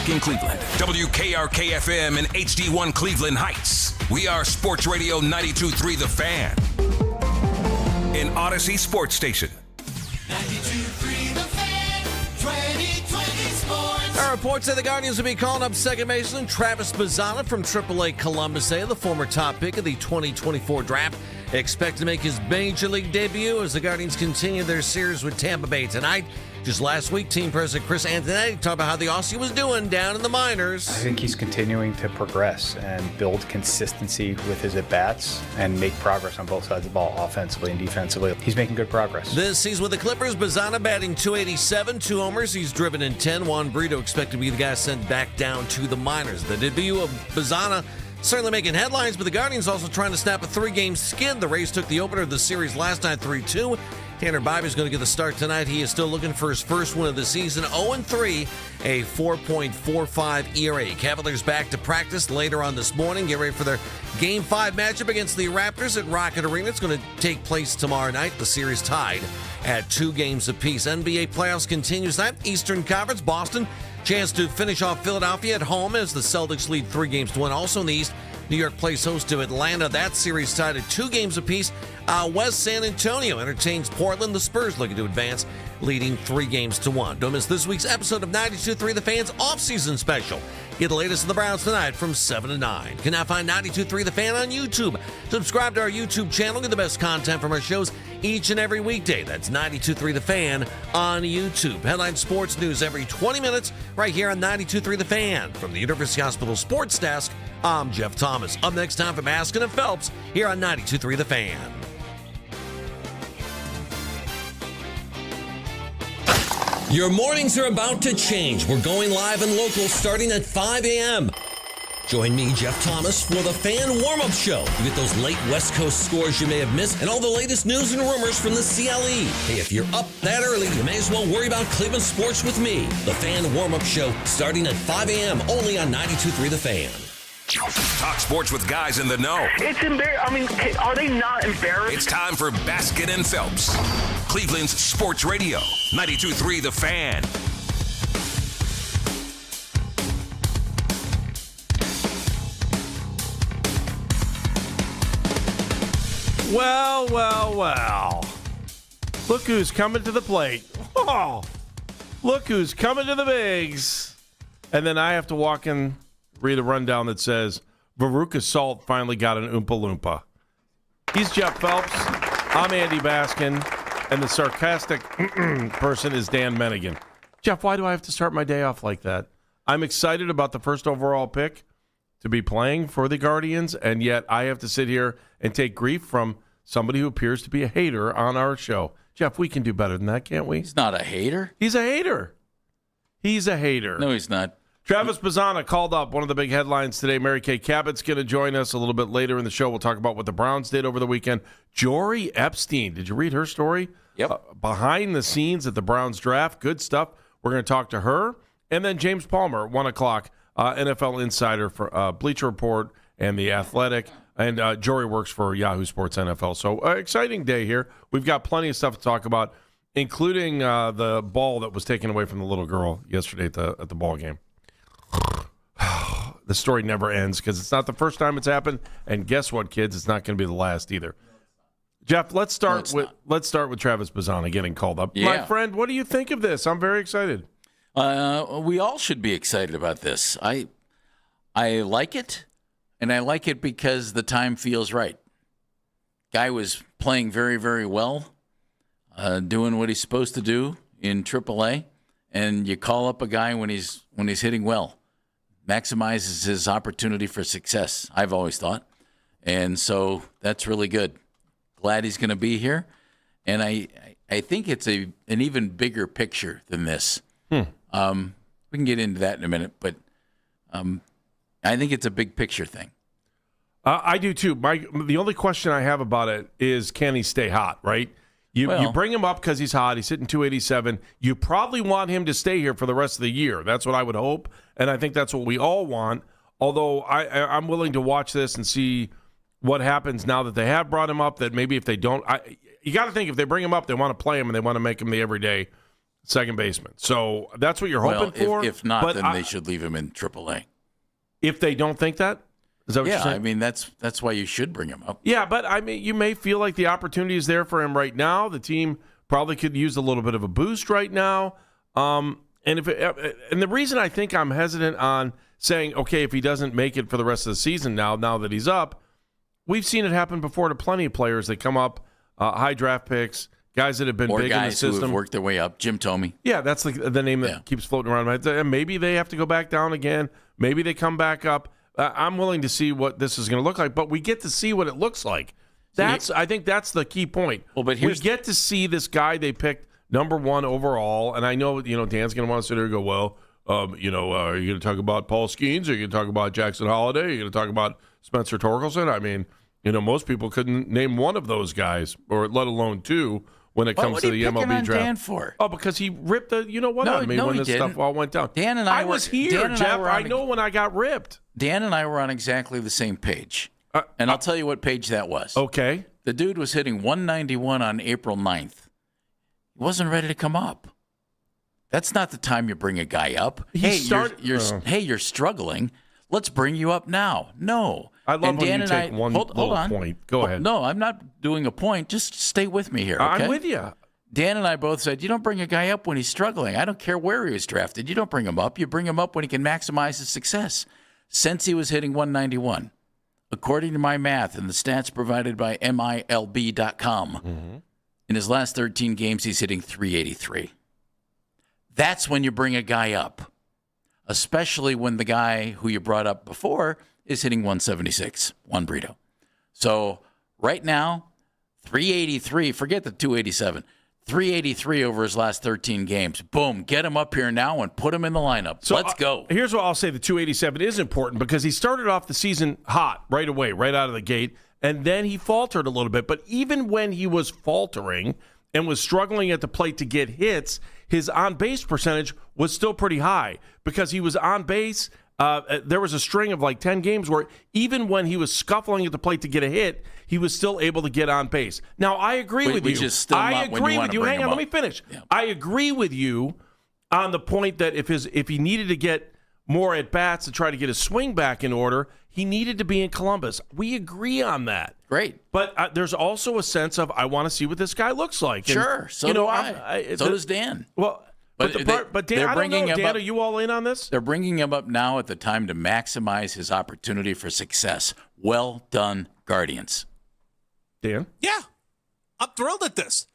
Talking Cleveland. WKRK-FM and HD1 Cleveland Heights. We are Sports Radio 92.3 The Fan. An Odyssey Sports Station. 92.3 The Fan, 2020 Sports. Our reports say the Guardians will be calling up second baseman Travis Bazzana from AAA Columbus, the former top pick of the 2024 draft. Expect to make his major league debut as the Guardians continue their series with Tampa Bay tonight. Just last week, team president Chris Antonetti talked about how the Aussie was doing down in the minors. I think he's continuing to progress and build consistency with his at-bats and make progress on both sides of the ball, offensively and defensively. He's making good progress. This season with the Clippers, Bazzana batting .287, 2 homers. He's driven in 10. Juan Brito expected to be the guy sent back down to the minors. The debut of Bazzana certainly making headlines, but the Guardians also trying to snap a 3-game skid. The Rays took the opener of the series last night 3-2. Tanner Bibee is going to get the start tonight. He is still looking for his first win of the season. 0-3, a 4.45 ERA. Cavaliers back to practice later on this morning. Get ready for their Game 5 matchup against the Raptors at Rocket Arena. It's going to take place tomorrow night. The series tied at 2 games apiece. NBA playoffs continues tonight. Eastern Conference, Boston, chance to finish off Philadelphia at home as the Celtics lead 3-1. Also in the East, New York plays host to Atlanta. That series tied at 2 games apiece. West San Antonio entertains Portland. The Spurs looking to advance, leading 3-1. Don't miss this week's episode of 92.3 The Fan's off-season special. Get the latest of the Browns tonight from 7 to 9. You can now find 92.3 The Fan on YouTube. Subscribe to our YouTube channel. Get the best content from our shows each and every weekday. That's 92.3 The Fan on YouTube. Headline sports news every 20 minutes right here on 92.3 The Fan. From the University Hospital Sports Desk, I'm Jeff Thomas. Up next time from Askin and Phelps here on 92.3 The Fan. Your mornings are about to change. We're going live and local starting at 5 a.m. Join me, Jeff Thomas, for the Fan Warm-Up Show. You get those late West Coast scores you may have missed and all the latest news and rumors from the CLE. Hey, if you're up that early, you may as well worry about Cleveland sports with me. The Fan Warm-Up Show starting at 5 a.m. only on 92.3 The Fan. Talk sports with guys in the know. It's embarrassing. I mean, are they not embarrassed? It's time for Baskin and Phelps. Cleveland's Sports Radio, 92.3 The Fan. Well. Look who's coming to the plate. Oh, look who's coming to the bigs. And then I have to walk in, read a rundown that says, Veruca Salt finally got an Oompa Loompa. He's Jeff Phelps. I'm Andy Baskin. And the sarcastic person is Dan Mennigan. Jeff, why do I have to start my day off like that? I'm excited about the first overall pick to be playing for the Guardians, and yet I have to sit here and take grief from somebody who appears to be a hater on our show. Jeff, we can do better than that, can't we? He's not a hater. He's a hater. He's a hater. No, he's not. Travis Bazzana called up one of the big headlines today. Mary Kay Cabot's going to join us a little bit later in the show. We'll talk about what the Browns did over the weekend. Jory Epstein, did you read her story? Yep. Behind the scenes at the Browns draft. Good stuff. We're going to talk to her. And then James Palmer, 1 o'clock, NFL insider for Bleacher Report and The Athletic. And Jory works for Yahoo Sports NFL. So exciting day here. We've got plenty of stuff to talk about, including the ball that was taken away from the little girl yesterday at the ball game. The story never ends because it's not the first time it's happened, and guess what, kids? It's not going to be the last either. Jeff, let's start with Travis Bazzana getting called up. Yeah. My friend, what do you think of this? I'm very excited. We all should be excited about this. I like it, and I like it because the time feels right. Guy was playing very, very well, doing what he's supposed to do in AAA, and you call up a guy when he's hitting well. Maximizes his opportunity for success, I've always thought. And so that's really good. Glad he's going to be here. And I think it's an even bigger picture than this. We can get into that in a minute, but I think it's a big picture thing. I do too. The only question I have about it is, can he stay hot, right? You bring him up because he's hot. He's hitting .287. You probably want him to stay here for the rest of the year. That's what I would hope, and I think that's what we all want. Although I'm willing to watch this and see what happens now that they have brought him up, that maybe if they don't – you got to think if they bring him up, they want to play him and they want to make him the everyday second baseman. So that's what you're hoping for. If not, but then they should leave him in AAA. If they don't think that, is that what you're saying? I mean that's why you should bring him up. Yeah, but I mean, you may feel like the opportunity is there for him right now. The team probably could use a little bit of a boost right now. And the reason I think I'm hesitant on saying, okay, if he doesn't make it for the rest of the season now that he's up, we've seen it happen before to plenty of players that come up, high draft picks, guys that have been big in the system. Guys who have worked their way up. Jim Thome. Yeah, that's the name that keeps floating around my head. And maybe they have to go back down again. Maybe they come back up. I'm willing to see what this is going to look like, but we get to see what it looks like. I think that's the key point. Well, but we get to see this guy they picked number one overall, and I know Dan's going to want to sit there and go, well, are you going to talk about Paul Skeens? Are you going to talk about Jackson Holliday? Are you going to talk about Spencer Torkelson? I mean, most people couldn't name one of those guys, or let alone two, when it comes to the MLB draft. Dan for? Oh, because he ripped the on me when this stuff all went down. Dan and I was here, Jeff. I know when I got ripped. Dan and I were on exactly the same page. And I'll tell you what page that was. Okay. The dude was hitting 191 on April 9th. He wasn't ready to come up. That's not the time you bring a guy up. You're struggling. Let's bring you up now. No. I love when you take one little point. Go ahead. No, I'm not doing a point. Just stay with me here, okay? I'm with you. Dan and I both said, you don't bring a guy up when he's struggling. I don't care where he was drafted. You don't bring him up. You bring him up when he can maximize his success. Since he was hitting 191, according to my math and the stats provided by MILB.com, in his last 13 games, he's hitting 383. That's when you bring a guy up, especially when the guy who you brought up before is hitting 176, Juan Brito. So right now, 383, forget the 287, 383 over his last 13 games. Boom, get him up here now and put him in the lineup. So let's go. Here's what I'll say. The 287 is important because he started off the season hot right away, right out of the gate, and then he faltered a little bit. But even when he was faltering and was struggling at the plate to get hits, his on-base percentage was still pretty high because he was on base. There was a string of like 10 games where even when he was scuffling at the plate to get a hit, he was still able to get on base. Now, I agree with you. I agree with you. Hang on, let me finish. Yeah. I agree with you on the point that if he needed to get more at-bats to try to get his swing back in order, he needed to be in Columbus. We agree on that. Great. But there's also a sense of, I want to see what this guy looks like. Sure, and, so do I. So does Dan. Well, But Dan, I don't know. Dan, are you all in on this? They're bringing him up now at the time to maximize his opportunity for success. Well done, Guardians. Dan? Yeah. I'm thrilled at this.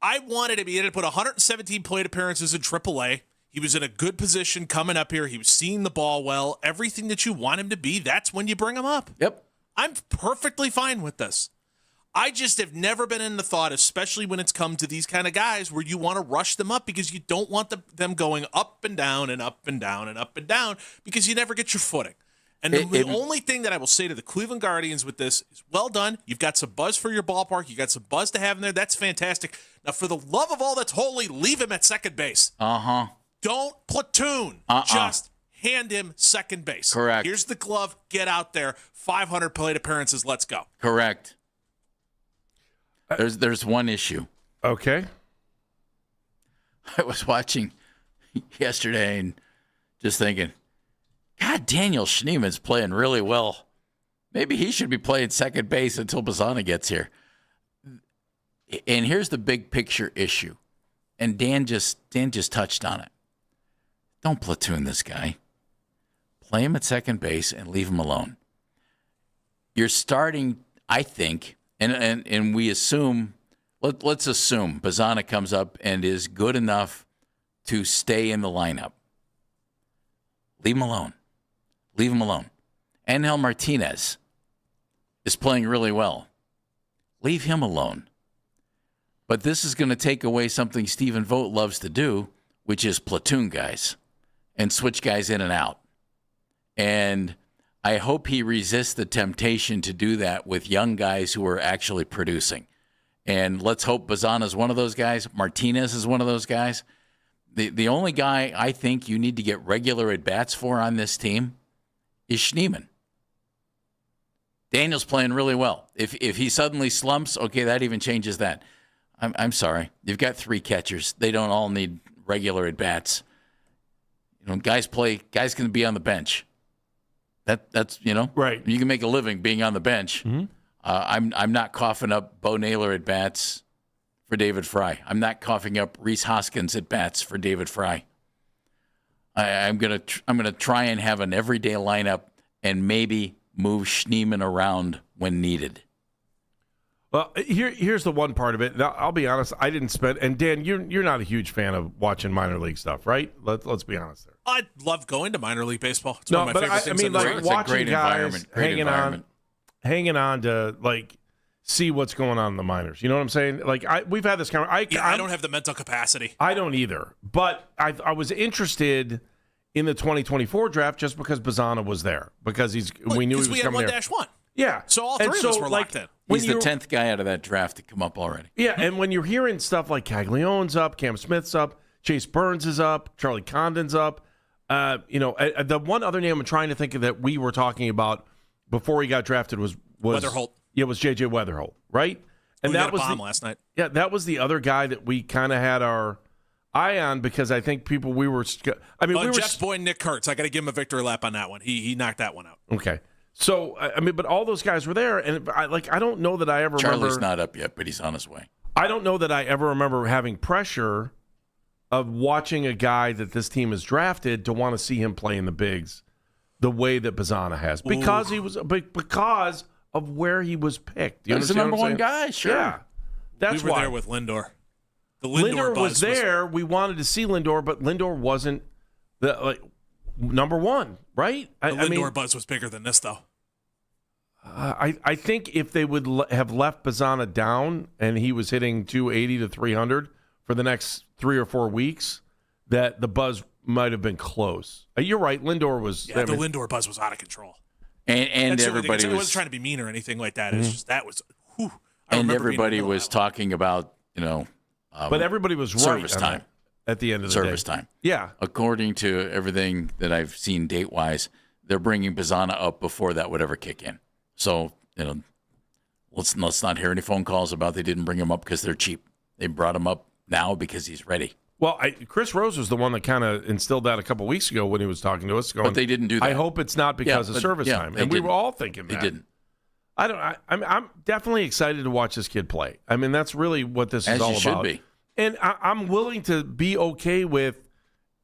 I wanted him. He had to put 117 plate appearances in AAA. He was in a good position coming up here. He was seeing the ball well. Everything that you want him to be, that's when you bring him up. Yep. I'm perfectly fine with this. I just have never been in the thought, especially when it's come to these kind of guys, where you want to rush them up because you don't want them going up and down and up and down and up and down because you never get your footing. And the only thing that I will say to the Cleveland Guardians with this is, well done. You've got some buzz for your ballpark. You got some buzz to have in there. That's fantastic. Now, for the love of all that's holy, leave him at second base. Don't platoon. Just hand him second base. Correct. Here's the glove. Get out there. 500 plate appearances. Let's go. Correct. There's one issue. Okay. I was watching yesterday and just thinking, God, Daniel Schneeman's playing really well. Maybe he should be playing second base until Bazzana gets here. And here's the big picture issue. And Dan just touched on it. Don't platoon this guy. Play him at second base and leave him alone. You're starting, I think, and we assume, let's assume Bazzana comes up and is good enough to stay in the lineup. Leave him alone. Leave him alone. Angel Martinez is playing really well. Leave him alone. But this is going to take away something Stephen Vogt loves to do, which is platoon guys and switch guys in and out. And I hope he resists the temptation to do that with young guys who are actually producing. And let's hope Bazzana is one of those guys. Martinez is one of those guys. The only guy I think you need to get regular at-bats for on this team is Schneeman. Daniel's playing really well. If he suddenly slumps, okay, that even changes that. I'm sorry. You've got three catchers. They don't all need regular at bats. Guys can be on the bench. That's Right. You can make a living being on the bench. Mm-hmm. I'm not coughing up Bo Naylor at bats for David Fry. I'm not coughing up Rhys Hoskins at bats for David Fry. I'm gonna try and have an everyday lineup and maybe move Schneemann around when needed. Well, here's the one part of it. Now, I'll be honest. I didn't spend. And Dan, you're not a huge fan of watching minor league stuff, right? Let's be honest there. I love going to minor league baseball. It's No, one of my but favorite things in the like world. It's a watching great guys environment, great environment. hanging on to like see what's going on in the minors. You know what I'm saying? Like we've had this conversation. I don't have the mental capacity. I don't either. But I was interested in the 2024 draft just because Bazzana was there because we knew he was we had coming there. 1-1. Yeah. So all And three of us were locked in. when He's the you're- 10th guy out of that draft to come up already. Yeah, and when you're hearing stuff like Caglione's up, Cam Smith's up, Chase Burns is up, Charlie Condon's up, the one other name I'm trying to think of that we were talking about before he got drafted was Weatherholt. Yeah, was J.J. Weatherholt, right? And We that got a was bomb last night. Yeah, that was the other guy that we kind of had our eye on because I think we were. I mean, we were Jeff's boy Nick Kurtz. I got to give him a victory lap on that one. He knocked that one out. okay. So I mean, but all those guys were there, and I don't know that I ever Charlie's remember. not up yet, but he's on his way. I don't know that I ever remember having pressure of watching a guy that this team has drafted to want to see him play in the bigs the way that Bazzana has because because of where he was picked. You He's the understand number what I'm one saying? guy, sure. Yeah, that's we were why. there with Lindor. The Lindor, Lindor buzz was there. We wanted to see Lindor, but Lindor wasn't the number one, right? The Lindor buzz was bigger than this, though. I think if they would have left Bazzana down and he was hitting 280 to 300 for the next 3 or 4 weeks, that the buzz might have been close. You're right. Lindor was. Yeah, the Lindor buzz was out of control. And That's the only thing. everybody It was wasn't trying to be mean or anything like that. It's just that was. Whew, I and remember being in the everybody middle of was that one. talking about But everybody was right. service on time. that at the end of the service day. time. Yeah. According to everything that I've seen date wise, they're bringing Bazzana up before that would ever kick in. So let's not hear any phone calls about they didn't bring him up because they're cheap. They brought him up now because he's ready. Well, Chris Rose was the one that kind of instilled that a couple weeks ago when he was talking to us. Going, But they didn't do that. I hope it's not because of but- service time. they And we were didn't. all thinking They that. didn't. I'm definitely excited to watch this kid play. I mean, that's really what this As is all you should about. be. And I'm willing to be okay with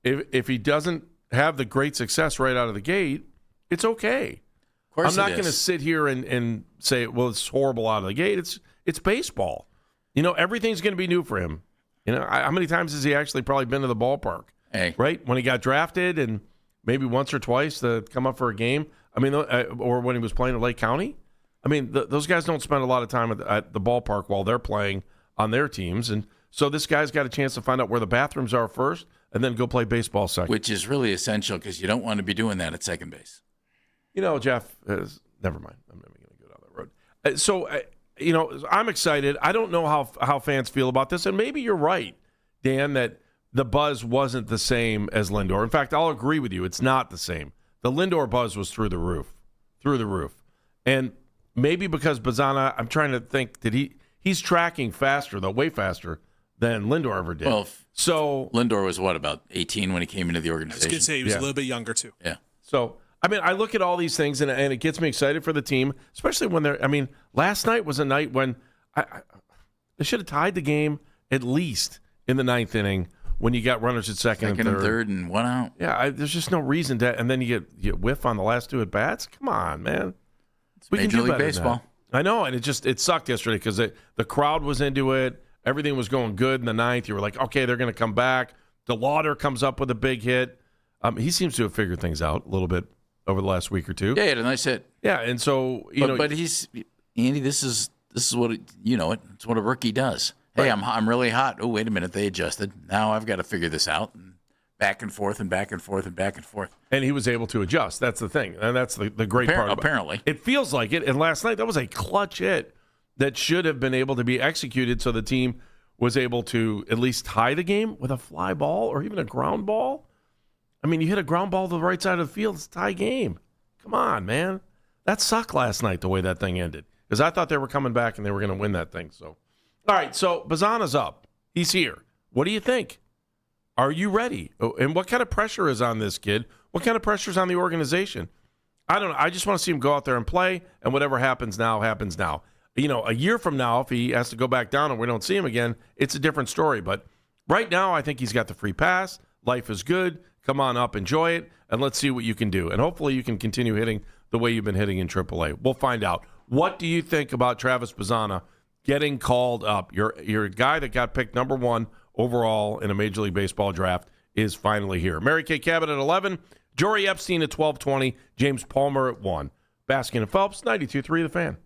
if he doesn't have the great success right out of the gate, it's okay. Of course I'm not it going to is. sit here and say, well, it's horrible out of the gate. It's baseball. Everything's going to be new for him. How many times has he actually probably been to the ballpark? Hey. Right? When he got drafted and maybe once or twice to come up for a game. I mean, or when he was playing at Lake County. I mean, those guys don't spend a lot of time at the ballpark while they're playing on their teams. And so this guy's got a chance to find out where the bathrooms are first and then go play baseball second. Which is really essential because you don't want to be doing that at second base. Jeff, never mind. I'm never going to go down that road. I'm excited. I don't know how fans feel about this. And maybe you're right, Dan, that the buzz wasn't the same as Lindor. In fact, I'll agree with you. It's not the same. The Lindor buzz was through the roof. And maybe because Bazzana, I'm trying to think, he's tracking faster, though, way faster than Lindor ever did. Well, so Lindor was about 18 when he came into the I was organization? going to say he was Yeah. a little bit younger, too. Yeah. So, I mean, I look at all these things and it gets me excited for the team, especially when last night was a night when they should have tied the game at least in the ninth inning when you got runners at second and third and one out. Yeah, there's just no reason to, and then you whiff on the last two at bats. Come on, man. We can Major do League better than Baseball. that. I know, and it sucked yesterday because the crowd was into it. Everything was going good in the ninth. You were like, okay, they're going to come back. DeLauder comes up with a big hit. He seems to have figured things out a little bit over the last week or two. Yeah, he had a nice hit. Yeah, and so But he's Andy. This is what it's what a rookie does. Hey, I'm really hot. Oh, wait a minute, they adjusted. Now I've got to figure this out. And back and forth and back and forth and back and forth. And he was able to adjust. That's the thing, and that's the great part. Apparently, it feels like it. And last night that was a clutch hit that should have been able to be executed, so the team was able to at least tie the game with a fly ball or even a ground ball. I mean, you hit a ground ball to the right side of the field, it's a tie game. Come on, man. That sucked last night, the way that thing ended. Because I thought they were coming back and they were going to win that thing. So, all right, so Bazzana's up. He's here. What do you think? Are you ready? And what kind of pressure is on this kid? What kind of pressure is on the organization? I don't know. I just want to see him go out there and play, and whatever happens now, happens now. You know, a year from now, if he has to go back down and we don't see him again, it's a different story. But right now, I think he's got the free pass. Life is good. Come on up, enjoy it, and let's see what you can do. And hopefully you can continue hitting the way you've been hitting in AAA. We'll find out. What do you think about Travis Bazzana getting called up? Your guy that got picked number 1 overall in a Major League Baseball draft is finally here. Mary Kay Cabot at 11, Jory Epstein at 12:20, James Palmer at 1. Baskin and Phelps, 92.3 The Fan.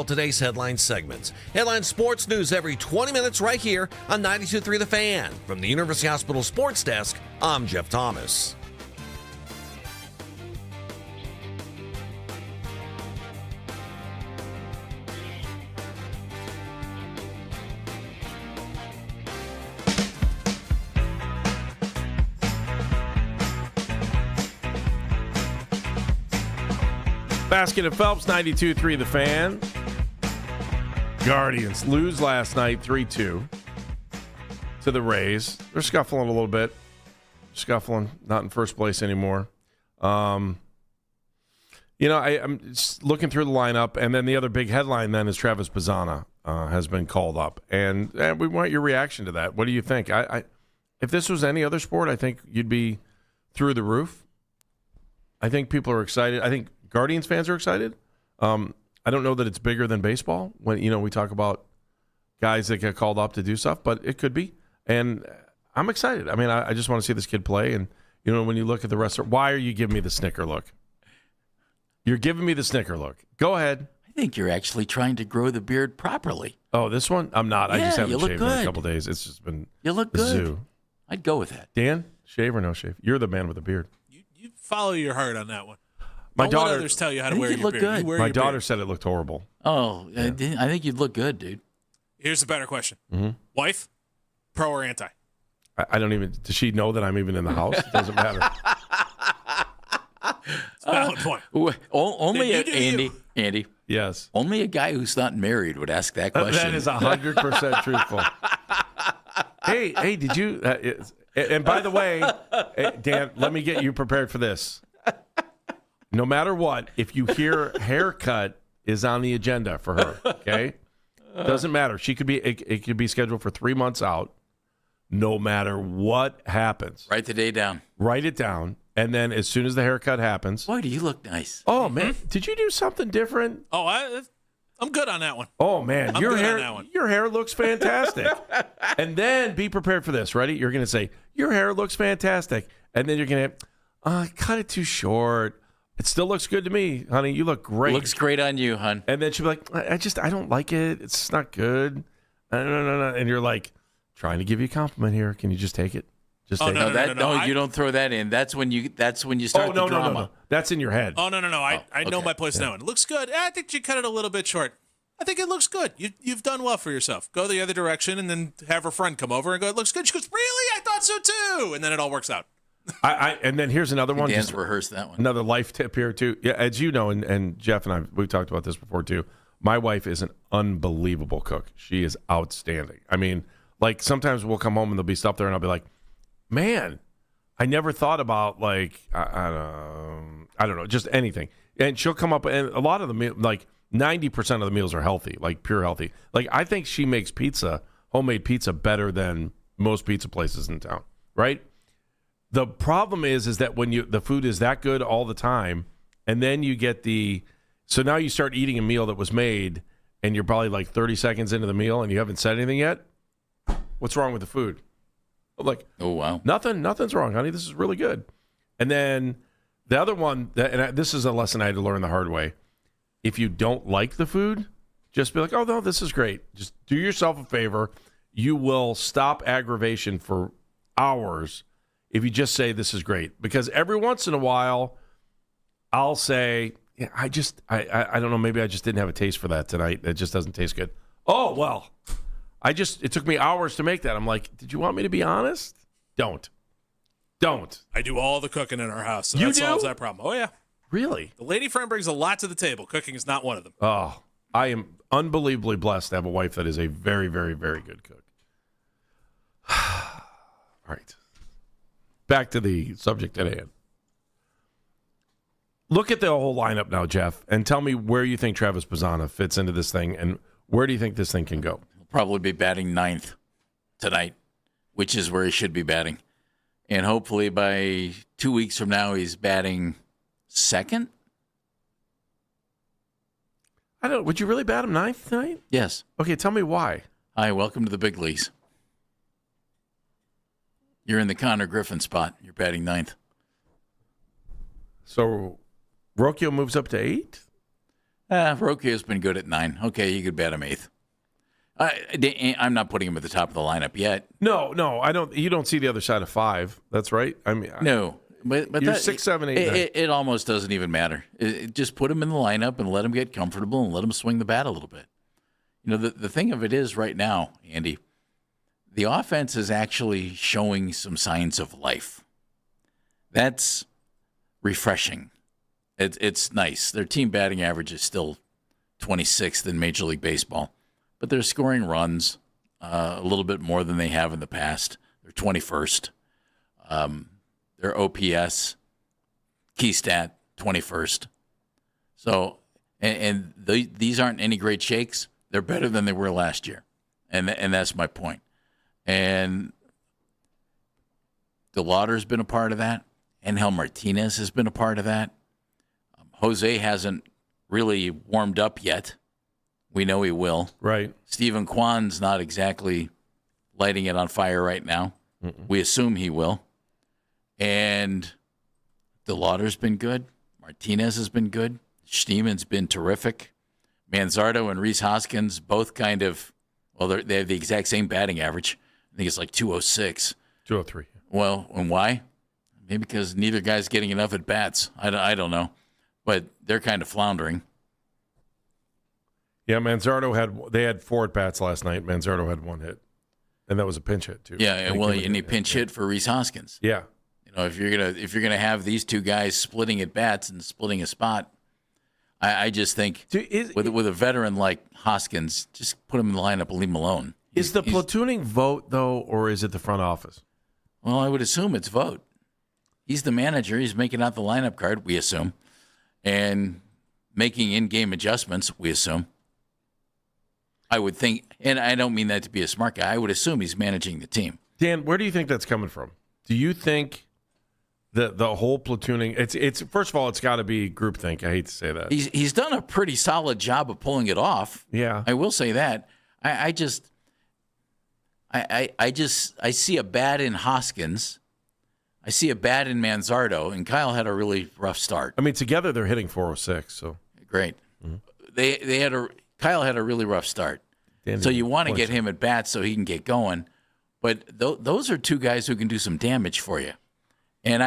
all today's headline segments. Headline sports news every 20 minutes right here on 92.3 The Fan. From the University Hospital Sports Desk, I'm Jeff Thomas. Baskin and Phelps, 92.3 The Fan. Guardians lose last night 3-2 to the Rays. They're scuffling a little bit. Scuffling, not in first place anymore. I'm just looking through the lineup, and then the other big headline then is Travis Bazzana has been called up. And we want your reaction to that. What do you think? If this was any other sport, I think you'd be through the roof. I think people are excited. I think Guardians fans are excited. I don't know that it's bigger than baseball when we talk about guys that get called up to do stuff, but it could be. And I'm excited. I mean, I just want to see this kid play. And when you look at the rest, why are you giving me the snicker look? You're giving me the snicker look. Go ahead. I think you're actually trying to grow the beard properly. Oh, this one? I'm not. Yeah, I just haven't you look shaved in a good. couple days. It's just been You look a good. zoo. I'd go with that. Dan, shave or no shave? You're the man with the beard. You follow your heart on that one. My Don't daughter. let others tell you how to I think wear you'd your look beard. good. You wear My your daughter beard. said it looked horrible. Oh, I think you'd look good, dude. Here's a better question. Mm-hmm. Wife, pro or anti? I don't even. Does she know that I'm even in the house? It doesn't matter. It's a valid point. Only Then you do Andy. Yes. Only a guy who's not married would ask that question. That is 100% truthful. Hey, did you? And by the way, Dan, let me get you prepared for this. No matter what, if you hear haircut is on the agenda for her, okay? Doesn't matter. She could be. It could be scheduled for 3 months out. No matter what happens, Write the day down. write it down, and then as soon as the haircut happens, Boy, do you look nice. oh man, did you do something different? Oh, I'm good on that one. Oh man, I'm good on that one. your hair looks fantastic. And then be prepared for this. Ready? You're going to say your hair looks fantastic, and then you're going to cut it too short. It still looks good to me, honey. You look great. Looks great on you, hon. And then she'll be like, I don't like it. It's not good. No. And you're like, trying to give you a compliment here. Can you just take it? Just Oh, take no, it. no. You don't throw that in. That's when you start the drama. No. That's in your head. Oh, no. I know okay. my place now. It looks good. I think you cut it a little bit short. I think it looks good. You've done well for yourself. Go the other direction and then have her friend come over and go, it looks good. She goes, really? I thought so too. And then it all works out. And then here's another one. Dan's Just rehearsed that one. another life tip here too. Yeah, as you know, and Jeff and I, we've talked about this before too. My wife is an unbelievable cook. She is outstanding. I mean, like sometimes we'll come home and there'll be stuff there, and I'll be like, man, I never thought about like I don't know, just anything. And she'll come up, and a lot of the meal, like 90% of the meals are healthy, like pure healthy. Like I think she makes homemade pizza, better than most pizza places in town, right? The problem is that when the food is that good all the time, and then you get so now you start eating a meal that was made, and you're probably like 30 seconds into the meal, and you haven't said anything yet. What's wrong with the food? I'm like, Oh, wow. nothing's wrong, honey. This is really good. And then the other one, this is a lesson I had to learn the hard way. If you don't like the food, just be like, oh, no, this is great. Just do yourself a favor. You will stop aggravation for hours if you just say this is great. Because every once in a while, I'll say, yeah, I don't know, maybe I just didn't have a taste for that tonight. It just doesn't taste good. Oh, well, it took me hours to make that. I'm like, did you want me to be honest? Don't. I do all the cooking in our house, so You that do? solves that problem. Oh, yeah. Really? The lady friend brings a lot to the table. Cooking is not one of them. Oh, I am unbelievably blessed to have a wife that is a very, very, very good cook. All right. Back to the subject at hand. Look at the whole lineup now, Jeff, and tell me where you think Travis Bazzana fits into this thing, and where do you think this thing can go? He'll probably be batting ninth tonight, which is where he should be batting. And hopefully by 2 weeks from now, he's batting second. I don't. Would you really bat him ninth tonight? Yes. Okay, tell me why. Hi, welcome to the big leagues. You're in the Connor Griffin spot. You're batting ninth. So, Rocchio moves up to 8? Roku has been good at 9. Okay, you could bet him 8th. I'm not putting him at the top of the lineup yet. No, I don't. You don't see the other side of 5. That's right. I mean, No, but you're that, 6, 7, 8, 9. It almost doesn't even matter. Just put him in the lineup and let him get comfortable and let him swing the bat a little bit. You know, the thing of it is right now, Andy, the offense is actually showing some signs of life. That's refreshing. It's nice. Their team batting average is still 26th in Major League Baseball, but they're scoring runs a little bit more than they have in the past. They're 21st. Their OPS, key stat, 21st. So, these aren't any great shakes. They're better than they were last year, and that's my point. And DeLauder's been a part of that. Angel Martinez has been a part of that. Jose hasn't really warmed up yet. We know he will. Right. Stephen Kwan's not exactly lighting it on fire right now. We assume he will. And DeLauder's been good. Martinez has been good. Steeman's been terrific. Manzardo and Rhys Hoskins both kind of, well, they have the exact same batting average. I think it's like 206. 203. Well, and why? Maybe because neither guy's getting enough at bats. I don't know. But they're kind of floundering. Yeah, they had 4 at bats last night. Manzardo had 1 hit, and that was a pinch hit too. Yeah, well, and he pinch hit for Rhys Hoskins. Yeah, you know, if you're gonna have these two guys splitting at bats and splitting a spot, I just think with a veteran like Hoskins, just put him in the lineup and leave him alone. Is the platooning vote though, or is it the front office? Well, I would assume it's vote. He's the manager. He's making out the lineup card. We assume, and making in-game adjustments. We assume. I would think, and I don't mean that to be a smart guy. I would assume he's managing the team. Dan, where do you think that's coming from? Do you think the whole platooning? It's first of all, it's got to be groupthink. I hate to say that. He's done a pretty solid job of pulling it off. Yeah, I will say that. I see a bat in Hoskins. I see a bat in Manzardo, and Kyle had a really rough start. I mean, together they're hitting 406. So great. Mm-hmm. Kyle had a really rough start. So you want to get him at bat so he can get going. But those are two guys who can do some damage for you. And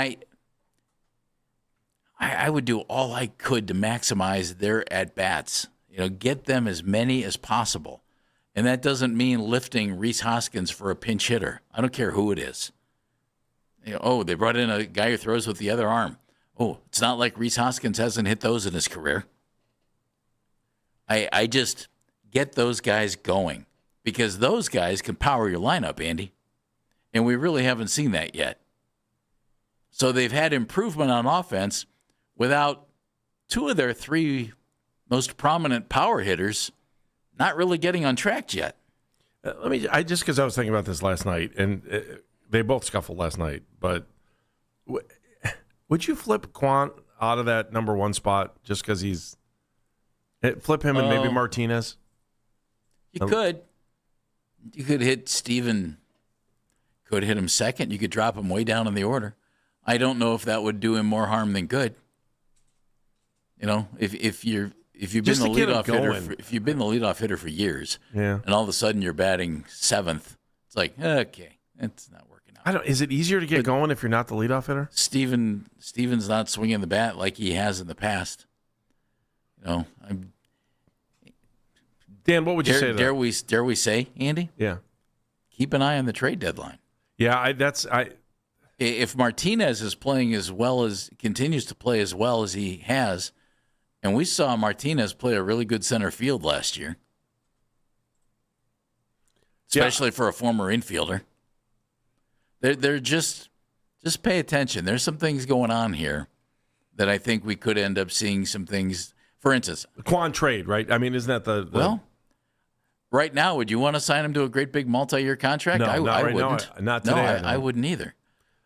I would do all I could to maximize their at-bats. You know, get them as many as possible. And that doesn't mean lifting Rhys Hoskins for a pinch hitter. I don't care who it is. You know, they brought in a guy who throws with the other arm. Oh, it's not like Rhys Hoskins hasn't hit those in his career. I just get those guys going because those guys can power your lineup, Andy. And we really haven't seen that yet. So they've had improvement on offense without 2 of their 3 most prominent power hitters not really getting on track yet. Just because I was thinking about this last night, and they both scuffled last night, but would you flip Quan out of that number 1 spot just because flip him and maybe Martinez? You could. You could hit Steven. Could hit him second. You could drop him way down in the order. I don't know if that would do him more harm than good. You know, if you've been the leadoff hitter for years, yeah, and all of a sudden you're batting 7th, it's like, okay, it's not working out. Is it easier to get going if you're not the leadoff hitter? Steven's not swinging the bat like he has in the past. You know, Dan, what would you say to that? Dare we say, Andy? Yeah. Keep an eye on the trade deadline. Yeah, if Martinez is playing continues to play as well as he has, and we saw Martinez play a really good center field last year, especially for a former infielder. They're just pay attention. There's some things going on here that I think we could end up seeing some things. For instance, the Quan trade, right? I mean, isn't that the well? Right now, would you want to sign him to a great big multi-year contract? No, I right wouldn't. Now, not today. No, I wouldn't either.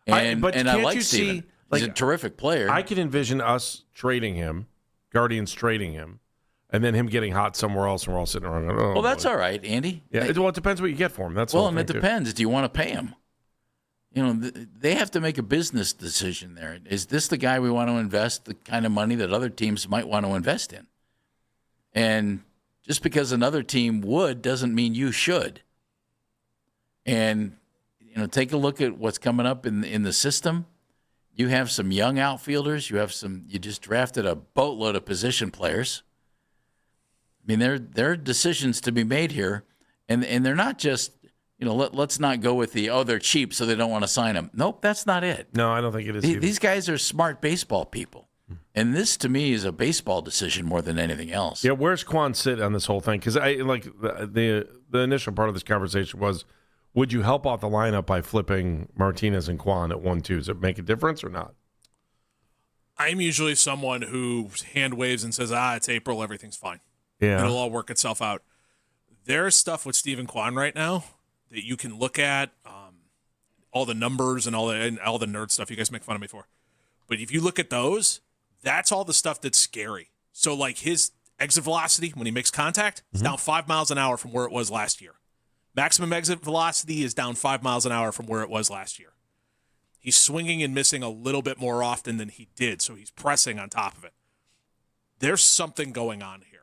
But I like you Steven. See, He's a terrific player. I could envision us trading him, Guardians trading him, and then him getting hot somewhere else, and we're all sitting around going, oh, well, that's boy. all right, Andy. Yeah, it depends what you get for him. That's well, and it depends. Do you want to pay him? You know, they have to make a business decision there. Is this the guy we want to invest the kind of money that other teams might want to invest in? And just because another team would doesn't mean you should. And, take a look at what's coming up in the system. You have some young outfielders. You just drafted a boatload of position players. I mean, there are decisions to be made here. And they're not just, let's not go with they're cheap, so they don't want to sign them. Nope, that's not it. No, I don't think it is either. These guys are smart baseball people. And this, to me, is a baseball decision more than anything else. Yeah, where's Quan sit on this whole thing? Because the initial part of this conversation was, would you help out the lineup by flipping Martinez and Quan at 1-2? Does it make a difference or not? I'm usually someone who hand waves and says, it's April, everything's fine. Yeah. It'll all work itself out. There's stuff with Steven Kwan right now that you can look at, all the numbers and all the nerd stuff you guys make fun of me for. But if you look at those, that's all the stuff that's scary. So, like his exit velocity when he makes contact is down 5 miles an hour from where it was last year. Maximum exit velocity is down 5 miles an hour from where it was last year. He's swinging and missing a little bit more often than he did, so he's pressing on top of it. There's something going on here.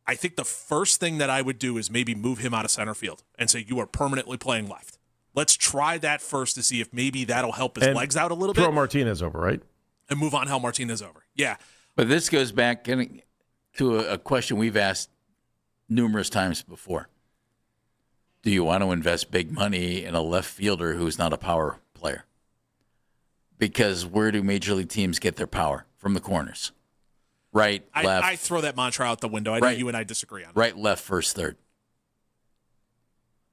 I think the first thing that I would do is maybe move him out of center field and say, you are permanently playing left. Let's try that first to see if maybe that'll help his legs out a little bit. Throw Martinez over, right? And move on Hal Martinez over. Yeah. But this goes back to a question we've asked numerous times before. Do you want to invest big money in a left fielder who's not a power player? Because where do major league teams get their power? From the corners. Right, left. I throw that mantra out the window. I know you and I disagree on it. Right, left, first, third.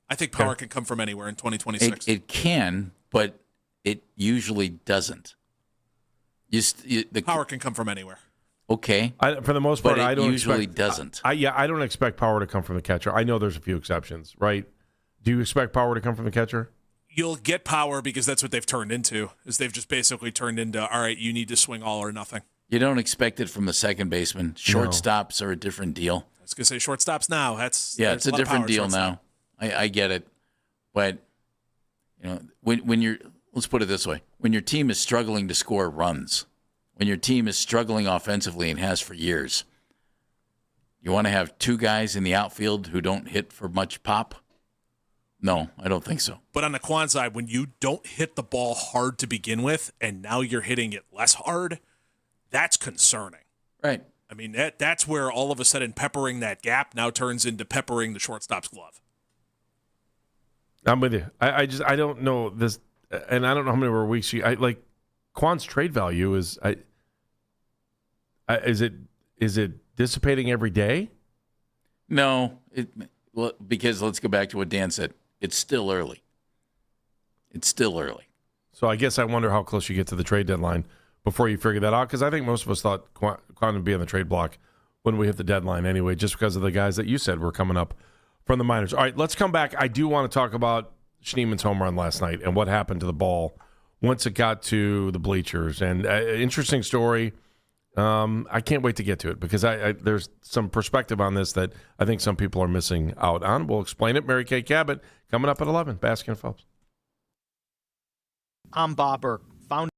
I think power can come from anywhere in 2026. It can, but it usually doesn't. The power can come from anywhere. Okay. For the most part, but I don't usually expect, doesn't. I don't expect power to come from the catcher. I know there's a few exceptions, right? Do you expect power to come from the catcher? You'll get power because that's what they've turned into. Is they've just basically turned into, all right, you need to swing all or nothing. You don't expect it from the second baseman. Shortstops are a different deal. I was going to say shortstops now. It's a different deal now. I get it. But, when you're, let's put it this way. When your team is struggling to score runs, when your team is struggling offensively and has for years, you want to have two guys in the outfield who don't hit for much pop? No, I don't think so. But on the Quan side, when you don't hit the ball hard to begin with and now you're hitting it less hard, that's concerning. Right. I mean, that's where all of a sudden peppering that gap now turns into peppering the shortstop's glove. I'm with you. I don't know this, and I don't know how many more weeks Quan's trade value is it dissipating every day? No, because let's go back to what Dan said. It's still early. So I guess I wonder how close you get to the trade deadline before you figure that out, because I think most of us thought Quan would be on the trade block when we hit the deadline anyway, just because of the guys that you said were coming up from the minors. All right, let's come back. I do want to talk about Schneeman's home run last night and what happened to the ball once it got to the bleachers. And interesting story. I can't wait to get to it because there's some perspective on this that I think some people are missing out on. We'll explain it. Mary Kay Cabot coming up at 11. Baskin and Phelps. I'm Bob Burke, founder.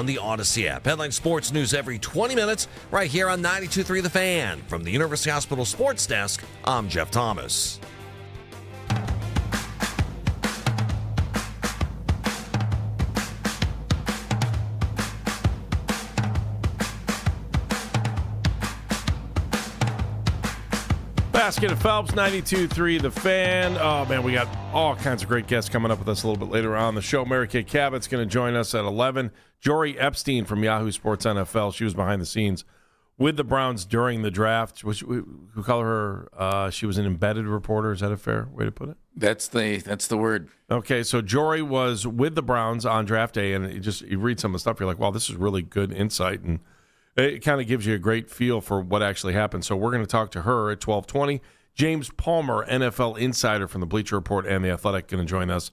on the Odyssey app. Headline Sports News every 20 minutes right here on 92.3 The Fan. From the University Hospital Sports Desk, I'm Jeff Thomas. Basket of Phelps, 92.3 The Fan. Oh, man, we got all kinds of great guests coming up with us a little bit later on the show. Mary Kay Cabot's going to join us at 11. Jory Epstein from Yahoo Sports NFL. She was behind the scenes with the Browns during the draft. We call her, she was an embedded reporter. Is that a fair way to put it? That's the word. Okay, so Jory was with the Browns on draft day, and you read some of the stuff, you're like, wow, this is really good insight, and it kind of gives you a great feel for what actually happened. So we're going to talk to her at 12:20. James Palmer, NFL insider from the Bleacher Report and The Athletic, going to join us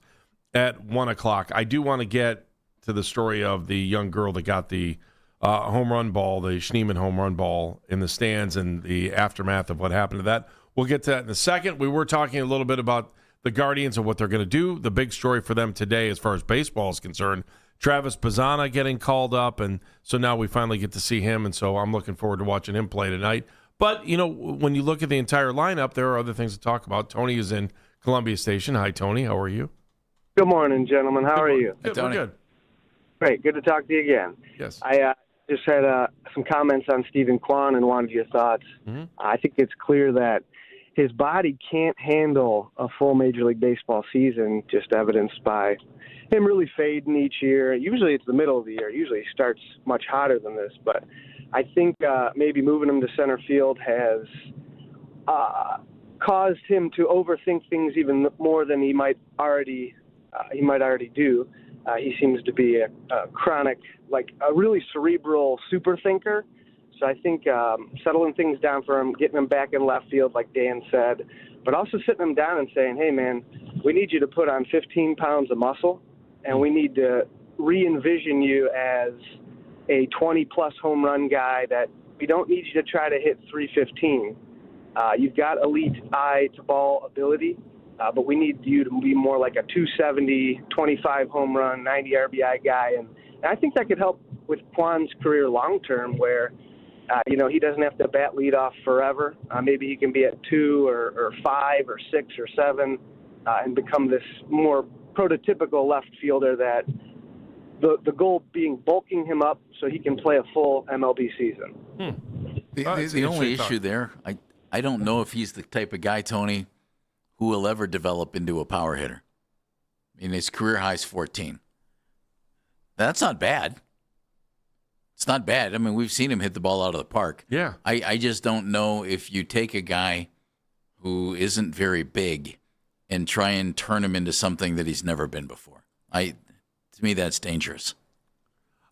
at 1 o'clock. I do want to get to the story of the young girl that got the home run ball, the Schneemann home run ball in the stands, and the aftermath of what happened to that. We'll get to that in a second. We were talking a little bit about the Guardians and what they're going to do. The big story for them today, as far as baseball is concerned, Travis Bazzana getting called up, and so now we finally get to see him, and so I'm looking forward to watching him play tonight. But, when you look at the entire lineup, there are other things to talk about. Tony is in Columbia Station. Hi, Tony. How are you? Good morning, gentlemen. How are you? Good, we're good. Great. Good to talk to you again. Yes. I just had some comments on Stephen Kwan and wanted your thoughts. Mm-hmm. I think it's clear that his body can't handle a full Major League Baseball season, just evidenced by him really fading each year. Usually it's the middle of the year. Usually he starts much hotter than this. But I think maybe moving him to center field has caused him to overthink things even more than he might already do. He seems to be a chronic, like a really cerebral super thinker. So I think settling things down for him, getting him back in left field, like Dan said, but also sitting him down and saying, hey, man, we need you to put on 15 pounds of muscle, and we need to re-envision you as a 20-plus home run guy that we don't need you to try to hit 315. You've got elite eye-to-ball ability, but we need you to be more like a 270, 25 home run, 90 RBI guy. And I think that could help with Kwan's career long-term where, he doesn't have to bat leadoff forever. Maybe he can be at 2 or 5 or 6 or 7 and become this more prototypical left fielder that the goal being bulking him up so he can play a full MLB season. The only issue there, I don't know if he's the type of guy, Tony, who will ever develop into a power hitter. In his career high's 14. That's not bad. It's not bad. I mean, we've seen him hit the ball out of the park. Yeah. I just don't know if you take a guy who isn't very big and try and turn him into something that he's never been before. To me, that's dangerous.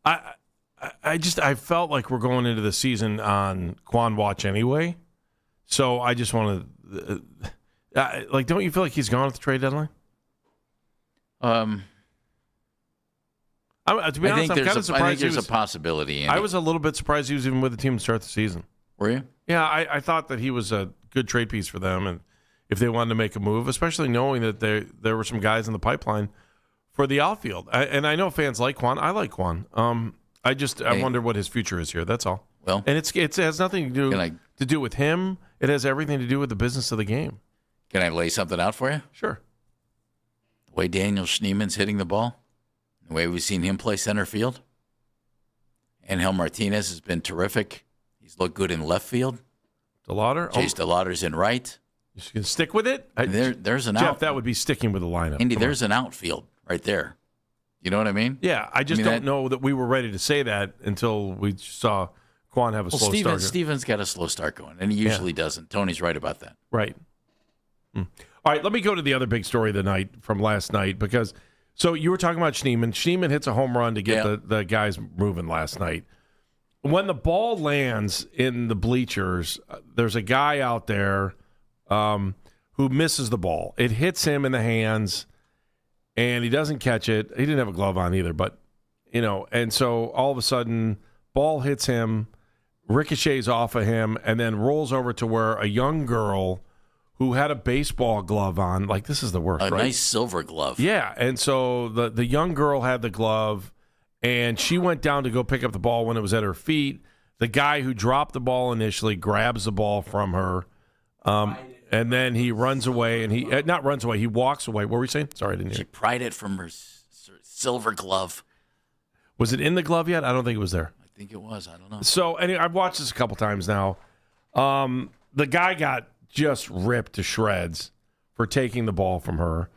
I felt like we're going into the season on Kwan watch anyway. So I just want to, don't you feel like he's gone at the trade deadline? To be honest, I'm kind of surprised. I think there's a possibility. Andy. I was a little bit surprised he was even with the team to start the season. Were you? Yeah, I thought that he was a good trade piece for them, and if they wanted to make a move, especially knowing that there were some guys in the pipeline for the outfield. And I know fans like Kwan. I like Kwan. I wonder what his future is here. That's all. Well, and it has nothing to do with him. It has everything to do with the business of the game. Can I lay something out for you? Sure. The way Daniel Schneemann's hitting the ball, the way we've seen him play center field, Angel Martinez has been terrific. He's looked good in left field. DeLauder? Chase DeLauder's in right. You can stick with it? There's an Jeff, out. that would be sticking with the lineup. Andy, there's an outfield right there. You know what I mean? Yeah, I don't know that we were ready to say that until we saw Kwan have a slow start. Steven's got a slow start going, and he usually doesn't. Tony's right about that. Right. All right, let me go to the other big story of the night from last night because so you were talking about Schneemann. Schneemann hits a home run to get the guys moving last night. When the ball lands in the bleachers, there's a guy out there who misses the ball. It hits him in the hands, and he doesn't catch it. He didn't have a glove on either, but, and so all of a sudden, ball hits him, ricochets off of him, and then rolls over to where a young girl who had a baseball glove on, this is the worst, right? A nice silver glove. Yeah, and so the young girl had the glove, and she went down to go pick up the ball when it was at her feet. The guy who dropped the ball initially grabs the ball from her, and then he runs away, and he not runs away, he walks away. What were we saying? Sorry, I didn't hear. She pried it from her silver glove. Was it in the glove yet? I don't think it was there. I think it was. I don't know. So anyway, I've watched this a couple times now. The guy got just ripped to shreds for taking the ball from her,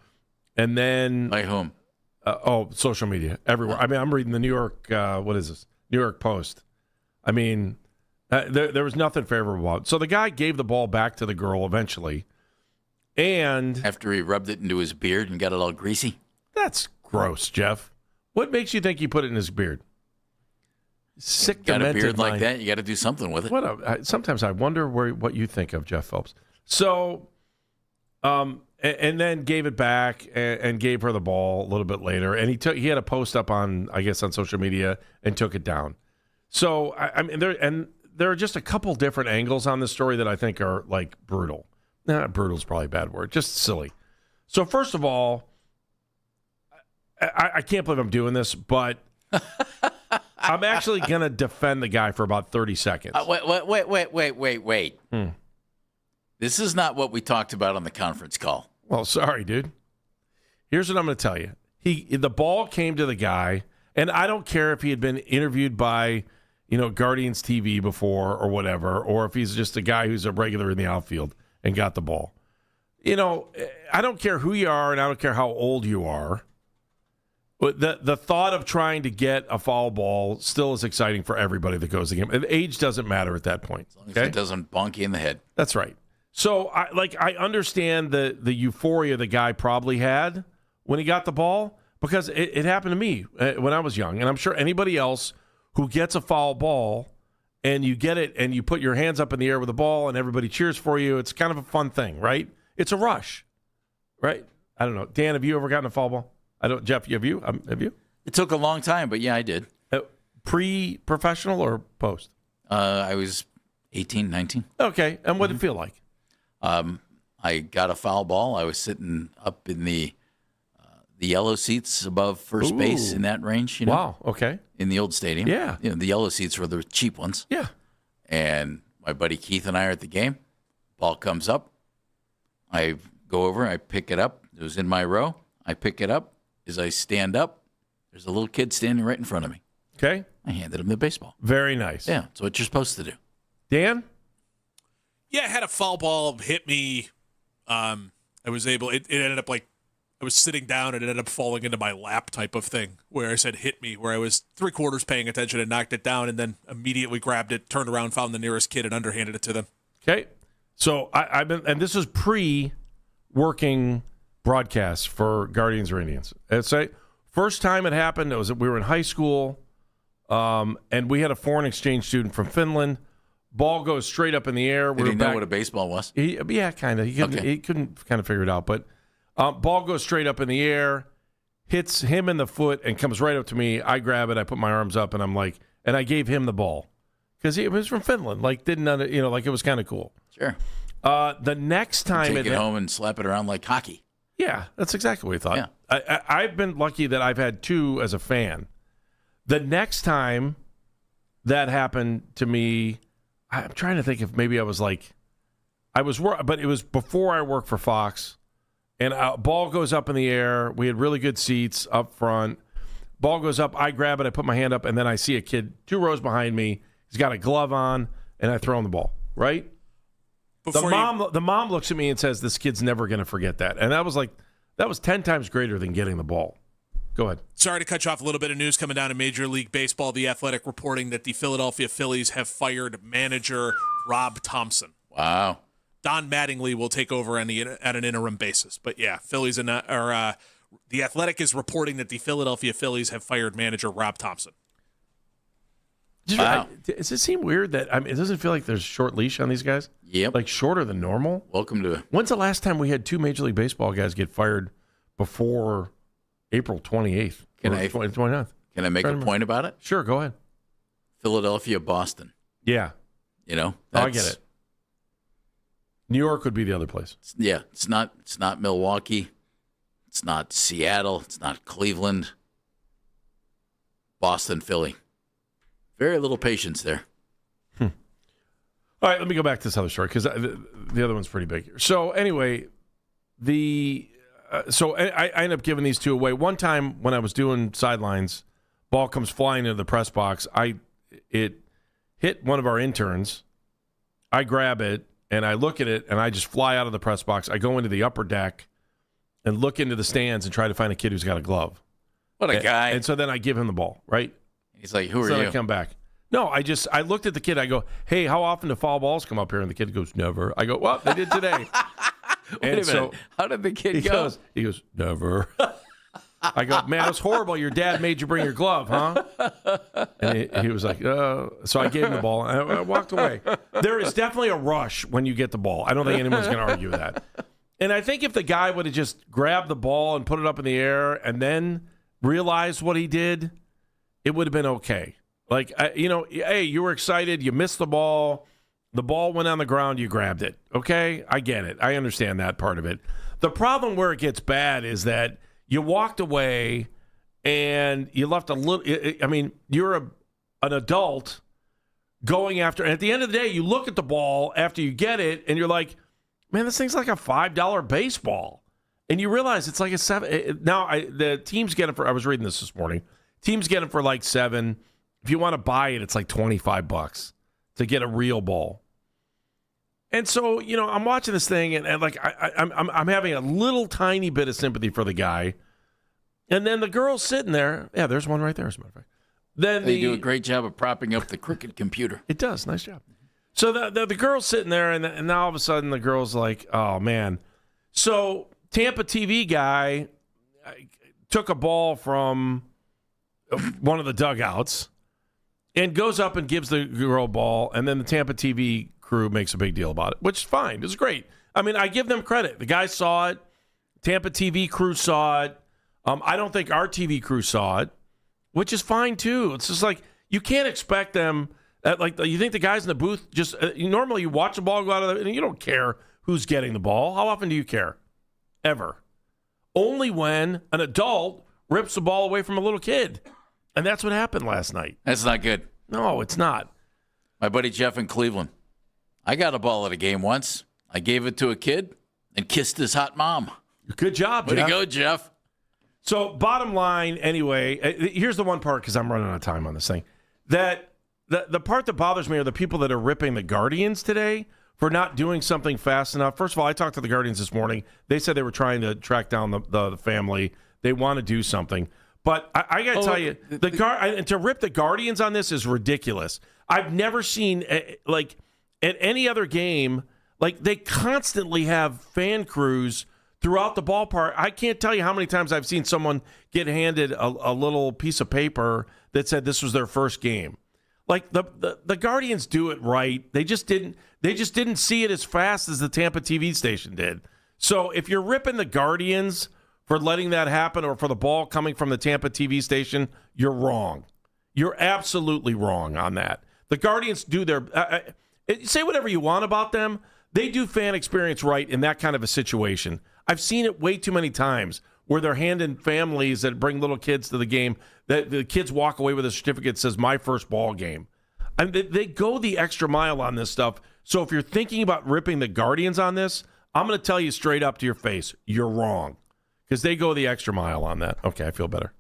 and then By whom? Social media everywhere. I mean, I'm reading the New York. What is this? New York Post. I mean, there was nothing favorable about it. So the guy gave the ball back to the girl eventually, and After he rubbed it into his beard and got it all greasy. that's gross, Jeff. What makes you think he put it in his beard? Sick, Got a demented beard like mind. that, you got to do something with it. Sometimes I wonder what you think of, Jeff Phelps. So, and then gave it back and gave her the ball a little bit later, and he had a post up on, I guess, on social media and took it down. So I mean, there are just a couple different angles on this story that I think are like brutal. Brutal is probably a bad word, just silly. So first of all, I can't believe I'm doing this, but I'm actually going to defend the guy for about 30 seconds. Wait. This is not what we talked about on the conference call. Well, sorry, dude. Here's what I'm going to tell you. The ball came to the guy, and I don't care if he had been interviewed by, Guardians TV before or whatever, or if he's just a guy who's a regular in the outfield and got the ball. I don't care who you are, and I don't care how old you are. But the thought of trying to get a foul ball still is exciting for everybody that goes to the game. And age doesn't matter at that point. As long as it doesn't bonk you in the head. That's right. So I understand the euphoria the guy probably had when he got the ball, because it happened to me when I was young, and I'm sure anybody else who gets a foul ball and you get it and you put your hands up in the air with the ball and everybody cheers for you. It's kind of a fun thing, right? It's a rush, right? I don't know. Dan, have you ever gotten a foul ball? I don't. Jeff, have you? Have you? It took a long time, but yeah, I did. Pre-professional or post? I was 18, 19. Okay. And what did it feel like? I got a foul ball. I was sitting up in the yellow seats above first base in that range. Wow. Okay. In the old stadium. Yeah. The yellow seats were the cheap ones. Yeah. And my buddy Keith and I are at the game. Ball comes up. I go over. I pick it up. It was in my row. I pick it up. As I stand up, there's a little kid standing right in front of me. Okay. I handed him the baseball. Very nice. Yeah, that's what you're supposed to do. Dan? Yeah, I had a foul ball hit me. I was able. It ended up like I was sitting down and it ended up falling into my lap type of thing, where I said hit me, where I was 3/4 paying attention and knocked it down, and then immediately grabbed it, turned around, found the nearest kid, and underhanded it to them. Okay. So I've been, and this is pre-working broadcast for Guardians or Indians. It's a first time it happened. We were in high school, and we had a foreign exchange student from Finland. Ball goes straight up in the air. Did he know what a baseball was? Yeah, kind of. He couldn't kind of figure it out, but ball goes straight up in the air, hits him in the foot, and comes right up to me. I grab it. I put my arms up, and I'm like, and I gave him the ball because he was from Finland. Like like it was kind of cool. Sure. The next time Take it home and slap it around like hockey. Yeah, that's exactly what we thought. Yeah. I've been lucky that I've had two as a fan. The next time that happened to me, I'm trying to think if maybe I was but it was before I worked for Fox, and a ball goes up in the air. We had really good seats up front. Ball goes up, I grab it, I put my hand up, and then I see a kid 2 rows behind me. He's got a glove on, and I throw him the ball, right? The mom looks at me and says, "This kid's never going to forget that." And that was 10 times greater than getting the ball. Go ahead. Sorry to cut you off. A little bit of news coming down in Major League Baseball. The Athletic reporting that the Philadelphia Phillies have fired manager Rob Thompson. Wow. Don Mattingly will take over at an interim basis. But yeah, the Athletic is reporting that the Philadelphia Phillies have fired manager Rob Thompson. Wow. Does it seem weird that it doesn't feel like there's a short leash on these guys? Yep. Like shorter than normal? Welcome to it. When's the last time we had 2 Major League Baseball guys get fired before April 28th? 29th? Can I make a point about it? Sure, go ahead. Philadelphia, Boston. Yeah. I get it. New York would be the other place. Yeah, it's not Milwaukee. It's not Seattle. It's not Cleveland. Boston, Philly. Very little patience there. All right, let me go back to this other story because the other one's pretty big. So anyway, I end up giving these two away. One time when I was doing sidelines, ball comes flying into the press box. It hit one of our interns. I grab it, and I look at it, and I just fly out of the press box. I go into the upper deck and look into the stands and try to find a kid who's got a glove. What a guy. And so then I give him the ball, right? He's like, who are so you? I come back. No, I looked at the kid. I go, hey, how often do foul balls come up here? And the kid goes, never. I go, well, they did today. Wait a minute. How did the kid go? He goes, never. I go, man, it's horrible. Your dad made you bring your glove, huh? And he was like, so I gave him the ball, and I walked away. There is definitely a rush when you get the ball. I don't think anyone's going to argue with that. And I think if the guy would have just grabbed the ball and put it up in the air and then realized what he did, it would have been okay. Like, hey, you were excited. You missed the ball. The ball went on the ground. You grabbed it. Okay? I get it. I understand that part of it. The problem where it gets bad is that you walked away and you left a little – I mean, you're an adult going after – and at the end of the day, you look at the ball after you get it and you're like, man, this thing's like a $5 baseball. And you realize it's like a $7 – now, the teams get it for – I was reading this morning. Teams get it for like $7. If you want to buy it, it's like $25 to get a real ball. And so, I'm watching this thing, and like I'm having a little tiny bit of sympathy for the guy. And then the girl's sitting there. Yeah, there's one right there, as a matter of fact. Then they do a great job of propping up the crooked computer. It does. Nice job. So the girl's sitting there, and now all of a sudden the girl's like, oh, man. So Tampa TV guy took a ball from one of the dugouts and goes up and gives the girl a ball, and then the Tampa TV crew makes a big deal about it, which is fine. It's great. I mean, I give them credit. The guy saw it. Tampa TV crew saw it. I don't think our TV crew saw it, which is fine, too. It's just like you can't expect them. You think the guys in the booth just normally you watch the ball go out of there, and you don't care who's getting the ball. How often do you care? Ever. Only when an adult rips the ball away from a little kid. And that's what happened last night. That's not good. No, it's not. My buddy Jeff in Cleveland. I got a ball at a game once. I gave it to a kid and kissed his hot mom. Good job, Way Jeff. to go, Jeff. So bottom line, anyway, here's the one part, because I'm running out of time on this thing, that the part that bothers me are the people that are ripping the Guardians today for not doing something fast enough. First of all, I talked to the Guardians this morning. They said they were trying to track down the family. They want to do something. But I got to tell you, to rip the Guardians on this is ridiculous. I've never seen, like, at any other game, like, they constantly have fan crews throughout the ballpark. I can't tell you how many times I've seen someone get handed a little piece of paper that said this was their first game. Like, the Guardians do it right. They just didn't see it as fast as the Tampa TV station did. So if you're ripping the Guardians for letting that happen, or for the ball coming from the Tampa TV station, you're wrong. You're absolutely wrong on that. The Guardians do their say whatever you want about them. They do fan experience right in that kind of a situation. I've seen it way too many times where they're handing families that bring little kids to the game, that the kids walk away with a certificate that says my first ball game. And they go the extra mile on this stuff. So if you're thinking about ripping the Guardians on this, I'm going to tell you straight up to your face, you're wrong. Because they go the extra mile on that. Okay, I feel better.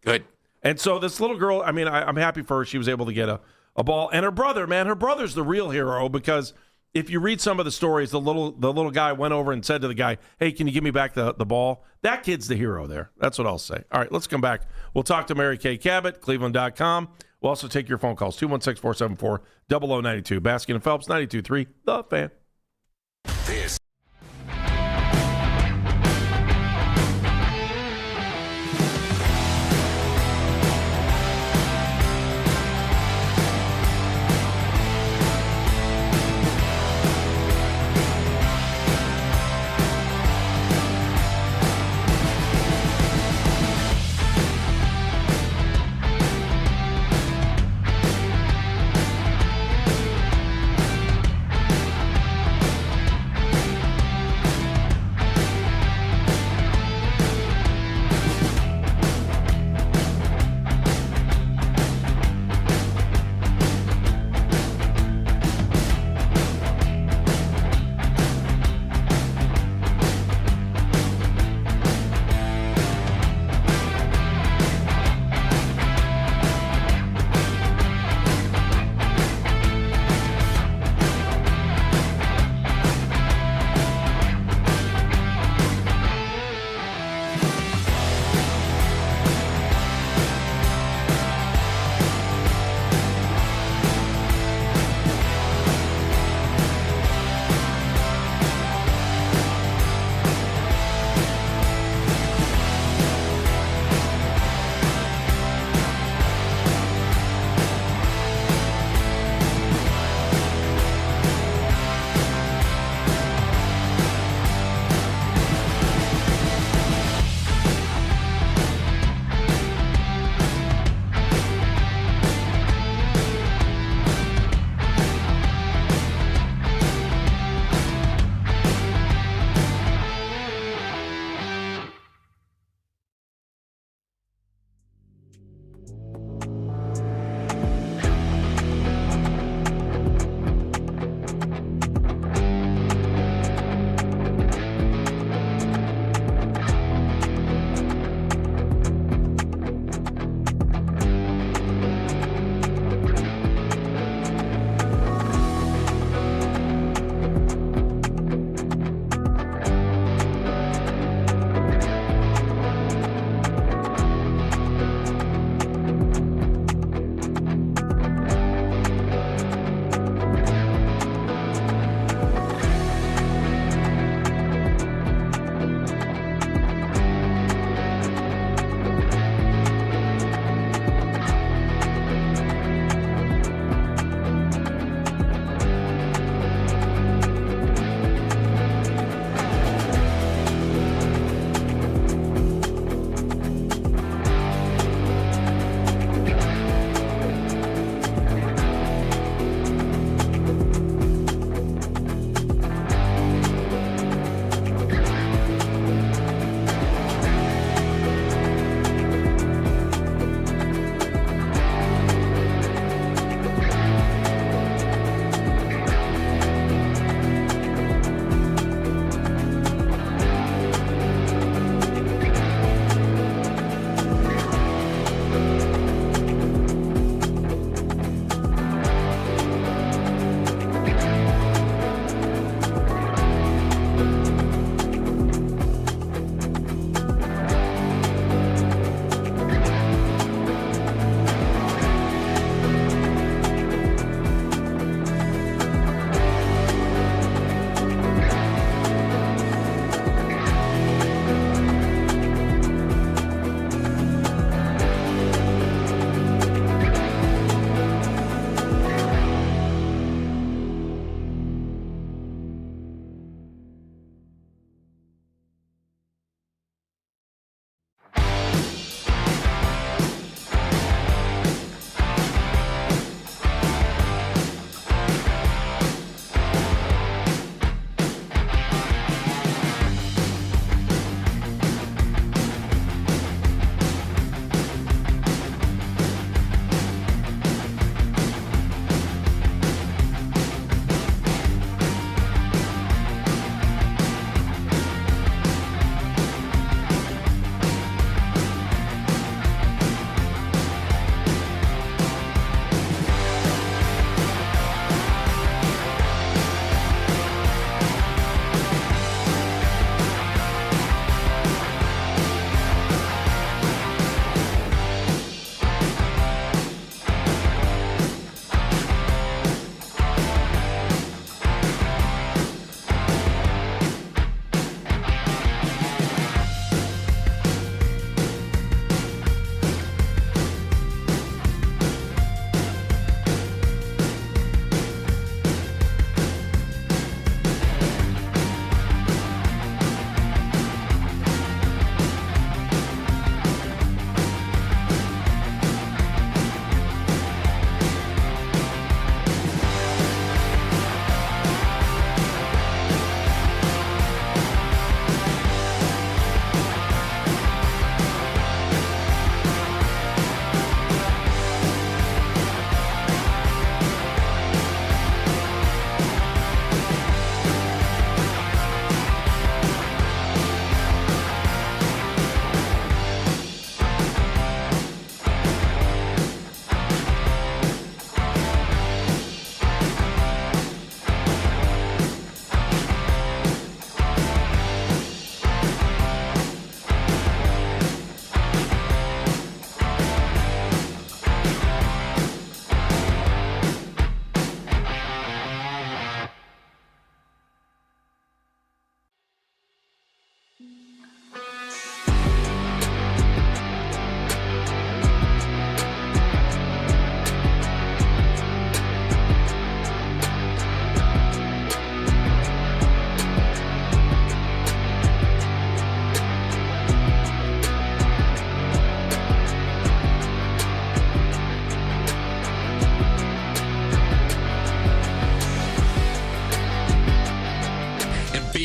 Good. And so this little girl, I mean, I'm happy for her. She was able to get a ball. And her brother's the real hero, because if you read some of the stories, the little guy went over and said to the guy, hey, can you give me back the ball? That kid's the hero there. That's what I'll say. All right, let's come back. We'll talk to Mary Kay Cabot, Cleveland.com. We'll also take your phone calls, 216-474-0092. Baskin and Phelps, 92.3, The Fan. This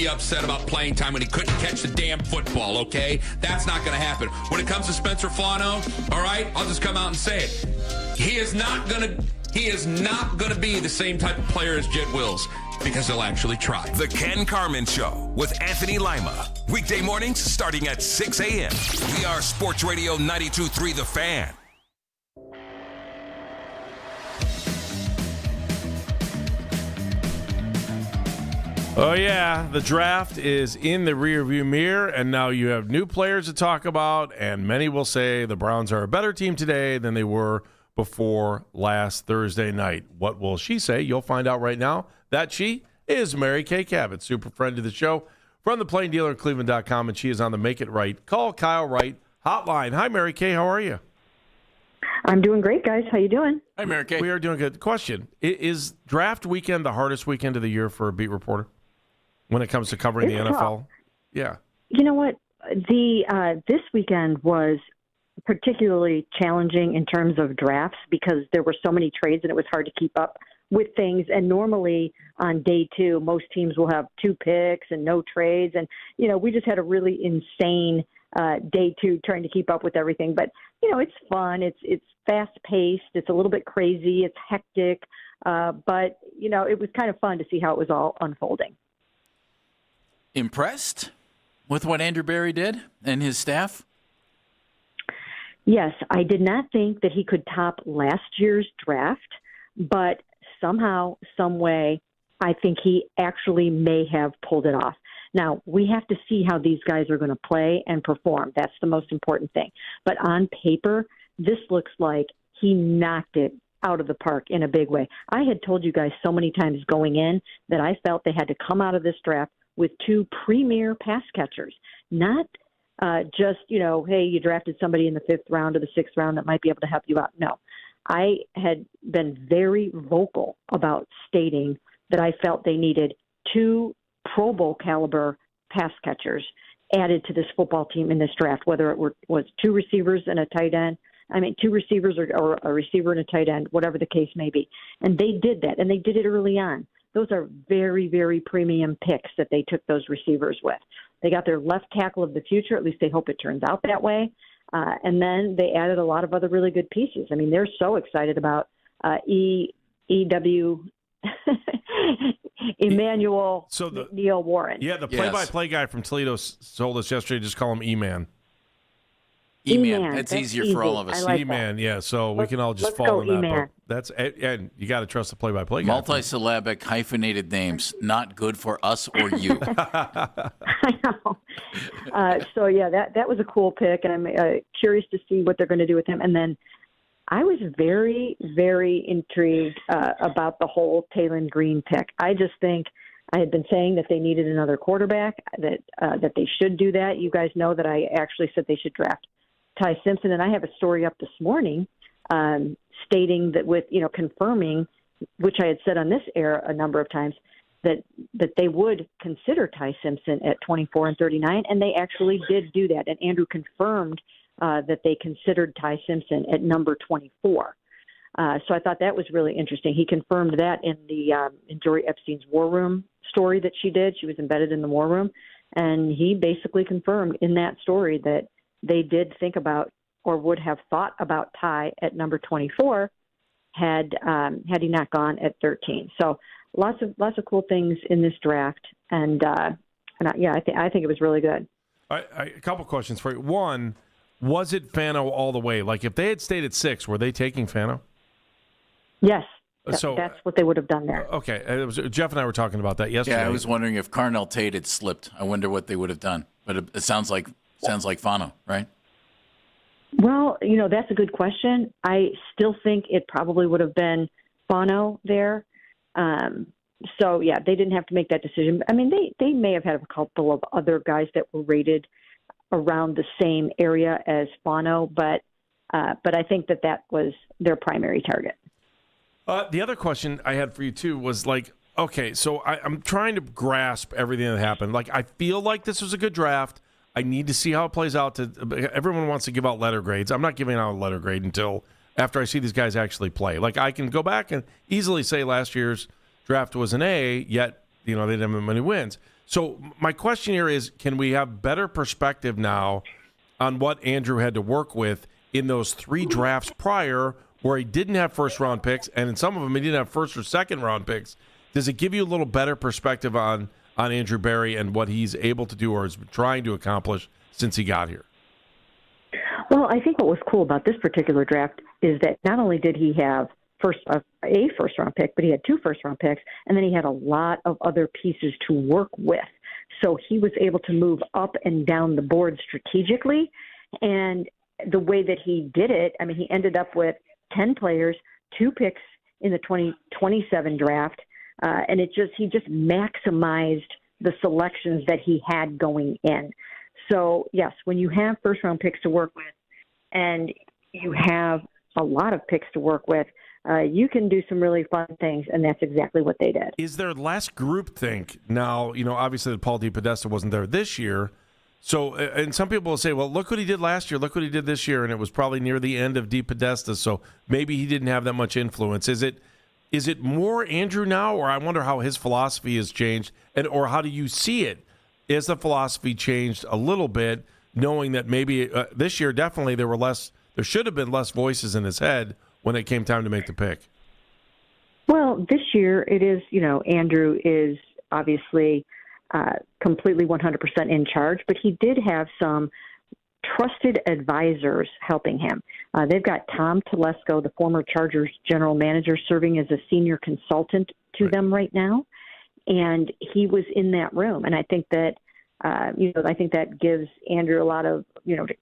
be upset about playing time when he couldn't catch the damn football, okay? That's not going to happen. When it comes to Spencer Flano, all right, I'll just come out and say it. He is not going to be the same type of player as Jed Wills because he'll actually try. The Ken Carman Show with Anthony Lima. Weekday mornings starting at 6 a.m. We are Sports Radio 92.3 The Fan. Oh, yeah, the draft is in the rearview mirror, and now you have new players to talk about, and many will say the Browns are a better team today than they were before last Thursday night. What will she say? You'll find out right now. That she is Mary Kay Cabot, super friend of the show from the Plain Dealer at Cleveland.com, and she is on the Make It Right. Call Kyle Wright hotline. Hi, Mary Kay. How are you? I'm doing great, guys. How you doing? Hi, Mary Kay. We are doing good. Question, is draft weekend the hardest weekend of the year for a beat reporter when it comes to covering the NFL? Tough. Yeah. You know what? This weekend was particularly challenging in terms of drafts because there were so many trades and it was hard to keep up with things. And normally on day two, most teams will have 2 picks and no trades. And, we just had a really insane day two trying to keep up with everything. But, it's fun. It's fast paced. It's a little bit crazy. It's hectic. But, it was kind of fun to see how it was all unfolding. Impressed with what Andrew Berry did and his staff? Yes, I did not think that he could top last year's draft, but somehow, some way, I think he actually may have pulled it off. Now, we have to see how these guys are going to play and perform. That's the most important thing. But on paper, this looks like he knocked it out of the park in a big way. I had told you guys so many times going in that I felt they had to come out of this draft with 2 premier pass catchers, not just, hey, you drafted somebody in the 5th round or the 6th round that might be able to help you out. No, I had been very vocal about stating that I felt they needed 2 Pro Bowl caliber pass catchers added to this football team in this draft, whether it was 2 receivers and a tight end. 2 receivers or a receiver and a tight end, whatever the case may be. And they did that, and they did it early on. Those are very, very premium picks that they took those receivers with. They got their left tackle of the future. At least they hope it turns out that way. And then they added a lot of other really good pieces. I mean, they're so excited about EW Emmanuel Neil Warren. Yeah, the play-by-play guy from Toledo told us yesterday, just call him E-Man. E-Man. That's easier for all of us. Like E-Man, yeah. So we can all just fall in that. E-Man. And you got to trust the play-by-play guy. Multisyllabic, hyphenated names, not good for us or you. I know. So, yeah, that was a cool pick, and I'm curious to see what they're going to do with him. And then I was very, very intrigued about the whole Taylon Green pick. I just think I had been saying that they needed another quarterback, that they should do that. You guys know that I actually said they should draft Ty Simpson, and I have a story up this morning stating that confirming, which I had said on this air a number of times, that they would consider Ty Simpson at 24 and 39, and they actually did do that. And Andrew confirmed that they considered Ty Simpson at number 24. So I thought that was really interesting. He confirmed that in Jory Epstein's War Room story that she did. She was embedded in the War Room, and he basically confirmed in that story that they did think about or would have thought about Ty at number 24 had he not gone at 13. So lots of cool things in this draft, and I think it was really good. A couple questions for you. One, was it Fano all the way? Like if they had stayed at 6, were they taking Fano? Yes. So that's what they would have done there. Okay. Jeff and I were talking about that yesterday. Yeah, I was wondering if Carnell Tate had slipped. I wonder what they would have done. But it sounds like Fano, right? Well, that's a good question. I still think it probably would have been Fano there. So, yeah, they didn't have to make that decision. I mean, they may have had a couple of other guys that were rated around the same area as Fano, but I think that was their primary target. The other question I had for you, too, was like, okay, so I'm trying to grasp everything that happened. Like, I feel like this was a good draft. I need to see how it plays out. Everyone wants to give out letter grades. I'm not giving out a letter grade until after I see these guys actually play. Like, I can go back and easily say last year's draft was an A, yet, they didn't have many wins. So my question here is, can we have better perspective now on what Andrew had to work with in those 3 drafts prior where he didn't have first-round picks, and in some of them he didn't have first- or second-round picks? Does it give you a little better perspective on Andrew Berry and what he's able to do or is trying to accomplish since he got here? Well, I think what was cool about this particular draft is that not only did he have a first-round pick, but he had 2 first-round picks, and then he had a lot of other pieces to work with. So he was able to move up and down the board strategically, and the way that he did it, I mean, he ended up with 10 players, 2 picks in the 2027 draft, and he just maximized the selections that he had going in. So, yes, when you have first-round picks to work with and you have a lot of picks to work with, you can do some really fun things, and that's exactly what they did. Is there less groupthink now? Obviously, Paul DePodesta wasn't there this year. So, and some people will say, well, look what he did last year, look what he did this year, and it was probably near the end of DePodesta, so maybe he didn't have that much influence. Is it more Andrew now, or I wonder how his philosophy has changed, or how do you see it? Is the philosophy changed a little bit, knowing that maybe this year definitely there should have been less voices in his head when it came time to make the pick? Well, this year it is, Andrew is obviously completely 100% in charge, but he did have some trusted advisors helping him. They've got Tom Telesco, the former Chargers general manager, serving as a senior consultant to them right now. And he was in that room. And I think that, I think that gives Andrew a lot of,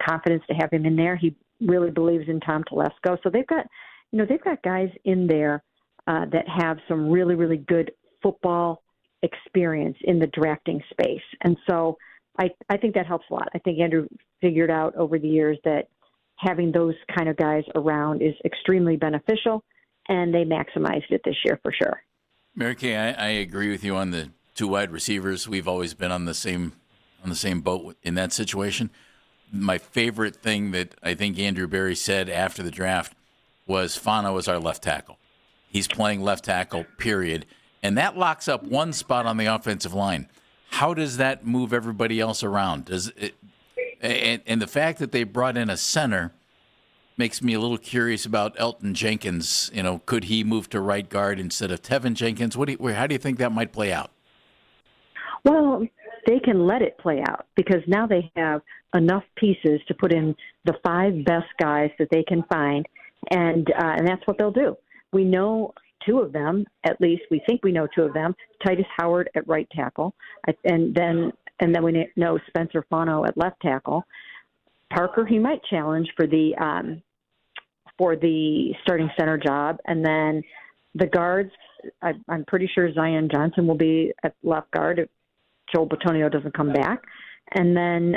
confidence to have him in there. He really believes in Tom Telesco. So they've got guys in there that have some really, really good football experience in the drafting space. And so I think that helps a lot. I think Andrew figured out over the years that having those kind of guys around is extremely beneficial, and they maximized it this year for sure. Mary Kay, I agree with you on the 2 wide receivers. We've always been on the same boat in that situation. My favorite thing that I think Andrew Berry said after the draft was Fano is our left tackle. He's playing left tackle, period. And that locks up one spot on the offensive line. How does that move everybody else around? And the fact that they brought in a center makes me a little curious about Elton Jenkins. Could he move to right guard instead of Tevin Jenkins? How do you think that might play out? Well, they can let it play out because now they have enough pieces to put in the 5 best guys that they can find, and that's what they'll do. We know 2 of them, at least we think we know 2 of them. Titus Howard at right tackle, and then we know Spencer Fano at left tackle. Parker, he might challenge for the starting center job, and then the guards. I'm pretty sure Zion Johnson will be at left guard if Joel Bitonio doesn't come back, and then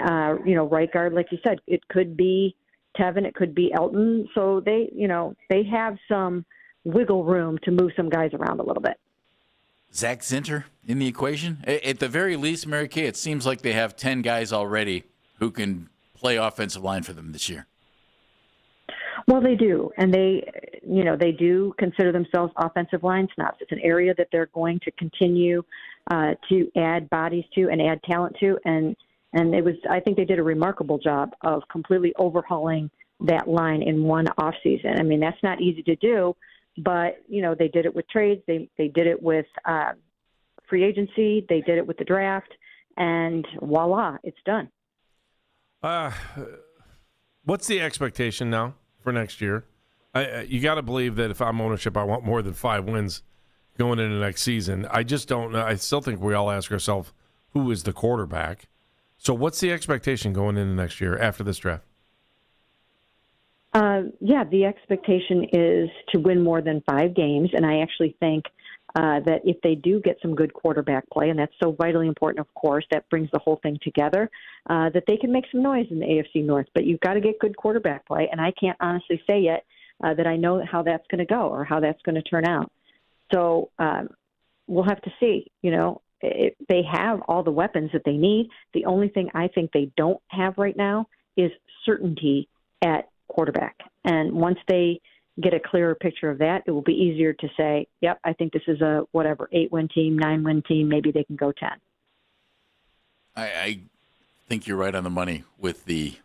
right guard, like you said, it could be Tevin, it could be Elton. So they have some wiggle room to move some guys around a little bit. Zach Zinter in the equation? At the very least, Mary Kay, it seems like they have 10 guys already who can play offensive line for them this year. Well, they do, and they do consider themselves offensive line snobs. It's an area that they're going to continue to add bodies to and add talent to, and I think they did a remarkable job of completely overhauling that line in one offseason. I mean, that's not easy to do, but they did it with trades, they did it with free agency, they did it with the draft, and voila, it's done. What's the expectation now for next year? You got to believe that if I'm ownership, I want more than 5 wins going into next season. I just don't know. I still think we all ask ourselves, who is the quarterback? So what's the expectation going into next year after this draft? The expectation is to win more than 5 games, and I actually think that if they do get some good quarterback play, and that's so vitally important, of course, that brings the whole thing together, that they can make some noise in the AFC North. But you've got to get good quarterback play, and I can't honestly say yet that I know how that's going to go or how that's going to turn out. So we'll have to see. They have all the weapons that they need. The only thing I think they don't have right now is certainty at quarterback. And once they get a clearer picture of that, it will be easier to say, yep, I think this is a 8-win team, 9-win team. Maybe they can go 10. I think you're right on the money with the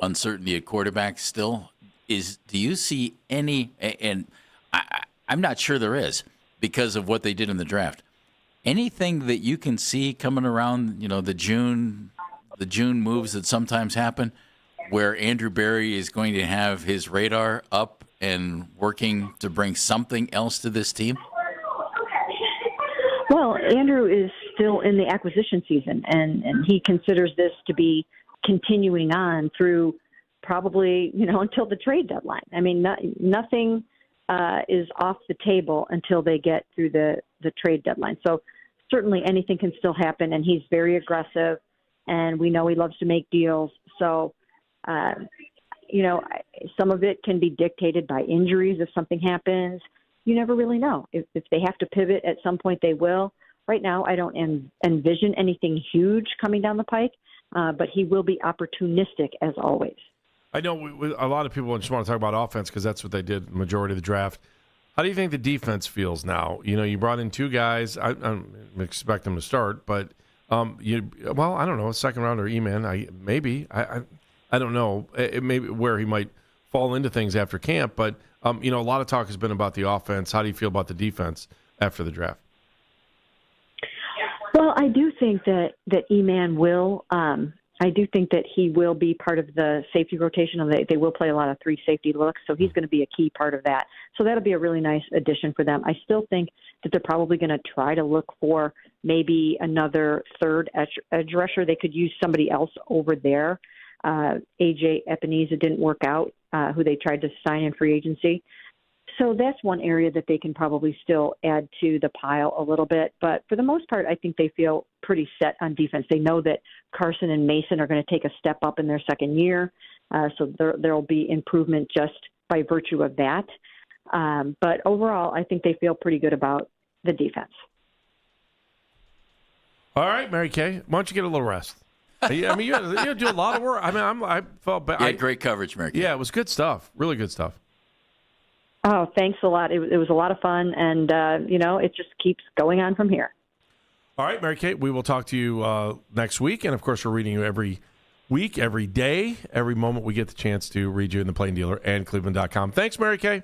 uncertainty at quarterback still. Do you see any, and I'm not sure there is because of what they did in the draft, anything that you can see coming around, the June moves that sometimes happen where Andrew Berry is going to have his radar up and working to bring something else to this team? Well, Andrew is still in the acquisition season, and he considers this to be continuing on through probably, until the trade deadline. I mean, nothing is off the table until they get through the trade deadline. So certainly anything can still happen, and he's very aggressive, and we know he loves to make deals. So, some of it can be dictated by injuries if something happens. You never really know. If they have to pivot at some point, they will. Right now, I don't envision anything huge coming down the pike, but he will be opportunistic as always. I know a lot of people just want to talk about offense because that's what they did the majority of the draft. How do you think the defense feels now? You brought in two guys. I expect them to start, but I don't know, a second rounder, E-Man. I don't know. It may be where he might fall into things after camp, but a lot of talk has been about the offense. How do you feel about the defense after the draft? Well, I do think that E-Man will. I do think that he will be part of the safety rotation. They will play a lot of three safety looks, so he's going to be a key part of that. So that'll be a really nice addition for them. I still think that they're probably going to try to look for maybe another third edge rusher. They could use somebody else over there. AJ Epineza didn't work out, who they tried to sign in free agency. So that's one area that they can probably still add to the pile a little bit. But for the most part, I think they feel pretty set on defense. They know that Carson and Mason are going to take a step up in their second year. So there will be improvement just by virtue of that. But overall, I think they feel pretty good about the defense. All right, Mary Kay, why don't you get a little rest? You do a lot of work. I felt bad. Yeah, great coverage, Mary Kay. Yeah, it was good stuff. Really good stuff. Oh, thanks a lot. It was a lot of fun, and, it just keeps going on from here. All right, Mary Kay, we will talk to you next week. And, of course, we're reading you every week, every day, every moment we get the chance to read you in the Plain Dealer and Cleveland.com. Thanks, Mary Kay.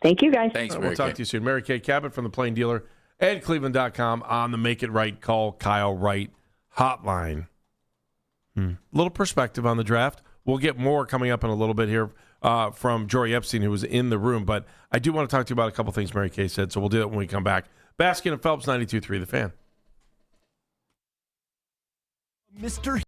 Thank you, guys. Thanks, Mary We'll talk to you soon. Mary Kay Cabot from the Plain Dealer and Cleveland.com on the Make It Right Call Kyle Wright hotline. Little perspective on the draft. We'll get more coming up in a little bit here from Jory Epstein, who was in the room. But I do want to talk to you about a couple things Mary Kay said, so we'll do that when we come back. Baskin and Phelps, 92.3 The Fan. Mr.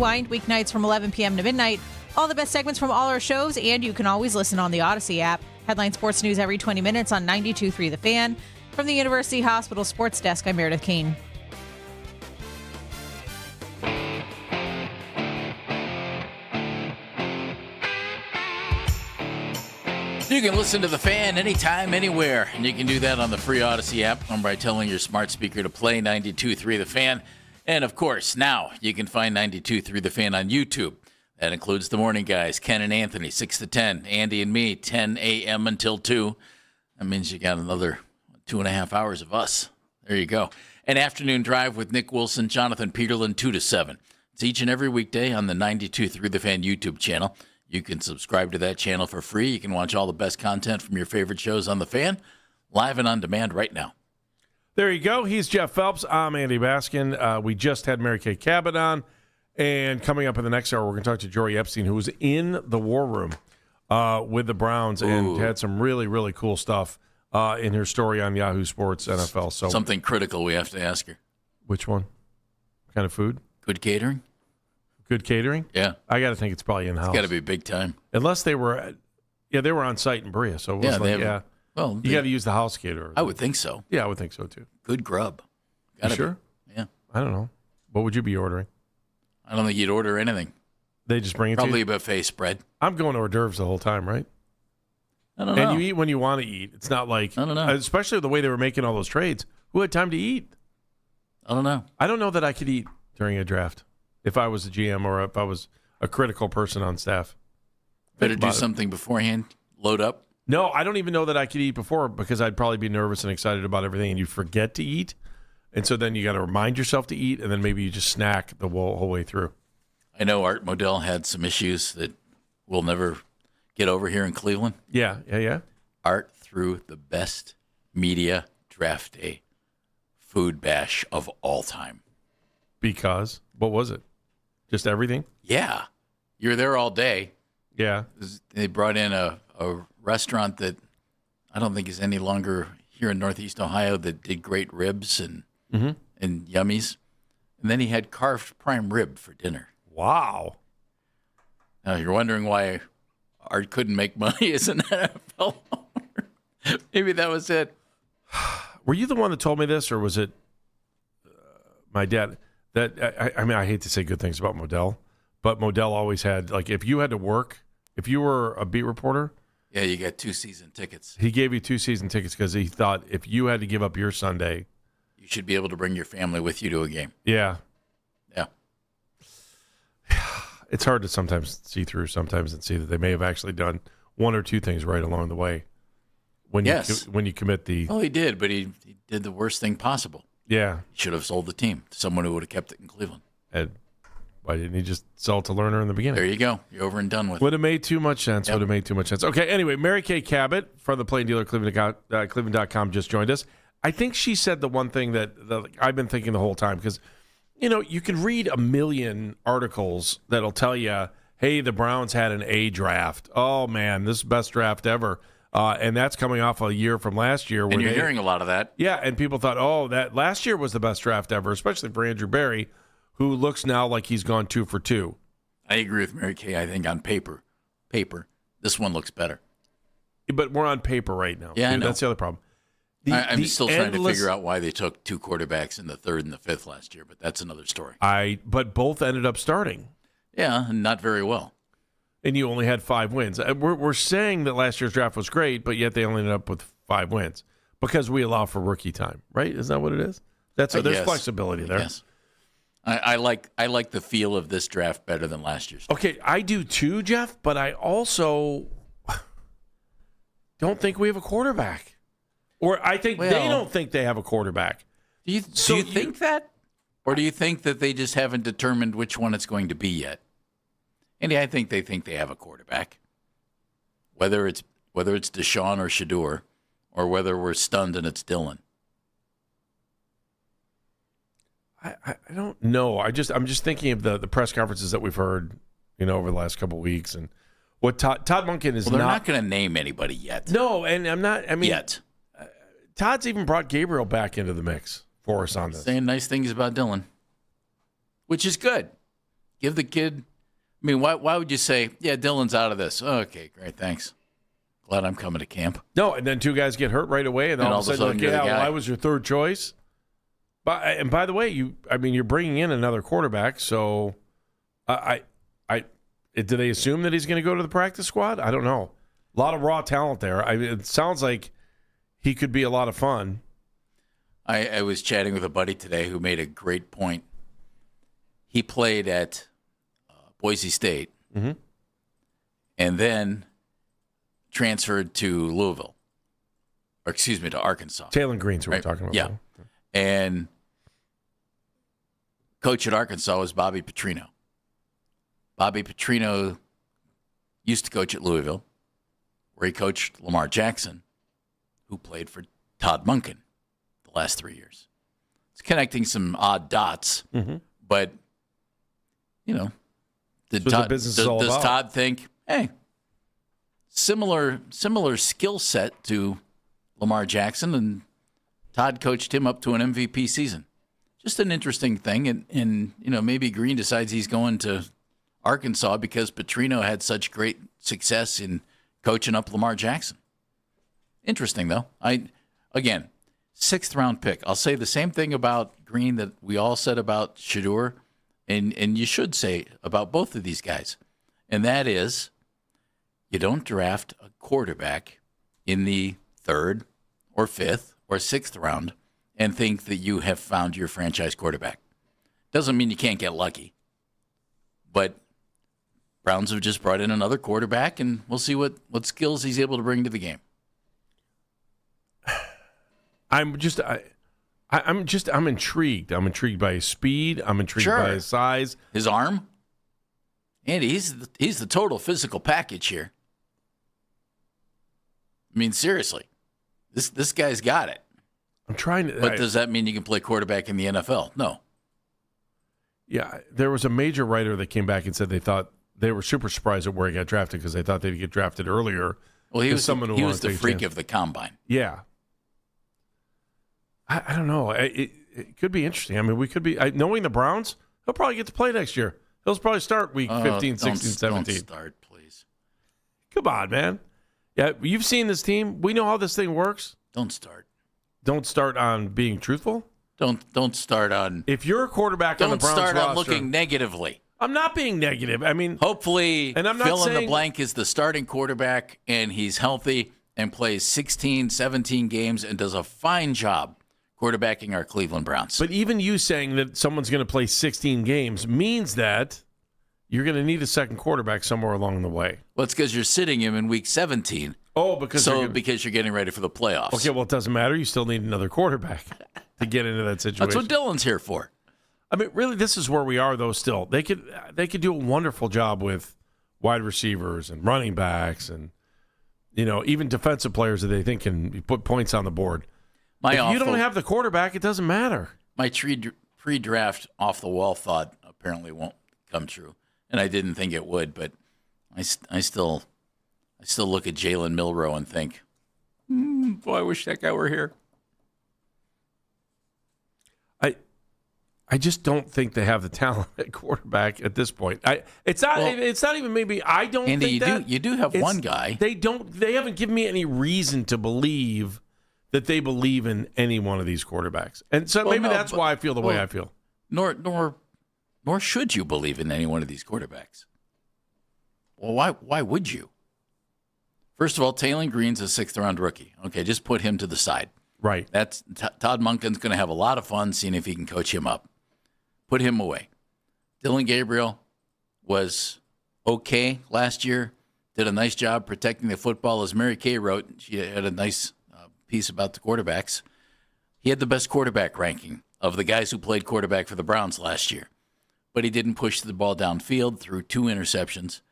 Rewind, weeknights from 11 p.m. to midnight. All the best segments from all our shows, and you can always listen on the Odyssey app. Headline Sports News every 20 minutes on 92.3 The Fan. From the University Hospital Sports Desk, I'm Meredith Kane. You can listen to The Fan anytime, anywhere, and you can do that on the free Odyssey app or by telling your smart speaker to play 92.3 The Fan. And, of course, now you can find 92.3 The Fan on YouTube. That includes the morning guys, Ken and Anthony, 6 to 10, Andy and me, 10 a.m. until 2. That means you got another 2.5 hours of us. There you go. An afternoon drive with Nick Wilson, Jonathan Peterlin, 2 to 7. It's each and every weekday on the 92.3 The Fan YouTube channel. You can subscribe to that channel for free. You can watch all the best content from your favorite shows on The Fan, live and on demand right now. There you go. He's Jeff Phelps. I'm Andy Baskin. We just had Mary Kay Cabot on. And coming up in the next hour, we're going to talk to Jory Epstein, who was in the war room with the Browns and had some really, really cool stuff in her story on Yahoo Sports NFL. So something critical we have to ask her. Which one? What kind of food? Good catering? Good catering? Yeah. I got to think it's probably in-house. It's got to be big time. Unless they were, they were on site in Berea. So it was well, you got to use the house caterer. I would think so. Yeah, I would think so too. Good grub. You sure? Yeah. I don't know. What would you be ordering? I don't think you'd order anything. They just bring it Probably to you? a buffet spread. I'm going hors d'oeuvres the whole time, right? I don't know. And you eat when you want to eat. It's not like, I don't know. Especially the way they were making all those trades. Who had time to eat? I don't know. I don't know that I could eat during a draft if I was a GM or if I was a critical person on staff. Better do something beforehand. Load up. No, I don't even know that I could eat before because I'd probably be nervous and excited about everything, and you forget to eat. And so then you got to remind yourself to eat, and then maybe you just snack the whole way through. I know Art Modell had some issues that we'll never get over here in Cleveland. Yeah. Art threw the best media draft day food bash of all time. Because? What was it? Just everything? Yeah. You're there all day. Yeah. They brought in a restaurant that I don't think is any longer here in Northeast Ohio that did great ribs and yummies. And then he had carved prime rib for dinner. Wow. Now you're wondering why Art couldn't make money as an NFL owner. Maybe that was it. Were you the one that told me this, or was it my dad? That I mean, I hate to say good things about Modell, but Modell always had, like, if you had to work, if you were a beat reporter. Yeah, you got 2 season tickets. He gave you 2 season tickets because he thought if you had to give up your Sunday, you should be able to bring your family with you to a game. Yeah. Yeah. It's hard to sometimes see through sometimes and see that they may have actually done 1 or 2 things right along the way. When you commit the... Well, he did, but he did the worst thing possible. Yeah. He should have sold the team to someone who would have kept it in Cleveland. And why didn't he just sell it to Lerner in the beginning? There you go. You're over and done with. Would have made too much sense. Yep. Would have made too much sense. Okay, anyway, Mary Kay Cabot from the Plain Dealer Cleveland.com just joined us. I think she said the one thing that I've been thinking the whole time because, you can read a million articles that'll tell you, hey, the Browns had an A draft. Oh, man, this is the best draft ever. And that's coming off a year from last year. And you're hearing a lot of that. Yeah, and people thought, oh, that last year was the best draft ever, especially for Andrew Berry, who looks now like he's gone 2 for 2. I agree with Mary Kay. I think on paper, this one looks better. But we're on paper right now. Yeah, I know. That's the other problem. I'm still trying to figure out why they took 2 quarterbacks in the 3rd and the 5th last year, but that's another story. But both ended up starting. Yeah, and not very well. And you only had 5 wins. We're saying that last year's draft was great, but yet they only ended up with 5 wins because we allow for rookie time, right? Isn't that what it is? There's flexibility there. Yes. I like the feel of this draft better than last year's. Okay, I do too, Jeff, but I also don't think we have a quarterback. Or I think they don't think they have a quarterback. Do you think that? Or do you think that they just haven't determined which one it's going to be yet? Andy, I think they have a quarterback. Whether it's Deshaun or Shedeur, or whether we're stunned and it's Dylan. I don't know. I'm just thinking of the press conferences that we've heard, over the last couple of weeks, and what Todd Monken is. Well, they're not going to name anybody yet. No, and I'm not. I mean, yet. Todd's even brought Gabriel back into the mix for us on this, saying nice things about Dylan, which is good. Give the kid. I mean, why would you say, yeah, Dylan's out of this? Okay, great, thanks. Glad I'm coming to camp. No, and then two guys get hurt right away, and all of a sudden, you're the guy. I was your third choice. And by the way, you're bringing in another quarterback, so do they assume that he's going to go to the practice squad? I don't know. A lot of raw talent there. It sounds like he could be a lot of fun. I was chatting with a buddy today who made a great point. He played at Boise State and then transferred to Louisville, or excuse me, to Arkansas. Taylor Green's what we're talking about. Yeah. And coach at Arkansas was Bobby Petrino. Bobby Petrino used to coach at Louisville, where he coached Lamar Jackson, who played for Todd Monken the last 3 years. It's connecting some odd dots, but, you know, does Todd think, hey, similar skill set to Lamar Jackson, and Todd coached him up to an MVP season. Just an interesting thing, and you know, maybe Green decides he's going to Arkansas because Petrino had such great success in coaching up Lamar Jackson. Interesting, though. Again, 6th round pick. I'll say the same thing about Green that we all said about Shedeur, and you should say about both of these guys, and that is you don't draft a quarterback in the 3rd or 5th or 6th round and think that you have found your franchise quarterback. Doesn't mean you can't get lucky, but Browns have just brought in another quarterback, and we'll see what skills he's able to bring to the game. I'm intrigued. I'm intrigued by his speed. I'm intrigued by his size, his arm. Andy, he's the total physical package here. I mean, seriously, this guy's got it. I'm trying to. But does that mean you can play quarterback in the NFL? No. Yeah, there was a major writer that came back and said they thought they were super surprised at where he got drafted because they thought they'd get drafted earlier. Well, he was the freak of the combine. Yeah. I don't know. It could be interesting. I mean, we could be knowing the Browns. He'll probably get to play next year. He'll probably start week 15, 16, 17. Don't start, please. Come on, man. Yeah, you've seen this team. We know how this thing works. Don't start. Don't start on being truthful. Don't start on. If you're a quarterback on the Browns roster, don't start on looking negatively. I'm not being negative. I mean, hopefully, and I'm not fill in saying, the blank is the starting quarterback, and he's healthy and plays 16, 17 games and does a fine job quarterbacking our Cleveland Browns. But even you saying that someone's going to play 16 games means that you're going to need a second quarterback somewhere along the way. Well, it's because you're sitting him in week 17. Oh, because Okay, well, it doesn't matter. You still need another quarterback to get into that situation. That's what Dylan's here for. I mean, really, this is where we are, though. Still, they could do a wonderful job with wide receivers and running backs, and even defensive players that they think can put points on the board. If you don't have the quarterback, it doesn't matter. My pre-draft off-the-wall thought apparently won't come true, and I didn't think it would. But I still look at Jalen Milroe and think, boy, I wish that guy were here. I just don't think they have the talent at quarterback at this point. It's not even maybe I don't Andy, think that. You do have one guy. They haven't given me any reason to believe that they believe in any one of these quarterbacks. And so that's why I feel the way I feel. Nor should you believe in any one of these quarterbacks. Well, why would you? First of all, Taylor Green's a 6th-round rookie. Okay, just put him to the side. Right. That's Todd Monken's going to have a lot of fun seeing if he can coach him up. Put him away. Dylan Gabriel was okay last year. Did a nice job protecting the football. As Mary Kay wrote, she had a nice piece about the quarterbacks. He had the best quarterback ranking of the guys who played quarterback for the Browns last year. But he didn't push the ball downfield, threw 2 interceptions.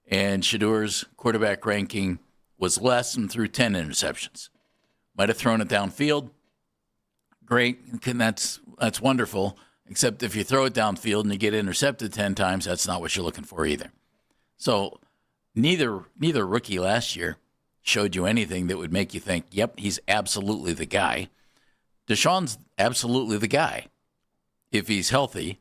And Shedeur's quarterback ranking was less and threw 10 interceptions. Might have thrown it downfield. Great. That's wonderful. Except if you throw it downfield and you get intercepted 10 times, that's not what you're looking for either. So neither rookie last year showed you anything that would make you think, yep, he's absolutely the guy. Deshaun's absolutely the guy if he's healthy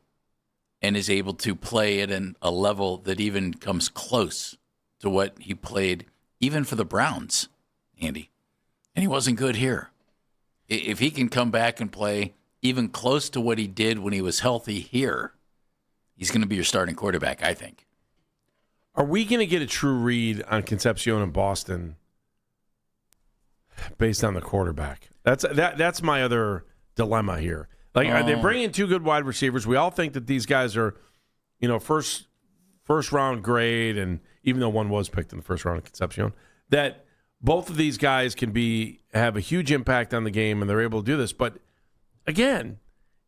and is able to play at a level that even comes close to what he played even for the Browns, Andy. And he wasn't good here. If he can come back and play even close to what he did when he was healthy here, he's going to be your starting quarterback, I think. Are we going to get a true read on Concepcion in Boston based on the quarterback? That's my other dilemma here. Like, they bring in two good wide receivers. We all think that these guys are, first round grade, and even though one was picked in the first round of Concepcion, that both of these guys can have a huge impact on the game, and they're able to do this. But again,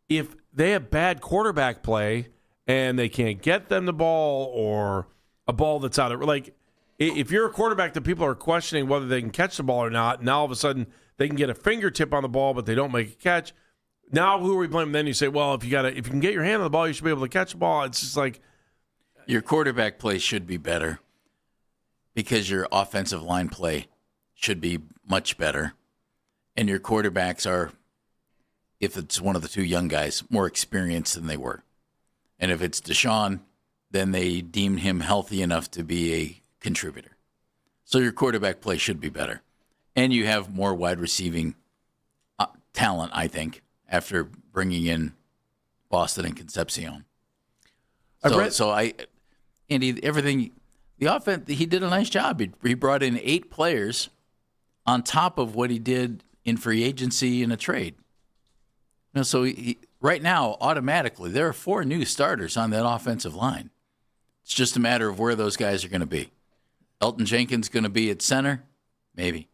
if they have bad quarterback play and they can't get them the ball, or a ball that's out of, like, if you're a quarterback that people are questioning whether they can catch the ball or not, now all of a sudden they can get a fingertip on the ball, but they don't make a catch. Now who are we blaming? Then you say, well, if you can get your hand on the ball, you should be able to catch the ball. It's just like, your quarterback play should be better because your offensive line play should be much better. And your quarterbacks are, if it's one of the two young guys, more experienced than they were. And if it's Deshaun, then they deem him healthy enough to be a contributor. So your quarterback play should be better. And you have more wide receiving talent, I think, after bringing in Boston and Concepcion. Andy, everything, the offense, he did a nice job. He brought in 8 players on top of what he did in free agency and a trade. So right now, automatically, there are 4 new starters on that offensive line. It's just a matter of where those guys are going to be. Elton Jenkins going to be at center? Maybe.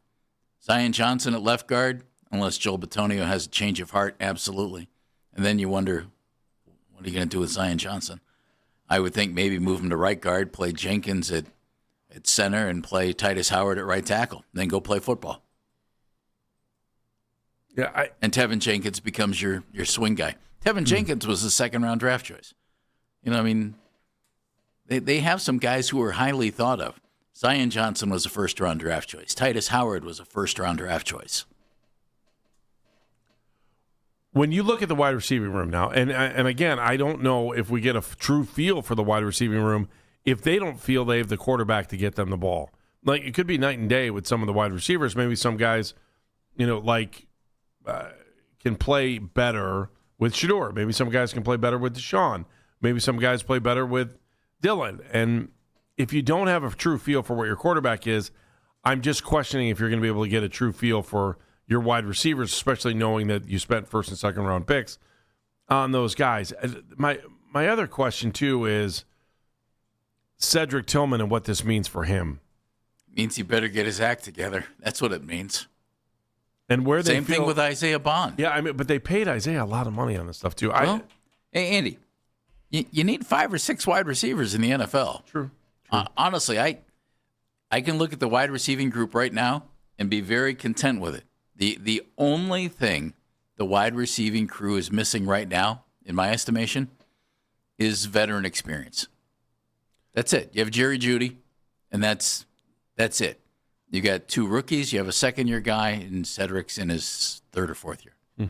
Zion Johnson at left guard? Unless Joel Bitonio has a change of heart, absolutely. And then you wonder, what are you going to do with Zion Johnson? I would think maybe move him to right guard, play Jenkins at center, and play Titus Howard at right tackle, then go play football. Yeah, and Tevin Jenkins becomes your swing guy. Tevin Jenkins was a second-round draft choice. They have some guys who are highly thought of. Zion Johnson was a first-round draft choice. Titus Howard was a first-round draft choice. When you look at the wide receiving room now, and again, I don't know if we get a true feel for the wide receiving room if they don't feel they have the quarterback to get them the ball. Like, it could be night and day with some of the wide receivers. Maybe some guys, can play better with Shedeur. Maybe some guys can play better with Deshaun. Maybe some guys play better with Dylan. And if you don't have a true feel for what your quarterback is, I'm just questioning if you're going to be able to get a true feel for your wide receivers, especially knowing that you spent first and second round picks on those guys. My other question, too, is Cedric Tillman and what this means for him. It means he better get his act together. That's what it means. And where they Same thing with Isaiah Bond. Yeah, but they paid Isaiah a lot of money on this stuff, too. Hey, Andy, you need 5 or 6 wide receivers in the NFL. True. Honestly, I can look at the wide receiving group right now and be very content with it. The only thing the wide receiving crew is missing right now, in my estimation, is veteran experience. That's it. You have Jerry Jeudy, and that's it. You got 2 rookies. You have a second-year guy, and Cedric's in his 3rd or 4th year.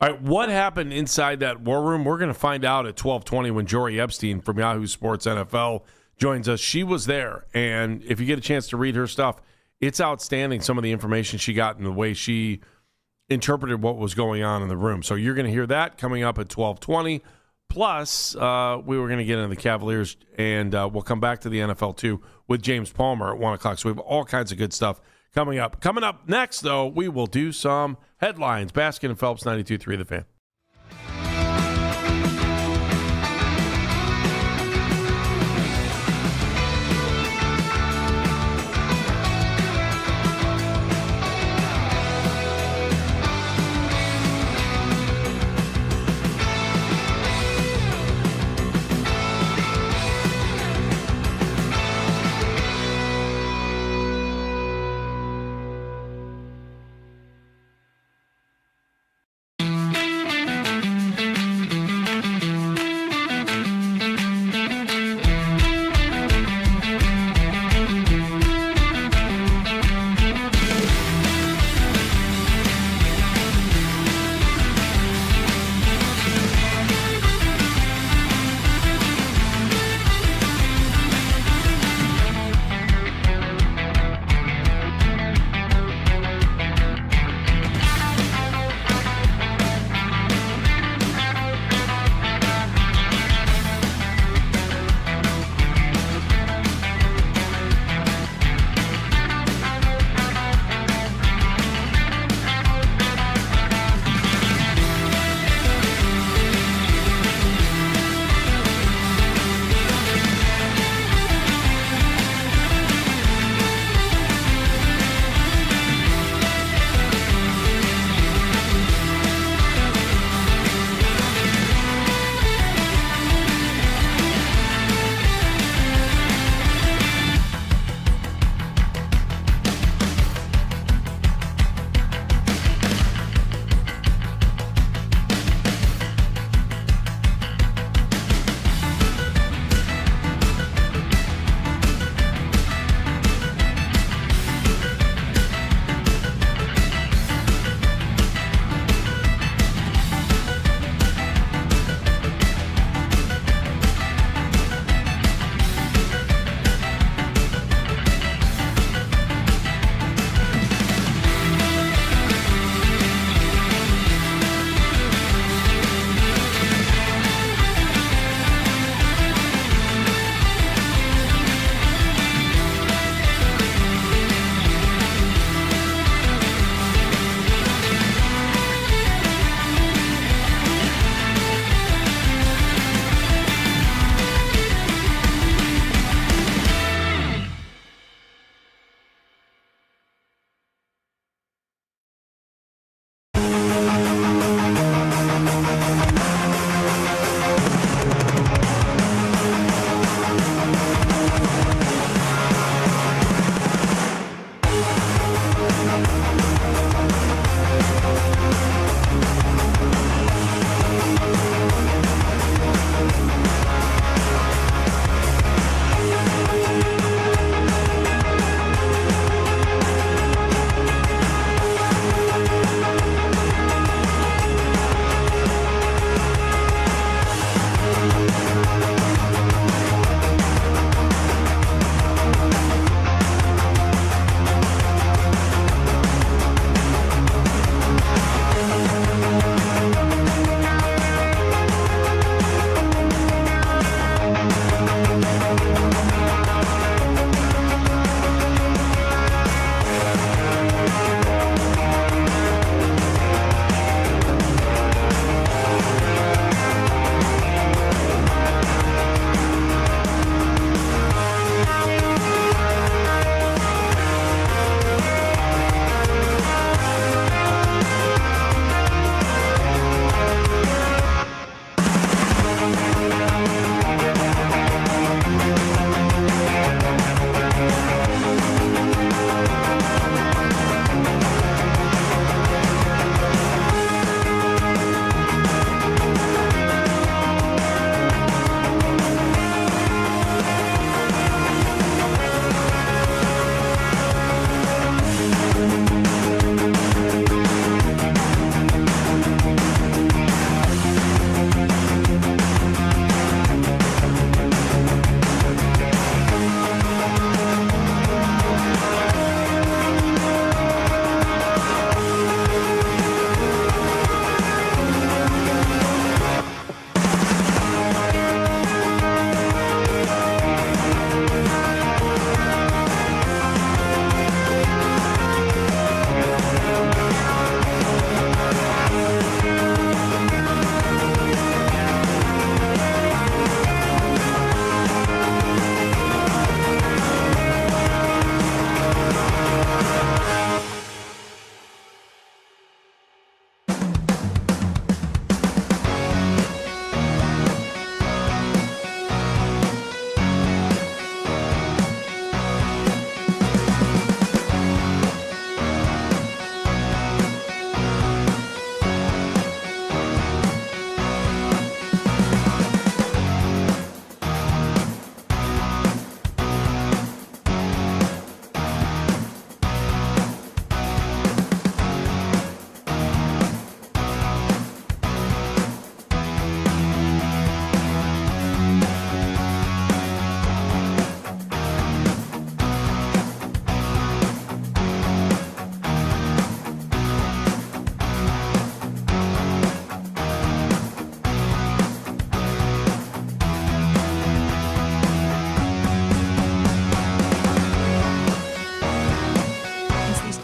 All right, what happened inside that war room? We're going to find out at 12:20 when Jory Epstein from Yahoo Sports NFL joins us. She was there, and if you get a chance to read her stuff, it's outstanding, some of the information she got and the way she interpreted what was going on in the room. So you're going to hear that coming up at 12:20. Plus, we were going to get into the Cavaliers, and we'll come back to the NFL, too, with James Palmer at 1 o'clock. So we have all kinds of good stuff coming up. Coming up next, though, we will do some headlines. Baskin and Phelps, 92.3 The Fan.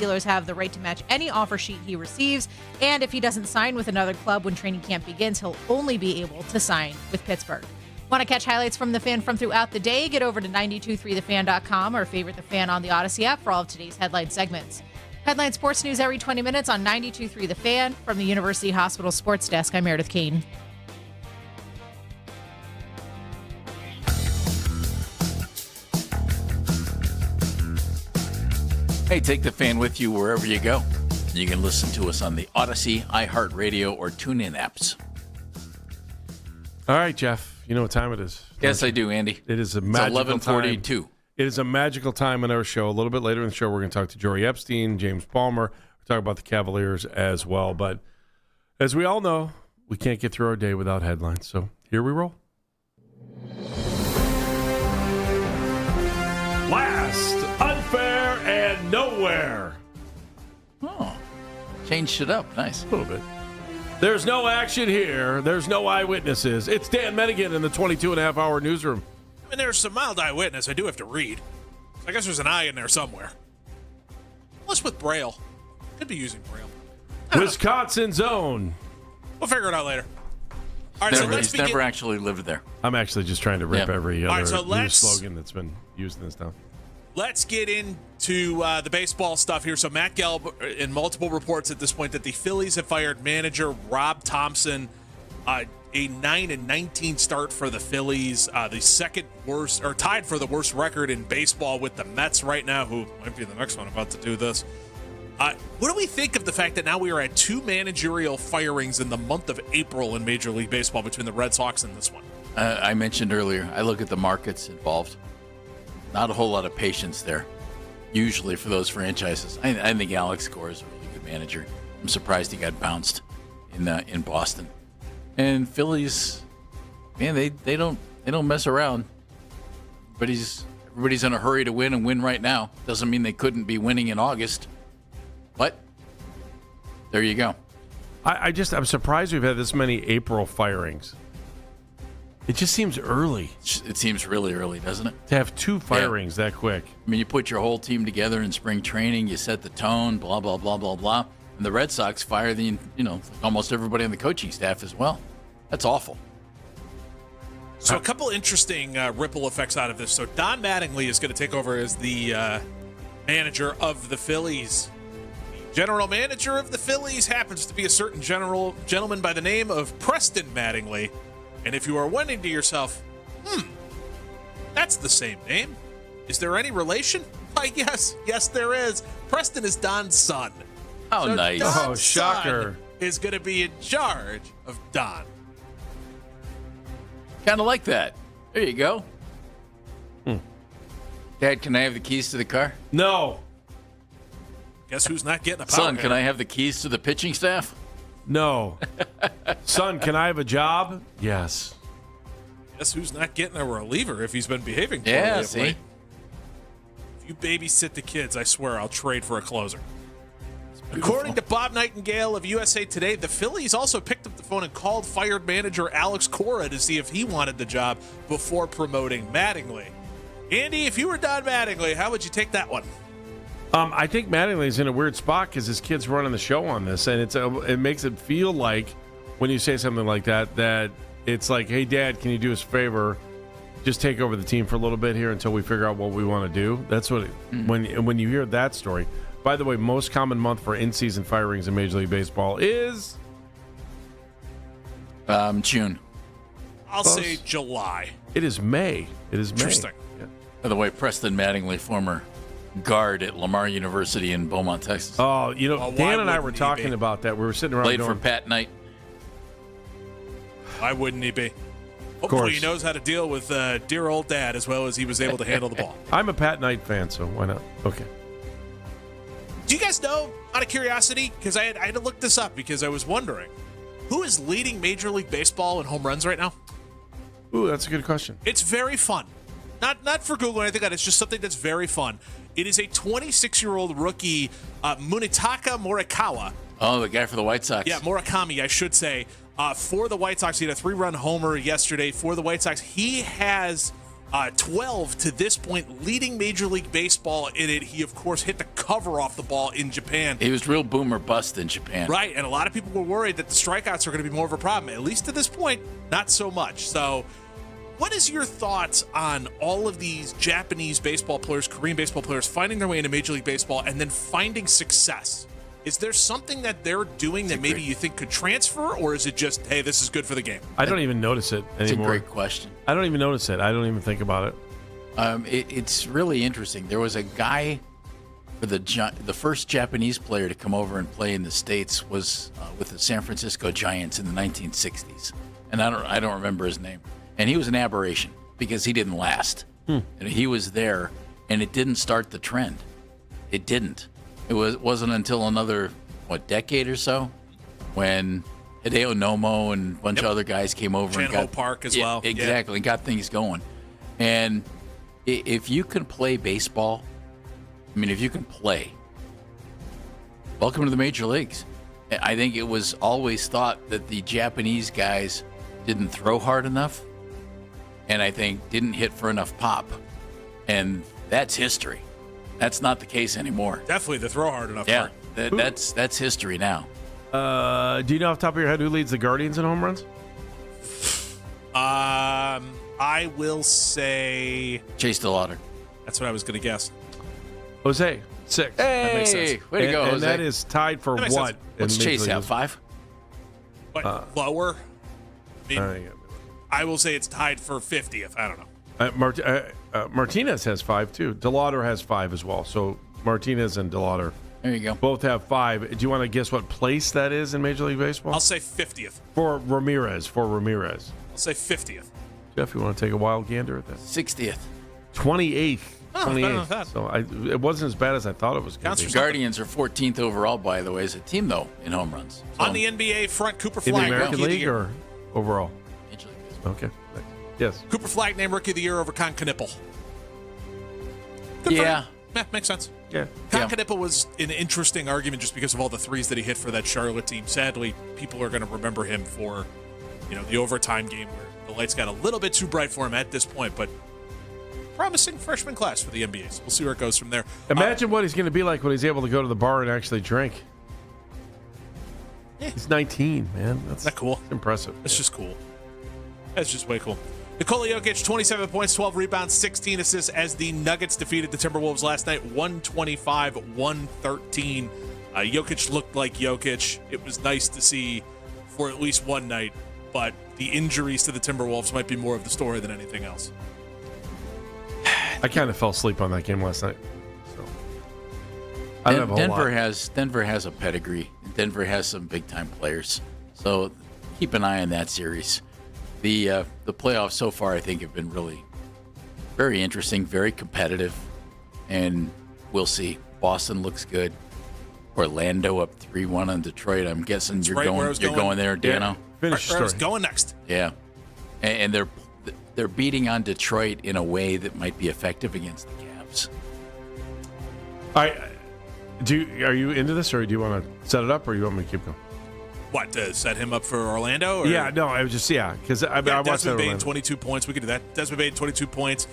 Steelers have the right to match any offer sheet he receives. And if he doesn't sign with another club when training camp begins, he'll only be able to sign with Pittsburgh. Want to catch highlights from the Fan from throughout the day? Get over to 923thefan.com or favorite the Fan on the Odyssey app for all of today's headline segments. Headline sports news every 20 minutes on 92.3 The Fan. From the University Hospital Sports Desk, I'm Meredith Kane. Hey, take the Fan with you wherever you go. You can listen to us on the Odyssey, iHeartRadio, or TuneIn apps. All right, Jeff. You know what time it is? Yes, I do, Andy. It is a magical It's 11:42. time. It is a magical time in our show. A little bit later in the show, we're going to talk to Jory Epstein, James Palmer. We'll talk about the Cavaliers as well. But as we all know, we can't get through our day without headlines. So here we roll. Last, unfair, and nowhere. Oh, changed it up. Nice. A little bit. There's no action here. There's no eyewitnesses. It's Dan Medigan in the 22-and-a-half-hour newsroom. I mean, there's some mild eyewitness. I do have to read. I guess there's an eye in there somewhere. What's with Braille? Could be using Braille. Wisconsin's own. We'll figure it out later. All right, so let's begin. Never actually lived there. I'm actually just trying to rip every All other right, so news slogan that's been used in this town. Let's get into the baseball stuff here. So Matt Gelb, in multiple reports at this point, that the Phillies have fired manager Rob Thompson. A 9-19 start for the Phillies, the second worst, or tied for the worst record in baseball with the Mets right now, who might be the next one about to do this. What do we think of the fact that now we are at 2 managerial firings in the month of April in Major League Baseball between the Red Sox and this one? I mentioned earlier, I look at the markets involved. Not a whole lot of patience there, usually for those franchises. I think Alex Cora is a really good manager. I'm surprised he got bounced in Boston. And Phillies, man, they don't mess around. Everybody's in a hurry to win and win right now. Doesn't mean they couldn't be winning in August. But there you go. I'm surprised we've had this many April firings. It just seems early. It seems really early, doesn't it? To have 2 firings that quick. I mean, you put your whole team together in spring training, you set the tone, blah, blah, blah, blah, blah. And the Red Sox fire almost everybody on the coaching staff as well. That's awful. So a couple interesting ripple effects out of this. So Don Mattingly is going to take over as the manager of the Phillies. The general manager of the Phillies happens to be a certain gentleman by the name of Preston Mattingly. And if you are wondering to yourself, that's the same name. Is there any relation? Why, yes, there is. Preston is Don's son. Oh, so nice. Don's shocker. son is going to be in charge of Don. Kind of like that. There you go. Dad, can I have the keys to the car? No. Guess who's not getting a power Son, can hitter? I have the keys to the pitching staff? No. Son, can I have a job? Yes. Guess who's not getting a reliever if he's been behaving poorly? Yeah, of see? late? If you babysit the kids, I swear I'll trade for a closer. According to Bob Nightingale of USA Today, the Phillies also picked up the phone and called fired manager Alex Cora to see if he wanted the job before promoting Mattingly. Andy, if you were Don Mattingly, how would you take that one? I think Mattingly's in a weird spot because his kid's running the show on this, and it makes it feel like when you say something like that it's like, hey, Dad, can you do us a favor? Just take over the team for a little bit here until we figure out what we want to do. That's what when you hear that story. By the way, most common month for in-season firings in Major League Baseball is June. I'll say July. It is May. It is May. Interesting. Yeah. By the way, Preston Mattingly, former guard at Lamar University in Beaumont, Texas. Oh, Well, Dan why and I were wouldn't he talking be? about that. We were sitting around Played for going, Pat Knight. Why wouldn't he be? course. Hopefully he knows how to deal with dear old dad as well as he was able to handle the ball. I'm a Pat Knight fan, so why not? Okay. Do you guys know, out of curiosity, because I had to look this up because I was wondering, who is leading Major League Baseball in home runs right now? Ooh, that's a good question. It's very fun. Not for Google or anything like that. It's just something that's very fun. It is a 26-year-old rookie, Munetaka Morikawa. Oh, the guy for the White Sox. Yeah, Murakami, I should say. For the White Sox, he had a 3-run homer yesterday for the White Sox. He has 12 to this point, leading Major League Baseball in it. He, of course, hit the cover off the ball in Japan. He was real boomer bust in Japan. Right, and a lot of people were worried that the strikeouts are going to be more of a problem. At least to this point, not so much. So what is your thoughts on all of these Japanese baseball players, Korean baseball players, finding their way into Major League Baseball and then finding success? Is there something that they're doing that maybe you think could transfer, or is it just, hey, this is good for the game? I don't even notice it anymore. It's a great question. I don't even notice it. I don't even think about it. It's really interesting. There was a guy, for the first Japanese player to come over and play in the States was with the San Francisco Giants in the 1960s, and I don't remember his name. And he was an aberration because he didn't last. And he was there, and it didn't start the trend. It didn't. It wasn't until another, decade or so when Hideo Nomo and a bunch of other guys came over and got Park as well. Exactly, and got things going. And if you can play baseball, if you can play, welcome to the major leagues. I think it was always thought that the Japanese guys didn't throw hard enough, and I think didn't hit for enough pop. And that's history. That's not the case anymore. Definitely the throw hard enough Yeah, part. that's history now. Do you know off the top of your head who leads the Guardians in home runs? I will say Chase DeLauder. That's what I was going to guess. Jose, 6. That makes sense. Way to go, and Jose. that is tied for That makes what? sense. What's in Major Chase League have, 5? But lower? I will say it's tied for 50th. I don't know. Martinez has 5 too. DeLauder has 5 as well. So Martinez and DeLauder There you go. both have 5. Do you want to guess what place that is in Major League Baseball? I'll say 50th. For Ramirez. I'll say 50th. Jeff, you want to take a wild gander at that? 60th. 28th. Oh, better than 28th. that. So it wasn't as bad as I thought it was going Counts to for be. Guardians are 14th overall, by the way, as a team, though, in home runs. So, On the NBA front, Cooper In the Flag, American Rookie of the League Year. or overall? Major League Baseball. Okay. Yes. Cooper Flag named Rookie of the Year over Con Knippel. Good for Yeah. him. Yeah, makes sense. Yeah. Con Knippel was an interesting argument just because of all the threes that he hit for that Charlotte team. Sadly, people are going to remember him for, the overtime game where the lights got a little bit too bright for him at this point, but promising freshman class for the NBA. So we'll see where it goes from there. Imagine what he's going to be like when he's able to go to the bar and actually drink. Yeah. He's 19, man. That's Isn't that cool? impressive. That's just cool. That's just way cool. Nikola Jokic, 27 points, 12 rebounds, 16 assists as the Nuggets defeated the Timberwolves last night, 125-113. Jokic looked like Jokic. It was nice to see for at least one night, but the injuries to the Timberwolves might be more of the story than anything else. I kind of fell asleep on that game last night. So I don't have a whole lot. Denver has a pedigree. Denver has some big time players. So keep an eye on that series. The playoffs so far, I think, have been really very interesting, very competitive, and we'll see. Boston looks good. Orlando up 3-1 on Detroit. I'm guessing you're right where I was going. You're going there, Dano. Finish Where I was story. going next. Yeah, and they're beating on Detroit in a way that might be effective against the Cavs. Are you into this, or do you want to set it up, or you want me to keep going? What, to set him up for Orlando? Or? Yeah, no, I was just because I watched that. Desmond Bane, Orlando. 22 points. We could do that. Desmond Bane, 22 points.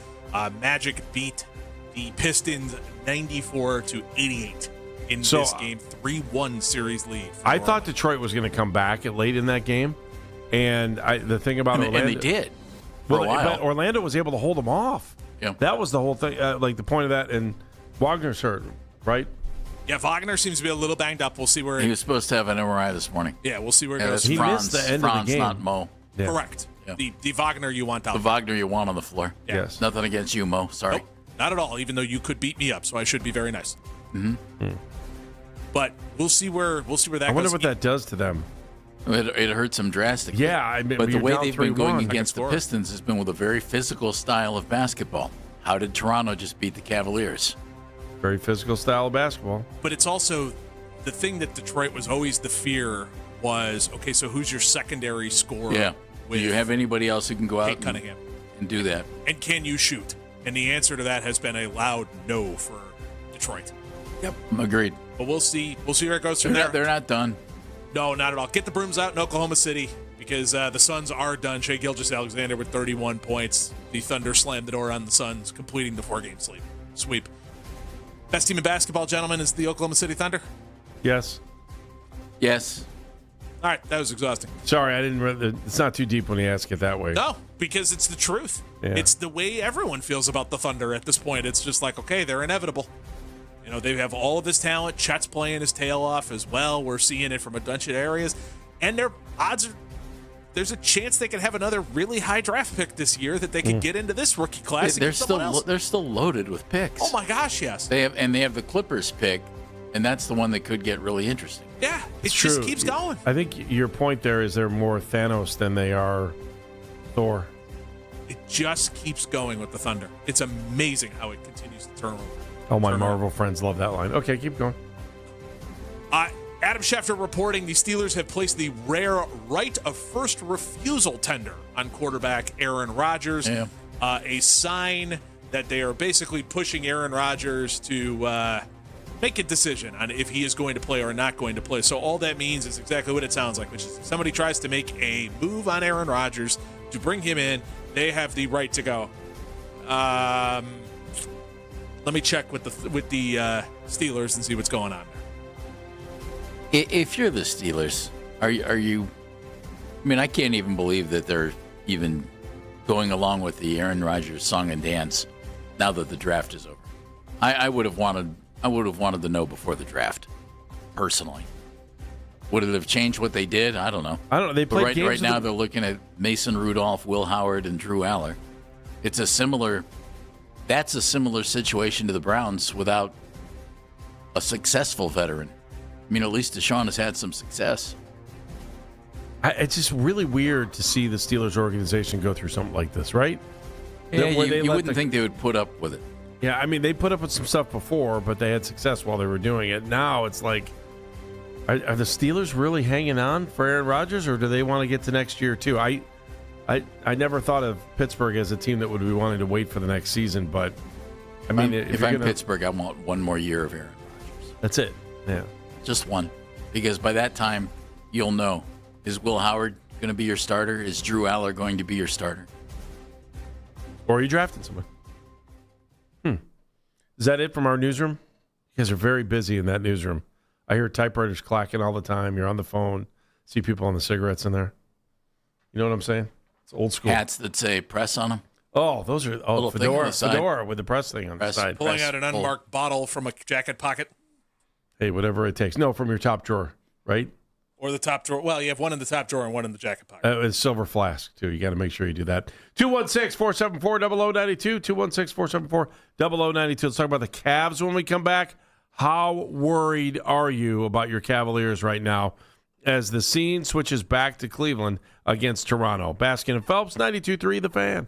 Magic beat the Pistons 94-88 in this game. 3-1 series lead. I thought Detroit was going to come back late in that game, and the thing about Orlando, and they did for a while. But Orlando was able to hold them off. Yeah. That was the whole thing. Like the point of that, and Wagner's hurt, right? Yeah, Wagner seems to be a little banged up. We'll see where He was supposed to have an MRI this morning. Yeah, we'll see where it Yeah, goes. that's He Franz, missed the end Franz, of the game. not Mo. Yeah. Correct. Yeah. The Wagner you want out The there. Wagner you want on the floor. Yeah. Yes. Nothing against you, Mo. Sorry. Nope, not at all, even though you could beat me up, so I should be very nice. Mm-hmm. But we'll see where that goes. I wonder what that does to them. It hurts them drastically. Yeah, I mean, but the you're way down they've been 3-1. going I against the score. Pistons has been with a very physical style of basketball. How did Toronto just beat the Cavaliers? Very physical style of basketball. But it's also the thing that Detroit was always the fear was, okay, so who's your secondary scorer? Yeah. With Do you have anybody else who can go Kate out Cunningham? and do that? And can you shoot? And the answer to that has been a loud no for Detroit. Yep. Agreed. But we'll see. We'll see where it goes from there. They're not done. No, not at all. Get the brooms out in Oklahoma City. because the Suns are done. Shai Gilgeous-Alexander with 31 points. The Thunder slammed the door on the Suns, completing the 4-game sweep. Best team in basketball, gentlemen, is the Oklahoma City Thunder? Yes. Yes. All right, that was exhausting. Sorry, I didn't. It's not too deep when you ask it that way. No, because it's the truth. Yeah. It's the way everyone feels about the Thunder at this point. It's just like, okay, they're inevitable. You know, they have all of this talent. Chet's playing his tail off as well. We're seeing it from a bunch of areas. And their odds are, there's a chance they could have another really high draft pick this year that they could get into this rookie class. They're still loaded with picks. Oh my gosh, yes. They have the Clippers pick, and that's the one that could get really interesting. Yeah, it just keeps going. I think your point there is they're more Thanos than they are Thor. It just keeps going with the Thunder. It's amazing how it continues to turn over. Oh, my Marvel friends love that line. Okay, keep going. Adam Schefter reporting the Steelers have placed the rare right of first refusal tender on quarterback Aaron Rodgers. Yeah. A sign that they are basically pushing Aaron Rodgers to make a decision on if he is going to play or not going to play. So all that means is exactly what it sounds like, which is if somebody tries to make a move on Aaron Rodgers to bring him in, they have the right to go. Let me check with the Steelers and see what's going on there. If you're the Steelers, are you? I mean, I can't even believe that they're even going along with the Aaron Rodgers song and dance now that the draft is over. I would have wanted to know before the draft, personally. Would it have changed what they did? I don't know. They played games right now. They're looking at Mason Rudolph, Will Howard, and Drew Aller. That's a similar situation to the Browns without a successful veteran. I mean, at least Deshaun has had some success. It's just really weird to see the Steelers organization go through something like this, right? Yeah, you wouldn't think they would put up with it. Yeah, I mean, they put up with some stuff before, but they had success while they were doing it. Now it's like, are the Steelers really hanging on for Aaron Rodgers, or do they want to get to next year too? I never thought of Pittsburgh as a team that would be wanting to wait for the next season, but I mean, if I'm Pittsburgh, I want one more year of Aaron Rodgers. That's it. Yeah, just one, because by that time you'll know: is Will Howard going to be your starter? Is Drew Aller going to be your starter? Or are you drafting someone? Is that it from our newsroom? You guys are very busy in that newsroom. I hear typewriters clacking all the time. You're on the phone. See people on the cigarettes in there. You know what I'm saying? It's old school. Hats that say press on them. Oh, those are fedora with the press thing on the side. Pulling out an unmarked bottle from a jacket pocket. Hey, whatever it takes. No, from your top drawer, right? Or the top drawer. Well, you have one in the top drawer and one in the jacket pocket. It's silver flask, too. You got to make sure you do that. 216-474-0092. 216-474-0092. Let's talk about the Cavs when we come back. How worried are you about your Cavaliers right now as the scene switches back to Cleveland against Toronto? Baskin and Phelps, 92.3 The Fan.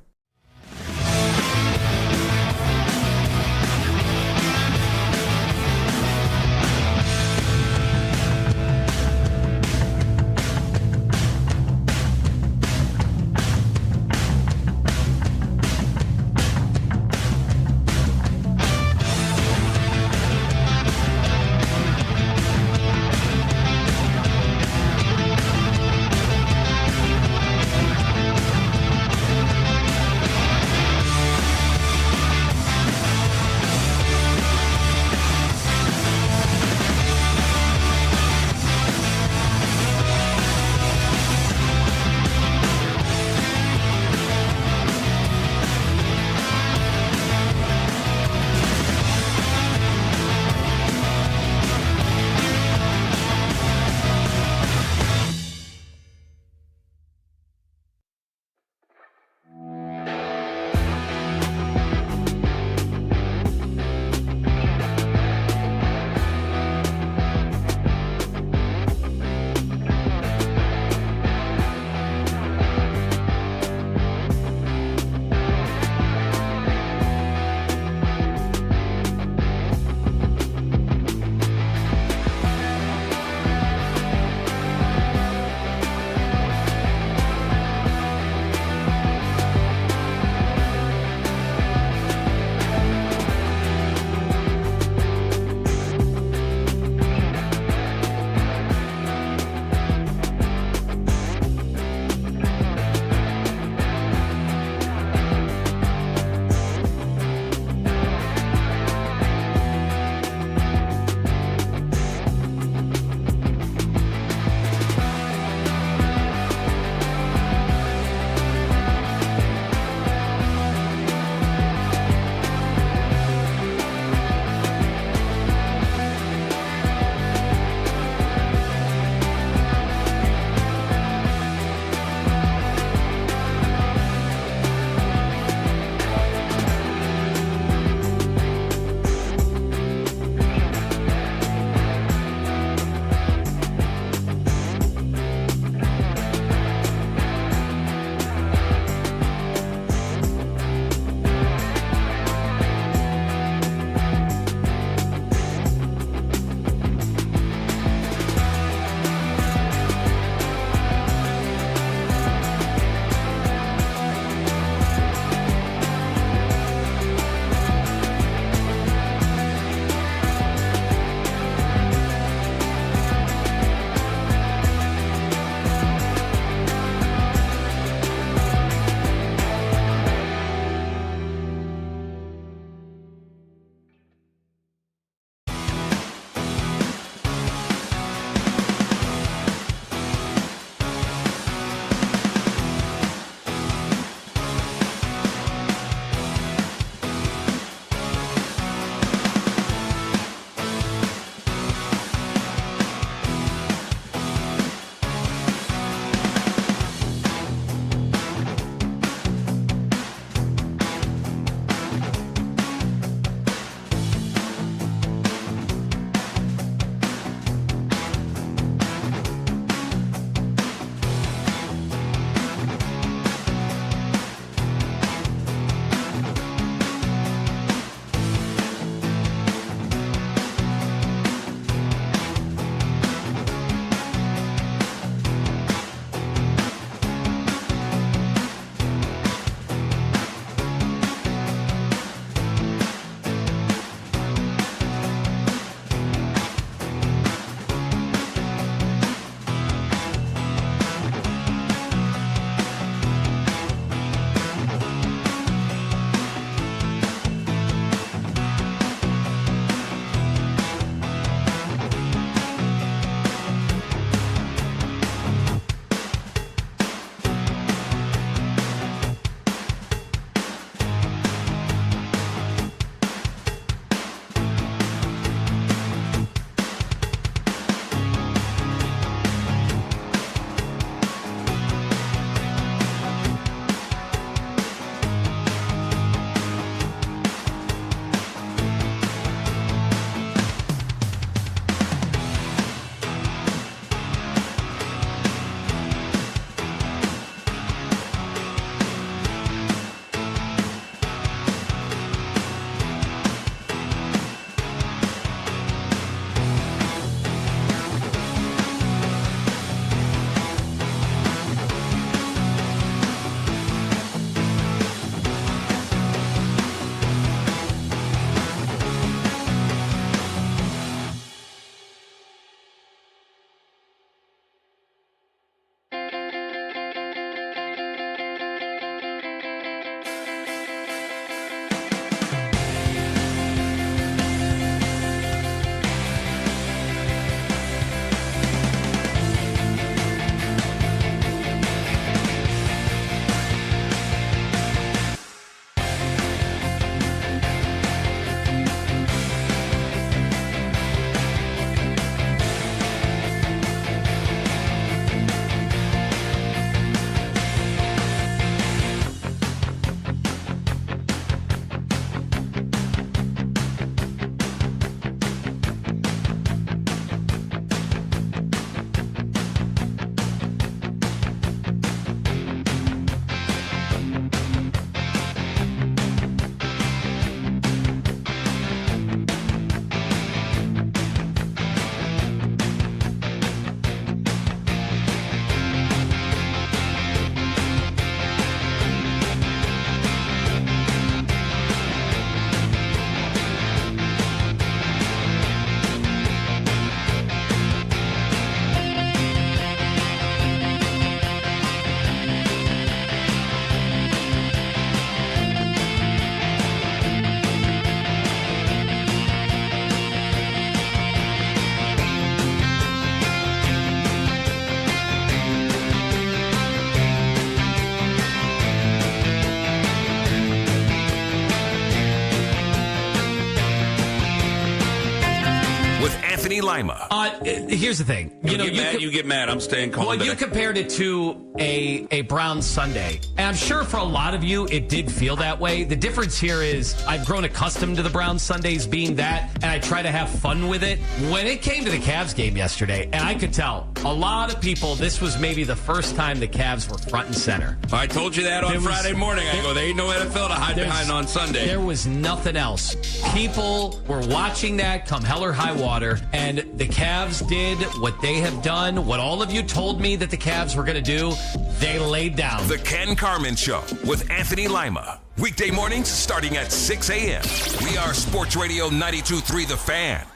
with Anthony Lima. Here's the thing. You get mad. I'm staying calm. Well, you compared it to a Brown Sunday. And I'm sure for a lot of you, it did feel that way. The difference here is I've grown accustomed to the Brown Sundays being that, and I try to have fun with it. When it came to the Cavs game yesterday, and I could tell a lot of people, this was maybe the first time the Cavs were front and center. I told you that on Friday morning. I go, there ain't no NFL to hide behind on Sunday. There was nothing else. People were watching that come hell or high water, and the Cavs did what they have done, what all of you told me that the Cavs were going to do. They laid down. The Ken Carman Show with Anthony Lima. Weekday mornings starting at 6 a.m. We are Sports Radio 92.3 The Fan.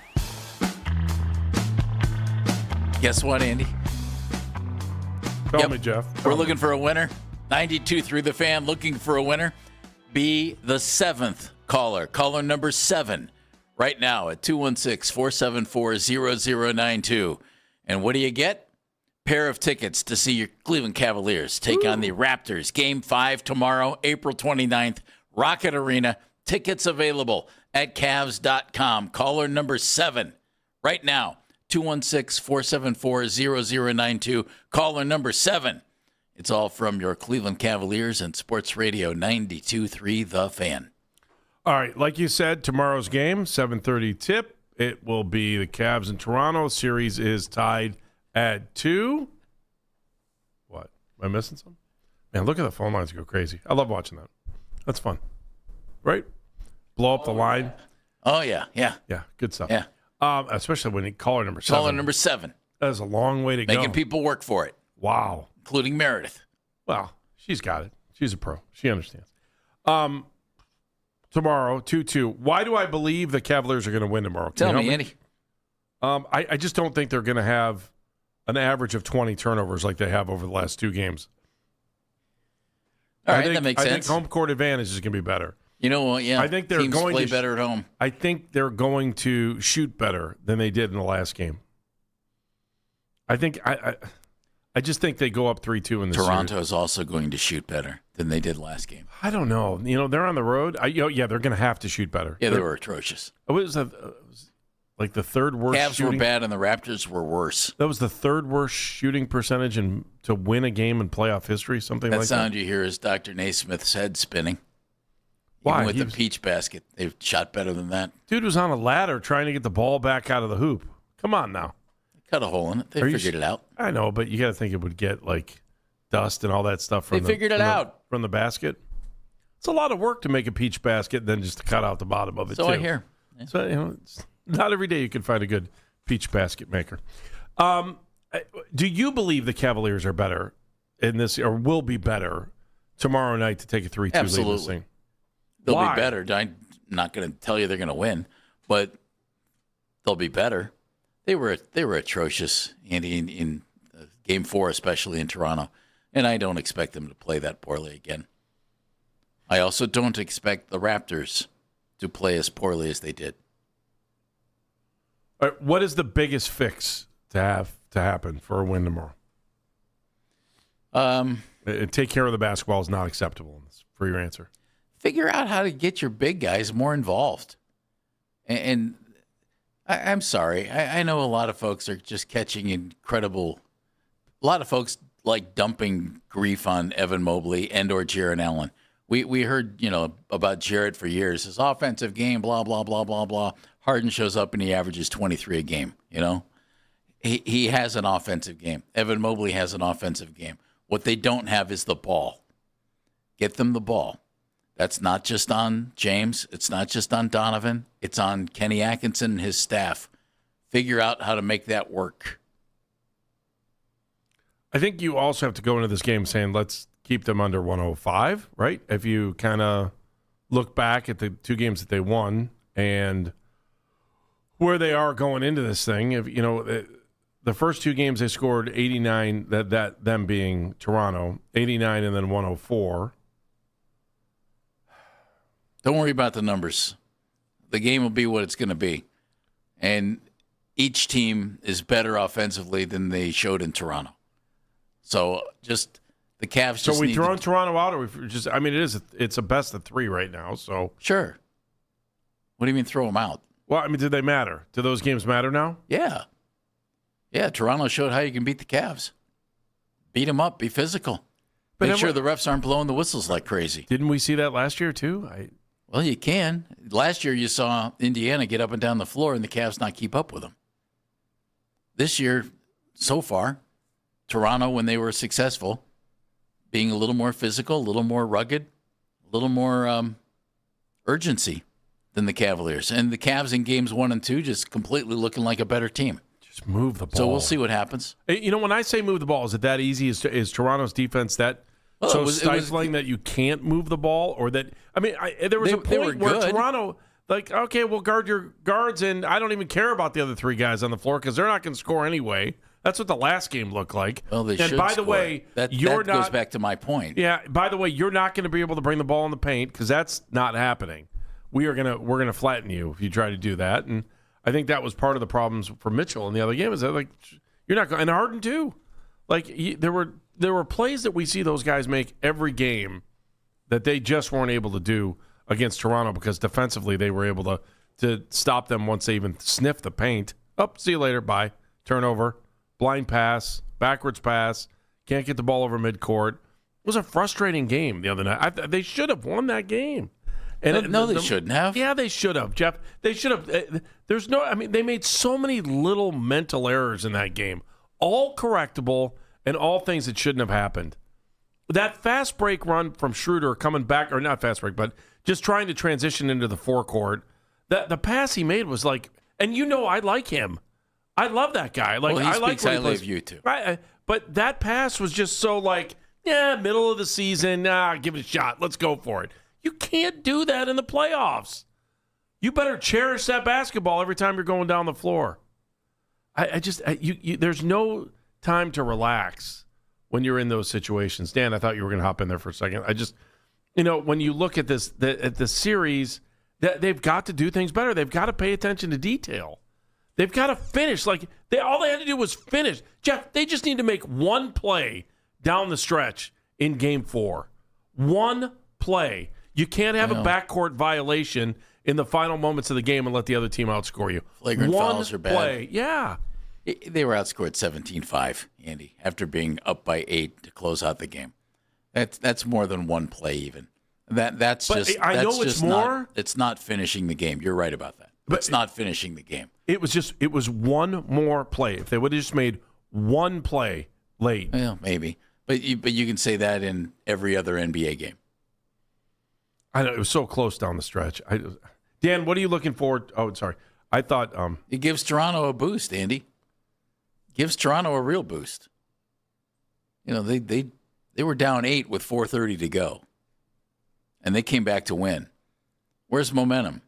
Guess what, Andy? Tell me, Jeff. We're looking for a winner. 92.3 The Fan looking for a winner. Be the 7th caller. Caller number 7 right now at 216-474-0092. And what do you get? Pair of tickets to see your Cleveland Cavaliers take on the Raptors. Game 5 tomorrow, April 29th, Rocket Arena. Tickets available at Cavs.com. Caller number 7 right now, 216-474-0092. Caller number 7. It's all from your Cleveland Cavaliers and Sports Radio 92.3 The Fan. All right, like you said, tomorrow's game, 7:30 tip. It will be the Cavs in Toronto. Series is tied at 2. What? Am I missing something? Man, look at the phone lines go crazy. I love watching that. That's fun. Right? Blow up the line. Oh, yeah. Yeah, good stuff. Yeah. Especially when you caller number 7. Caller number 7. That is a long way to go. Making people work for it. Wow. Including Meredith. Well, she's got it. She's a pro. She understands. Tomorrow, 2-2. Why do I believe the Cavaliers are going to win tomorrow? Tell me, Andy. I just don't think they're going to have an average of 20 turnovers like they have over the last 2 games. All right, that makes sense. I think home court advantage is going to be better. You know what? Yeah, I think they're teams going play to better at home. I think they're going to shoot better than they did in the last game. I just think they go up 3-2 in the Toronto series. is also going to shoot better than they did last game. I don't know. They're on the road. Yeah, they're going to have to shoot better. Yeah, they were atrocious. It was like the third worst. Cavs shooting. were bad, and the Raptors were worse. That was the third worst shooting percentage to win a game in playoff history. Something like that. That sound you hear is Dr. Naismith's head spinning. Why? Even with the peach basket, they've shot better than that. Dude was on a ladder trying to get the ball back out of the hoop. Come on now. Cut a hole in it. They figured it out. I know, but you got to think it would get like dust and all that stuff from figured it out from the basket. It's a lot of work to make a peach basket than just to cut out the bottom of it. So too. I hear. Yeah. So it's not every day you can find a good peach basket maker. Do you believe the Cavaliers are better in this, or will be better tomorrow night to take a 3-2 lead in this thing? They'll Why? be better. I'm not going to tell you they're going to win, but they'll be better. They were atrocious, Andy, in Game 4, especially in Toronto, and I don't expect them to play that poorly again. I also don't expect the Raptors to play as poorly as they did. All right, what is the biggest fix to happen for a win tomorrow? Take care of the basketball is not acceptable for your answer. Figure out how to get your big guys more involved. And I'm sorry. I know a lot of folks are just catching incredible. A lot of folks like dumping grief on Evan Mobley and or Jarrett Allen. We heard, about Jarrett for years. His offensive game, blah, blah, blah, blah, blah. Harden shows up and he averages 23 a game, He has an offensive game. Evan Mobley has an offensive game. What they don't have is the ball. Get them the ball. That's not just on James. It's not just on Donovan. It's on Kenny Atkinson and his staff. Figure out how to make that work. I think you also have to go into this game saying, let's keep them under 105, right? If you kind of look back at the 2 games that they won and where they are going into this thing, if the first 2 games they scored 89, that them being Toronto, 89 and then 104. Don't worry about the numbers. The game will be what it's going to be. And each team is better offensively than they showed in Toronto. So just the Cavs just So we throwing Toronto out, or we it's a best of 3 right now. So sure. What do you mean throw them out? Well, I mean, did they matter? Do those games matter now? Yeah. Yeah, Toronto showed how you can beat the Cavs. Beat them up, be physical. But Make sure the refs aren't blowing the whistles like crazy. Didn't we see that last year, too? Well, you can. Last year, you saw Indiana get up and down the floor and the Cavs not keep up with them. This year, so far, Toronto, when they were successful, being a little more physical, a little more rugged, a little more urgency than the Cavaliers. And the Cavs in games 1 and 2 just completely looking like a better team. Just move the ball. So we'll see what happens. You know, when I say move the ball, is it that easy? Is Toronto's defense that stifling that you can't move the ball? Or that, I mean, there was a point where Toronto, like, okay, we'll guard your guards, and I don't even care about the other 3 guys on the floor because they're not going to score anyway. That's what the last game looked like. Well, they should. And by the way, that goes back to my point. Yeah. By the way, you're not going to be able to bring the ball in the paint because that's not happening. We're gonna flatten you if you try to do that. And I think that was part of the problems for Mitchell in the other game. Is that, like, you're not going, and Harden too. Like, there were plays that we see those guys make every game that they just weren't able to do against Toronto because defensively they were able to stop them once they even sniffed the paint. See you later, bye. Turnover, blind pass, backwards pass, can't get the ball over midcourt. It was a frustrating game the other night. They should have won that game. And no, they shouldn't have. Yeah, they should have, Jeff. They should have. They made so many little mental errors in that game, all correctable and all things that shouldn't have happened. That fast break run from Schroeder coming back, or not fast break, but just trying to transition into the forecourt, the pass he made was like, and I like him. I love that guy. Like, well, he I like speaks highly of you too. But that pass was just so like, middle of the season, give it a shot. Let's go for it. You can't do that in the playoffs. You better cherish that basketball every time you're going down the floor. There's no time to relax when you're in those situations. Dan, I thought you were going to hop in there for a second. When you look at this, at the series, they've got to do things better. They've got to pay attention to detail. They've got to finish. All they had to do was finish. Jeff, they just need to make one play down the stretch in Game 4. One play. You can't have a backcourt violation in the final moments of the game and let the other team outscore you. Flagrant fouls are bad. Play. Yeah. They were outscored 17-5, Andy, after being up by 8 to close out the game. That's more than one play even. It's not finishing the game. You're right about that. But it's not finishing the game. It was one more play. If they would have just made one play late. Well, maybe. But you can say that in every other NBA game. I know, it was so close down the stretch. Dan, what are you looking for? Oh, sorry. I thought it gives Toronto a boost, Andy. Gives Toronto a real boost. They were down 8 with 4:30 to go, and they came back to win. Where's momentum?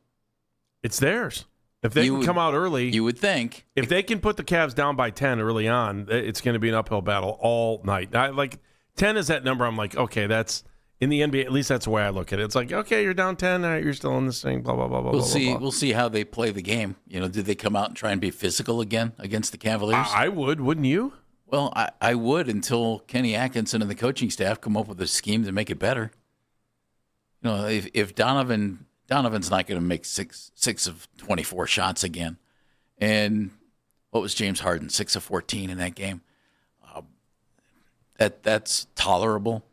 It's theirs. If they can come out early, you would think. If they can put the Cavs down by 10 early on, it's going to be an uphill battle all night. 10 is that number. I'm like, okay, that's. In the NBA, at least that's the way I look at it. It's like, okay, you're down 10, you're still in this thing, blah, blah, blah, blah, We'll see. blah. We'll see how they play the game. Did they come out and try and be physical again against the Cavaliers? I would, wouldn't you? Well, I would until Kenny Atkinson and the coaching staff come up with a scheme to make it better. If Donovan's not going to make six of 24 shots again, and what was James Harden, 6 of 14 in that game? That's tolerable.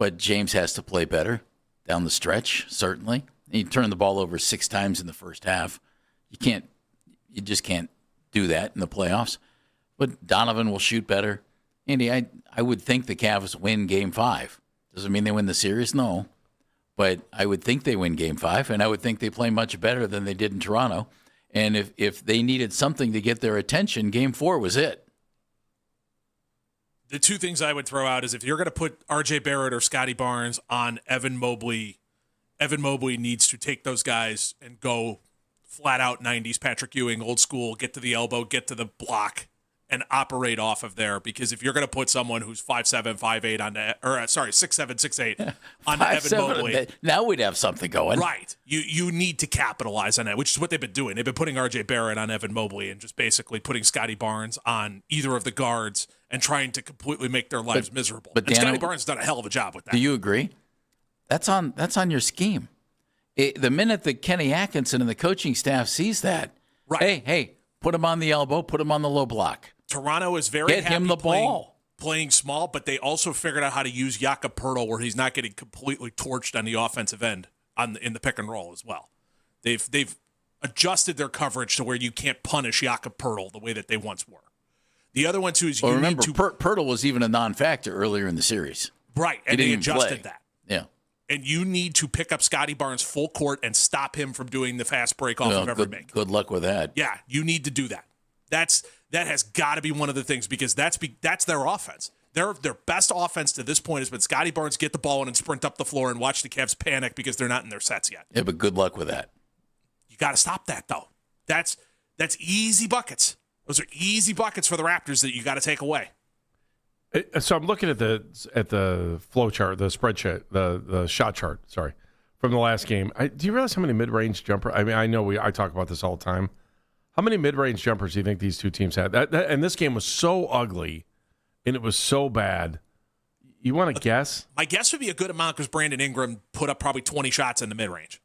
But James has to play better down the stretch, certainly. He turned the ball over 6 times in the first half. You just can't do that in the playoffs. But Donovan will shoot better. Andy, I would think the Cavs win Game 5. Does it mean they win the series? No. But I would think they win Game 5, and I would think they play much better than they did in Toronto. And if they needed something to get their attention, Game 4 was it. The 2 things I would throw out is if you're going to put R.J. Barrett or Scotty Barnes on Evan Mobley needs to take those guys and go flat out 90s Patrick Ewing, old school, get to the elbow, get to the block, and operate off of there. Because if you're going to put someone who's 5'7", 5'8" on the, 6'7", 6'8" on Evan Mobley, now we'd have something going. Right. You need to capitalize on that, which is what they've been doing. They've been putting R.J. Barrett on Evan Mobley and just basically putting Scotty Barnes on either of the guards and trying to completely make their lives miserable. But and Dan, Scotty Barnes has done a hell of a job with that. Do you agree? That's on your scheme. The minute that Kenny Atkinson and the coaching staff sees that, right. hey, put him on the elbow, put him on the low block. Toronto is very Get happy him the ball. Playing small, but they also figured out how to use Jakob Poeltl where he's not getting completely torched on the offensive end in the pick and roll as well. They've adjusted their coverage to where you can't punish Jakob Poeltl the way that they once were. The other one, too, is you remember, need to... Poeltl was even a non-factor earlier in the series. Right, and they adjusted that. Yeah. And you need to pick up Scotty Barnes full court and stop him from doing the fast break off of every make. Good luck with that. Yeah, you need to do that. That has got to be one of the things because that's their offense. Their best offense to this point has been Scotty Barnes get the ball in and sprint up the floor and watch the Cavs panic because they're not in their sets yet. Yeah, but good luck with that. You got to stop that though. That's easy buckets. Those are easy buckets for the Raptors that you got to take away. So I'm looking at the flow chart, the spread chart, the shot chart. Sorry, from the last game. Do you realize how many mid-range jumper? I mean, I know I talk about this all the time. How many mid-range jumpers do you think these two teams had? And this game was so ugly, and it was so bad. You want to guess? My guess would be a good amount because Brandon Ingram put up probably 20 shots in the mid-range,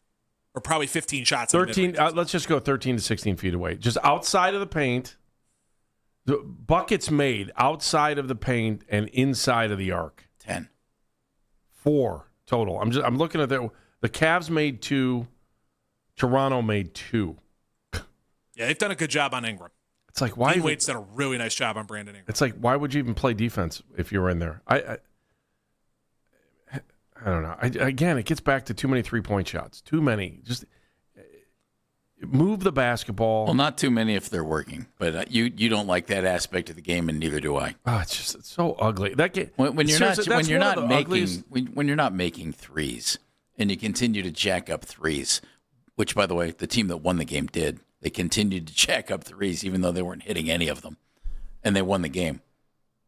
or probably 15 shots. 13. In the mid-range. Let's just go 13 to 16 feet away, just outside of the paint. The buckets made outside of the paint and inside of the arc. 10. 4 total. I'm looking at the Cavs made 2. Toronto made 2. Yeah, they've done a good job on Ingram. It's like why? Dean Wade's done a really nice job on Brandon Ingram. It's like why would you even play defense if you were in there? I don't know. Again, it gets back to too many 3-point shots. Too many. Just move the basketball. Well, not too many if they're working, but you don't like that aspect of the game, and neither do I. Oh, it's so ugly. That game when you're not making threes, and you continue to jack up threes, which by the way, the team that won the game did. They continued to jack up threes, even though they weren't hitting any of them, and they won the game.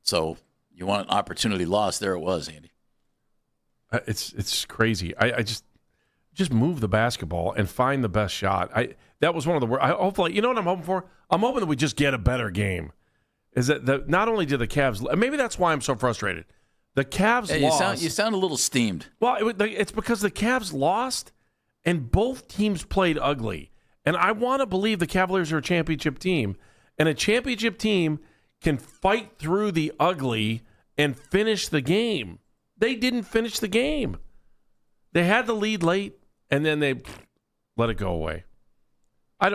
So you want an opportunity lost? There it was, Andy. It's crazy. I just move the basketball and find the best shot. That was one of the worst. Hopefully, you know what I'm hoping for? I'm hoping that we just get a better game. Is that not only did the Cavs, maybe that's why I'm so frustrated. The Cavs lost. You sound a little steamed. Well, it's because the Cavs lost, and both teams played ugly. And I want to believe the Cavaliers are a championship team, and a championship team can fight through the ugly and finish the game. They didn't finish the game. They had the lead late, and then they let it go away.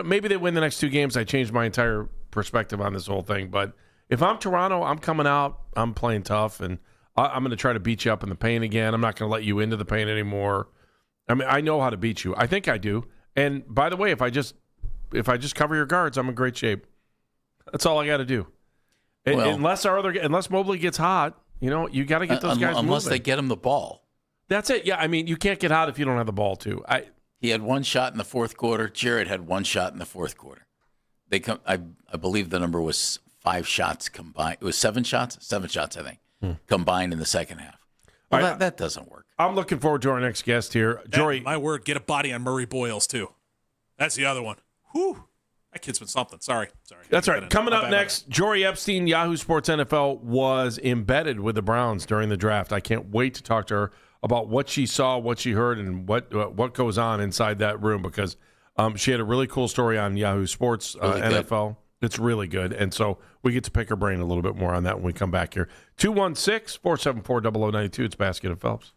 Maybe they win the next 2 games. I changed my entire perspective on this whole thing. But if I'm Toronto, I'm coming out. I'm playing tough, and I'm going to try to beat you up in the paint again. I'm not going to let you into the paint anymore. I mean, I know how to beat you. I think I do. And by the way, if I just cover your guards, I'm in great shape. That's all I got to do. Well, unless Mobley gets hot, you got to get those guys moving. Unless they get him the ball. That's it. Yeah, I mean, you can't get hot if you don't have the ball too. He had 1 shot in the fourth quarter. Jared had 1 shot in the fourth quarter. I believe the number was 5 shots combined. It was 7 shots? 7 shots, I think, combined in the second half. Well, right. that doesn't work. I'm looking forward to our next guest here. Jory. My word, get a body on Murray Boyles, too. That's the other one. Whew. That kid's been something. Sorry. That's right. Coming up next, Jory Epstein, Yahoo Sports NFL, was embedded with the Browns during the draft. I can't wait to talk to her about what she saw, what she heard, and what goes on inside that room because she had a really cool story on Yahoo Sports NFL. It's really good. And so we get to pick her brain a little bit more on that when we come back here. 216-474-0092. It's Basket and Phelps.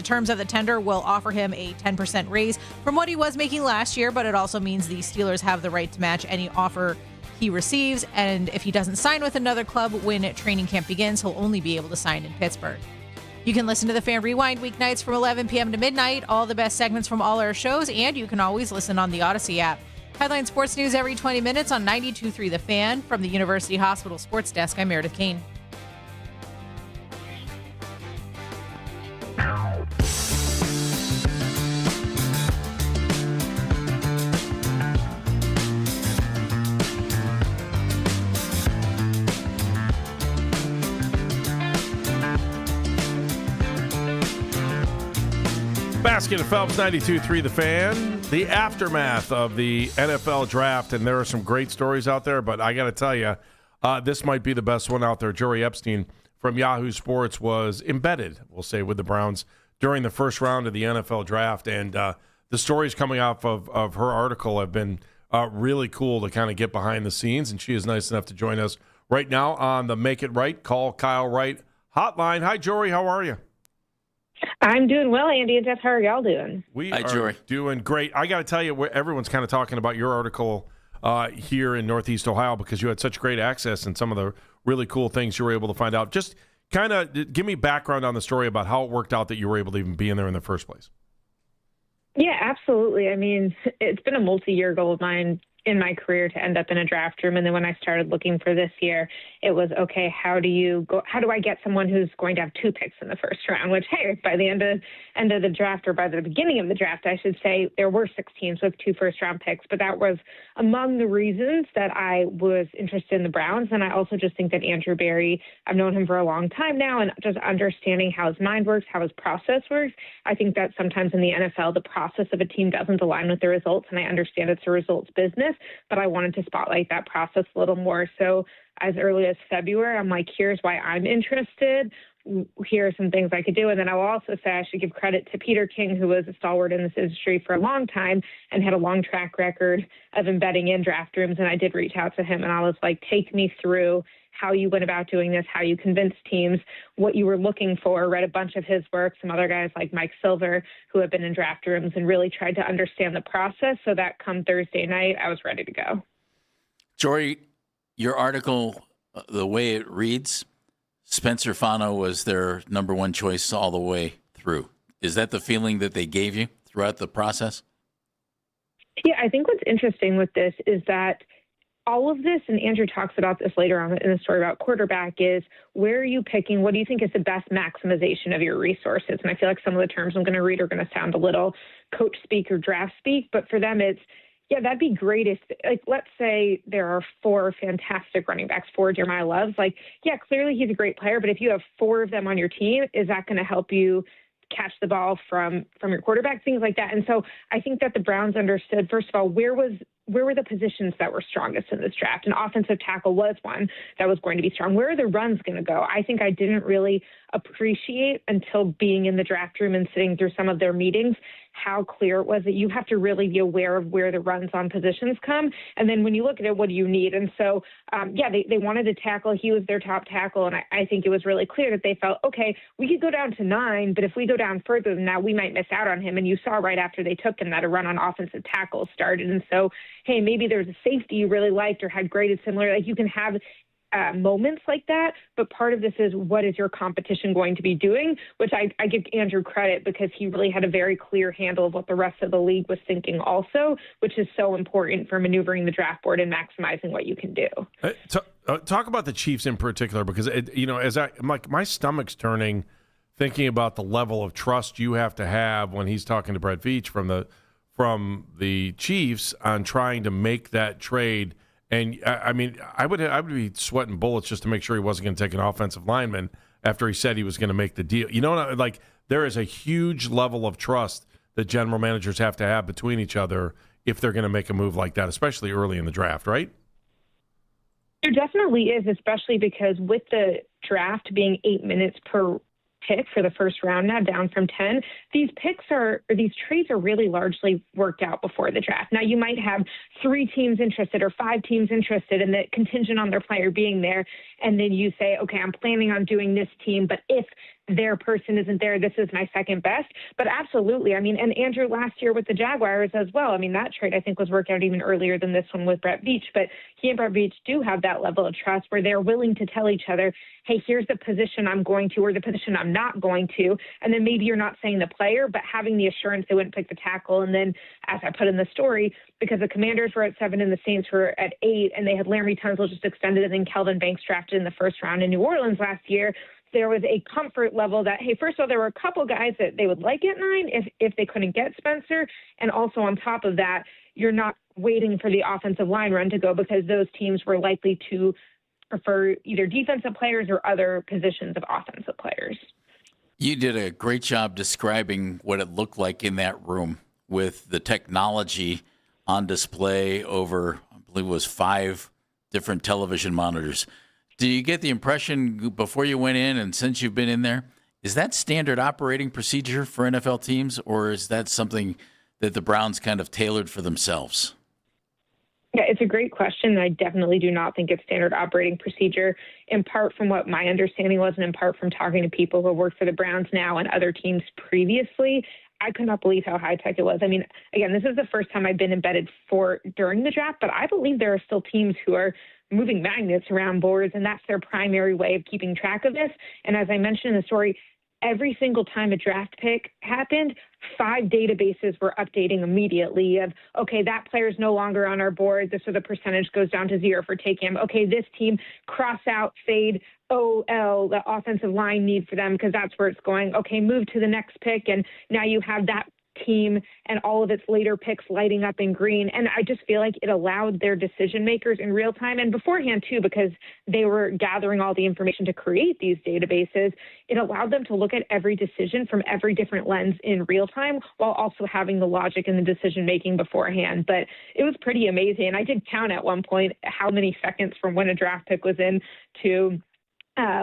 terms of the tender will offer him a 10% raise from what he was making last year, but it also means the Steelers have the right to match any offer he receives. And if he doesn't sign with another club when training camp begins, he'll only be able to sign in Pittsburgh. You can listen to the Fan Rewind weeknights from 11 p.m. to midnight, all the best segments from all our shows, and you can always listen on the Odyssey app. Headline Sports News every 20 minutes on 92.3 The Fan. From the University Hospital Sports Desk, I'm Meredith Kane. Baskin and Phelps, 92.3 The Fan. The aftermath of the NFL draft, and there are some great stories out there, but I got to tell you, this might be the best one out there. Jory Epstein from Yahoo Sports was embedded, we'll say, with the Browns during the first round of the NFL draft, and the stories coming off of her article have been really cool to kind of get behind the scenes, and she is nice enough to join us right now on the Make It Right, Call Kyle Wright hotline. Hi, Jory. How are you? I'm doing well, Andy and Jeff. How are y'all doing? We are doing great. I got to tell you, everyone's kind of talking about your article here in Northeast Ohio because you had such great access and some of the really cool things you were able to find out. Just kind of give me background on the story about how it worked out that you were able to even be in there in the first place. Yeah, absolutely. I mean, it's been a multi-year goal of mine in my career to end up in a draft room. And then when I started looking for this year, it was, okay, how do I get someone who's going to have 2 picks in the first round, which, hey, by the end of the draft, or by the beginning of the draft, I should say, there were 6 teams with 2 first-round picks. But that was among the reasons that I was interested in the Browns. And I also just think that Andrew Berry, I've known him for a long time now, and just understanding how his mind works, how his process works, I think that sometimes in the NFL, the process of a team doesn't align with the results. And I understand it's a results business, but I wanted to spotlight that process a little more. So as early as February, I'm like, here's why I'm interested. Here are some things I could do. And then I will also say I should give credit to Peter King, who was a stalwart in this industry for a long time and had a long track record of embedding in draft rooms. And I did reach out to him, and I was like, take me through how you went about doing this, how you convinced teams, what you were looking for. Read a bunch of his work, some other guys like Mike Silver who have been in draft rooms, and really tried to understand the process so that come Thursday night, I was ready to go. Jory, your article, the way it reads, Spencer Fano was their number one choice all the way through. Is that the feeling that they gave you throughout the process? Yeah, I think what's interesting with this is that all of this, and Andrew talks about this later on in the story about quarterback, is where are you picking? What do you think is the best maximization of your resources? And I feel like some of the terms I'm going to read are going to sound a little coach speak or draft speak, but for them it's, yeah, that'd be great if, like, let's say there are 4 fantastic running backs, 4 Jeremiah Loves. Like, yeah, clearly he's a great player, but if you have 4 of them on your team, is that going to help you catch the ball from your quarterback, things like that? And so I think that the Browns understood, first of all, where were the positions that were strongest in this draft? And offensive tackle was one that was going to be strong. Where are the runs going to go? I think I didn't really appreciate until being in the draft room and sitting through some of their meetings how clear it was that you have to really be aware of where the runs on positions come. And then when you look at it, what do you need? And so, they wanted a tackle. He was their top tackle. And I think it was really clear that they felt, okay, we could go down to 9, but if we go down further than that, we might miss out on him. And you saw right after they took him that a run on offensive tackle started. And so, hey, maybe there's a safety you really liked or had graded similar. Like, you can have moments like that, but part of this is, what is your competition going to be doing, which I give Andrew credit because he really had a very clear handle of what the rest of the league was thinking also, which is so important for maneuvering the draft board and maximizing what you can do. Talk about the Chiefs in particular, because I'm like, my stomach's turning thinking about the level of trust you have to have when he's talking to Brett Veach from the Chiefs on trying to make that trade. And I mean, I would be sweating bullets just to make sure he wasn't going to take an offensive lineman after he said he was going to make the deal. You know, like, there is a huge level of trust that general managers have to have between each other if they're going to make a move like that, especially early in the draft, right? There definitely is, especially because with the draft being 8 minutes per pick for the first round now, down from 10, these trades are really largely worked out before the draft. Now, you might have 3 teams interested or 5 teams interested in the contingent on their player being there, and then you say, okay, I'm planning on doing this team, but if their person isn't there, this is my second best. But absolutely, I mean, and Andrew last year with the Jaguars as well. I mean, that trade I think was worked out even earlier than this one with Brett Veach. But he and Brett Veach do have that level of trust where they're willing to tell each other, hey, here's the position I'm going to or the position I'm not going to. And then maybe you're not saying the player, but having the assurance they wouldn't pick the tackle. And then, as I put in the story, because the Commanders were at 7 and the Saints were at 8, and they had Laramie Tunsil just extended, and then Kelvin Banks drafted in the first round in New Orleans last year, there was a comfort level that, hey, first of all, there were a couple guys that they would like at 9 if they couldn't get Spencer. And also on top of that, you're not waiting for the offensive line run to go because those teams were likely to prefer either defensive players or other positions of offensive players. You did a great job describing what it looked like in that room with the technology on display over, I believe it was 5 different television monitors. Do you get the impression before you went in and since you've been in there, is that standard operating procedure for NFL teams, or is that something that the Browns kind of tailored for themselves? Yeah, it's a great question. I definitely do not think it's standard operating procedure, in part from what my understanding was and in part from talking to people who work for the Browns now and other teams previously. I could not believe how high-tech it was. I mean, again, this is the first time I've been embedded during the draft, but I believe there are still teams who are moving magnets around boards, and that's their primary way of keeping track of this. And as I mentioned in the story, every single time a draft pick happened, 5 databases were updating immediately of, okay, that player's no longer on our board, so the percentage goes down to 0 for taking him. Okay, this team, cross out, fade, OL, the offensive line need for them because that's where it's going. Okay, move to the next pick, and now you have that team and all of its later picks lighting up in green. And I just feel like it allowed their decision makers in real time and beforehand too, because they were gathering all the information to create these databases. It allowed them to look at every decision from every different lens in real time while also having the logic and the decision making beforehand. But it was pretty amazing. And I did count at one point how many seconds from when a draft pick was in to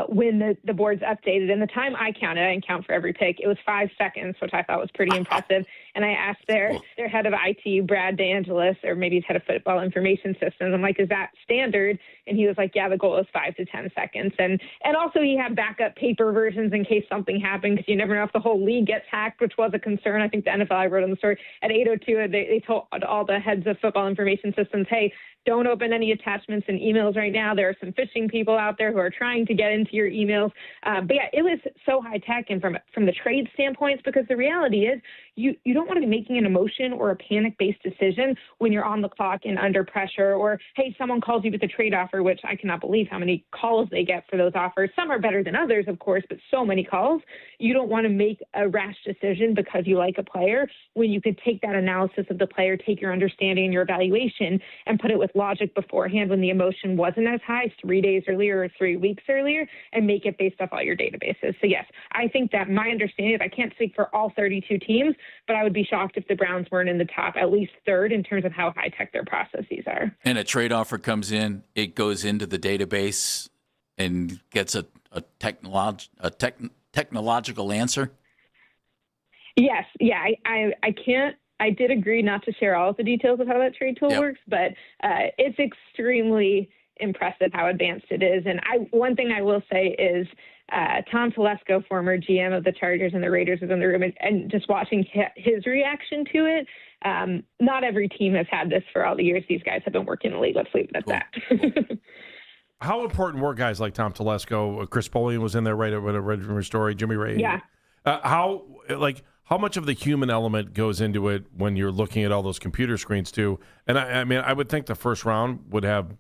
when the board's updated. And the time I counted, I didn't count for every pick, it was 5 seconds, which I thought was pretty impressive. And I asked their head of IT, Brad DeAngelis, or maybe he's head of football information systems, I'm like, is that standard? And he was like, yeah, the goal is 5 to 10 seconds. And also he had backup paper versions in case something happened, because you never know if the whole league gets hacked, which was a concern. I think the NFL, I wrote on the story, at 8:02, they told all the heads of football information systems, hey, don't open any attachments and emails right now. There are some phishing people out there who are trying to get into your emails. But yeah, it was so high tech, and from the trade standpoints, because the reality is you don't want to be making an emotion or a panic-based decision when you're on the clock and under pressure, or, hey, someone calls you with a trade offer, which I cannot believe how many calls they get for those offers. Some are better than others, of course, but so many calls. You don't want to make a rash decision because you like a player when you could take that analysis of the player, take your understanding and your evaluation, and put it with logic beforehand when the emotion wasn't as high 3 days earlier or 3 weeks earlier, and make it based off all your databases. So yes, I think that my understanding, I can't speak for all 32 teams, but I would be shocked if the Browns weren't in the top, at least third, in terms of how high tech their processes are. And a trade offer comes in, it goes into the database and gets a technological answer? Yes. Yeah, I can't. I did agree not to share all of the details of how that trade tool works, but it's extremely impressive how advanced it is. And one thing I will say is Tom Telesco, former GM of the Chargers and the Raiders, was in the room, and just watching his reaction to it. Not every team has had this for all the years these guys have been working in the league. Let's leave it at that. How important were guys like Tom Telesco? Chris Polian was in there right when I read from your story. Jimmy Ray. Yeah. How much of the human element goes into it when you're looking at all those computer screens too? And I mean, I would think the first round would have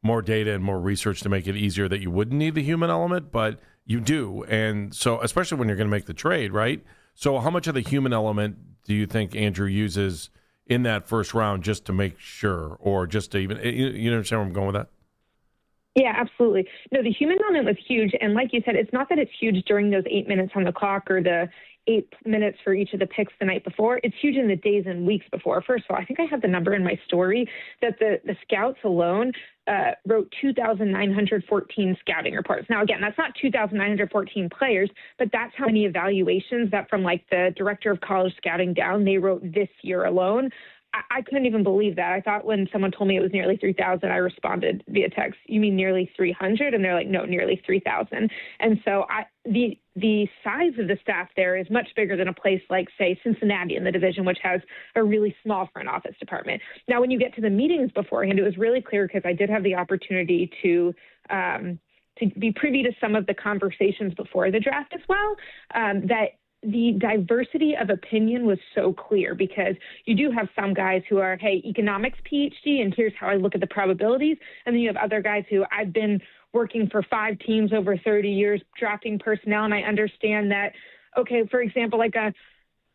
more data and more research to make it easier that you wouldn't need the human element, but you do. And so, especially when you're going to make the trade, right? So how much of the human element do you think Andrew uses in that first round just to make sure, or just to even, you understand where I'm going with that? Yeah, absolutely. No, the human element was huge. And like you said, it's not that it's huge during those 8 minutes on the clock or the 8 minutes for each of the picks the night before. It's huge in the days and weeks before. First of all, I think I have the number in my story that the scouts alone wrote 2,914 scouting reports. Now, again, that's not 2,914 players, but that's how many evaluations that from like the director of college scouting down, they wrote this year alone. I couldn't even believe that. I thought when someone told me it was nearly 3,000, I responded via text, "You mean nearly 300?" And they're like, "No, nearly 3,000." And so the size of the staff there is much bigger than a place like, say, Cincinnati in the division, which has a really small front office department. Now, when you get to the meetings beforehand, it was really clear because I did have the opportunity to be privy to some of the conversations before the draft as well, that the diversity of opinion was so clear, because you do have some guys who are, hey, economics PhD, and here's how I look at the probabilities. And then you have other guys who, I've been working for 5 teams over 30 years, drafting personnel, and I understand that, okay, for example, like a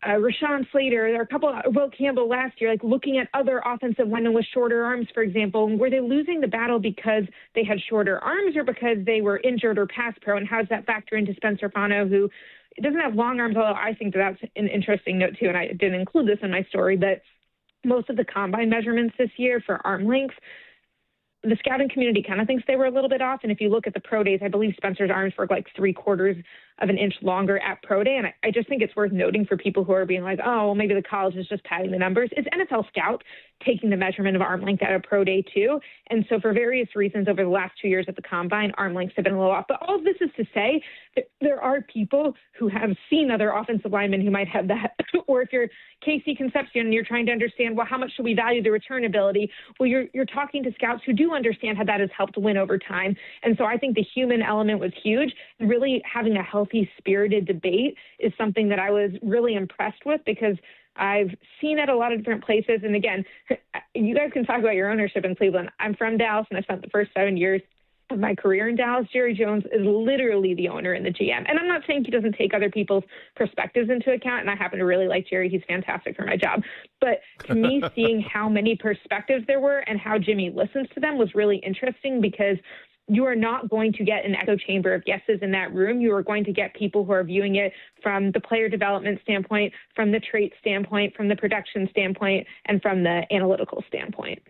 Rashawn Slater, or a couple, Will Campbell last year, like looking at other offensive linemen with shorter arms, for example, were they losing the battle because they had shorter arms or because they were injured or pass pro? And how does that factor into Spencer Fano, who doesn't have long arms, although I think that's an interesting note too, and I didn't include this in my story, but most of the combine measurements this year for arm length, the scouting community kind of thinks they were a little bit off. And if you look at the pro days, I believe Spencer's arms were like 3/4 of an inch longer at pro day. And I just think it's worth noting for people who are being like, oh, well, maybe the college is just padding the numbers. It's NFL Scout taking the measurement of arm length at a pro day too. And so for various reasons over the last 2 years at the combine, arm lengths have been a little off. But all of this is to say that there are people who have seen other offensive linemen who might have that. Or if you're Casey Concepcion and you're trying to understand, well, how much should we value the return ability? Well, you're talking to scouts who do understand how that has helped win over time. And so I think the human element was huge. And really having a healthy, spirited debate is something that I was really impressed with, because I've seen at a lot of different places. And again, you guys can talk about your ownership in Cleveland. I'm from Dallas, and I spent the first 7 years of my career in Dallas. Jerry Jones is literally the owner and the GM. And I'm not saying he doesn't take other people's perspectives into account. And I happen to really like Jerry. He's fantastic for my job. But to me, seeing how many perspectives there were and how Jimmy listens to them was really interesting, because you are not going to get an echo chamber of yeses in that room. You are going to get people who are viewing it from the player development standpoint, from the trait standpoint, from the production standpoint, and from the analytical standpoint.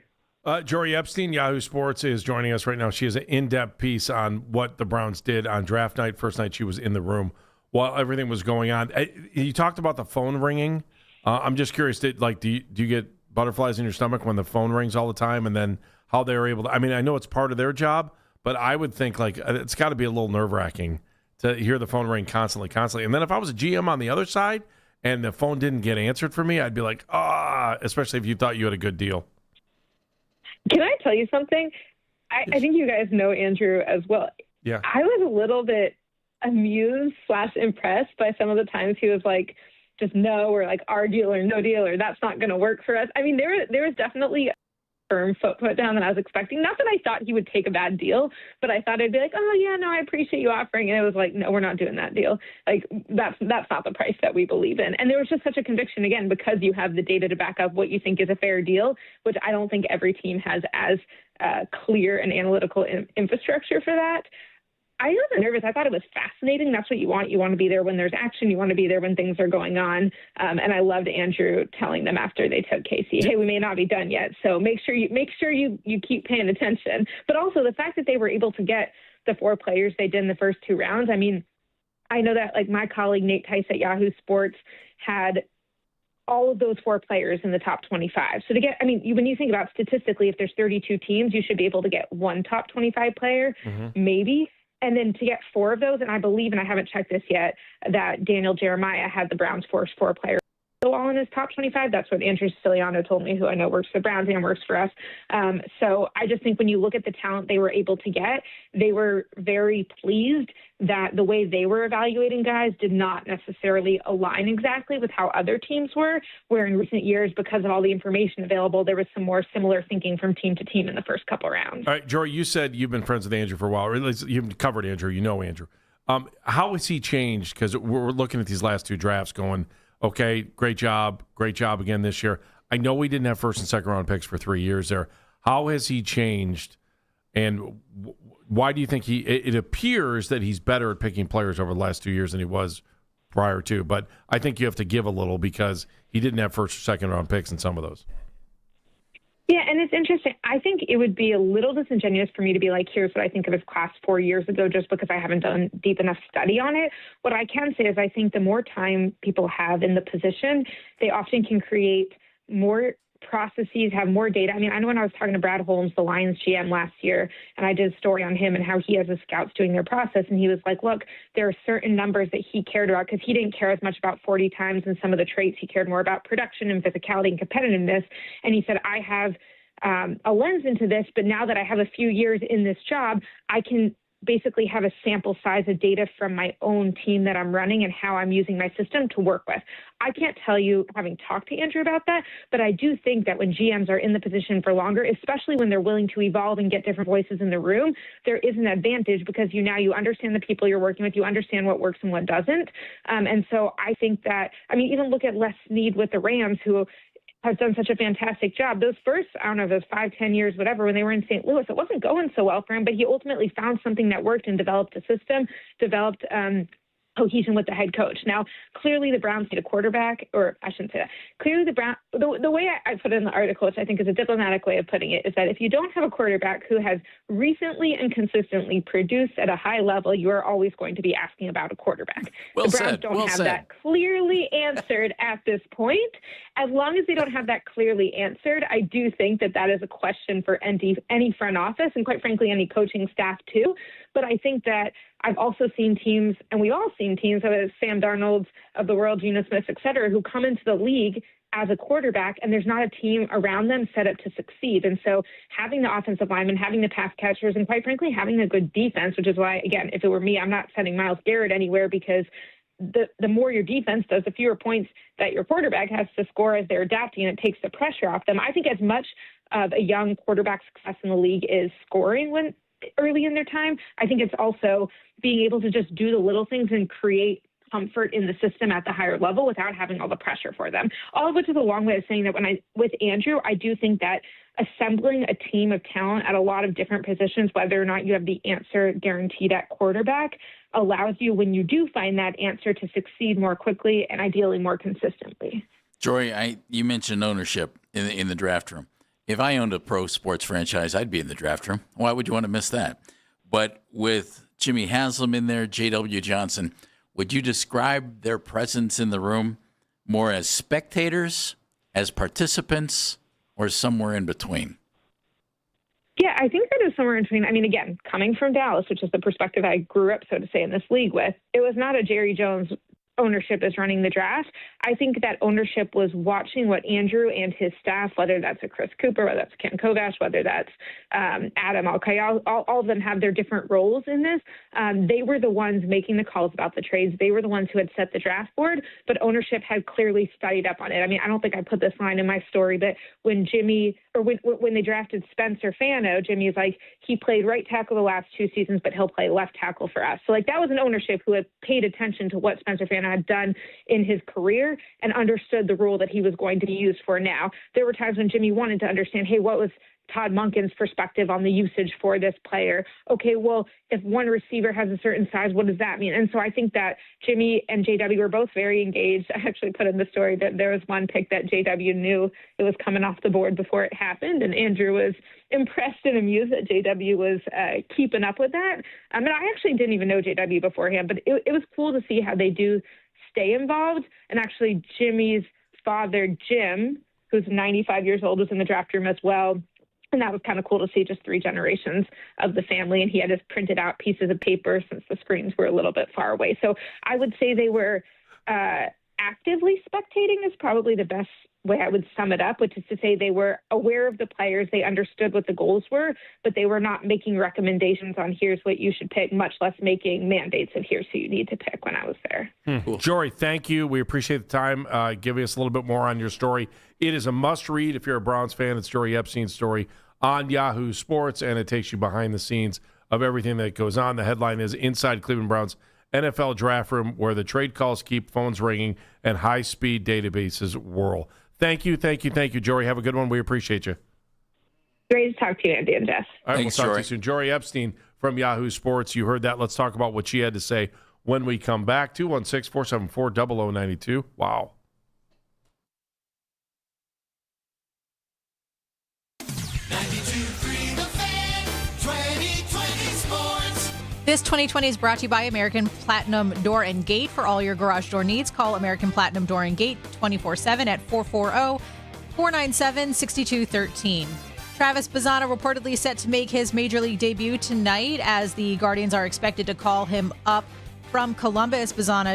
Jory Epstein, Yahoo Sports, is joining us right now. She has an in-depth piece on what the Browns did on draft night. First night she was in the room while everything was going on. You talked about the phone ringing. I'm just curious, do you get butterflies in your stomach when the phone rings all the time, and then how they were able to – I mean, I know it's part of their job, but I would think it's got to be a little nerve-wracking to hear the phone ring constantly. And then if I was a GM on the other side and the phone didn't get answered for me, I'd be like, especially if you thought you had a good deal. Can I tell you something? I think you guys know Andrew as well. Yeah. I was a little bit amused / impressed by some of the times he was like, just no, or like our deal or no deal, or that's not going to work for us. I mean, there was definitely a firm foot put down than I was expecting. Not that I thought he would take a bad deal, but I thought I'd be like, oh yeah, no, I appreciate you offering. And it was like, no, we're not doing that deal. Like that's not the price that we believe in. And there was just such a conviction, again, because you have the data to back up what you think is a fair deal, which I don't think every team has as clear and analytical infrastructure for that. I wasn't nervous. I thought it was fascinating. That's what you want. You want to be there when there's action. You want to be there when things are going on. And I loved Andrew telling them after they took Casey, hey, we may not be done yet. So make sure you keep paying attention. But also the fact that they were able to get the 4 players they did in the first 2 rounds. I mean, I know that like my colleague Nate Tice at Yahoo Sports had all of those 4 players in the top 25. So to get, I mean, when you think about statistically, if there's 32 teams, you should be able to get 1 top 25 player, maybe. And then to get 4 of those, and I believe, and I haven't checked this yet, that Daniel Jeremiah had the Browns' first 4 players all in his top 25. That's what Andrew Siciliano told me, who I know works for the Browns and works for us. So I just think when you look at the talent they were able to get, they were very pleased that the way they were evaluating guys did not necessarily align exactly with how other teams were, where in recent years, because of all the information available, there was some more similar thinking from team to team in the first couple rounds. All right, Jory, you said you've been friends with Andrew for a while, or at least you've covered Andrew. You know Andrew. How has he changed? Because we're looking at these last 2 drafts going, okay, great job again this year. I know we didn't have first and second round picks for 3 years there. How has he changed, and why do you think it appears that he's better at picking players over the last 2 years than he was prior to? But I think you have to give a little because he didn't have first or second round picks in some of those. Yeah, and it's interesting. I think it would be a little disingenuous for me to be like, here's what I think of his class 4 years ago, just because I haven't done deep enough study on it. What I can say is I think the more time people have in the position, they often can create more processes, have more data. I mean, I know when I was talking to Brad Holmes, the Lions GM last year, and I did a story on him and how he has the scouts doing their process, and he was like, look, there are certain numbers that he cared about because he didn't care as much about 40 times and some of the traits. He cared more about production and physicality and competitiveness. And he said, I have a lens into this, but now that I have a few years in this job, I can basically have a sample size of data from my own team that I'm running and how I'm using my system to work with. I can't tell you, having talked to Andrew about that, but I do think that when GMs are in the position for longer, especially when they're willing to evolve and get different voices in the room, there is an advantage because you understand the people you're working with, you understand what works and what doesn't. And so I think that, even look at Les Snead with the Rams, who has done such a fantastic job. Those first, those 5-10 years, whatever, when they were in St. Louis, it wasn't going so well for him, but he ultimately found something that worked and developed a system, developed cohesion with the head coach. Now, clearly the Browns need a quarterback, or I shouldn't say that. Clearly the way I put it in the article, which I think is a diplomatic way of putting it, is that if you don't have a quarterback who has recently and consistently produced at a high level, you are always going to be asking about a quarterback. The Browns don't have that clearly answered at this point. As long as they don't have that clearly answered, I do think that is a question for any front office and, quite frankly, any coaching staff too. But I think that I've also seen teams, and we've all seen teams, such as Sam Darnold's of the world, Geno Smith, et cetera, who come into the league as a quarterback, and there's not a team around them set up to succeed. And so having the offensive linemen, having the pass catchers, and quite frankly, having a good defense, which is why, again, if it were me, I'm not sending Myles Garrett anywhere, because the more your defense does, the fewer points that your quarterback has to score as they're adapting, and it takes the pressure off them. I think as much of a young quarterback's success in the league is scoring when early in their time, I think it's also being able to just do the little things and create comfort in the system at the higher level without having all the pressure for them. All of which is a long way of saying that with Andrew, I do think that assembling a team of talent at a lot of different positions, whether or not you have the answer guaranteed at quarterback, allows you, when you do find that answer, to succeed more quickly and ideally more consistently. Jory, you mentioned ownership in the draft room. If I owned a pro sports franchise, I'd be in the draft room. Why would you want to miss that? But with Jimmy Haslam in there, J.W. Johnson, would you describe their presence in the room more as spectators, as participants, or somewhere in between? Yeah, I think that is somewhere in between. Again, coming from Dallas, which is the perspective I grew up, so to say, in this league with, it was not a Jerry Jones ownership is running the draft. I think that ownership was watching what Andrew and his staff, whether that's a Chris Cooper, whether that's Ken Kovash, whether that's Adam Al-Kayal, all of them have their different roles in this. They were the ones making the calls about the trades. They were the ones who had set the draft board, but ownership had clearly studied up on it. I don't think I put this line in my story, but when they drafted Spencer Fano, Jimmy is like, he played right tackle the last 2 seasons, but he'll play left tackle for us. So that was an ownership who had paid attention to what Spencer Fano had done in his career and understood the role that he was going to be used for now. There were times when Jimmy wanted to understand, hey, what was Todd Monken's perspective on the usage for this player? Okay, well, if one receiver has a certain size, what does that mean? And so I think that Jimmy and JW were both very engaged. I actually put in the story that there was one pick that JW knew it was coming off the board before it happened, and Andrew was impressed and amused that JW was keeping up with that. I actually didn't even know JW beforehand, but it was cool to see how they do stay involved. And actually, Jimmy's father, Jim, who's 95 years old, was in the draft room as well. And that was kind of cool to see, just 3 generations of the family. And he had just printed out pieces of paper since the screens were a little bit far away. So I would say they were actively spectating is probably the best way I would sum it up, which is to say they were aware of the players. They understood what the goals were, but they were not making recommendations on here's what you should pick, much less making mandates of here's who you need to pick when I was there. Cool. Jory, thank you. We appreciate the time giving us a little bit more on your story. It is a must-read if you're a Browns fan. It's Jory Epstein's story on Yahoo Sports, and it takes you behind the scenes of everything that goes on. The headline is Inside Cleveland Browns NFL Draft Room, where the trade calls keep phones ringing and high-speed databases whirl. Thank you, Jory. Have a good one. We appreciate you. Great to talk to you, Andy and Jeff. All right, Thanks, we'll talk Jory. to you soon. Jory Epstein from Yahoo Sports. You heard that. Let's talk about what she had to say when we come back. 216-474-0092. Wow. This 2020 is brought to you by American Platinum Door and Gate. For all your garage door needs, call American Platinum Door and Gate 24/7 at 497-6213. Travis Bazzana reportedly set to make his major league debut tonight as the Guardians are expected to call him up from Columbus. Bazzana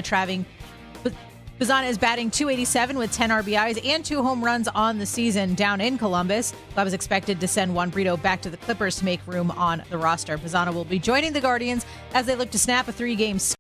is batting .287 with 10 RBIs and 2 home runs on the season down in Columbus. Club is expected to send Juan Brito back to the Clippers to make room on the roster. Bazzana will be joining the Guardians as they look to snap a 3-game series.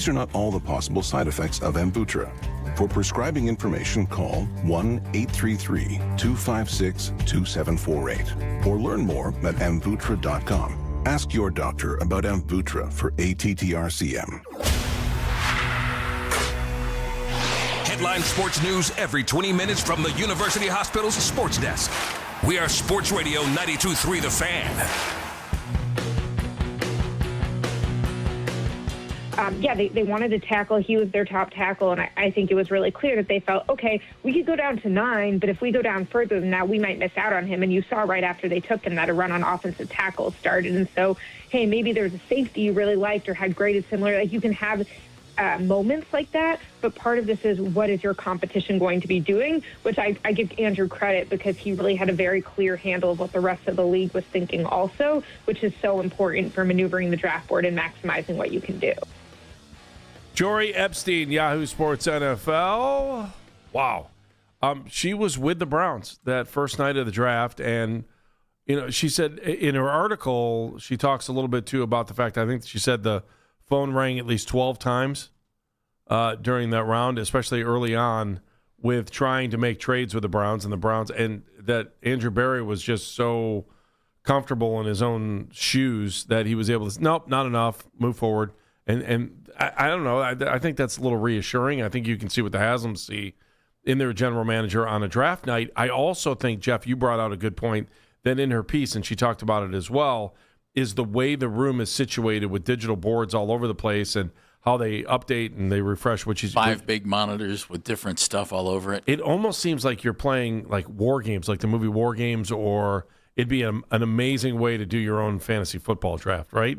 These are not all the possible side effects of Amvuttra. For prescribing information, call 1-833-256-2748 or learn more at Amvuttra.com. Ask your doctor about Amvuttra for ATTRCM. Headline sports news every 20 minutes from the University Hospital's sports desk. We are Sports Radio 92.3 The Fan. They wanted to tackle. He was their top tackle, and I think it was really clear that they felt, okay, we could go down to 9, but if we go down further than that, we might miss out on him. And you saw right after they took him that a run on offensive tackles started. And so, hey, maybe there's a safety you really liked or had graded similar. Like, you can have moments like that, but part of this is what is your competition going to be doing, which I give Andrew credit because he really had a very clear handle of what the rest of the league was thinking also, which is so important for maneuvering the draft board and maximizing what you can do. Jory Epstein, Yahoo Sports NFL. Wow. She was with the Browns that first night of the draft, and she said in her article, she talks a little bit too about the fact, I think she said the phone rang at least 12 times during that round, especially early on with trying to make trades with the Browns, and that Andrew Berry was just so comfortable in his own shoes that he was able to, nope, not enough, move forward. And I don't know. I think that's a little reassuring. I think you can see what the Haslams see in their general manager on a draft night. I also think, Jeff, you brought out a good point that in her piece, and she talked about it as well, is the way the room is situated with digital boards all over the place and how they update and they refresh, which is 5 big monitors with different stuff all over it. It almost seems like you're playing like war games, like the movie War Games, or it'd be an amazing way to do your own fantasy football draft, right?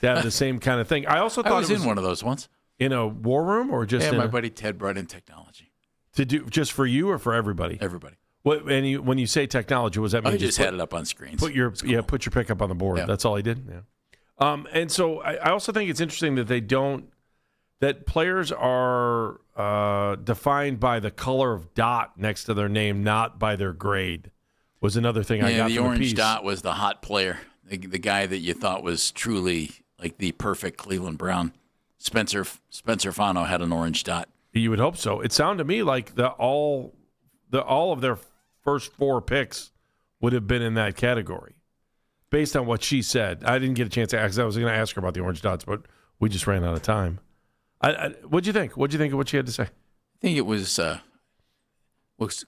To have the same kind of thing. I also thought I was in one of those once. In a war room or just my buddy Ted brought in technology. To do just for you or for everybody? Everybody. What when you say technology, was that mean I just had it up on screens. Put your put your pick up on the board. Yeah. That's all he did. Yeah. And so I also think it's interesting that that players are defined by the color of dot next to their name, not by their grade. Was another thing I got the from orange the piece. dot was the hot player, the guy that you thought was truly like the perfect Cleveland Brown. Spencer Fano had an orange dot. You would hope so. It sounded to me like all of their first 4 picks would have been in that category, based on what she said. I didn't get a chance to ask. I was going to ask her about the orange dots, but we just ran out of time. What'd you think? What'd you think of what she had to say? I think it was a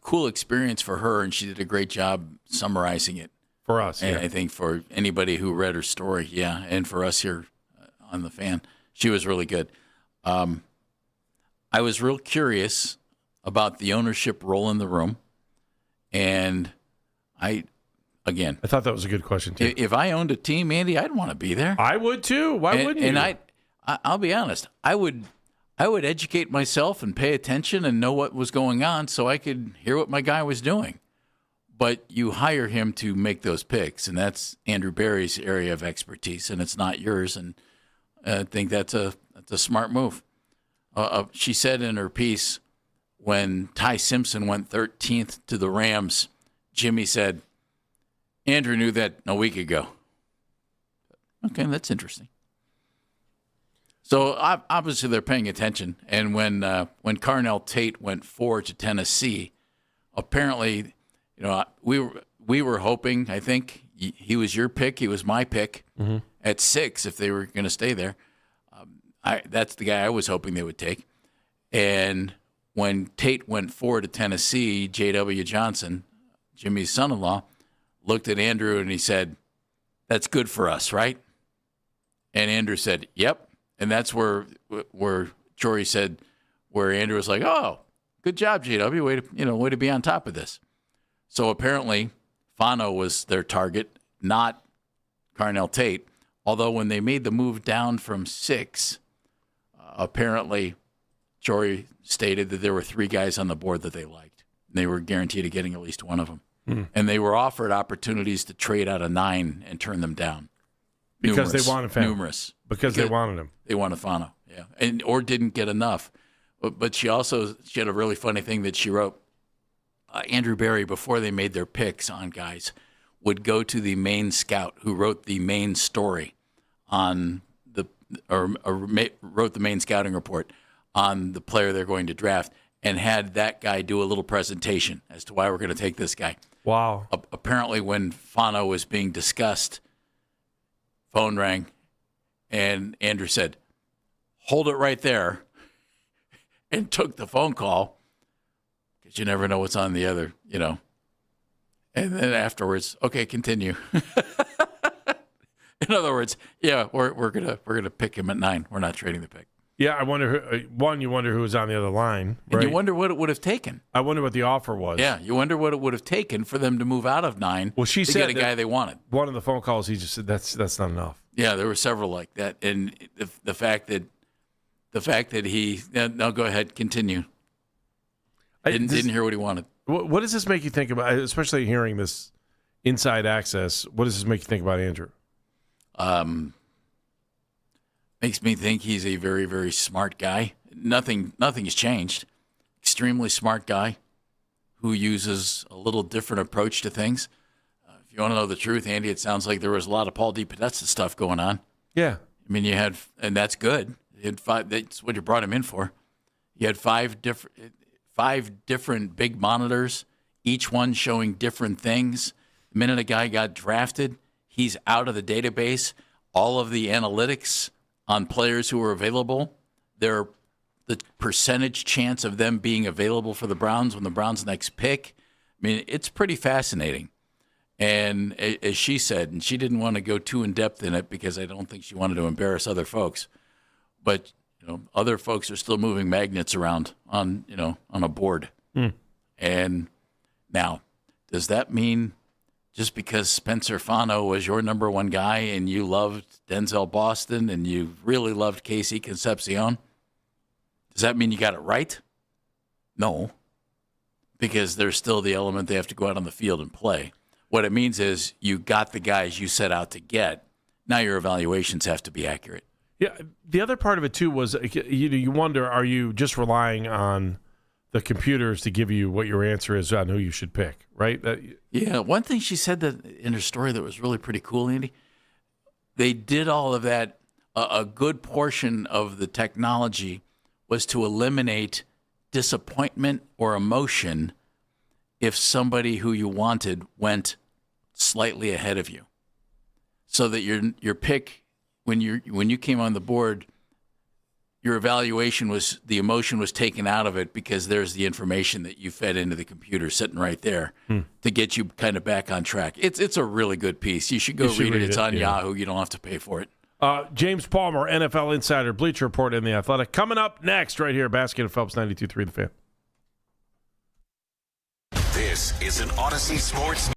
cool experience for her, and she did a great job summarizing it. For us, and I think for anybody who read her story, yeah, and for us here on The Fan, she was really good. I was real curious about the ownership role in the room, and I thought that was a good question too. If I owned a team, Andy, I'd want to be there. I would too. Why wouldn't you? And I'll be honest, I would educate myself and pay attention and know what was going on so I could hear what my guy was doing. But you hire him to make those picks, and that's Andrew Berry's area of expertise, and it's not yours. And I think that's a smart move. She said in her piece, when Ty Simpson went 13th to the Rams, Jimmy said, Andrew knew that a week ago. Okay, that's interesting. So obviously they're paying attention. And when Carnell Tate went 4 to Tennessee, apparently, we were hoping, I think, he was your pick, he was my pick at 6 if they were going to stay there. That's the guy I was hoping they would take. And when Tate went 4 to Tennessee, J.W. Johnson, Jimmy's son-in-law, looked at Andrew and he said, that's good for us, right? And Andrew said, yep. And that's where Jory said, where Andrew was like, oh, good job, J.W., way to be on top of this. So apparently Fano was their target, not Carnell Tate. Although when they made the move down from 6, apparently Jory stated that there were 3 guys on the board that they liked. They were guaranteed of getting at least one of them. And they were offered opportunities to trade out of 9 and turn them down. Because they wanted Fano. Numerous. Because they wanted him. They wanted Fano, yeah. Or didn't get enough. But she had a really funny thing that she wrote. Andrew Berry, before they made their picks on guys, would go to the main scout who wrote the main story on wrote the main scouting report on the player they're going to draft, and had that guy do a little presentation as to why we're going to take this guy. Wow. Apparently, when Fano was being discussed, phone rang, and Andrew said, "Hold it right there," and took the phone call, because you never know what's on the other, And then afterwards, okay, continue. In other words, yeah, we're gonna pick him at 9. We're not trading the pick. Yeah, I wonder. You wonder who was on the other line, right? And you wonder what it would have taken. I wonder what the offer was. Yeah, you wonder what it would have taken for them to move out of 9. Well, she to said get a guy they wanted. One of the phone calls, he just said that's not enough. Yeah, there were several like that, and the fact that he no, go ahead, continue. Didn't hear what he wanted. What does this make you think about, especially hearing this inside access? What does this make you think about Andrew? Makes me think he's a very, very smart guy. Nothing has changed. Extremely smart guy who uses a little different approach to things. If you want to know the truth, Andy, it sounds like there was a lot of Paul DePodesta stuff going on. Yeah. I mean, and that's good. You had 5, that's what you brought him in for. You had 5 different big monitors, each one showing different things. The minute a guy got drafted, he's out of the database. All of the analytics on players who are available, the percentage chance of them being available for the Browns when the Browns' next pick. I mean, it's pretty fascinating. And as she said, and she didn't want to go too in-depth in it because I don't think she wanted to embarrass other folks, but other folks are still moving magnets around on a board. And now, does that mean just because Spencer Fano was your number 1 guy and you loved Denzel Boston and you really loved Casey Concepcion, does that mean you got it right? No, because there's still the element they have to go out on the field and play. What it means is you got the guys you set out to get. Now your evaluations have to be accurate. Yeah, the other part of it, too, was you wonder, are you just relying on the computers to give you what your answer is on who you should pick, right? Yeah, one thing she said that in her story that was really pretty cool, Andy, they did all of that. A good portion of the technology was to eliminate disappointment or emotion if somebody who you wanted went slightly ahead of you, so that your pick, when you came on the board, your evaluation the emotion was taken out of it because there's the information that you fed into the computer sitting right there to get you kind of back on track. It's a really good piece. You should go read it. It's on Yahoo. You don't have to pay for it. James Palmer, NFL Insider, Bleacher Report, and The Athletic. Coming up next right here, Basket and Phelps, 92.3 The Fan. This is an Odyssey Sports.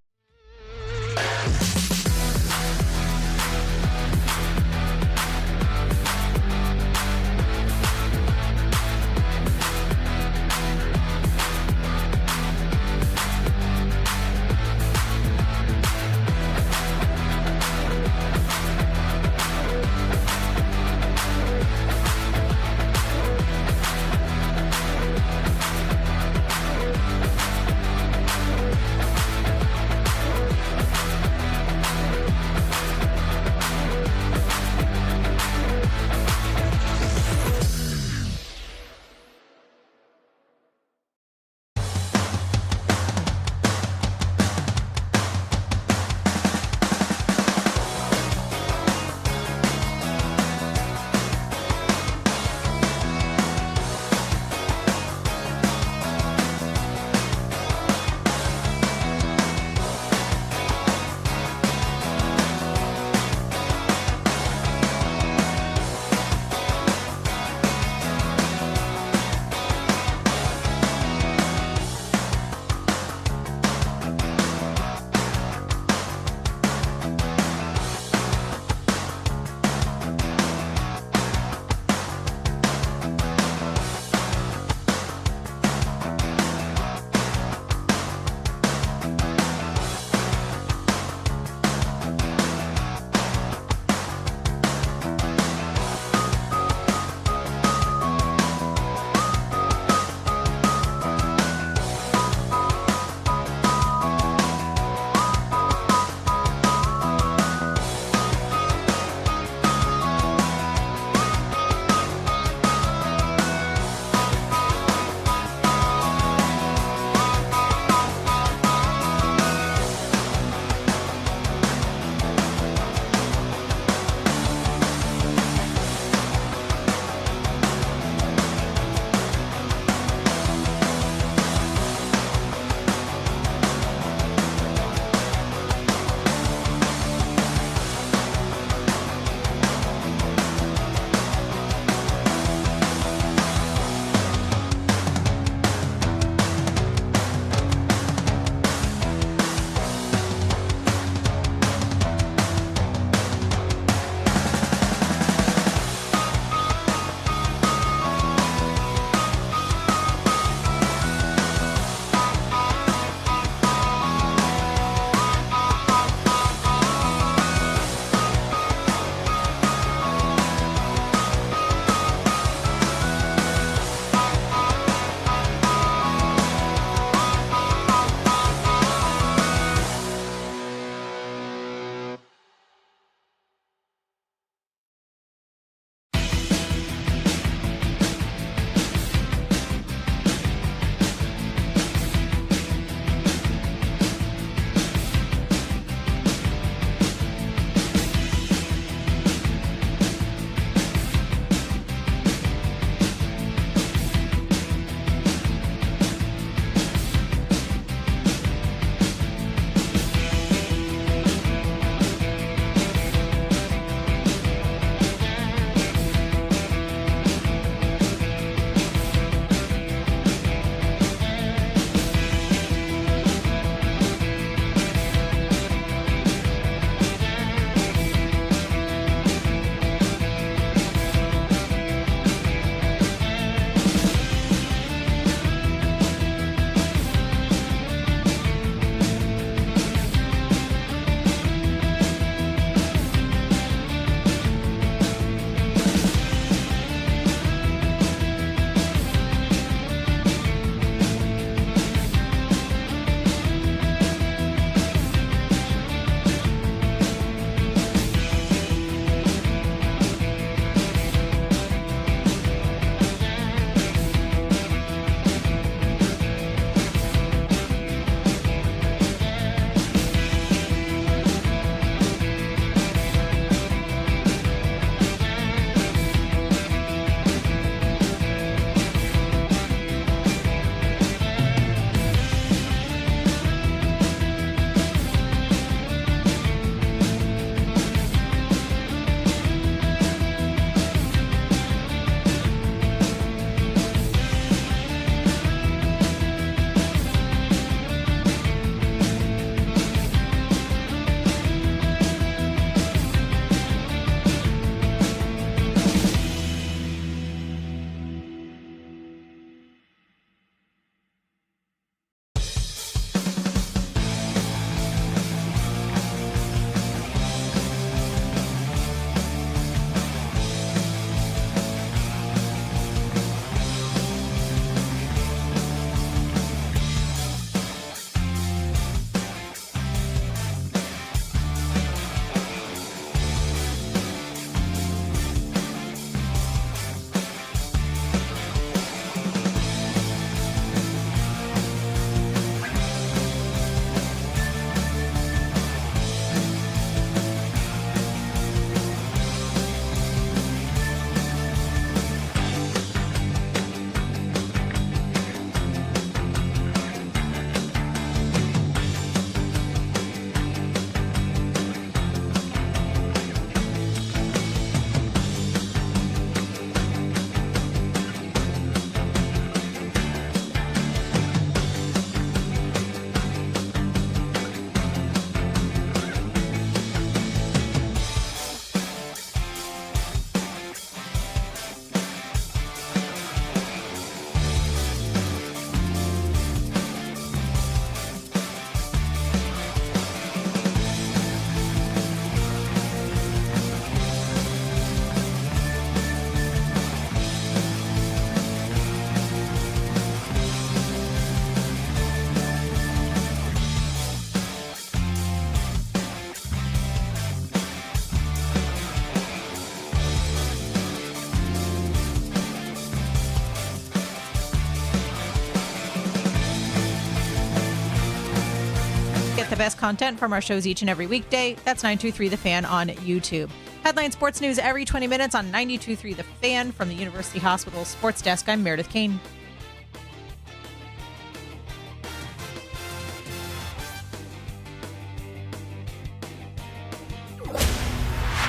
the best content from our shows each and every weekday. That's 923 The Fan on YouTube. Headline Sports News every 20 minutes on 92.3 The Fan. From the University Hospital Sports Desk, I'm Meredith Kane.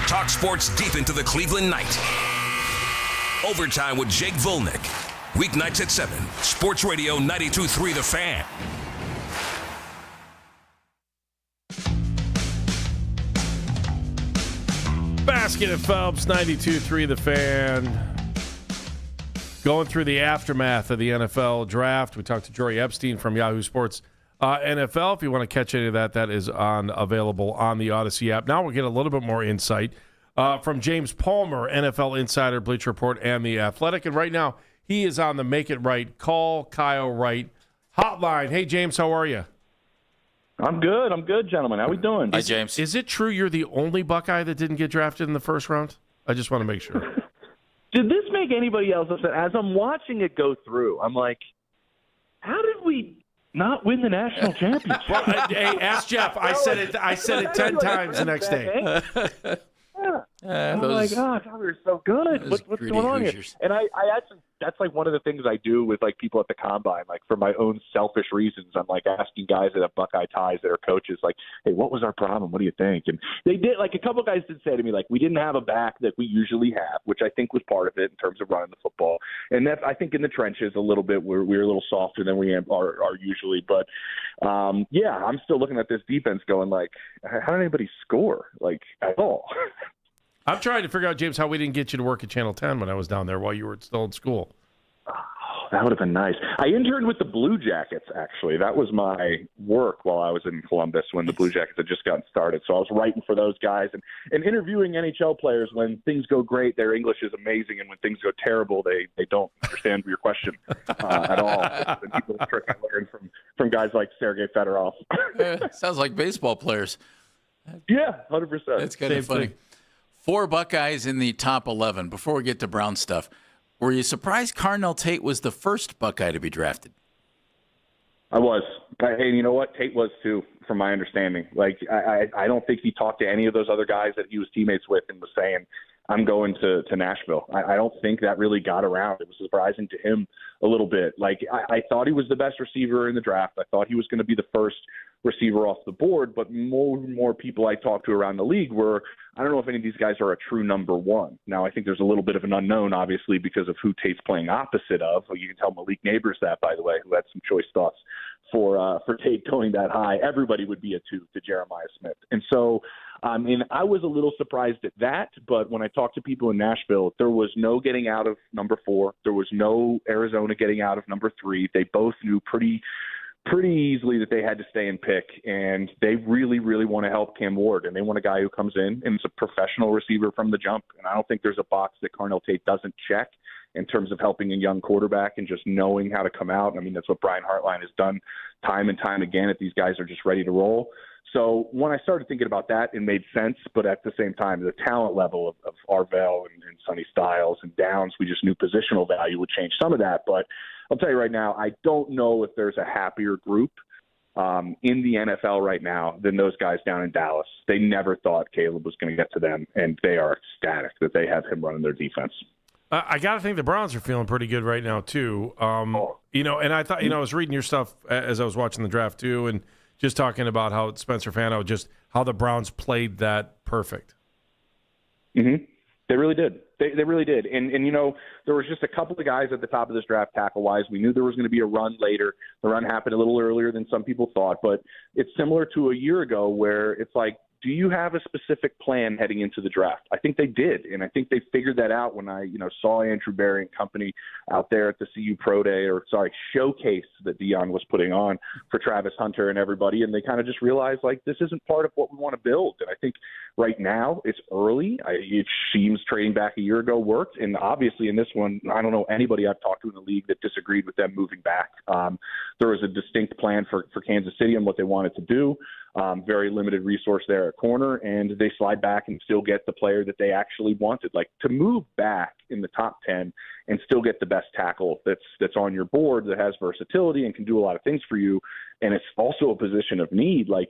Talk sports deep into the Cleveland night. Overtime with Jake Volnick. Weeknights at 7. Sports Radio 92.3 The Fan. Basket at Phelps, 92.3 The Fan. Going through the aftermath of the NFL draft. We talked to Jory Epstein from Yahoo Sports NFL. If you want to catch any of that, that is available on the Odyssey app. Now we'll get a little bit more insight from James Palmer, NFL Insider, Bleacher Report, and The Athletic. And right now, he is on the Make It Right, Call Kyle Wright hotline. Hey, James, how are you? I'm good, gentlemen. How we doing? Hi, James. Is it true you're the only Buckeye that didn't get drafted in the first round? I just want to make sure. Did this make anybody else upset? As I'm watching it go through, I'm like, how did we not win the national championship? Well, hey, ask Jeff. I said it 10 times the next day. Oh my gosh, we were so good. What's going on here? And I actually, that's like one of the things I do with like people at the combine, like for my own selfish reasons. I'm like asking guys that have Buckeye ties that are coaches, like, hey, what was our problem? What do you think? And they did, like a couple of guys did say to me, like, we didn't have a back that we usually have, which I think was part of it in terms of running the football. And that I think in the trenches a little bit, we're a little softer than we are usually. But yeah, I'm still looking at this defense going like, how did anybody score like at all? I'm trying to figure out, James, how we didn't get you to work at Channel 10 when I was down there while you were still in school. Oh, that would have been nice. I interned with the Blue Jackets, actually. That was my work while I was in Columbus when the Blue Jackets had just gotten started. So I was writing for those guys and interviewing NHL players. When things go great, their English is amazing. And when things go terrible, they don't understand your question at all. And people trick I learned from guys like Sergei Fedorov. Sounds like baseball players. Yeah, 100%. That's kind of funny. 4 Buckeyes in the top 11. Before we get to Brown stuff, were you surprised Carnell Tate was the first Buckeye to be drafted? I was. And you know what? Tate was too, from my understanding. Like, I don't think he talked to any of those other guys that he was teammates with and was saying, I'm going to Nashville. I don't think that really got around. It was surprising to him a little bit. Like, I thought he was the best receiver in the draft. I thought he was going to be the first receiver off the board, but more and more people I talked to around the league were, I don't know if any of these guys are a true number one. Now, I think there's a little bit of an unknown, obviously, because of who Tate's playing opposite of. You can tell Malik Neighbors that, by the way, who had some choice thoughts for Tate going that high. Everybody would be a 2 to Jeremiah Smith. And so, I was a little surprised at that, but when I talked to people in Nashville, there was no getting out of number 4. There was no Arizona getting out of number 3. They both knew pretty easily that they had to stay and pick, and they really, really want to help Cam Ward, and they want a guy who comes in and is a professional receiver from the jump. And I don't think there's a box that Carnell Tate doesn't check in terms of helping a young quarterback and just knowing how to come out. I mean, that's what Brian Hartline has done time and time again, that these guys are just ready to roll. So when I started thinking about that, it made sense. But at the same time, the talent level of Arvell and Sonny Styles and Downs, we just knew positional value would change some of that. But I'll tell you right now, I don't know if there's a happier group in the NFL right now than those guys down in Dallas. They never thought Caleb was going to get to them, and they are ecstatic that they have him running their defense. I got to think the Browns are feeling pretty good right now, too. And I thought, I was reading your stuff as I was watching the draft, too, and just talking about how Spencer Fano, just how the Browns played that perfect. Mm-hmm. They really did. They really did. And there was just a couple of guys at the top of this draft tackle-wise. We knew there was going to be a run later. The run happened a little earlier than some people thought, but it's similar to a year ago where it's like, do you have a specific plan heading into the draft? I think they did, and I think they figured that out when I, saw Andrew Berry and company out there at the CU Pro Day, showcase that Dion was putting on for Travis Hunter and everybody, and they kind of just realized, like, this isn't part of what we want to build. And I think right now it's early. It seems trading back a year ago worked, and obviously in this one, I don't know anybody I've talked to in the league that disagreed with them moving back. There was a distinct plan for Kansas City and what they wanted to do. Very limited resource there at corner, and they slide back and still get the player that they actually wanted. Like, to move back in the top 10 and still get the best tackle that's on your board, that has versatility and can do a lot of things for you, and it's also a position of need. Like,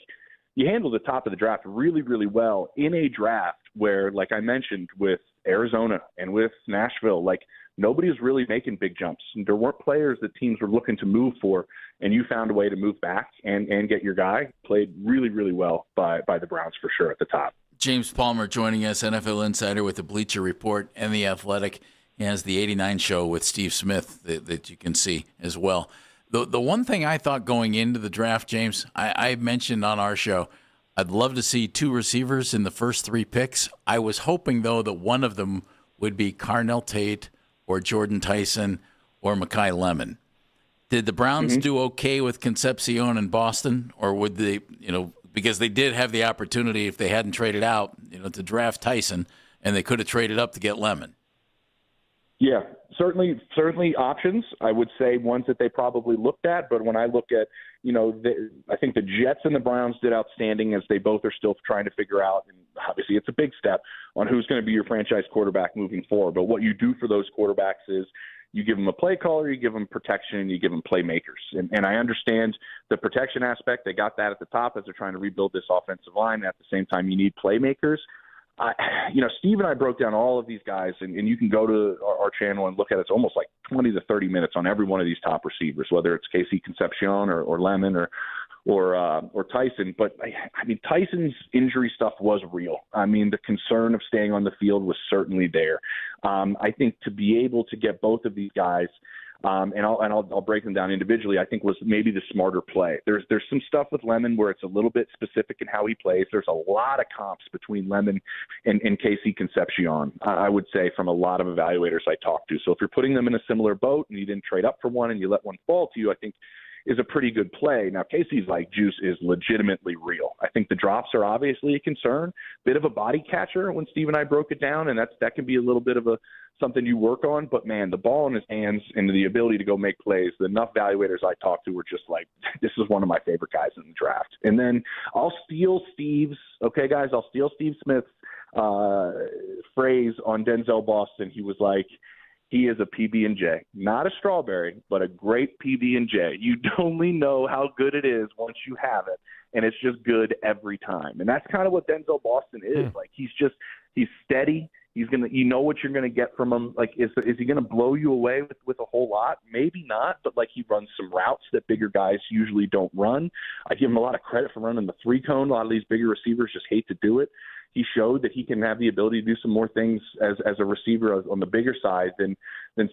you handled the top of the draft really, really well in a draft where, like I mentioned, with Arizona and with Nashville, like nobody was really making big jumps. There weren't players that teams were looking to move for, and you found a way to move back and get your guy. Played really, really well by the Browns for sure at the top. James Palmer joining us, NFL Insider with the Bleacher Report and The Athletic. He has the 89 show with Steve Smith that you can see as well. The one thing I thought going into the draft, James, I mentioned on our show, I'd love to see 2 receivers in the first 3 picks. I was hoping, though, that one of them would be Carnell Tate or Jordan Tyson or Mekhi Lemon. Did the Browns do okay with Concepcion in Boston, or would they, because they did have the opportunity if they hadn't traded out, to draft Tyson, and they could have traded up to get Lemon? Yeah, certainly options. I would say ones that they probably looked at. But when I look at, I think the Jets and the Browns did outstanding, as they both are still trying to figure out. And obviously, it's a big step on who's going to be your franchise quarterback moving forward. But what you do for those quarterbacks is you give them a play caller, you give them protection, and you give them playmakers. And I understand the protection aspect. They got that at the top as they're trying to rebuild this offensive line. At the same time, you need playmakers. Steve and I broke down all of these guys, and you can go to our channel and look at it. It's almost like 20 to 30 minutes on every one of these top receivers, whether it's Casey Concepcion or Lemon or Tyson. But I mean, Tyson's injury stuff was real. I mean, the concern of staying on the field was certainly there. I think to be able to get both of these guys, and I'll break them down individually, I think was maybe the smarter play. There's some stuff with Lemon where it's a little bit specific in how he plays. There's a lot of comps between Lemon and Casey Concepcion, I would say, from a lot of evaluators I talked to. So if you're putting them in a similar boat and you didn't trade up for one and you let one fall to you, I think is a pretty good play. Now, Casey's juice is legitimately real. I think the drops are obviously a concern. Bit of a body catcher when Steve and I broke it down, and that can be a little bit of something you work on. But, man, the ball in his hands and the ability to go make plays, enough evaluators I talked to were just like, this is one of my favorite guys in the draft. And then I'll steal Steve Smith's phrase on Denzel Boston. He was like, he is a PB&J, not a strawberry, but a great PB&J. You only know how good it is once you have it, and it's just good every time. And that's kind of what Denzel Boston is. Like, he's steady. He's gonna, what you're gonna get from him. Like, is he gonna blow you away with a whole lot? Maybe not, but he runs some routes that bigger guys usually don't run. I give him a lot of credit for running the 3-cone. A lot of these bigger receivers just hate to do it. He showed that he can have the ability to do some more things as a receiver on the bigger side than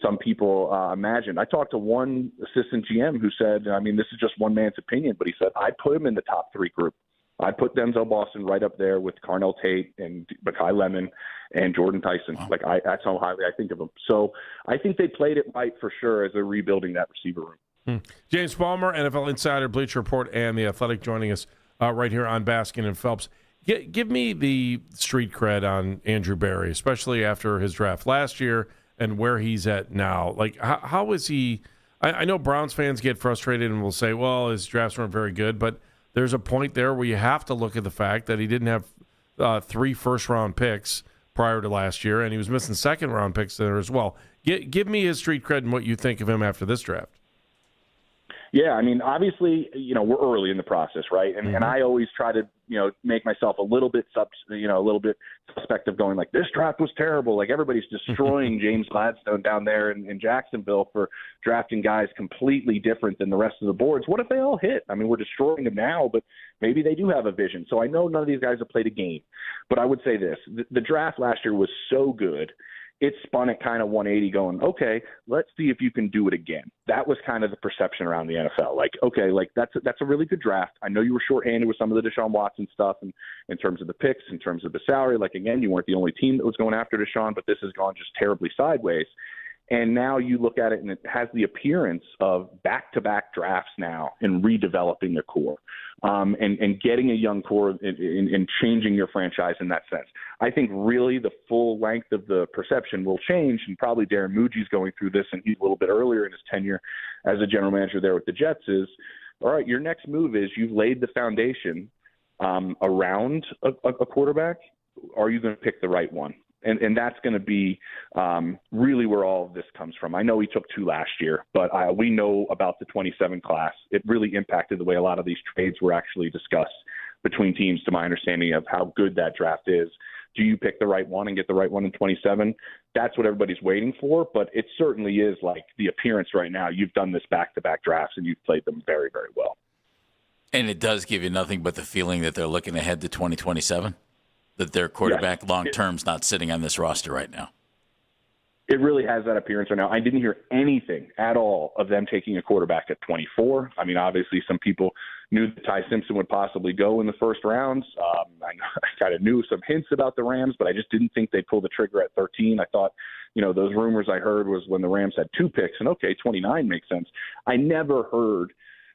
some people imagined. I talked to one assistant GM who said, this is just one man's opinion, but he said, I'd put him in the top 3 group. I'd put Denzel Boston right up there with Carnell Tate and Mekhi Lemon and Jordan Tyson. Wow. That's how highly I think of him. So I think they played it right for sure as they're rebuilding that receiver room. James Palmer, NFL Insider, Bleacher Report, and The Athletic joining us right here on Baskin and Phelps. Give me the street cred on Andrew Berry, especially after his draft last year and where he's at now. How is he? I know Browns fans get frustrated and will say, well, his drafts weren't very good, but there's a point there where you have to look at the fact that he didn't have 3 first-round picks prior to last year, and he was missing second-round picks there as well. Give me his street cred and what you think of him after this draft. Yeah, obviously, we're early in the process, right? And I always try to, make myself a little bit suspect of going this draft was terrible. Everybody's destroying James Gladstone down there in Jacksonville for drafting guys completely different than the rest of the boards. What if they all hit? We're destroying them now, but maybe they do have a vision. So I know none of these guys have played a game, but I would say this: the draft last year was so good. It spun at kind of 180 going, okay, let's see if you can do it again. That was kind of the perception around the NFL. That's a really good draft. I know you were shorthanded with some of the Deshaun Watson stuff and in terms of the picks, in terms of the salary. Again, you weren't the only team that was going after Deshaun, but this has gone just terribly sideways. And now you look at it, and it has the appearance of back-to-back drafts now and redeveloping the core and getting a young core and changing your franchise in that sense. I think really the full length of the perception will change, and probably Darren Muji's going through this, and he's a little bit earlier in his tenure as a general manager there with the Jets is, all right, your next move is you've laid the foundation around a quarterback. Are you going to pick the right one? And that's going to be really where all of this comes from. I know he took 2 last year, but we know about the 27 class. It really impacted the way a lot of these trades were actually discussed between teams, to my understanding of how good that draft is. Do you pick the right one and get the right one in 27? That's what everybody's waiting for, but it certainly is like the appearance right now. You've done this back-to-back drafts, and you've played them very, very well. And it does give you nothing but the feeling that they're looking ahead to 2027, that their quarterback long-term's not sitting on this roster right now. It really has that appearance right now. I didn't hear anything at all of them taking a quarterback at 24. I mean, obviously some people knew that Ty Simpson would possibly go in the first rounds. I kind of knew some hints about the Rams, but I just didn't think they'd pull the trigger at 13. I thought, those rumors I heard was when the Rams had 2 picks, and okay, 29 makes sense. I never heard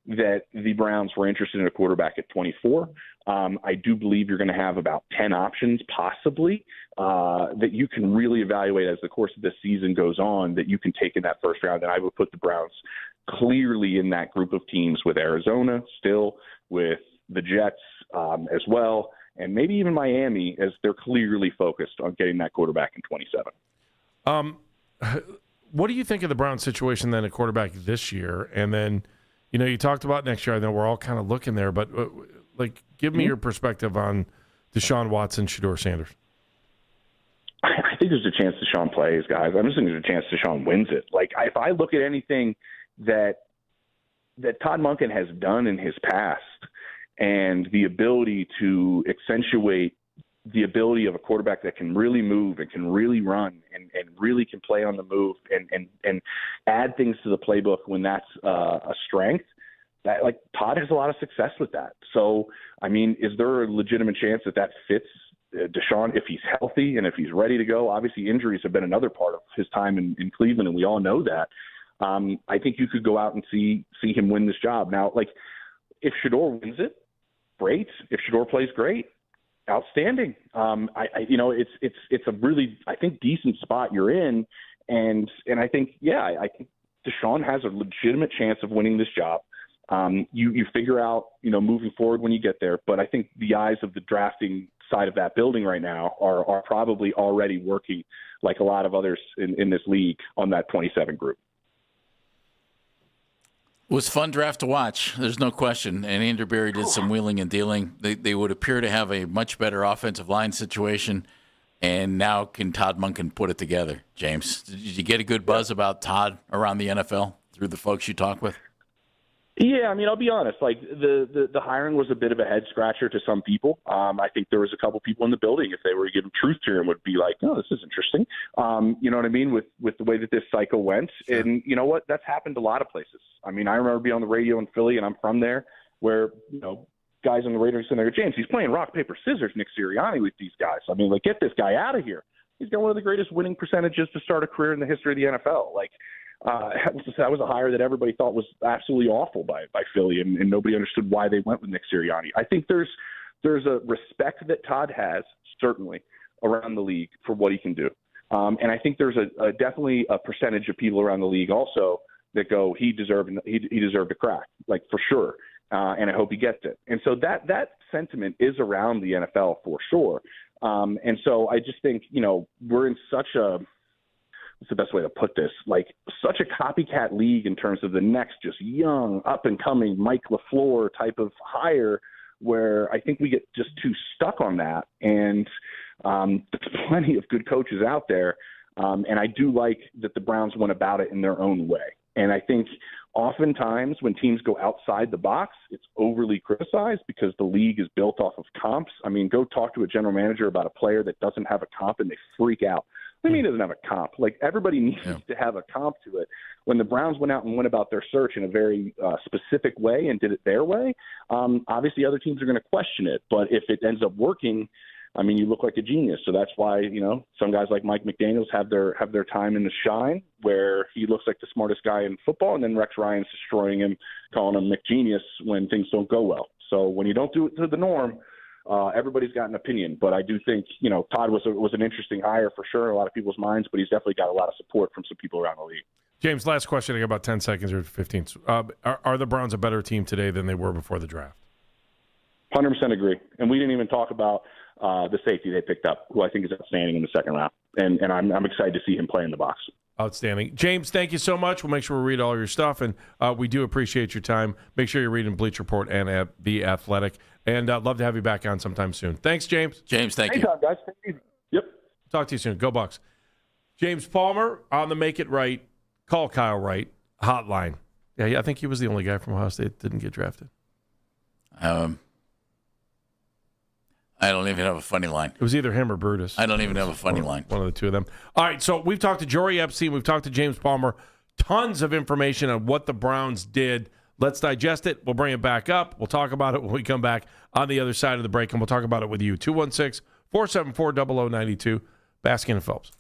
that the Browns were interested in a quarterback at 24. I do believe you're going to have about 10 options possibly that you can really evaluate as the course of this season goes on that you can take in that first round. And I would put the Browns clearly in that group of teams with Arizona still, with the Jets as well, and maybe even Miami, as they're clearly focused on getting that quarterback in 27. What do you think of the Browns situation then at quarterback this year? And then, you talked about next year. I know we're all kind of looking there, but give me your perspective on Deshaun Watson, Shedeur Sanders. I think there's a chance Deshaun plays, guys. I'm just thinking there's a chance Deshaun wins it. If I look at anything that Todd Monken has done in his past and the ability to accentuate the ability of a quarterback that can really move and can really run and really can play on the move and add things to the playbook when that's a strength, that Todd has a lot of success with that. So, I mean, is there a legitimate chance that fits Deshaun if he's healthy and if he's ready to go? Obviously, injuries have been another part of his time in Cleveland, and we all know that. I think you could go out and see him win this job. Now, if Shedeur wins it, great. If Shedeur plays great, outstanding. It's a really, I think, decent spot you're in, and I think, I think Deshaun has a legitimate chance of winning this job. You figure out, moving forward when you get there, but I think the eyes of the drafting side of that building right now are probably already working like a lot of others in this league on that 27 group. It was a fun draft to watch. There's no question. And Andrew Berry did some wheeling and dealing. They would appear to have a much better offensive line situation. And now can Todd Monken put it together? James, did you get a good buzz about Todd around the NFL through the folks you talk with? Yeah, I mean, I'll be honest. The hiring was a bit of a head scratcher to some people. I think there was a couple people in the building, if they were to give him truth serum, would be like, "Oh, this is interesting." You know what I mean? With the way that this cycle went, sure. And you know what? That's happened a lot of places. I mean, I remember being on the radio in Philly, and I'm from there, where guys on the radio sitting there, James, he's playing rock paper scissors, Nick Sirianni with these guys. I mean, get this guy out of here. He's got one of the greatest winning percentages to start a career in the history of the NFL. That was a hire that everybody thought was absolutely awful by Philly, and nobody understood why they went with Nick Sirianni. I think there's a respect that Todd has, certainly, around the league for what he can do. And I think there's definitely a percentage of people around the league also that go, he deserved a crack, for sure. And I hope he gets it. And so that sentiment is around the NFL for sure. And so I just think, we're in such a – what's the best way to put this? Such a copycat league in terms of the next just young, up-and-coming Mike LaFleur type of hire, where I think we get just too stuck on that. And there's plenty of good coaches out there. And I do like that the Browns went about it in their own way. And I think oftentimes when teams go outside the box, it's overly criticized because the league is built off of comps. I mean, go talk to a general manager about a player that doesn't have a comp and they freak out. What do you mean it doesn't have a comp? Everybody needs to have a comp to it. When the Browns went out and went about their search in a very specific way and did it their way, obviously other teams are going to question it. But if it ends up working, I mean, you look like a genius. So that's why, some guys like Mike McDaniels have their time in the shine where he looks like the smartest guy in football, and then Rex Ryan's destroying him, calling him McGenius when things don't go well. So when you don't do it to the norm, everybody's got an opinion. But I do think, Todd was an interesting hire for sure in a lot of people's minds, but he's definitely got a lot of support from some people around the league. James, last question. I got about 10 seconds or 15. Are the Browns a better team today than they were before the draft? 100% agree. And we didn't even talk about the safety they picked up, who I think is outstanding in the second round. And I'm excited to see him play in the box. Outstanding. James, thank you so much. We'll make sure we read all your stuff, and we do appreciate your time. Make sure you're reading Bleach Report and at The Athletic, and I'd love to have you back on sometime soon. Thanks, James. James, thank you. Anytime, guys. Take it easy. Yep. Talk to you soon. Go Bucks. James Palmer on the Make It Right, Call Kyle Wright hotline. Yeah, I think he was the only guy from Ohio State that didn't get drafted. I don't even have a funny line. It was either him or Brutus. I don't even have a funny line. One of the two of them. All right, so we've talked to Jory Epstein. We've talked to James Palmer. Tons of information on what the Browns did. Let's digest it. We'll bring it back up. We'll talk about it when we come back on the other side of the break, and we'll talk about it with you. 216-474-0092. Baskin and Phelps.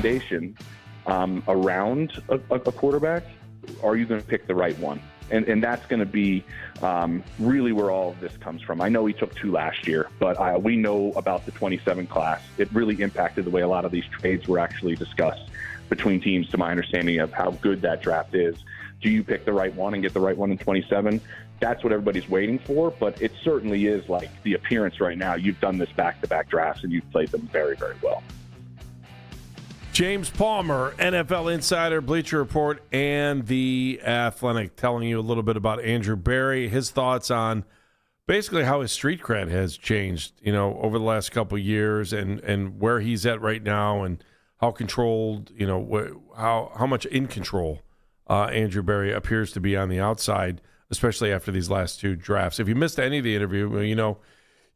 foundation around a quarterback, are you going to pick the right one? And that's going to be really where all of this comes from. I know he took 2 last year, but we know about the 27 class. It really impacted the way a lot of these trades were actually discussed between teams, to my understanding of how good that draft is. Do you pick the right one and get the right one in 27? That's what everybody's waiting for, but it certainly is like the appearance right now. You've done this back-to-back drafts, and you've played them very, very well. James Palmer, NFL Insider, Bleacher Report, and The Athletic, telling you a little bit about Andrew Berry, his thoughts on basically how his street cred has changed, over the last couple of years, and where he's at right now, and how controlled, how much in control Andrew Berry appears to be on the outside, especially after these last 2 drafts. If you missed any of the interview,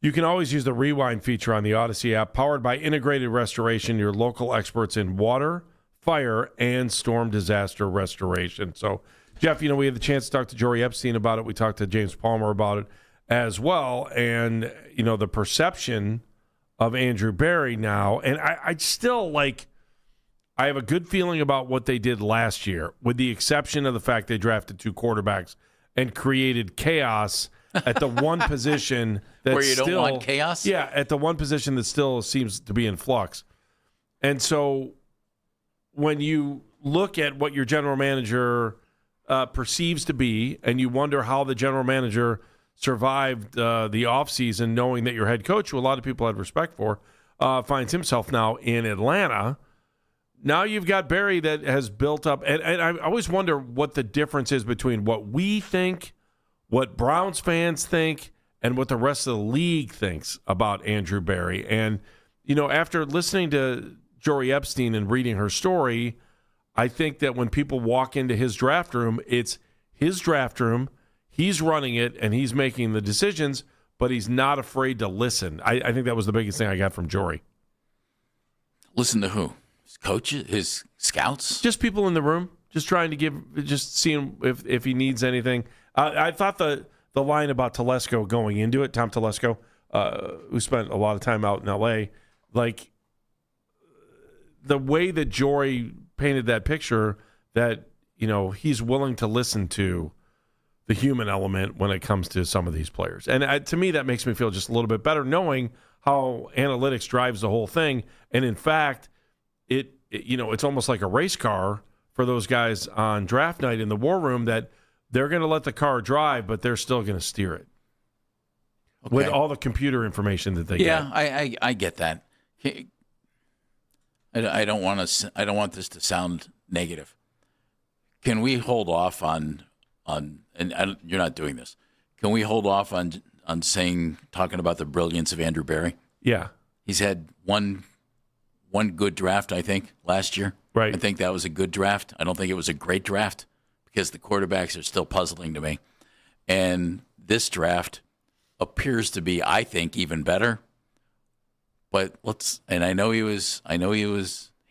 you can always use the rewind feature on the Odyssey app, powered by Integrated Restoration, your local experts in water, fire, and storm disaster restoration. So, Jeff, we had the chance to talk to Jory Epstein about it. We talked to James Palmer about it as well. And, the perception of Andrew Berry now, and I still I have a good feeling about what they did last year, with the exception of the fact they drafted 2 quarterbacks and created chaos at the one position that where you don't want chaos? Yeah, at the one position that still seems to be in flux. And so when you look at what your general manager perceives to be, and you wonder how the general manager survived the offseason, knowing that your head coach, who a lot of people had respect for, finds himself now in Atlanta. Now you've got Berry that has built up, and I always wonder what the difference is between what we think, what Browns fans think, and what the rest of the league thinks about Andrew Berry. And, after listening to Jory Epstein and reading her story, I think that when people walk into his draft room, it's his draft room, he's running it, and he's making the decisions, but he's not afraid to listen. I think that was the biggest thing I got from Jory. Listen to who? His coaches, his scouts? Just people in the room, just trying to just seeing if he needs anything. I thought the line about Telesco going into it, Tom Telesco, who spent a lot of time out in L.A., the way that Jory painted that picture, that, he's willing to listen to the human element when it comes to some of these players. And to me, that makes me feel just a little bit better, knowing how analytics drives the whole thing. And in fact, it's almost like a race car for those guys on draft night in the war room, that they're going to let the car drive, but they're still going to steer it with all the computer information that they get. Yeah, I get that. I don't want this to sound negative. Can we hold off on you're not doing this. Can we hold off on talking about the brilliance of Andrew Berry? Yeah, he's had one good draft, I think, last year. Right. I think that was a good draft. I don't think it was a great draft, because the quarterbacks are still puzzling to me. And this draft appears to be, I think, even better. But I know he was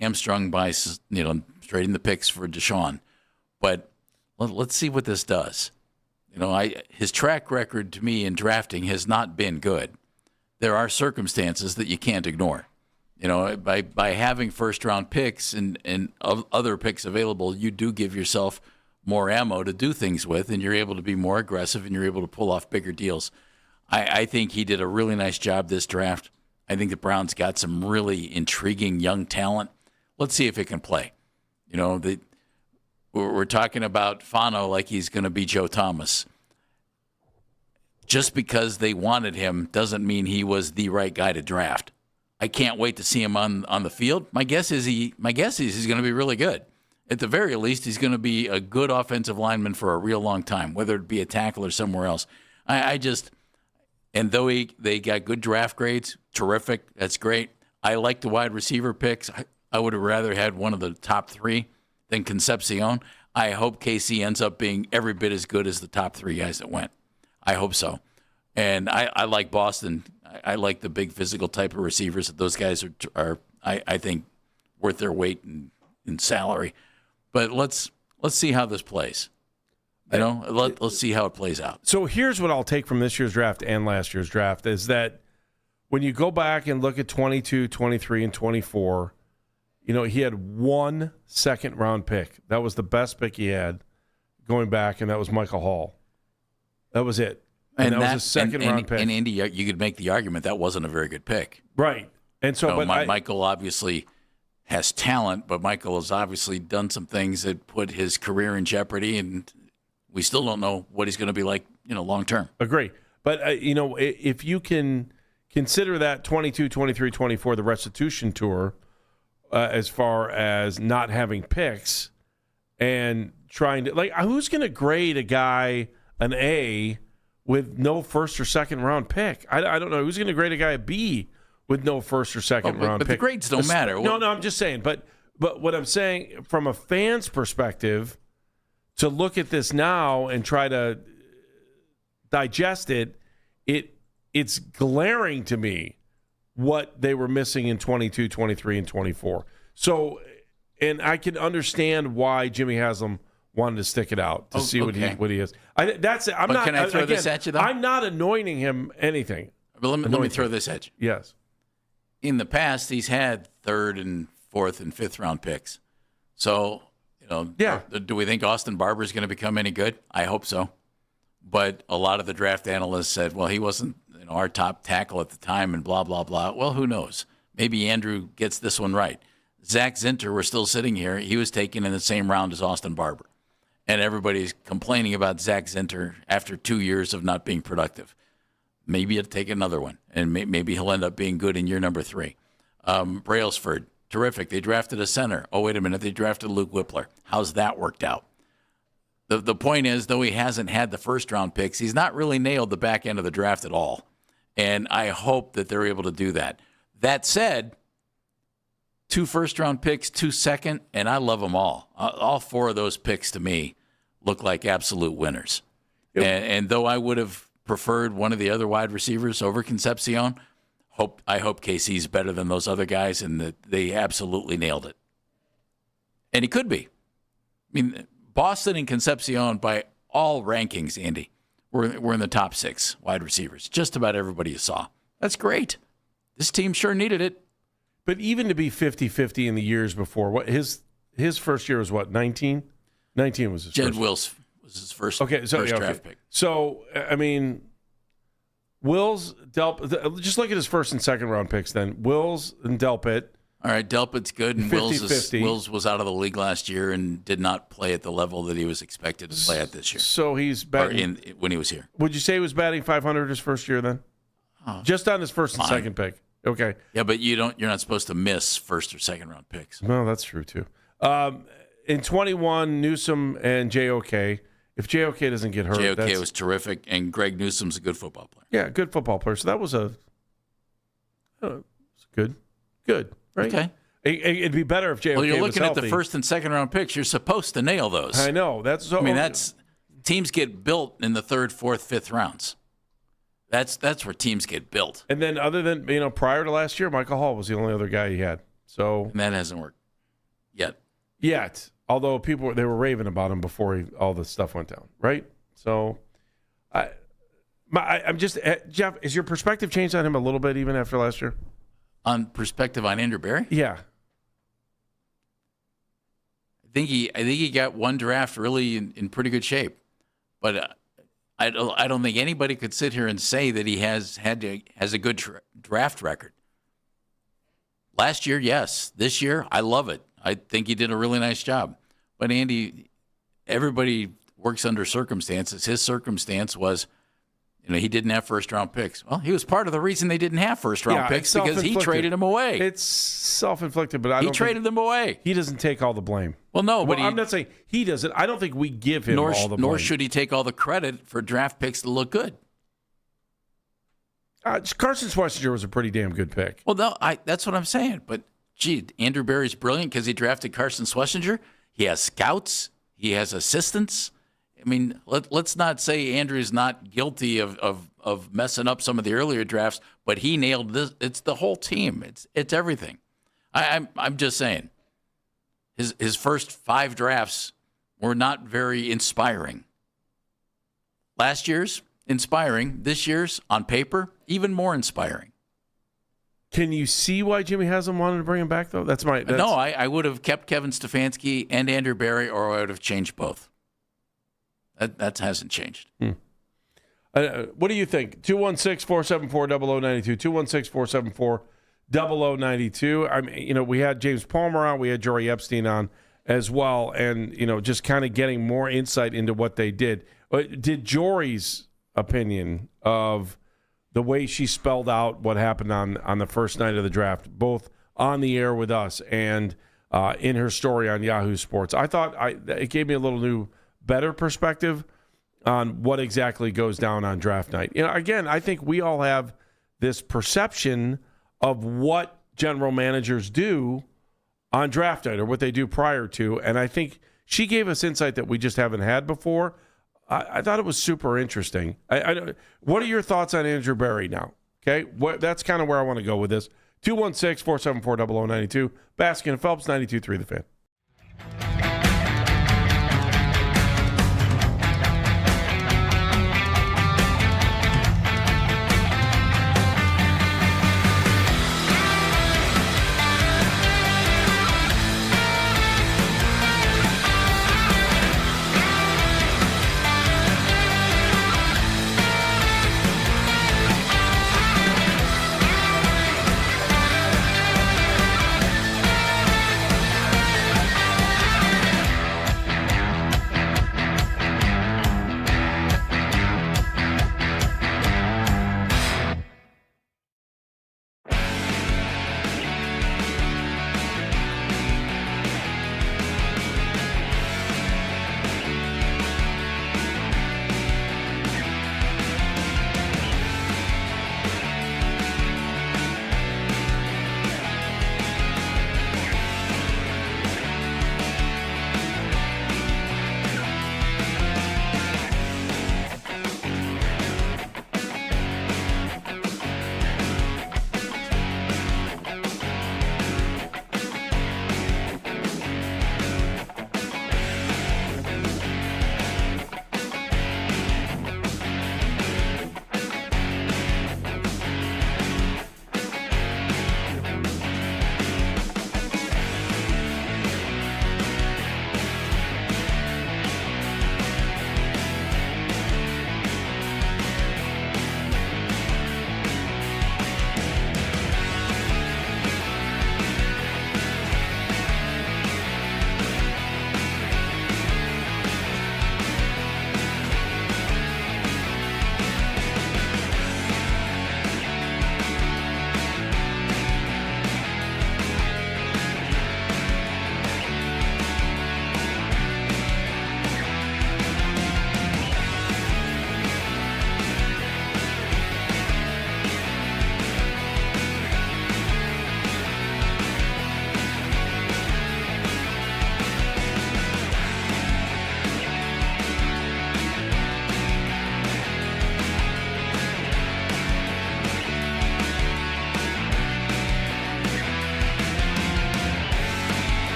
hamstrung by, trading the picks for Deshaun. But let's see what this does. His track record to me in drafting has not been good. There are circumstances that you can't ignore. By having first-round picks and other picks available, you do give yourself more ammo to do things with, and you're able to be more aggressive, and you're able to pull off bigger deals. I think he did a really nice job this draft. I think the Browns got some really intriguing young talent. Let's see if it can play. We're talking about Fano like he's going to be Joe Thomas. Just because they wanted him doesn't mean he was the right guy to draft. I can't wait to see him on the field. My guess is he's going to be really good. At the very least, he's going to be a good offensive lineman for a real long time, whether it be a tackle or somewhere else. And though they got good draft grades, terrific, that's great. I like the wide receiver picks. I would have rather had one of the top 3 than Concepcion. I hope KC ends up being every bit as good as the top 3 guys that went. I hope so. And I like Boston. I like the big physical type of receivers. Those guys are I think, worth their weight in salary. But let's see how this plays. Let's see how it plays out. So here's what I'll take from this year's draft and last year's draft is that when you go back and look at 22, 23, and 24, he had 1 second-round pick. That was the best pick he had going back, and that was Michael Hall. That was it. And that was a second-round pick. And Andy, you could make the argument that wasn't a very good pick. Right. And so, but Michael obviously has talent, but Michael has obviously done some things that put his career in jeopardy, and we still don't know what he's going to be like, long term. Agree. But, if you can consider that 22, 23, 24, the restitution tour, as far as not having picks and trying to, who's going to grade a guy an A with no first or second round pick? I don't know. Who's going to grade a guy a B with no first or second round pick? But the grades don't matter. No, I'm just saying. But what I'm saying from a fan's perspective, to look at this now and try to digest it's glaring to me what they were missing in 22, 23, and 24. So, and I can understand why Jimmy Haslam wanted to stick it out to see what he is. Can I throw this at you, though? I'm not anointing him anything. But let me throw this at you. Yes. In the past, he's had third and fourth and fifth round picks. So, do we think Austin Barber is going to become any good? I hope so. But a lot of the draft analysts said, well, he wasn't our top tackle at the time and blah, blah, blah. Well, who knows? Maybe Andrew gets this one right. Zach Zinter, we're still sitting here. He was taken in the same round as Austin Barber. And everybody's complaining about Zach Zinter after 2 years of not being productive. Maybe he'll take another one, and maybe he'll end up being good in year number 3. Brailsford, terrific. They drafted a center. Oh, wait a minute. They drafted Luke Whippler. How's that worked out? The point is, though he hasn't had the first-round picks, he's not really nailed the back end of the draft at all. And I hope that they're able to do that. That said, 2 first-round picks, 2 second, and I love them all. All 4 of those picks, to me, look like absolute winners. Yep. And though I would have preferred one of the other wide receivers over Concepcion, I hope KC's better than those other guys, and that they absolutely nailed it. And he could be. I mean, Boston and Concepcion, by all rankings, Andy, we're in the top 6 wide receivers. Just about everybody you saw. That's great. This team sure needed it. But even to be 50-50 in the years before, his first year was what, 19? 19 was his Jed first. Wills was his first draft pick. So, I mean, Wills, just look at his first and second round picks then. Wills and Delpit. All right, Delpit's good, and 50-50. Wills was out of the league last year and did not play at the level that he was expected to play at this year. So he's batting when he was here. Would you say he was batting 500 his first year then? Just on his first and second pick. Okay. Yeah, but you're not supposed to miss first or second round picks. No, that's true too. In 21, Newsome and JOK. If JOK doesn't get hurt, JOK was terrific, and Greg Newsome's a good football player. Yeah, good football player. So that was good. Right? Okay. It'd be better if JOK was Well, you're looking at healthy. the first and second round picks. You're supposed to nail those. I know. That's teams get built in the 3rd, 4th, 5th rounds. That's where teams get built. And then other than, prior to last year, Michael Hall was the only other guy he had. So and that hasn't worked yet. Although they were raving about him before all this stuff went down, right? So I'm just Jeff, is your perspective changed on him a little bit even after last year? On perspective on Andrew Berry? Yeah. I think he got one draft really in pretty good shape, but I don't think anybody could sit here and say that he has a good draft record. Last year, yes. This year, I love it. I think he did a really nice job. But Andy, everybody works under circumstances. His circumstance was, he didn't have first-round picks. Well, he was part of the reason they didn't have first-round picks because he traded them away. It's self-inflicted, but he traded them away. He doesn't take all the blame. Well, no, but I'm not saying he doesn't. I don't think we give him all the blame. Nor should he take all the credit for draft picks that look good. Carson Schwarzenegger was a pretty damn good pick. Well, no, that's what I'm saying. But, Andrew Berry's brilliant because he drafted Carson Schwarzenegger. He has scouts. He has assistants. I mean, let's not say Andrew's not guilty of messing up some of the earlier drafts, but he nailed this. It's the whole team. It's everything. I'm just saying. His first 5 drafts were not very inspiring. Last year's inspiring. This year's on paper even more inspiring. Can you see why Jimmy hasn't wanted to bring him back, though? No, I would have kept Kevin Stefanski and Andrew Berry, or I would have changed both. That hasn't changed. What do you think? 216-474-0092. 216-474-0092. I mean, we had James Palmer on. We had Jory Epstein on as well. And, just kind of getting more insight into what they did. Did Jory's opinion of the way she spelled out what happened on the first night of the draft, both on the air with us and in her story on Yahoo Sports, I thought it gave me a little new, better perspective on what exactly goes down on draft night. Again, I think we all have this perception of what general managers do on draft night or what they do prior to, and I think she gave us insight that we just haven't had before. I thought it was super interesting. What are your thoughts on Andrew Berry now? Okay, that's kind of where I want to go with this. 216-474-0092. Baskin and Phelps, 92.3 The Fan.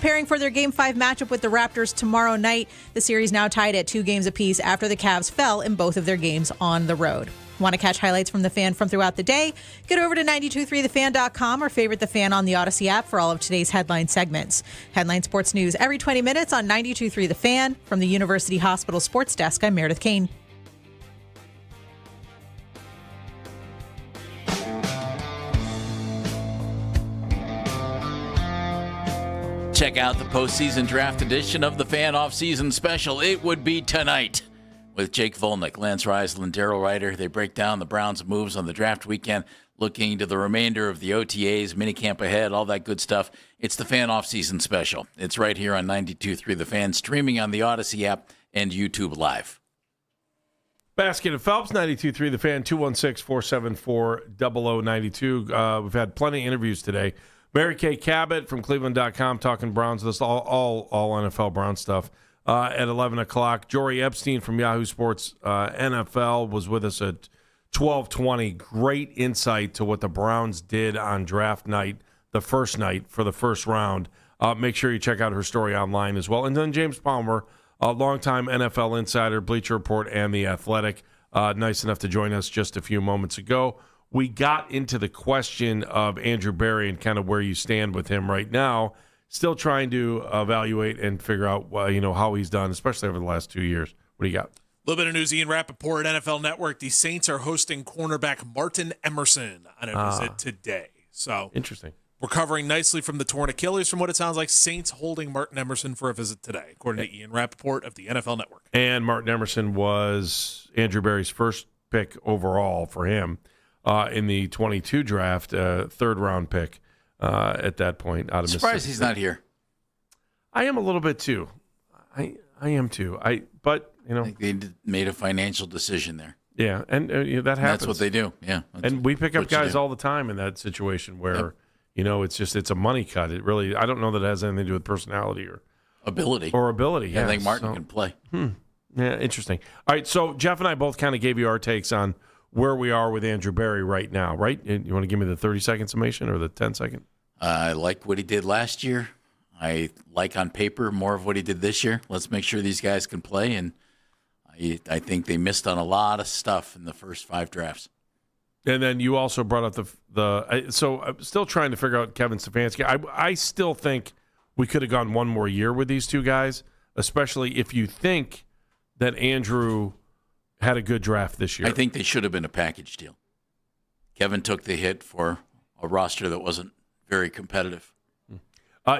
preparing for their Game 5 matchup with the Raptors tomorrow night. The series now tied at 2 games apiece after the Cavs fell in both of their games on the road. Want to catch highlights from The Fan from throughout the day? Get over to 923thefan.com or favorite The Fan on the Odyssey app for all of today's headline segments. Headline Sports News every 20 minutes on 923 The Fan. From the University Hospital Sports Desk, I'm Meredith Kane. Check out the postseason draft edition of the Fan Off-Season Special. It would be tonight. With Jake Volnick, Lance Reisland, Daryl Ryder, they break down the Browns' moves on the draft weekend, looking to the remainder of the OTAs, minicamp ahead, all that good stuff. It's the Fan Off-Season Special. It's right here on 92.3 The Fan, streaming on the Odyssey app and YouTube Live. Basket and Phelps, 92.3 The Fan, 216-474-0092. We've had plenty of interviews today. Mary Kay Cabot from Cleveland.com talking Browns with us, all NFL Brown stuff. At 11 o'clock. Jory Epstein from Yahoo Sports NFL was with us at 12:20. Great insight to what the Browns did on draft night, the first night for the first round. Make sure you check out her story online as well. And then James Palmer, a longtime NFL insider, Bleacher Report, and The Athletic, nice enough to join us just a few moments ago. We got into the question of Andrew Berry and kind of where you stand with him right now. Still trying to evaluate and figure out, how he's done, especially over the last 2 years. What do you got? A little bit of news. Ian Rappaport at NFL Network. The Saints are hosting cornerback Martin Emerson on a visit today. So interesting. Recovering nicely from the torn Achilles, from what it sounds like. Saints holding Martin Emerson for a visit today, according to Ian Rappaport of the NFL Network. And Martin Emerson was Andrew Berry's first pick overall for him in the 22 draft, third-round pick. At that point, out of Mississippi. Surprised he's not here. I am a little bit too. I am too. I think they made a financial decision there. Yeah, and that happens. That's what they do. Yeah, and we pick up guys all the time in that situation where it's a money cut. It really, I don't know that it has anything to do with personality or ability. Yeah, I think Martin can play. Yeah, interesting. All right, so Jeff and I both kind of gave you our takes on where we are with Andrew Berry right now, right? You want to give me the 30-second summation or the 10-second? I like what he did last year. I like on paper more of what he did this year. Let's make sure these guys can play, and I think they missed on a lot of stuff in the first 5 drafts. And then you also brought up so I'm still trying to figure out Kevin Stefanski. I still think we could have gone one more year with these two guys, especially if you think that Andrew had a good draft this year. I think they should have been a package deal. Kevin took the hit for a roster that wasn't very competitive.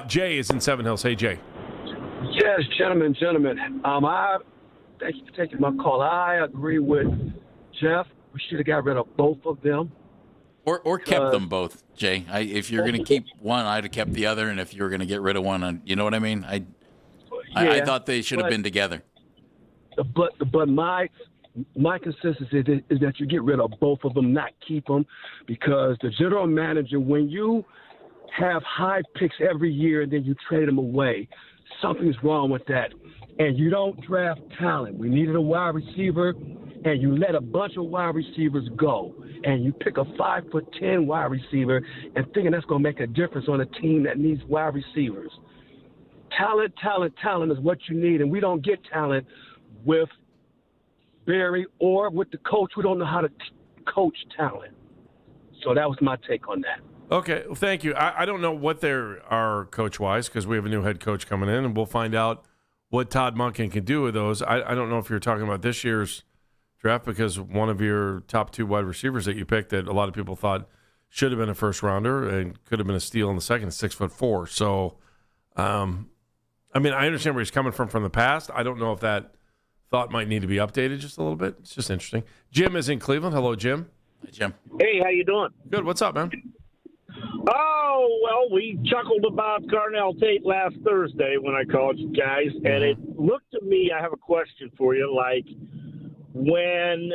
Jay is in Seven Hills. Hey, Jay. Yes, gentlemen. I thank you for taking my call. I agree with Jeff. We should have got rid of both of them. Or kept them both, Jay. If you're going to keep one, I'd have kept the other. And if you were going to get rid of one, you know what I mean? I thought they should have been together. But my consistency is that you get rid of both of them, not keep them, because the general manager, when you have high picks every year and then you trade them away, something's wrong with that. And you don't draft talent. We needed a wide receiver, and you let a bunch of wide receivers go. And you pick a 5'10" wide receiver and thinking that's going to make a difference on a team that needs wide receivers. Talent is what you need, and we don't get talent with Berry or with the coach. We don't know how to coach talent. So that was my take on that. Okay, well, thank you. I don't know what there are coach-wise because we have a new head coach coming in, and we'll find out what Todd Monken can do with those. I don't know if you're talking about this year's draft because one of your top 2 wide receivers that you picked that a lot of people thought should have been a first-rounder and could have been a steal in the second is 6'4". So, I understand where he's coming from the past. I don't know if that thought might need to be updated just a little bit. It's just interesting. Jim is in Cleveland. Hello, Jim. Hi, Jim. Hey, how you doing? Good. What's up, man? Oh, well, we chuckled about Carnell Tate last Thursday when I called you guys, and it looked to me, I have a question for you, like when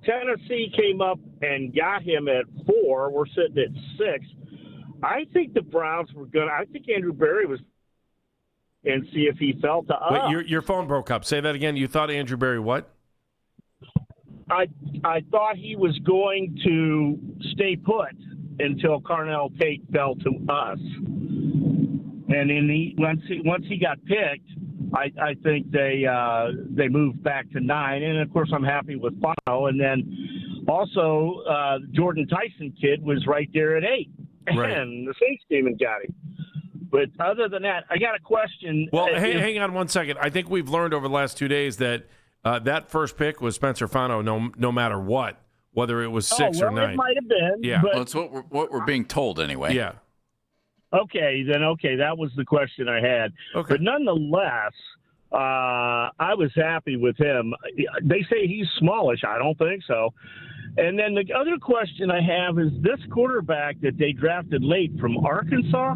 Tennessee came up and got him at 4, we're sitting at 6, I think the Browns were I think Andrew Berry was and see if he fell to us. Wait, your phone broke up. Say that again. You thought Andrew Berry what? I thought he was going to stay put until Carnell Tate fell to us. And once he got picked, I think they moved back to 9. And of course, I'm happy with Fano. And then also Jordan Tyson kid was right there at 8, Right. and the Saints came and got him. But other than that, I got a question. Well, hang on one second. I think we've learned over the last 2 days that that first pick was Spencer Fano, no matter what, whether it was 6 or 9. It might have been. Yeah. But, Well, it's what we're being told anyway. Yeah. Okay, that was the question I had. Okay. But nonetheless, I was happy with him. They say he's smallish. I don't think so. And then the other question I have is this quarterback that they drafted late from Arkansas,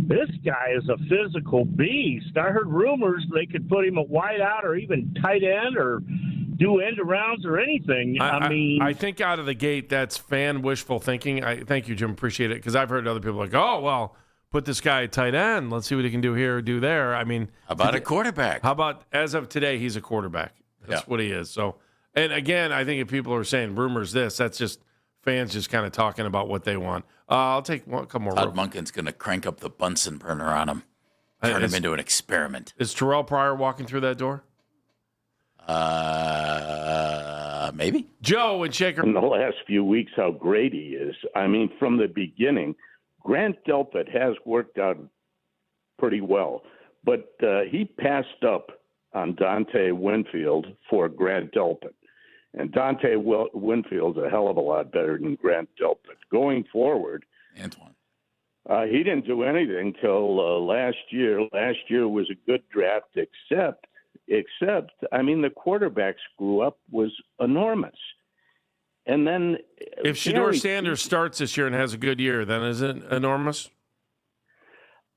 this guy is a physical beast. I heard rumors they could put him at wide out or even tight end or do end arounds or anything. I think out of the gate, that's fan wishful thinking. Thank you, Jim. Appreciate it. Because I've heard other people like, oh, well, put this guy at tight end. Let's see what he can do here or do there. I mean, How about a quarterback? How about as of today, he's a quarterback. That's what he is. So, and again, I think if people are saying rumors that's just fans just kind of talking about what they want. I'll take a couple more. Todd Monken's going to crank up the Bunsen burner on him, turn him into an experiment. Is Terrell Pryor walking through that door? Maybe. Joe and Shaker. In the last few weeks, how great he is. I mean, from the beginning, Grant Delpit has worked out pretty well, but he passed up on Dante Winfield for Grant Delpit. And Dante Winfield's a hell of a lot better than Grant Delpit. Going forward, Antoine. He didn't do anything till last year. Last year was a good draft, except, I mean, the quarterback screw-up was enormous. And then if Shedeur Sanders starts this year and has a good year, then is it enormous?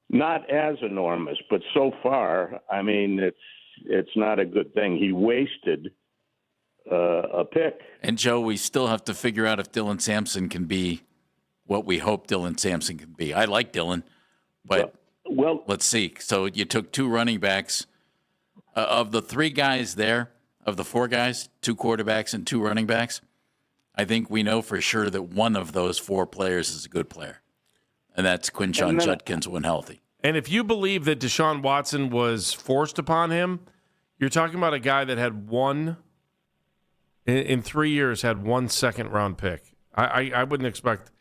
Not as enormous, but so far, I mean, it's not a good thing. He wasted a pick. And, Joe, we still have to figure out if Dylan Sampson can be what we hope Dylan Sampson can be. I like Dylan, but let's see. So you took 2 running backs. Of the 3 guys there, of the 4 guys, 2 quarterbacks and 2 running backs, I think we know for sure that one of those 4 players is a good player, and that's Quinshon Judkins when healthy. And if you believe that Deshaun Watson was forced upon him, you're talking about a guy that had in 3 years, had 1 second-round pick. I wouldn't expect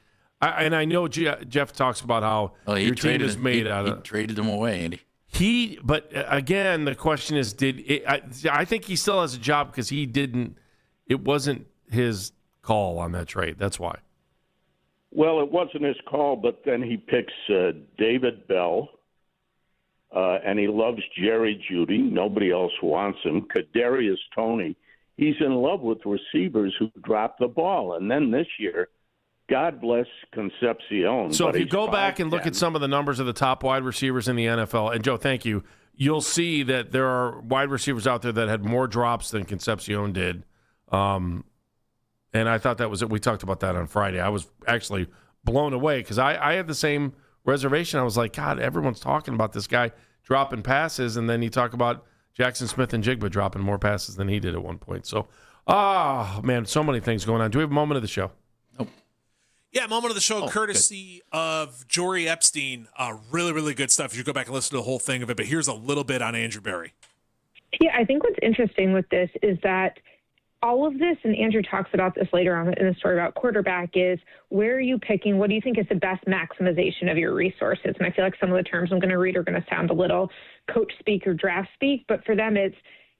and I know Jeff talks about how your team is made out of. He traded him away, Andy. But again, the question is, I think he still has a job because it wasn't his call on that trade. That's why. Well, it wasn't his call, but then he picks David Bell, and he loves Jerry Jeudy. Nobody else wants him. Kadarius Toney. He's in love with receivers who drop the ball. And then this year, God bless Concepcion. So if you go back and look at some of the numbers of the top wide receivers in the NFL, and Joe, thank you, you'll see that there are wide receivers out there that had more drops than Concepcion did. And I thought that was it. We talked about that on Friday. I was actually blown away because I had the same reservation. I was like, God, everyone's talking about this guy dropping passes, and then you talk about Jackson Smith and Jigba dropping more passes than he did at one point. So, man, so many things going on. Do we have a moment of the show? Yeah, moment of the show, courtesy of Jory Epstein. Really, really good stuff. You go back and listen to the whole thing of it, but here's a little bit on Andrew Berry. Yeah, I think what's interesting with this is that all of this, and Andrew talks about this later on in the story about quarterback, is where are you picking? What do you think is the best maximization of your resources? And I feel like some of the terms I'm going to read are going to sound a little coach speak or draft speak, but for them it's,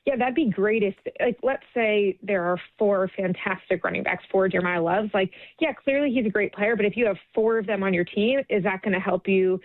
yeah, that'd be great if, like, let's say there are 4 fantastic running backs, 4 Jeremiah Loves. Like, yeah, clearly he's a great player, but if you have 4 of them on your team, is that going to help you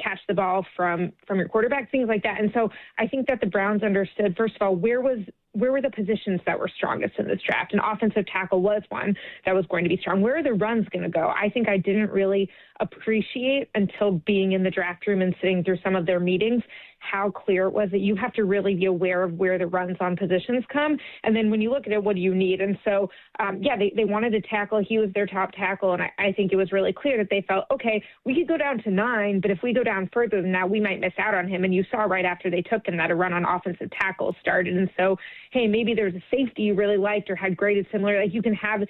catch the ball from your quarterback, things like that? And so I think that the Browns understood, first of all, where were the positions that were strongest in this draft? And offensive tackle was one that was going to be strong. Where are the runs going to go? I think I didn't really appreciate until being in the draft room and sitting through some of their meetings how clear it was that you have to really be aware of where the runs on positions come. And then when you look at it, what do you need? And so, they wanted a tackle. He was their top tackle. And I think it was really clear that they felt, okay, we could go down to 9, but if we go down further than that, we might miss out on him. And you saw right after they took him that a run on offensive tackle started. And so, hey, maybe there's a safety you really liked or had graded similar. Like, you can have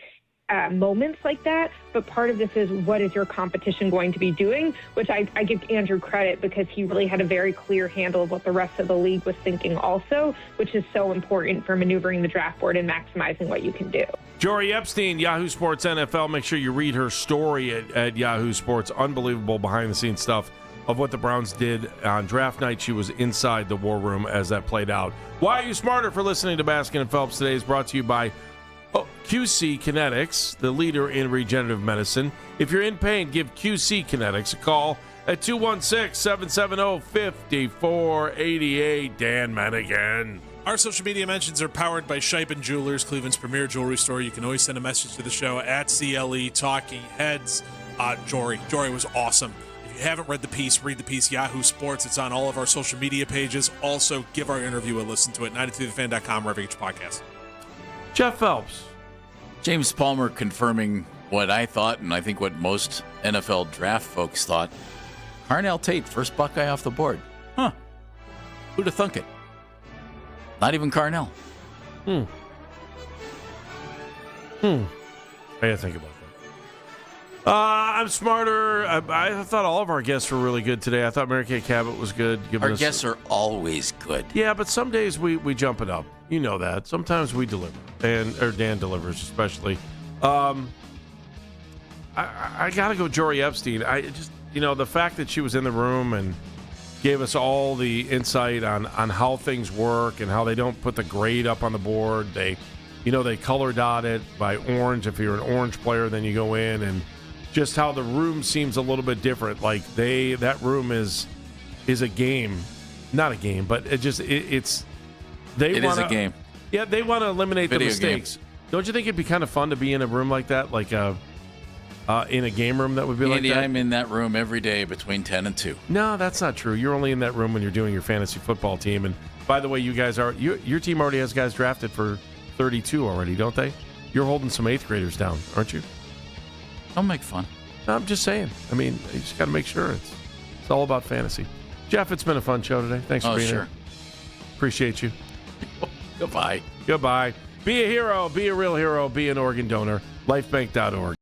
moments like that, but part of this is what is your competition going to be doing, which I give Andrew credit because he really had a very clear handle of what the rest of the league was thinking also, which is so important for maneuvering the draft board and maximizing what you can do. Jory Epstein, Yahoo Sports NFL. Make sure you read her story at Yahoo Sports. Unbelievable behind-the-scenes stuff of what the Browns did on draft night. She was inside the war room as that played out. Why Are You Smarter? For listening to Baskin and Phelps today is brought to you by QC Kinetics, the leader in regenerative medicine. If you're in pain, give QC Kinetics a call at 216-770-5488. Dan Manigan. Our social media mentions are powered by Shipen Jewelers, Cleveland's premier jewelry store. You can always send a message to the show at CLE Talking Heads. Jory was awesome. If you haven't read the piece, read the piece. Yahoo Sports. It's on all of our social media pages. Also, give our interview a listen to it. 92thefan.com, wherever you get your podcast. Jeff Phelps. James Palmer confirming what I thought, and I think what most NFL draft folks thought. Carnell Tate, first Buckeye off the board. Huh. Who'd have thunk it? Not even Carnell. I gotta think about that. I'm smarter. I thought all of our guests were really good today. I thought Mary Kay Cabot was good. Our guests are always good. Yeah, but some days we jump it up. You know that. Sometimes we deliver, or Dan delivers especially. I gotta go Jory Epstein. I just, the fact that she was in the room and gave us all the insight on how things work and how they don't put the grade up on the board. They color dot it by orange. If you're an orange player, then you go in, and just how the room seems a little bit different. Like that room is a game, not a game, but it is a game. Yeah, they want to eliminate the mistakes. Game. Don't you think it'd be kind of fun to be in a room like that, like in a game room that would be Andy, like that? I'm in that room every day between 10 and 2. No, that's not true. You're only in that room when you're doing your fantasy football team. And by the way, you guys your team already has guys drafted for 32 already, don't they? You're holding some 8th graders down, aren't you? Don't make fun. No, I'm just saying. I mean, you just got to make sure it's all about fantasy. Jeff, it's been a fun show today. Thanks for being here. Appreciate you. Goodbye. Goodbye. Be a hero. Be a real hero. Be an organ donor. Lifebank.org.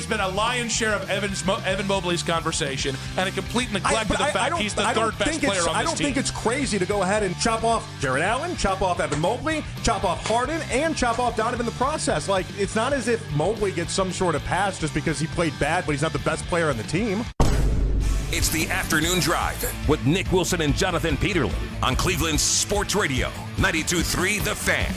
been a lion's share of Evan Mobley's conversation and a complete neglect of the fact he's the third best player on this team. I don't think it's crazy to go ahead and chop off Jared Allen, chop off Evan Mobley, chop off Harden, and chop off Donovan in the process. Like, it's not as if Mobley gets some sort of pass just because he played bad, but he's not the best player on the team. It's the Afternoon Drive with Nick Wilson and Jonathan Peterlin on Cleveland's Sports Radio 92.3 The Fan.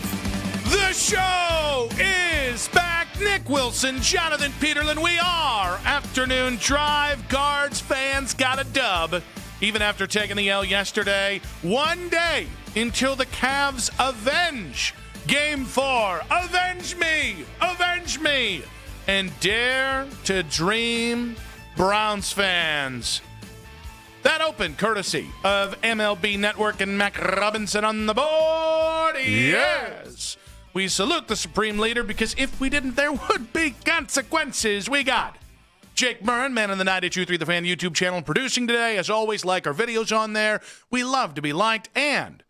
The show is back. Nick Wilson, Jonathan Peterlin. We are Afternoon Drive. Guards fans got a dub even after taking the L yesterday. One day until the Cavs avenge Game 4. Avenge me! Avenge me! And dare to dream, Browns fans. That opened courtesy of MLB Network and Mac Robinson on the board. Yes! We salute the Supreme Leader because if we didn't, there would be consequences. We got Jake Murren, man on the 92.3 The Fan YouTube channel, producing today. As always, like our videos on there. We love to be liked. And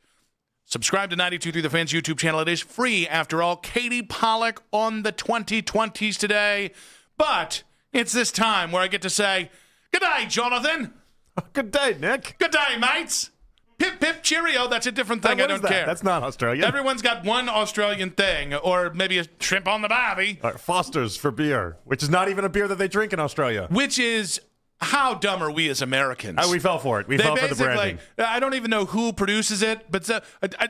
subscribe to 92.3 The Fan's YouTube channel. It is free, after all. Katie Pollock on the 2020s today. But it's this time where I get to say, good day, Jonathan. Good day, Nick. Good day, mates. Pip, pip, cheerio. That's a different thing. I don't care. That's not Australian. Everyone's got one Australian thing, or maybe a shrimp on the barbie. Foster's for beer, which is not even a beer that they drink in Australia. Which is, how dumb are we as Americans? We fell for it. We fell for the branding. I don't even know who produces it, but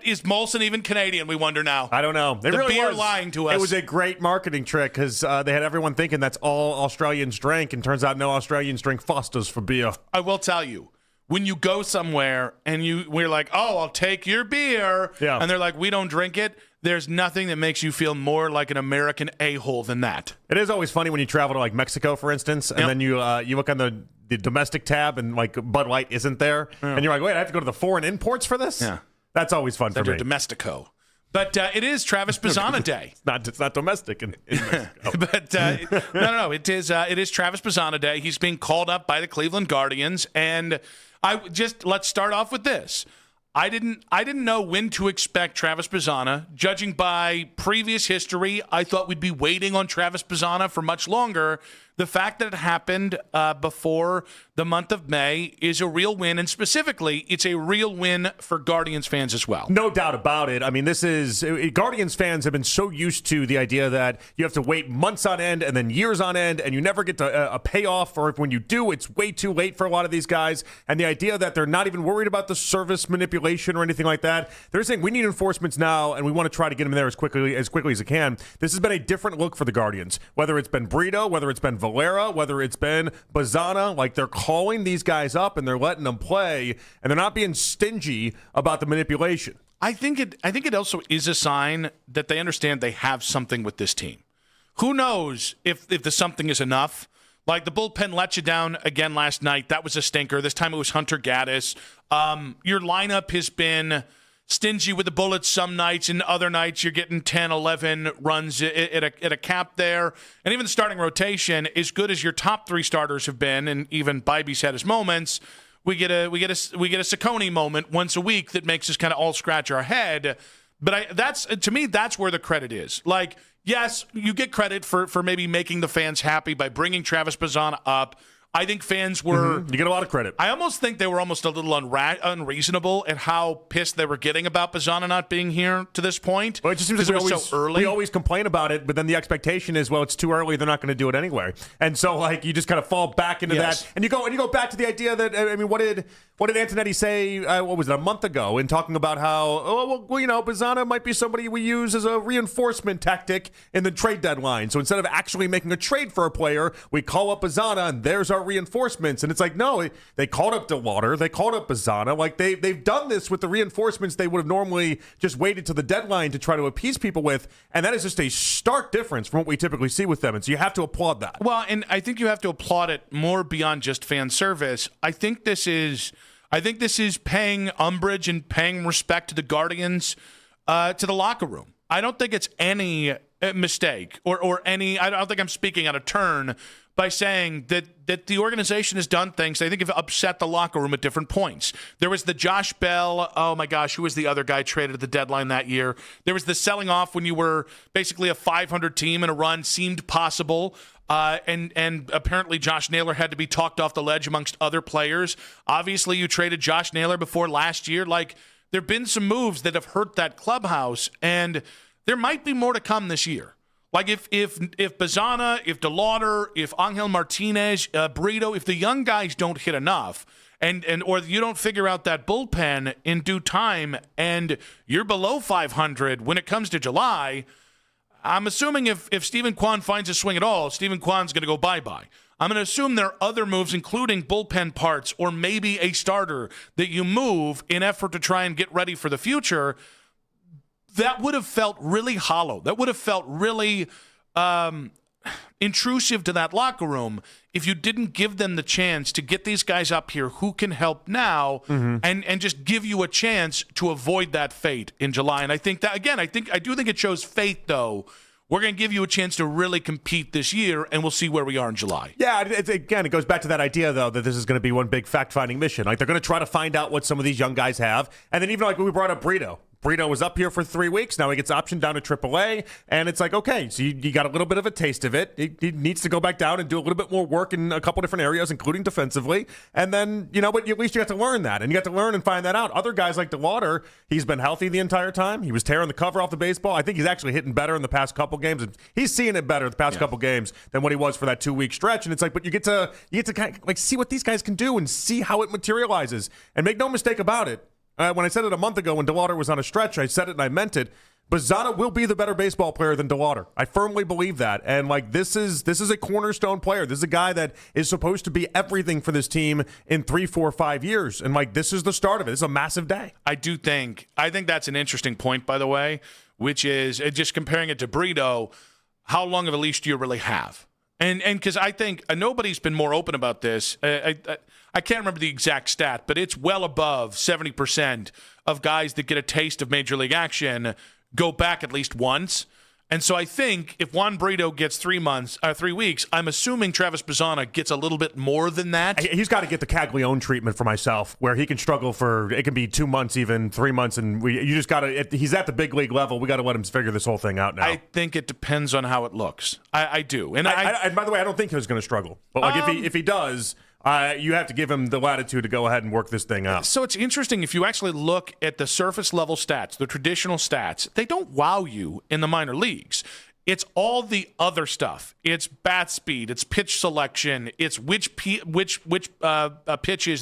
is Molson even Canadian, we wonder now? I don't know. The really beer was lying to us. It was a great marketing trick because they had everyone thinking that's all Australians drink, and turns out no Australians drink Foster's for beer. I will tell you. When you go somewhere and we're like, oh, I'll take your beer, and they're like, we don't drink it, there's nothing that makes you feel more like an American a-hole than that. It is always funny when you travel to, like, Mexico, for instance, and then you look on the domestic tab and, like, Bud Light isn't there, and you're like, wait, I have to go to the foreign imports for this? Yeah. That's always fun for me. Domestico. But it is Travis Bazzana Day. It's not domestic in Mexico. But no. It is Travis Bazzana Day. He's being called up by the Cleveland Guardians, and let's start off with this. I didn't know when to expect Travis Bazzana. Judging by previous history, I thought we'd be waiting on Travis Bazzana for much longer. The fact that it happened before the month of May is a real win, and specifically, it's a real win for Guardians fans as well. No doubt about it. I mean, Guardians fans have been so used to the idea that you have to wait months on end and then years on end, and you never get to a payoff, or when you do, it's way too late for a lot of these guys. And the idea that they're not even worried about the service manipulation or anything like that. They're saying we need enforcements now, and we want to try to get them there as quickly as it can. This has been a different look for the Guardians, whether it's been Brito, whether it's been Valera, whether it's been Bazzana. Like, they're calling these guys up and they're letting them play, and they're not being stingy about the manipulation. I think it also is a sign that they understand they have something with this team. Who knows if the something is enough? Like, the bullpen let you down again last night. That was a stinker. This time it was Hunter Gaddis. Your lineup has been stingy with the bullets some nights, and other nights you're getting 10, 11 runs at a cap there. And even the starting rotation, as good as your top three starters have been, and even Bybee's had his moments, we get a Ciccone moment once a week that makes us kind of all scratch our head. But to me, that's where the credit is. Like, yes, you get credit for maybe making the fans happy by bringing Travis Bazzana up. I think fans were... You get a lot of credit. I almost think they were almost a little unreasonable at how pissed they were getting about Bazzana not being here to this point. Well, it just seems like it was so early. We always complain about it, but then the expectation is, well, it's too early, they're not going to do it anyway. And so, like, you just kind of fall back into that. And you go back to the idea that, I mean, what did Antonetti say, what was it, a month ago, in talking about how, Bazzana might be somebody we use as a reinforcement tactic in the trade deadline. So instead of actually making a trade for a player, we call up Bazzana, and there's our reinforcements. And it's like, no, they called up DeWater, they called up Bazzana. Like, they've done this with the reinforcements they would have normally just waited to the deadline to try to appease people with, and that is just a stark difference from what we typically see with them. And so you have to applaud that. Well, and I think you have to applaud it more beyond just fan service. I think this is paying umbrage and paying respect to the Guardians, to the locker room. I don't think it's any mistake or any. I don't think I'm speaking out of turn by saying that the organization has done things they think have upset the locker room at different points. There was the Josh Bell, oh my gosh, who was the other guy traded at the deadline that year? There was the selling off when you were basically a 500 team and a run seemed possible. And apparently Josh Naylor had to be talked off the ledge amongst other players. Obviously, you traded Josh Naylor before last year. Like, there have been some moves that have hurt that clubhouse, and there might be more to come this year. Like if Bazana, if DeLauder, if Angel Martinez, Brito, if the young guys don't hit enough, and or you don't figure out that bullpen in due time, and you're below 500 when it comes to July, I'm assuming if Stephen Kwan finds a swing at all, Stephen Kwan's going to go bye-bye. I'm going to assume there are other moves, including bullpen parts or maybe a starter that you move in effort to try and get ready for the future. That would have felt really hollow. That would have felt really intrusive to that locker room if you didn't give them the chance to get these guys up here who can help now and just give you a chance to avoid that fate in July. And I think that, again, I do think it shows faith, though. We're going to give you a chance to really compete this year, and we'll see where we are in July. Yeah, it goes back to that idea, though, that this is going to be one big fact-finding mission. Like, they're going to try to find out what some of these young guys have. And then even like we brought up Brito. Brito was up here for 3 weeks. Now he gets optioned down to AAA. And it's like, okay, so you got a little bit of a taste of it. He needs to go back down and do a little bit more work in a couple different areas, including defensively. And then, but at least you got to learn that. And you got to learn and find that out. Other guys like DeLauder, he's been healthy the entire time. He was tearing the cover off the baseball. I think he's actually hitting better in the past couple games. He's seeing it better the past couple games than what he was for that 2-week stretch. And it's like, but you get to kind of like see what these guys can do and see how it materializes. And make no mistake about it. When I said it a month ago when DeLauder was on a stretch, I said it and I meant it. Bazana will be the better baseball player than DeLauder. I firmly believe that. And like this is a cornerstone player. This is a guy that is supposed to be everything for this team in 3, 4, 5 years. And like this is the start of it. It's a massive day. I think that's an interesting point, by the way, which is just comparing it to Brito. How long of a leash do you really have? And because I think nobody's been more open about this. I can't remember the exact stat, but it's well above 70% of guys that get a taste of Major League action go back at least once. And so I think if Juan Brito gets 3 weeks, I'm assuming Travis Bazana gets a little bit more than that. He's got to get the Caglione treatment for myself, where he can struggle it can be 2 months, even 3 months, and you just got to. He's at the big league level. We got to let him figure this whole thing out now. I think it depends on how it looks. I do, and by the way, I don't think he's going to struggle. But like if he does. You have to give him the latitude to go ahead and work this thing out. So it's interesting if you actually look at the surface level stats, the traditional stats, they don't wow you in the minor leagues. It's all the other stuff. It's bat speed. It's pitch selection. It's which pitches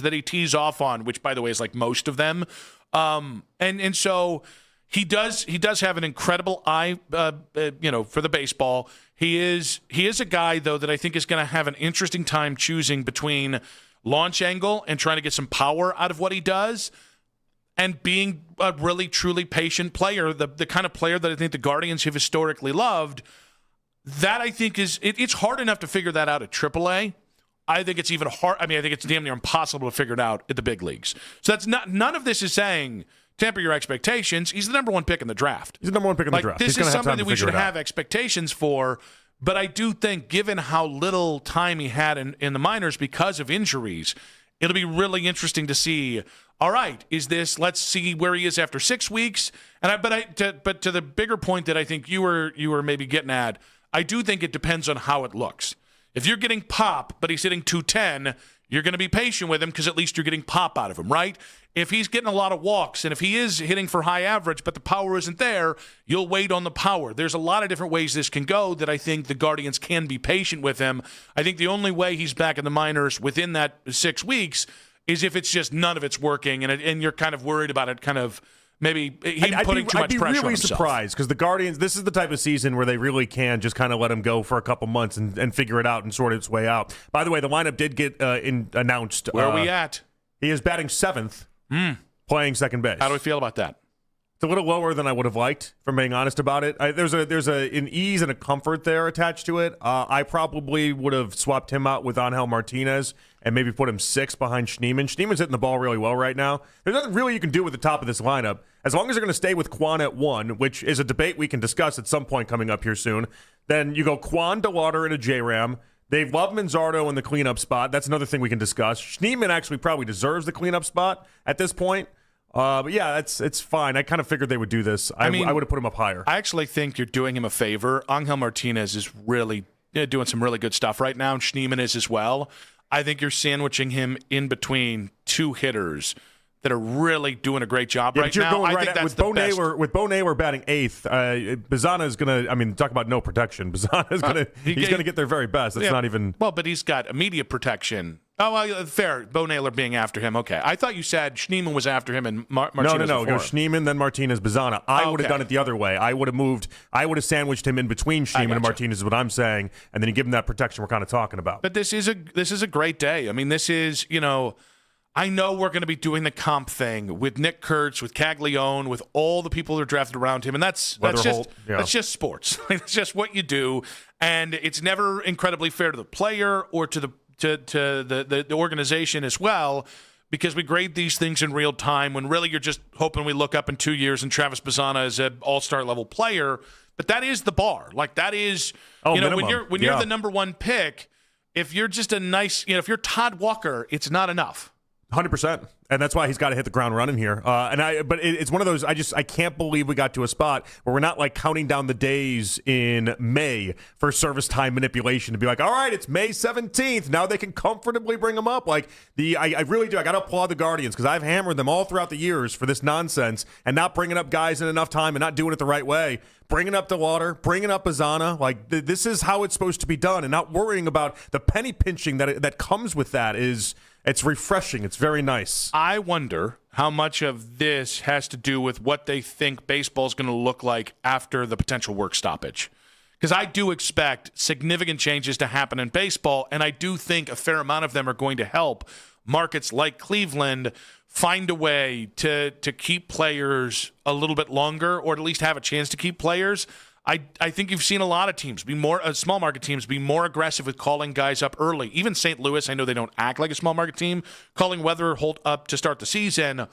that he tees off on, which by the way is like most of them. And so he does have an incredible eye, for the baseball. He is a guy, though, that I think is going to have an interesting time choosing between launch angle and trying to get some power out of what he does and being a really, truly patient player, the kind of player that I think the Guardians have historically loved. That, I think, it's hard enough to figure that out at AAA. I think it's even hard. I mean, I think it's damn near impossible to figure it out at the big leagues. So none of this is saying temper your expectations. He's the number one pick in the draft. He's the number one pick in the draft. This is something that we should have expectations for. But I do think, given how little time he had in the minors because of injuries, it'll be really interesting to see. All right, let's see where he is after 6 weeks. But to the bigger point that I think you were maybe getting at, I do think it depends on how it looks. If you're getting pop, but he's hitting 210, you're going to be patient with him because at least you're getting pop out of him, right? If he's getting a lot of walks and if he is hitting for high average but the power isn't there, you'll wait on the power. There's a lot of different ways this can go that I think the Guardians can be patient with him. I think the only way he's back in the minors within that 6 weeks is if it's just none of it's working and you're kind of worried about it kind of maybe putting too much pressure on himself. I'd be really surprised because the Guardians, this is the type of season where they really can just kind of let him go for a couple months and figure it out and sort its way out. By the way, the lineup did get announced. Where are we at? He is batting 7th, playing second base. How do we feel about that? It's a little lower than I would have liked, if I'm being honest about it. There's an ease and a comfort there attached to it. I probably would have swapped him out with Angel Martinez and maybe put him 6th behind Schneemann. Schneemann's hitting the ball really well right now. There's nothing really you can do with the top of this lineup. As long as they're going to stay with Kwan at 1, which is a debate we can discuss at some point coming up here soon, then you go Kwan, DeLauder, and a J-Ram. They love Manzardo in the cleanup spot. That's another thing we can discuss. Schneemann actually probably deserves the cleanup spot at this point. But yeah, it's fine. I kind of figured they would do this. I would have put him up higher. I actually think you're doing him a favor. Angel Martinez is really doing some really good stuff right now, and Schneemann is as well. I think you're sandwiching him in between two hitters that are really doing a great job right now. Going I think that's with the Bo best. Naylor, with Bo Naylor batting eighth, Bazana is going to. I mean, talk about no protection. Bazana is going to. He's going to get their very best. It's not even. Well, but he's got immediate protection. Oh, well, fair. Bo Naylor being after him. Okay, I thought you said Schneemann was after him and Martinez. No. Go Schneemann, then Martinez, Bazana. I would have done it the other way. I would have moved. I would have sandwiched him in between Schneemann and Martinez. Is what I'm saying, and then you give him that protection we're kind of talking about. But this is a great day. I mean, this is I know we're going to be doing the comp thing with Nick Kurtz, with Caglione, with all the people that are drafted around him, and that's just sports. It's just what you do, and it's never incredibly fair to the player or to the organization as well, because we grade these things in real time when really you're just hoping we look up in 2 years and Travis Bazana is an all-star level player. But that is the bar. Like that is minimum. when you're the number one pick, if you're just a nice if you're Todd Walker, it's not enough. 100%, and that's why he's got to hit the ground running here. But it's one of those. I can't believe we got to a spot where we're not like counting down the days in May for service time manipulation to be like, all right, it's May 17th. Now they can comfortably bring him up. Like I really do. I got to applaud the Guardians because I've hammered them all throughout the years for this nonsense and not bringing up guys in enough time and not doing it the right way. Bringing up DeWater, bringing up Bazana, like this is how it's supposed to be done, and not worrying about the penny pinching that comes with that is. It's refreshing. It's very nice. I wonder how much of this has to do with what they think baseball is going to look like after the potential work stoppage. Because I do expect significant changes to happen in baseball, and I do think a fair amount of them are going to help markets like Cleveland find a way to keep players a little bit longer, or at least have a chance to keep players. I think you've seen a lot of teams small market teams be more aggressive with calling guys up early. Even St. Louis, I know they don't act like a small market team, calling Weatherholt up to start the season.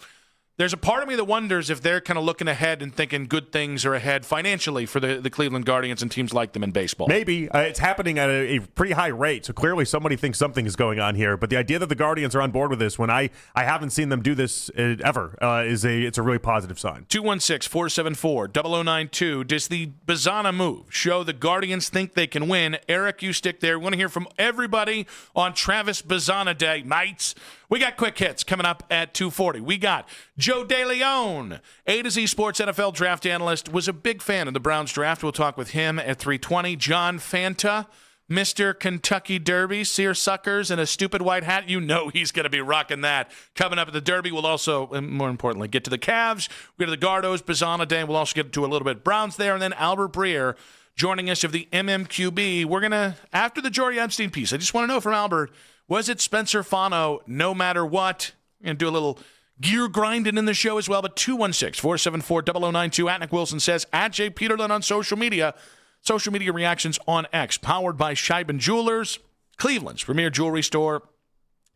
There's a part of me that wonders if they're kind of looking ahead and thinking good things are ahead financially for the Cleveland Guardians and teams like them in baseball. Maybe. It's happening at a pretty high rate, so clearly somebody thinks something is going on here. But the idea that the Guardians are on board with this when I haven't seen them do this ever it's a really positive sign. 216-474-0092. Does the Bazana move show the Guardians think they can win? Eric, you stick there. We want to hear from everybody on Travis Bazana Day, mates. We got quick hits coming up at 2:40. We got Joe DeLeon, A to Z Sports NFL draft analyst, was a big fan of the Browns draft. We'll talk with him at 3:20. John Fanta, Mr. Kentucky Derby, seersuckers, and a stupid white hat. You know he's going to be rocking that. Coming up at the Derby, we'll also, and more importantly, get to the Cavs. We'll get to the Gardos, Bazana Day. We'll also get to a little bit Browns there. And then Albert Breer joining us of the MMQB. We're going to, after the Jory Epstein piece, I just want to know from Albert, was it Spencer Fano no matter what? We're going to do a little gear grinding in the show as well. But 216-474-0092. At Nick Wilson says, at Jay Peterlin on social media. Social media reactions on X. Powered by Scheiben Jewelers, Cleveland's premier jewelry store.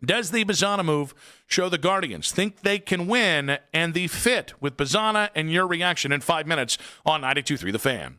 Does the Bazana move show the Guardians think they can win? And the fit with Bazana, and your reaction in 5 minutes on 92.3 The Fan.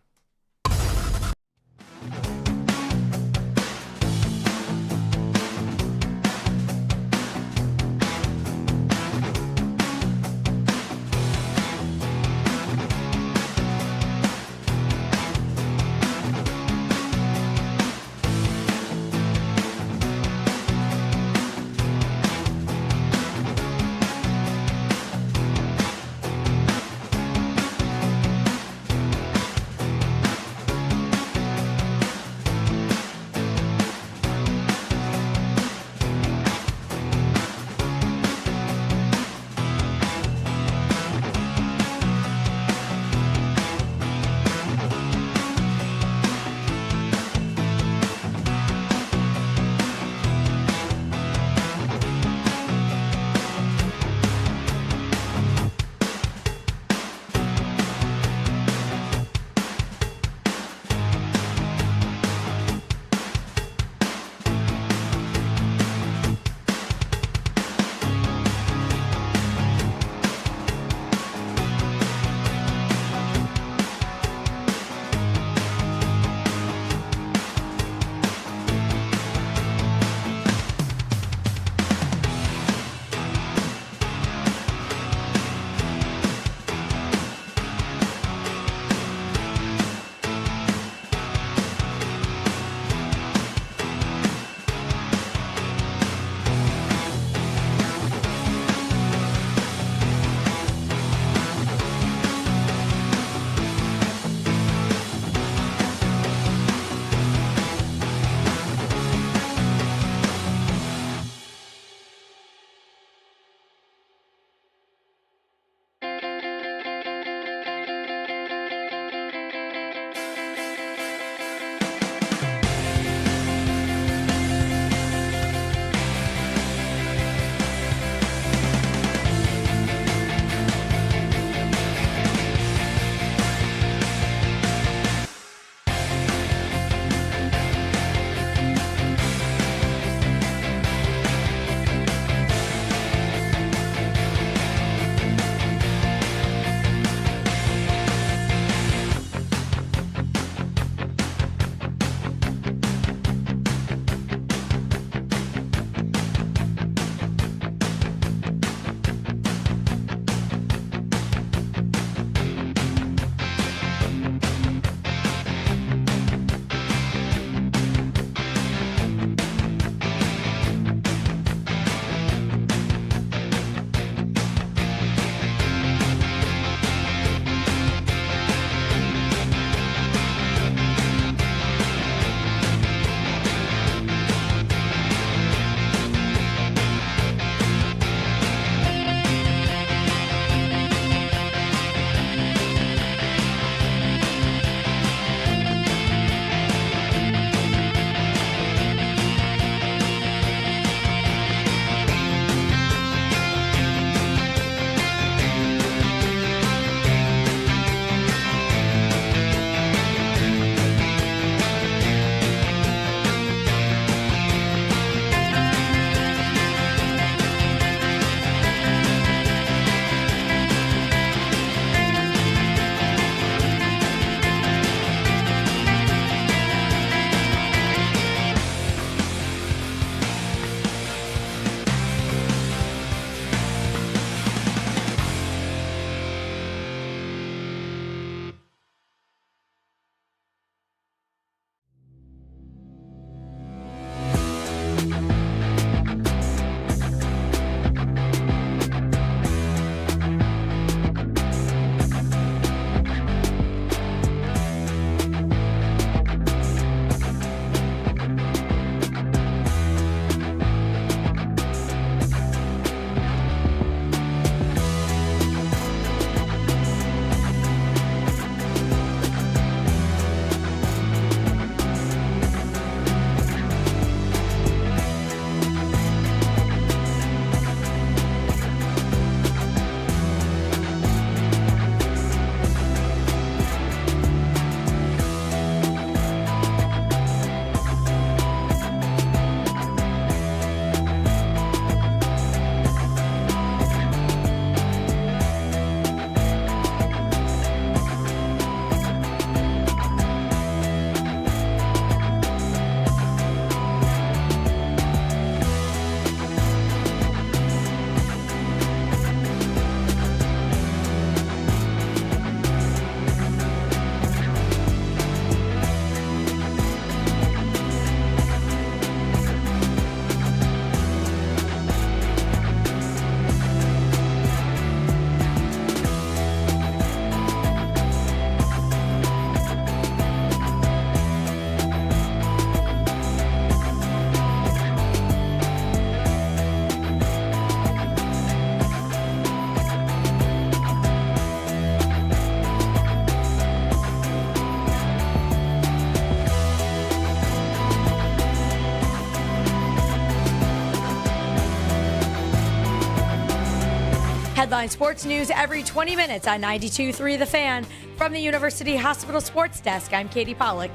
Headline Sports News every 20 minutes on 92.3 The Fan. From the University Hospital Sports Desk, I'm Katie Pollack.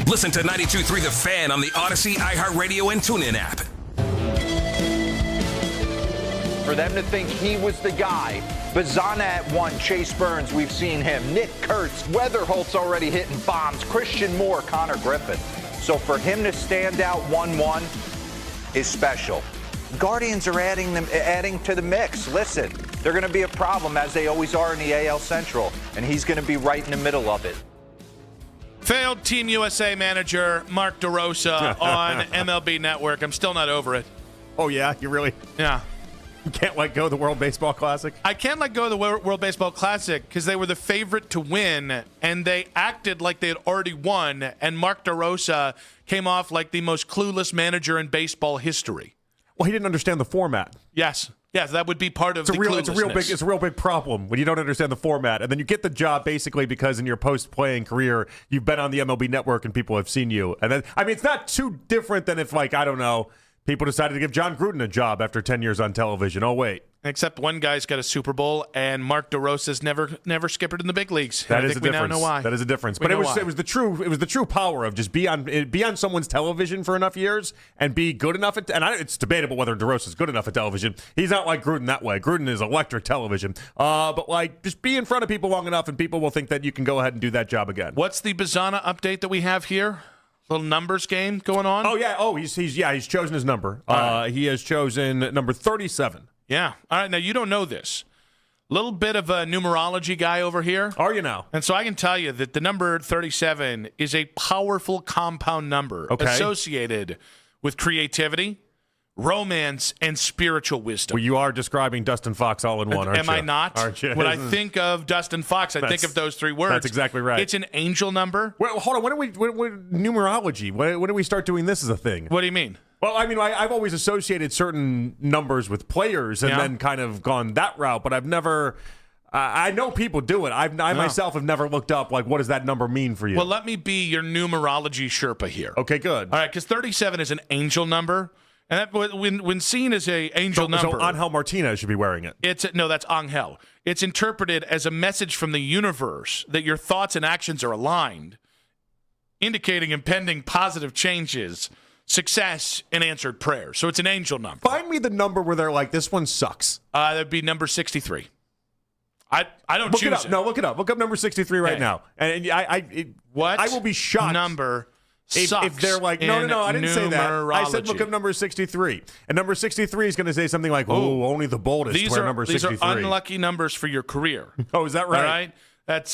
Listen to 92.3 The Fan on the Odyssey, iHeartRadio, and TuneIn app. For them to think he was the guy. Bazana at 1, Chase Burns, we've seen him. Nick Kurtz, Weatherholt's already hitting bombs. Christian Moore, Connor Griffin. So for him to stand out 1-1 is special. Guardians are adding to the mix. Listen, they're going to be a problem, as they always are in the AL Central, and he's going to be right in the middle of it. Failed Team USA manager Mark DeRosa on MLB Network. I'm still not over it. Oh, yeah? You really? Yeah. You can't let go of the World Baseball Classic? I can't let go of the World Baseball Classic because they were the favorite to win, and they acted like they had already won, and Mark DeRosa came off like the most clueless manager in baseball history. Well, he didn't understand the format. Yes, that would be part of cluelessness. It's a real big problem when you don't understand the format, and then you get the job basically because in your post-playing career, you've been on the MLB Network and people have seen you. And then, I mean, it's not too different than if, like, I don't know, people decided to give John Gruden a job after 10 years on television. Oh, wait. Except one guy's got a Super Bowl, and Mark DeRosa's never skippered in the big leagues. That is I think a we difference. now know why. That is a difference. But it was the true power of just be on someone's television for enough years and be good enough at. And it's debatable whether DeRosa's good enough at television. He's not like Gruden that way. Gruden is electric television. But like just be in front of people long enough, and people will think that you can go ahead and do that job again. What's the Bazana update that we have here? Little numbers game going on. Oh yeah. Oh he's chosen his number. He has chosen number 37. Yeah. All right. Now you don't know this. Little bit of a numerology guy over here. Are you now? And so I can tell you that the number 37 is a powerful compound number associated with creativity, romance, and spiritual wisdom. Well, you are describing Dustin Fox all in one, aren't you? Am I not? Aren't you? When I think of Dustin Fox, I think of those three words. That's exactly right. It's an angel number. Well, hold on. When numerology? When do we start doing this as a thing? What do you mean? Well, I mean, I've always associated certain numbers with players and then kind of gone that route, but I've never. I know people do it. I myself have never looked up, like, what does that number mean for you? Well, let me be your numerology Sherpa here. Okay, good. All right, because 37 is an angel number, and that, when seen as a angel number, so Angel Martinez should be wearing it. No, that's Angel. It's interpreted as a message from the universe that your thoughts and actions are aligned, indicating impending positive changes, success, and answered prayers. So it's an angel number. Find me the number where they're like, this one sucks. That'd be number 63. I don't look choose it up. No, look it up. Look up number 63 right now. And I will be shocked. Number if they're like, no, I didn't say that. I said look numerology. up number 63. And number 63 is going to say something like, oh, only the boldest wear number 63. These are unlucky numbers for your career. Oh, is that right? All right. That's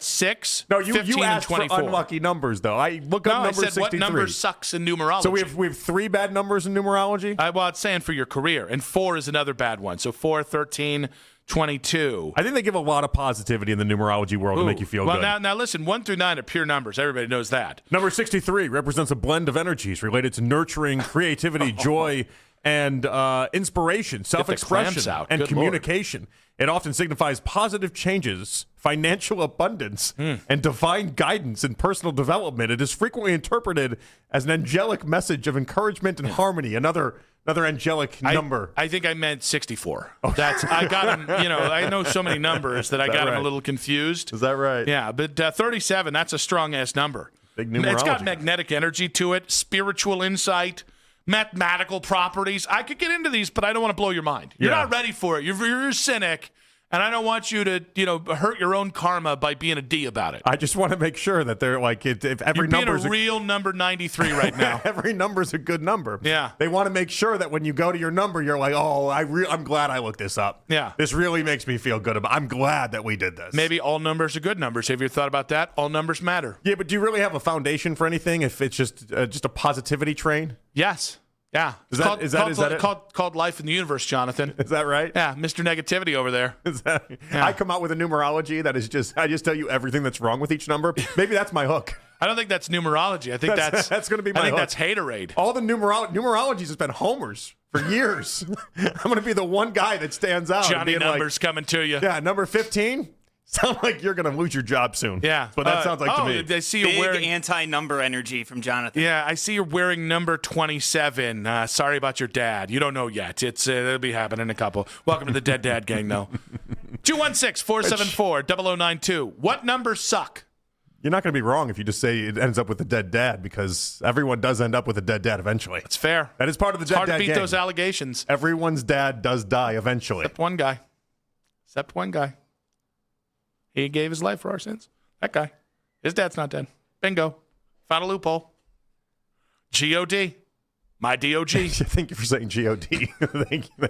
6. No, you 15, asked and 24. for unlucky numbers though. I look up number 63. I said what number sucks in numerology. So we have 3 bad numbers in numerology? Well, it's saying for your career, and 4 is another bad one. So 4, 13, 22. I think they give a lot of positivity in the numerology world to make you feel good. Well, now listen, 1 through 9 are pure numbers. Everybody knows that. Number 63 represents a blend of energies related to nurturing, creativity, joy, and inspiration, self-expression, and Good communication. Lord. It often signifies positive changes, financial abundance, and divine guidance in personal development. It is frequently interpreted as an angelic message of encouragement and harmony. Another angelic number. I think I meant 64. That's I got him. I know so many numbers that I got him a little confused. Is that right? Yeah, but 37. That's a strong ass number. Big numerology. It's got magnetic energy to it, spiritual insight, mathematical properties. I could get into these, but I don't want to blow your mind. You're not ready for it. You're a cynic. And I don't want you to, hurt your own karma by being a D about it. I just want to make sure that they're like, if every number number is a real number 93 right now. Every number is a good number. Yeah. They want to make sure that when you go to your number, you're like, oh, I'm glad I looked this up. Yeah. This really makes me feel good. I'm glad that we did this. Maybe all numbers are good numbers. Have you thought about that? All numbers matter. Yeah, but do you really have a foundation for anything if it's just a positivity train? Yes. Yeah. Is that it? Called life in the universe, Jonathan. Is that right? Yeah, Mr. Negativity over there. I come out with a numerology that is I just tell you everything that's wrong with each number. Maybe that's my hook. I don't think that's numerology. I think that's going to be my hook. I think that's haterade. All the numerologies has been homers for years. I'm going to be the one guy that stands out. Johnny Numbers coming to you. Yeah, number 15. Sound like you're going to lose your job soon. Yeah. But that sounds like to me. I see you're Big wearing anti-number energy from Jonathan. Yeah, I see you're wearing number 27. Sorry about your dad. You don't know yet. It'll be happening in a couple. Welcome to the Dead Dad Gang, though. 216-474-0092. What numbers suck? You're not going to be wrong if you just say it ends up with a dead dad, because everyone does end up with a dead dad eventually. That's fair. That is part of the It's dead hard dad to beat gang. those allegations. Everyone's dad does die eventually. Except one guy. He gave his life for our sins. That guy. His dad's not dead. Bingo. Found a loophole. G-O-D. My D-O-G. Thank you for saying G-O-D. Thank you.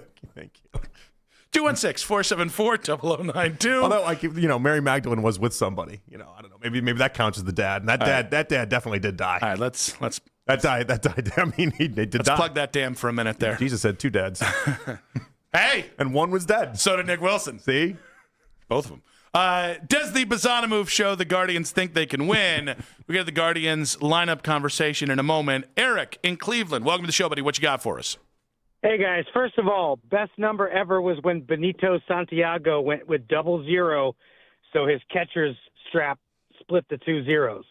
216-474-0092. Although, Mary Magdalene was with somebody. I don't know. Maybe that counts as the dad. And that dad definitely did die. All right, let's that died. I mean, he did die. Let's plug that dam for a minute there. Jesus had 2 dads. Hey! And one was dead. So did Nick Wilson. See? Both of them. Does the Bazana move show the Guardians think they can win? We get the Guardians lineup conversation in a moment. Eric in Cleveland, welcome to the show, buddy. What you got for us? Hey, guys. First of all, best number ever was when Benito Santiago went with 00, so his catcher's strap split the 2 zeros.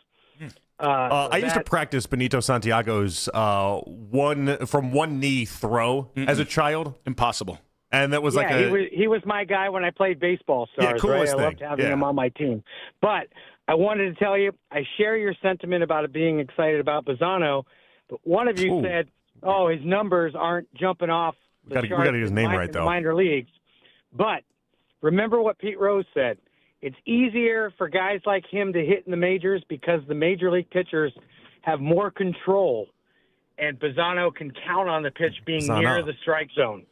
I used to practice Benito Santiago's one knee throw as a child. Impossible. And that was he was my guy when I played baseball stars. coolest right? I loved thing. having him on my team. But I wanted to tell you, I share your sentiment about it being excited about Bazzano, but one of you said, "Oh, his numbers aren't jumping off the we gotta get his name right, in the though. minor leagues." But remember what Pete Rose said. It's easier for guys like him to hit in the majors because the major league pitchers have more control, and Bazzano can count on the pitch being near the strike zone.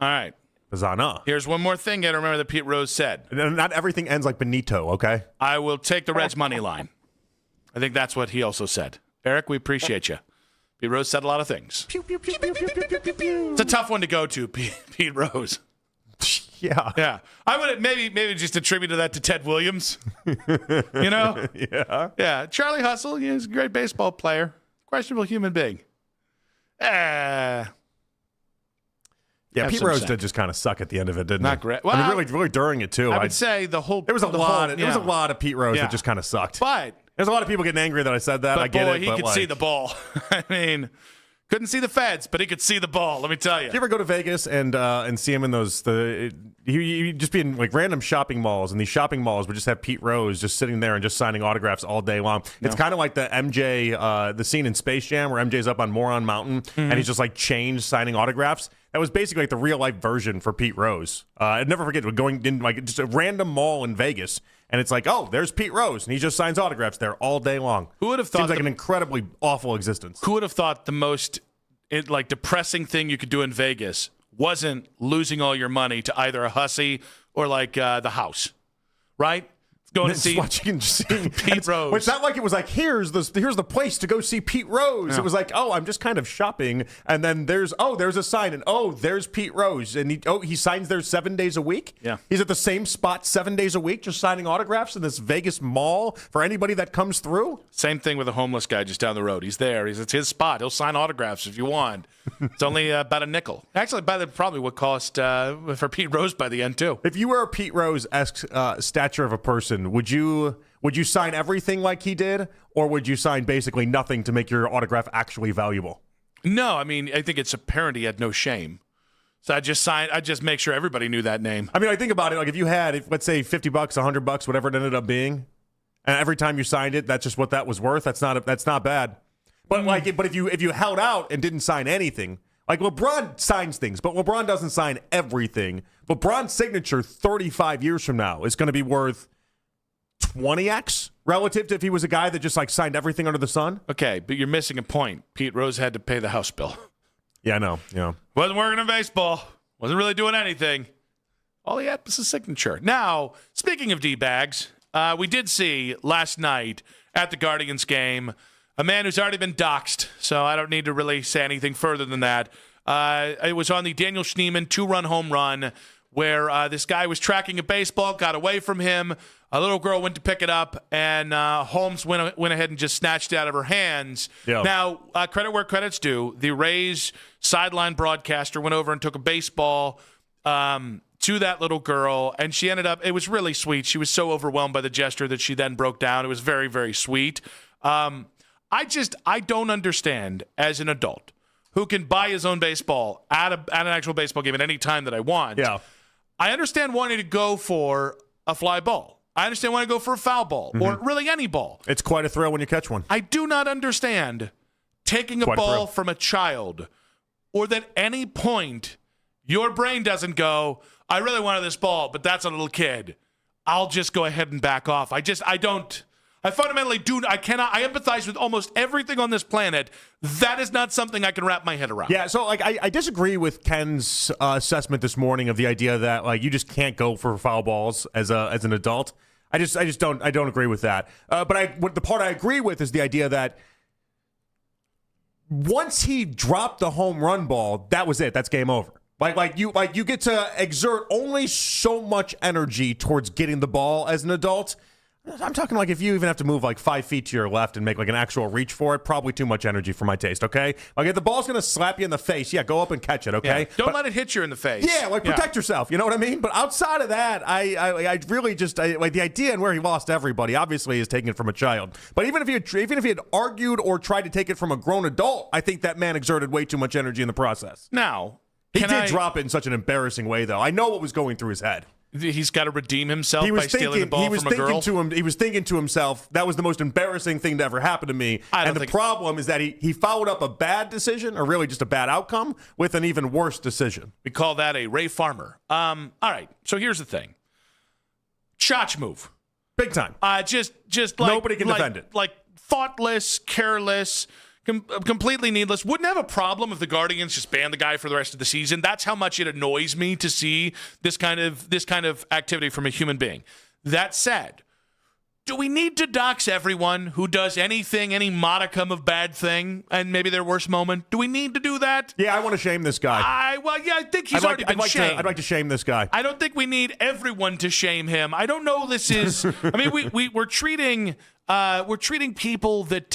All right. Bazzana. Here's one more thing you got to remember that Pete Rose said. Not everything ends like Benito, okay? I will take the Reds' money line. I think that's what he also said. Eric, we appreciate you. Pete Rose said a lot of things. It's a tough one to go to, Pete Rose. Yeah. Yeah. I would maybe just attribute that to Ted Williams. Yeah. Yeah. Charlie Hustle, he's a great baseball player. Questionable human being. Yeah, Pete Rose did just kind of suck at the end of it, didn't he? Not great. I mean, really during it, too. I would say there was a lot of Pete Rose that just kind of sucked. But there's a lot of people getting angry that I said that. But I get boy, it. he could see the ball. I mean, couldn't see the feds, but he could see the ball. Let me tell you. Did you ever go to Vegas and see him in those he'd just be in like random shopping malls, and these shopping malls would just have Pete Rose just sitting there and just signing autographs all day long. It's kind of like the MJ the scene in Space Jam where MJ's up on Moron Mountain and he's just like chained signing autographs. That was basically like the real life version for Pete Rose. I'd never forget going in like just a random mall in Vegas. And it's like, oh, there's Pete Rose, and he just signs autographs there all day long. Who would have thought Seems like an incredibly awful existence. Who would have thought the most depressing thing you could do in Vegas wasn't losing all your money to either a hussy or like the house, right? Going to see Pete Rose. Well, it's not like it was like here's the place to go see Pete Rose. Yeah. It was like, oh, I'm just kind of shopping, and then there's a sign, and there's Pete Rose, and he signs there 7 days a week. Yeah, he's at the same spot 7 days a week, just signing autographs in this Vegas mall for anybody that comes through. Same thing with a homeless guy just down the road. He's there. It's his spot. He'll sign autographs if you want. It's only about a nickel. Actually, probably would cost for Pete Rose by the end too. If you were a Pete Rose-esque stature of a person, would you sign everything like he did, or would you sign basically nothing to make your autograph actually valuable? No, I mean, I think it's apparent he had no shame. So I'd just make sure everybody knew that name. I mean, I think about it, like if you had, let's say $50, $100, whatever it ended up being, and every time you signed it, that's just what that was worth. That's not bad. But but if you held out and didn't sign anything, like LeBron signs things, but LeBron doesn't sign everything. LeBron's signature 35 years from now is going to be worth 20x relative to if he was a guy that just like signed everything under the sun. Okay, but you're missing a point. Pete Rose had to pay the house bill. Yeah, I know. Yeah, wasn't working in baseball. Wasn't really doing anything. All he had was a signature. Now, speaking of D-bags, we did see last night at the Guardians game a man who's already been doxxed, so I don't need to really say anything further than that. It was on the Daniel Schneemann 2-run home run where this guy was tracking a baseball, got away from him. A little girl went to pick it up, and Holmes went ahead and just snatched it out of her hands. Yeah. Now, credit where credit's due. The Rays sideline broadcaster went over and took a baseball to to that little girl, and she ended up, it was really sweet. She was so overwhelmed by the gesture that she then broke down. It was very, very sweet. I don't understand as an adult who can buy his own baseball at an actual baseball game at any time that I want. Yeah. I understand wanting to go for a fly ball. I understand wanting to go for a foul ball or really any ball. It's quite a thrill when you catch one. I do not understand taking a ball from a child or that any point your brain doesn't go, I really wanted this ball, but that's a little kid. I'll just go ahead and back off. I fundamentally I empathize with almost everything on this planet. That is not something I can wrap my head around. Yeah, so like I disagree with Ken's assessment this morning of the idea that like you just can't go for foul balls as an adult. I don't agree with that. But the part I agree with is the idea that once he dropped the home run ball, that was it. That's game over. Like you get to exert only so much energy towards getting the ball as an adult. I'm talking like if you even have to move like 5 feet to your left and make like an actual reach for it, probably too much energy for my taste, okay? Like if the ball's going to slap you in the face, yeah, go up and catch it, okay? Yeah. Don't let it hit you in the face. Yeah, protect yourself, you know what I mean? But outside of that, I really just like the idea and where he lost everybody, obviously, is taking it from a child. But even if he had argued or tried to take it from a grown adult, I think that man exerted way too much energy in the process. Now, he did drop it in such an embarrassing way, though. I know what was going through his head. He's got to redeem himself by stealing the ball from a girl? He was thinking to himself, that was the most embarrassing thing to ever happen to me. And the problem is that he followed up a bad decision, or really just a bad outcome, with an even worse decision. We call that a Ray Farmer. All right, so here's the thing. Chotch move. Big time. Just like... Nobody can defend it. Like thoughtless, careless... completely needless. Wouldn't have a problem if the Guardians just banned the guy for the rest of the season. That's how much it annoys me to see this kind of activity from a human being. That said, do we need to dox everyone who does anything, any modicum of bad thing, and maybe their worst moment? Do we need to do that? Yeah, I want to shame this guy. I think he's already been shamed. I'd like to shame this guy. I don't think we need everyone to shame him. I don't know. This is. I mean, we're treating people that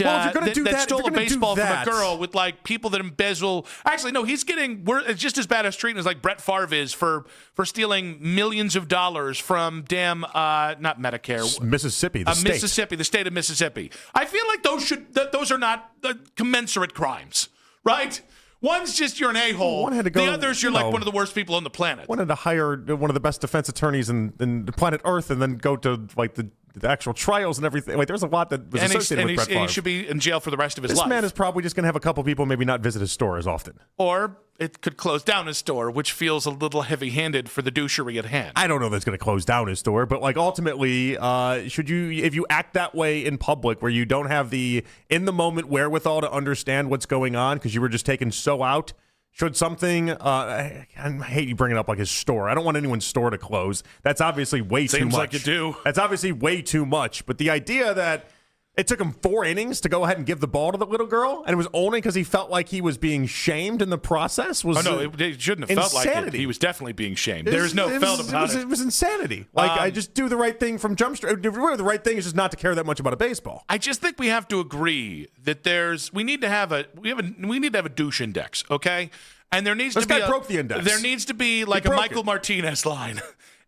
stole a baseball from a girl with like people that embezzle. Actually, no, it's just as bad a treatment as like Brett Favre is for stealing millions of dollars from not Medicare, Mississippi, the state of Mississippi. I feel like those are not commensurate crimes, right? One's just you're an a-hole. The other's you're like one of the worst people on the planet. Wanted to hire one of the best defense attorneys in the planet Earth and then go to like the actual trials and everything. Like there's a lot that was associated with Brett Favre. And he should be in jail for the rest of his life. This man is probably just going to have a couple people maybe not visit his store as often. Or it could close down his store, which feels a little heavy-handed for the douchery at hand. I don't know that it's going to close down his store, but like ultimately, if you act that way in public where you don't have the in-the-moment wherewithal to understand what's going on because you were just taken so out, should something, I hate you bringing up like his store. I don't want anyone's store to close. That's obviously way too much. Seems like you do. That's obviously way too much. But the idea that it took him 4 innings to go ahead and give the ball to the little girl, and it was only because he felt like he was being shamed in the process was it shouldn't have felt like it. He was definitely being shamed. There's no felt about it. It was insanity. Like, I just do the right thing from Jump Street. Really, the right thing is just not to care that much about a baseball. I just think we have to agree that we need to have a douche index, okay? And there needs this to be guy broke the index. There needs to be like a Michael Martinez line.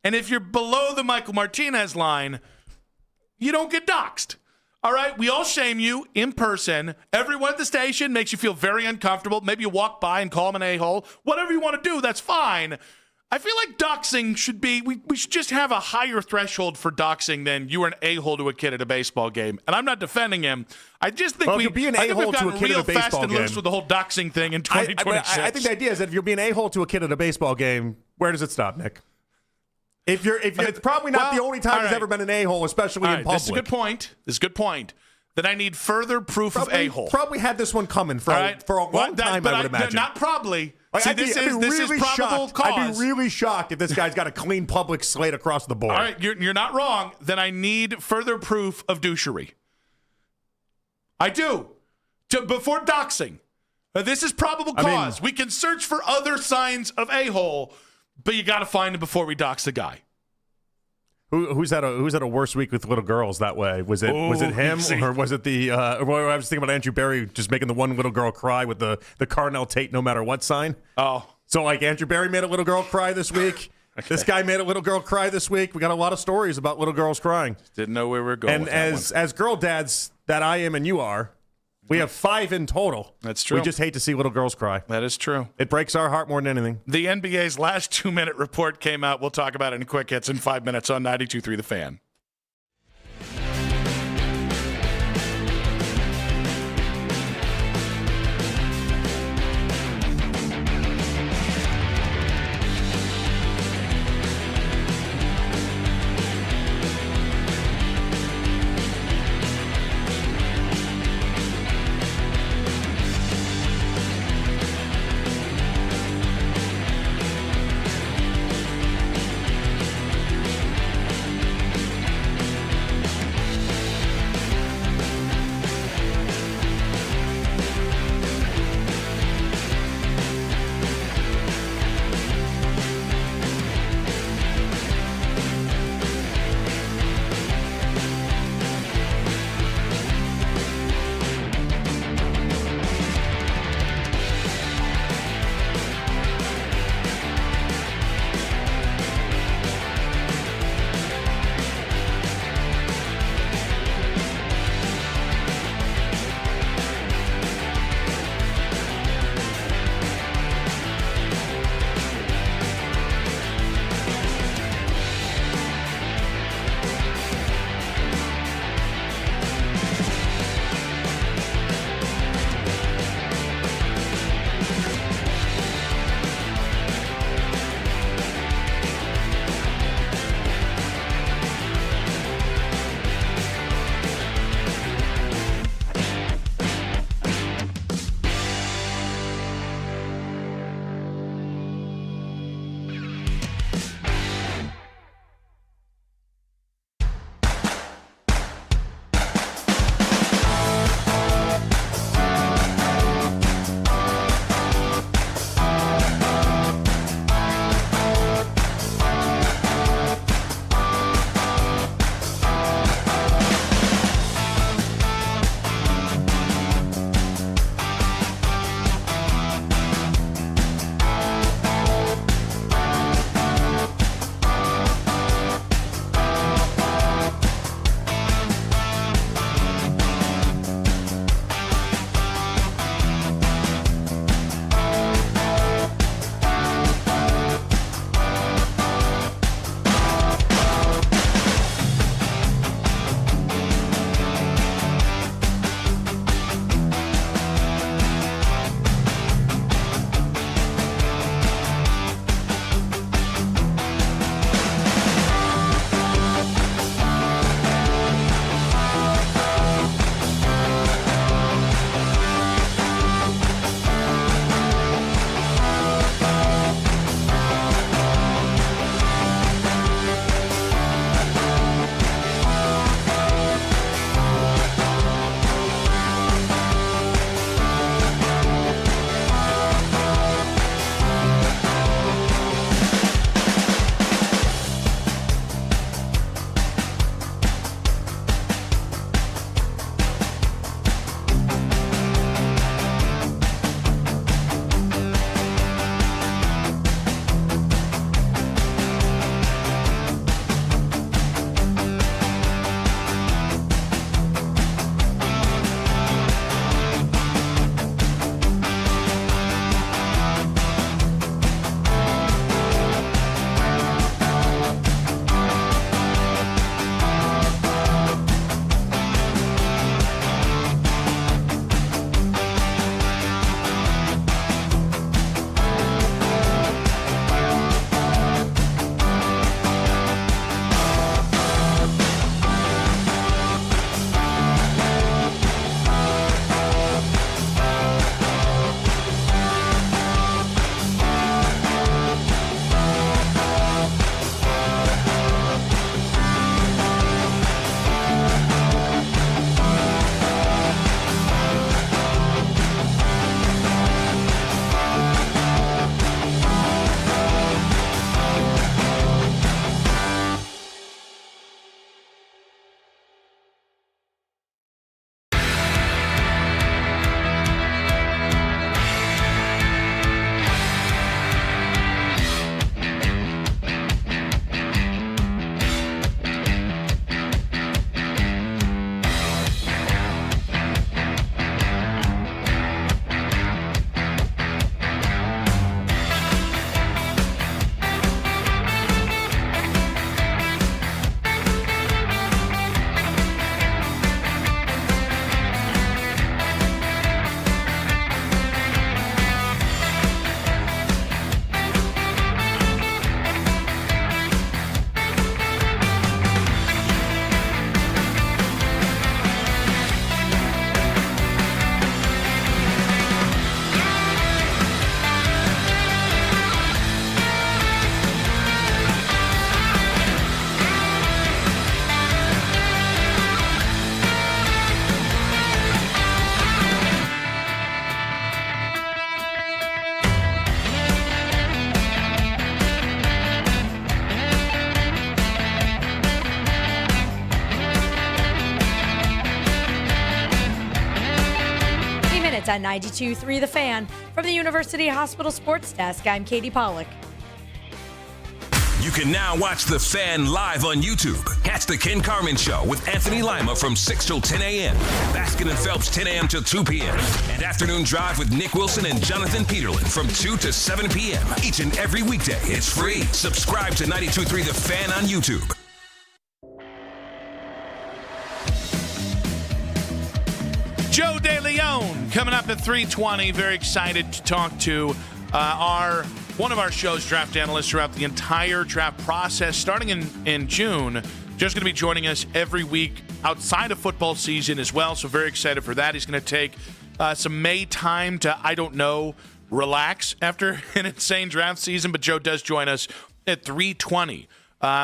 And if you're below the Michael Martinez line, you don't get doxxed. All right? We all shame you in person. Everyone at the station makes you feel very uncomfortable. Maybe you walk by and call him an a-hole. Whatever you want to do, that's fine. I feel like doxing should be, we should just have a higher threshold for doxing than you were an a-hole to a kid at a baseball game. And I'm not defending him. I just think we've gotten real fast and loose with the whole doxing thing in 2026. I think the idea is that if you're being a-hole to a kid at a baseball game, where does it stop, Nick? If it's probably not the only time he's ever been an a-hole, especially in public. This is a good point. That I need further proof of a-hole. Probably had this one coming for a long time, I would imagine. Not probably. See, this is probable cause. I'd be really shocked if this guy's got a clean public slate across the board. All right, you're not wrong. Then I need further proof of douchery. I do. Before doxing. This is probable cause. We can search for other signs of a-hole, but you got to find it before we dox the guy. Who's had a worse week with little girls that way? Was it him or was it the? I was thinking about Andrew Barry just making the one little girl cry with the Carnell Tate no matter what sign. Oh, so like Andrew Barry made a little girl cry this week. This guy made a little girl cry this week. We got a lot of stories about little girls crying. Didn't know where we were going. And with that one. as girl dads that I am and you are, we have 5 in total. That's true. We just hate to see little girls cry. That is true. It breaks our heart more than anything. The NBA's last 2-minute report came out. We'll talk about it in quick hits in 5 minutes on 92.3 The Fan. on 92.3 The Fan. From the University Hospital Sports Desk, I'm Katie Pollock. You can now watch The Fan live on YouTube. Catch The Ken Carman Show with Anthony Lima from 6 till 10 a.m. Baskin and Phelps 10 a.m. till 2 p.m. And Afternoon Drive with Nick Wilson and Jonathan Peterlin from 2 to 7 p.m. Each and every weekday. It's free. Subscribe to 92.3 The Fan on YouTube. Joe DeLeon coming up at 3:20. Very excited to talk to one of our show's draft analysts throughout the entire draft process, starting in June. Just going to be joining us every week outside of football season as well. So very excited for that. He's going to take some May time to, relax after an insane draft season. But Joe does join us at 3:20.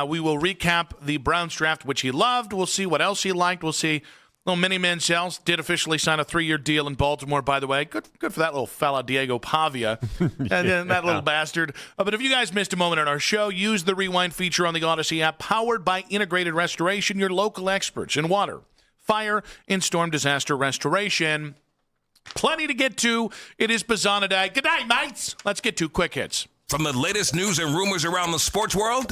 We will recap the Browns draft, which he loved. We'll see what else he liked. We'll see. Little Mini Manziel did officially sign a 3-year deal in Baltimore, by the way. Good for that little fella, Diego Pavia, and that little bastard. But if you guys missed a moment on our show, use the Rewind feature on the Odyssey app, powered by Integrated Restoration, your local experts in water, fire, and storm disaster restoration. Plenty to get to. It is Bazana Day. Good night, mates. Let's get to quick hits. From the latest news and rumors around the sports world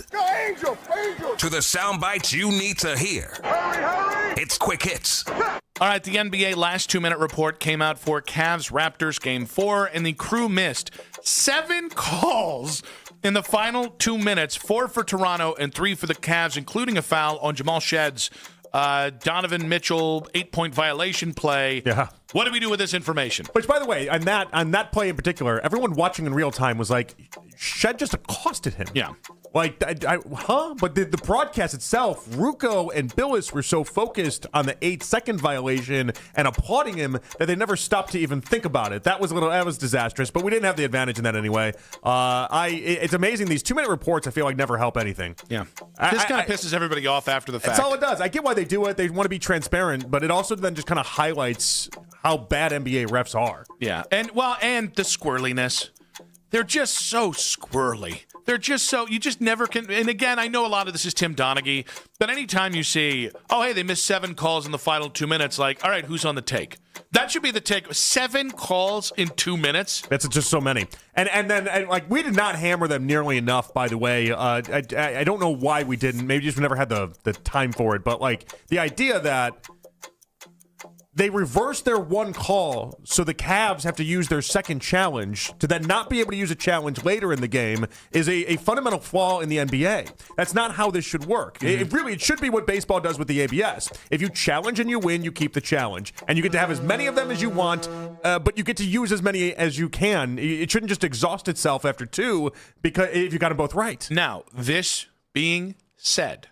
to the sound bites you need to hear. Hurry! It's Quick Hits. All right, the NBA last 2-minute report came out for Cavs-Raptors Game 4, and the crew missed 7 calls in the final 2 minutes, 4 for Toronto and 3 for the Cavs, including a foul on Jamal Shedd's Donovan Mitchell 8-point violation play. Yeah. What do we do with this information? Which, by the way, on that play in particular, everyone watching in real time was like, Shedd just accosted him. Yeah. Like, But the broadcast itself, Ruocco and Billis were so focused on the 8-second violation and applauding him that they never stopped to even think about it. That was disastrous, but we didn't have the advantage in that anyway. It's amazing. These 2-minute reports, I feel like, never help anything. Yeah. This kind of pisses everybody off after the fact. That's all it does. I get why they do it. They want to be transparent, but it also then just kind of highlights how bad NBA refs are. Yeah. And the squirreliness. They're just so squirrely. They're just so, you just never can. And again, I know a lot of this is Tim Donaghy, but anytime you see, oh, hey, they missed 7 calls in the final 2 minutes, like, all right, who's on the take? That should be the take. 7 calls in 2 minutes. That's just so many. And then we did not hammer them nearly enough, by the way. I don't know why we didn't. Maybe just we never had the time for it. But the idea that they reversed their 1 call, so the Cavs have to use their second challenge to then not be able to use a challenge later in the game is a fundamental flaw in the NBA. That's not how this should work. Mm-hmm. It should be what baseball does with the ABS. If you challenge and you win, you keep the challenge. And you get to have as many of them as you want, but you get to use as many as you can. It shouldn't just exhaust itself after 2 because if you got them both right. Now, this being said,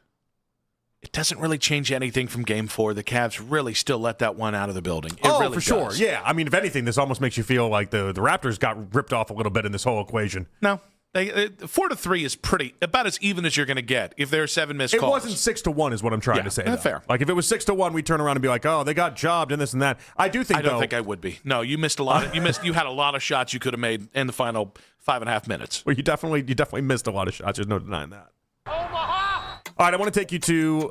it doesn't really change anything from Game 4. The Cavs really still let that one out of the building. It really for sure. does. Yeah. I mean, if anything, this almost makes you feel like the Raptors got ripped off a little bit in this whole equation. No. 4-3 is about as even as you're going to get if there are 7 missed calls. It wasn't 6-1 is what I'm trying to say. That's fair. Like if it was 6-1, we'd turn around and be like, oh, they got jobbed and this and that. I don't think I would be. No, you missed a lot. You had a lot of shots you could have made in the final 5.5 minutes. Well, you definitely missed a lot of shots. There's no denying that. All right, I want to take you to,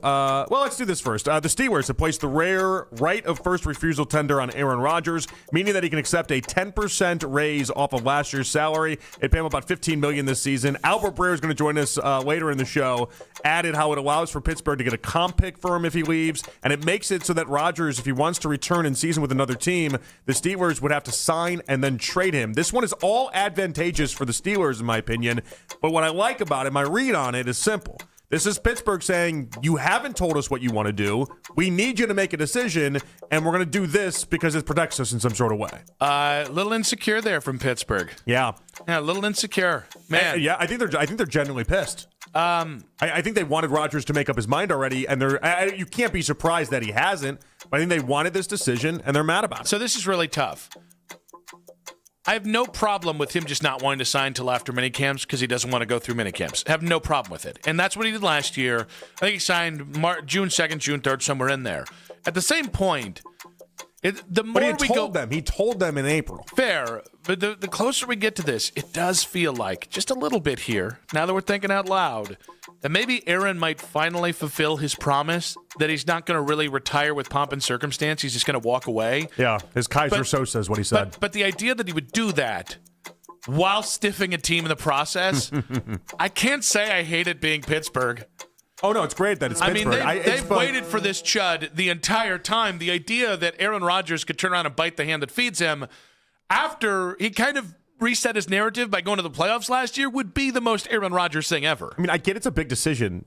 let's do this first. The Steelers have placed the rare right of first refusal tender on Aaron Rodgers, meaning that he can accept a 10% raise off of last year's salary. They pay him about $15 million this season. Albert Breer is going to join us later in the show, added how it allows for Pittsburgh to get a comp pick for him if he leaves, and it makes it so that Rodgers, if he wants to return in season with another team, the Steelers would have to sign and then trade him. This one is all advantageous for the Steelers, in my opinion, but what I like about it, my read on it is simple. This is Pittsburgh saying, you haven't told us what you want to do. We need you to make a decision, and we're going to do this because it protects us in some sort of way. A little insecure there from Pittsburgh. Yeah, a little insecure, man. Yeah, I think they're genuinely pissed. I think they wanted Rodgers to make up his mind already, and you can't be surprised that he hasn't. But I think they wanted this decision, and they're mad about it. So this is really tough. I have no problem with him just not wanting to sign till after minicamps because he doesn't want to go through minicamps. I have no problem with it. And that's what he did last year. I think he signed June 2nd, June 3rd, somewhere in there. At the same point, he told them in April. Fair. But the closer we get to this, it does feel like, just a little bit here, now that we're thinking out loud, that maybe Aaron might finally fulfill his promise that he's not going to really retire with pomp and circumstance. He's just going to walk away. Yeah, his Kaiser Sosa is what he said. But the idea that he would do that while stiffing a team in the process, I can't say I hate it being Pittsburgh. Oh, no, it's great that it's Pittsburgh. I mean, they've waited for this chud the entire time. The idea that Aaron Rodgers could turn around and bite the hand that feeds him after he kind of reset his narrative by going to the playoffs last year would be the most Aaron Rodgers thing ever. I mean, I get it's a big decision.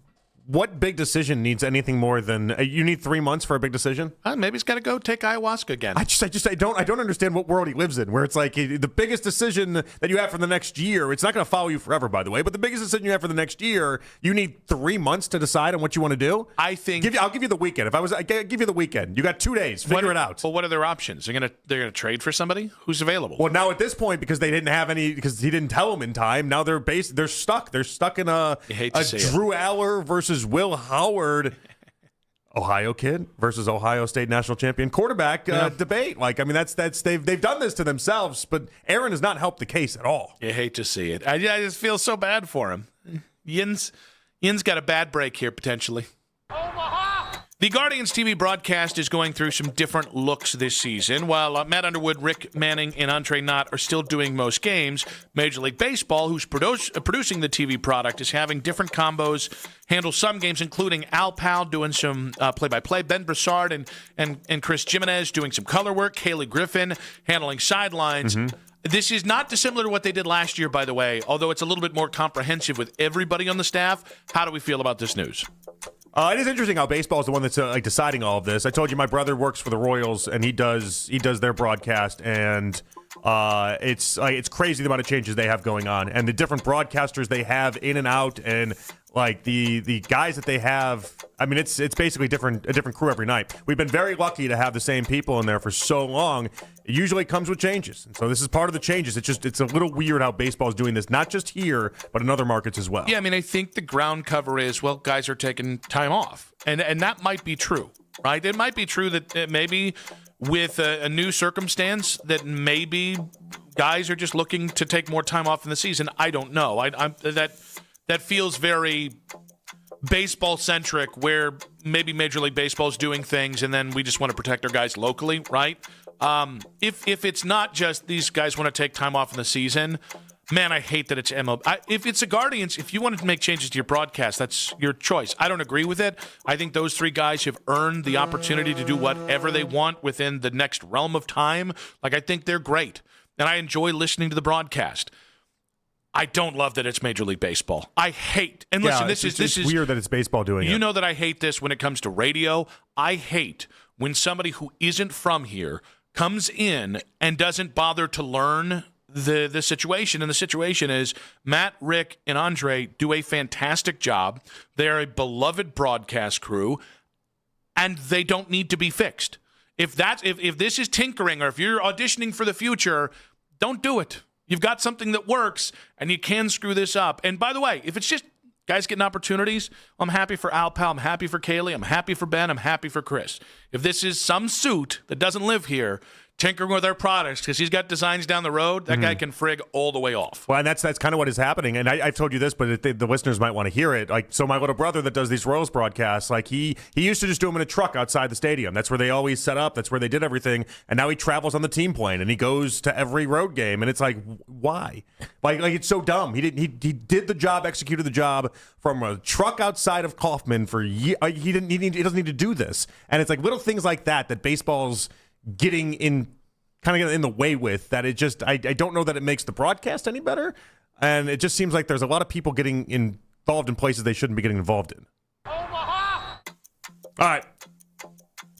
What big decision needs anything more than you need 3 months for a big decision? Maybe he's got to go take ayahuasca again. I don't understand what world he lives in, where it's like the biggest decision that you have for the next year. It's not going to follow you forever, by the way. But the biggest decision you have for the next year, you need 3 months to decide on what you want to do. I think I'll give you the weekend. I give you the weekend. You got 2 days. Figure it out. Well, what are their options? They're gonna trade for somebody who's available. Well, now at this point, because they didn't have any, because he didn't tell them in time. Now they're stuck. They're stuck in a Drew Aller versus Will Howard. Ohio kid versus Ohio State national champion quarterback debate. Like, I mean, that's they've done this to themselves, but Aaron has not helped the case at all. You hate to see it. I just feel so bad for him. Yin's got a bad break here potentially. The Guardians TV broadcast is going through some different looks this season. While Matt Underwood, Rick Manning, and Andre Knott are still doing most games, Major League Baseball, who's producing the TV product, is having different combos handle some games, including Al Powell doing some play-by-play, Ben Broussard and Chris Jimenez doing some color work, Kaylee Griffin handling sidelines. Mm-hmm. This is not dissimilar to what they did last year, by the way, although it's a little bit more comprehensive with everybody on the staff. How do we feel about this news? It is interesting how baseball is the one that's deciding all of this. I told you my brother works for the Royals, and he does their broadcast, and it's crazy the amount of changes they have going on, and the different broadcasters they have in and out, and like the guys that they have. I mean, it's basically a different crew every night. We've been very lucky to have the same people in there for so long. It usually comes with changes, and so this is part of the changes. It's a little weird how baseball is doing this, not just here, but in other markets as well. Yeah, I mean, I think the ground cover is, well, guys are taking time off, and that might be true, right? It might be true that maybe with a new circumstance that maybe guys are just looking to take more time off in the season. I don't know. That feels very baseball-centric, where maybe Major League Baseball is doing things, and then we just want to protect our guys locally, right? If it's not just these guys want to take time off in the season, man, I hate that it's MLB. If it's the Guardians, if you wanted to make changes to your broadcast, that's your choice. I don't agree with it. I think those three guys have earned the opportunity to do whatever they want within the next realm of time. Like, I think they're great, and I enjoy listening to the broadcast. I don't love that it's Major League Baseball. I hate, and listen, this is weird that it's baseball doing it. You know that I hate this when it comes to radio. I hate when somebody who isn't from here comes in and doesn't bother to learn the situation. And the situation is Matt, Rick, and Andre do a fantastic job. They're a beloved broadcast crew, and they don't need to be fixed. If this is tinkering, or if you're auditioning for the future, don't do it. You've got something that works, and you can screw this up. And by the way, if it's just guys getting opportunities, I'm happy for Al Powell, I'm happy for Kaylee, I'm happy for Ben, I'm happy for Chris. If this is some suit that doesn't live here, tinkering with our products because he's got designs down the road, that guy can frig all the way off. Well, and that's kind of what is happening. And I've told you this, but the listeners might want to hear it. Like, so my little brother that does these Royals broadcasts, like he used to just do them in a truck outside the stadium. That's where they always set up. That's where they did everything. And now he travels on the team plane and he goes to every road game. And it's like, why? Like it's so dumb. He did the job, executed the job from a truck outside of Kaufman for years. He doesn't need to do this. And it's like little things like that baseball's getting kind of in the way with, that it just I don't know that it makes the broadcast any better, and it just seems like there's a lot of people getting involved in places they shouldn't be getting involved in. Omaha! All right,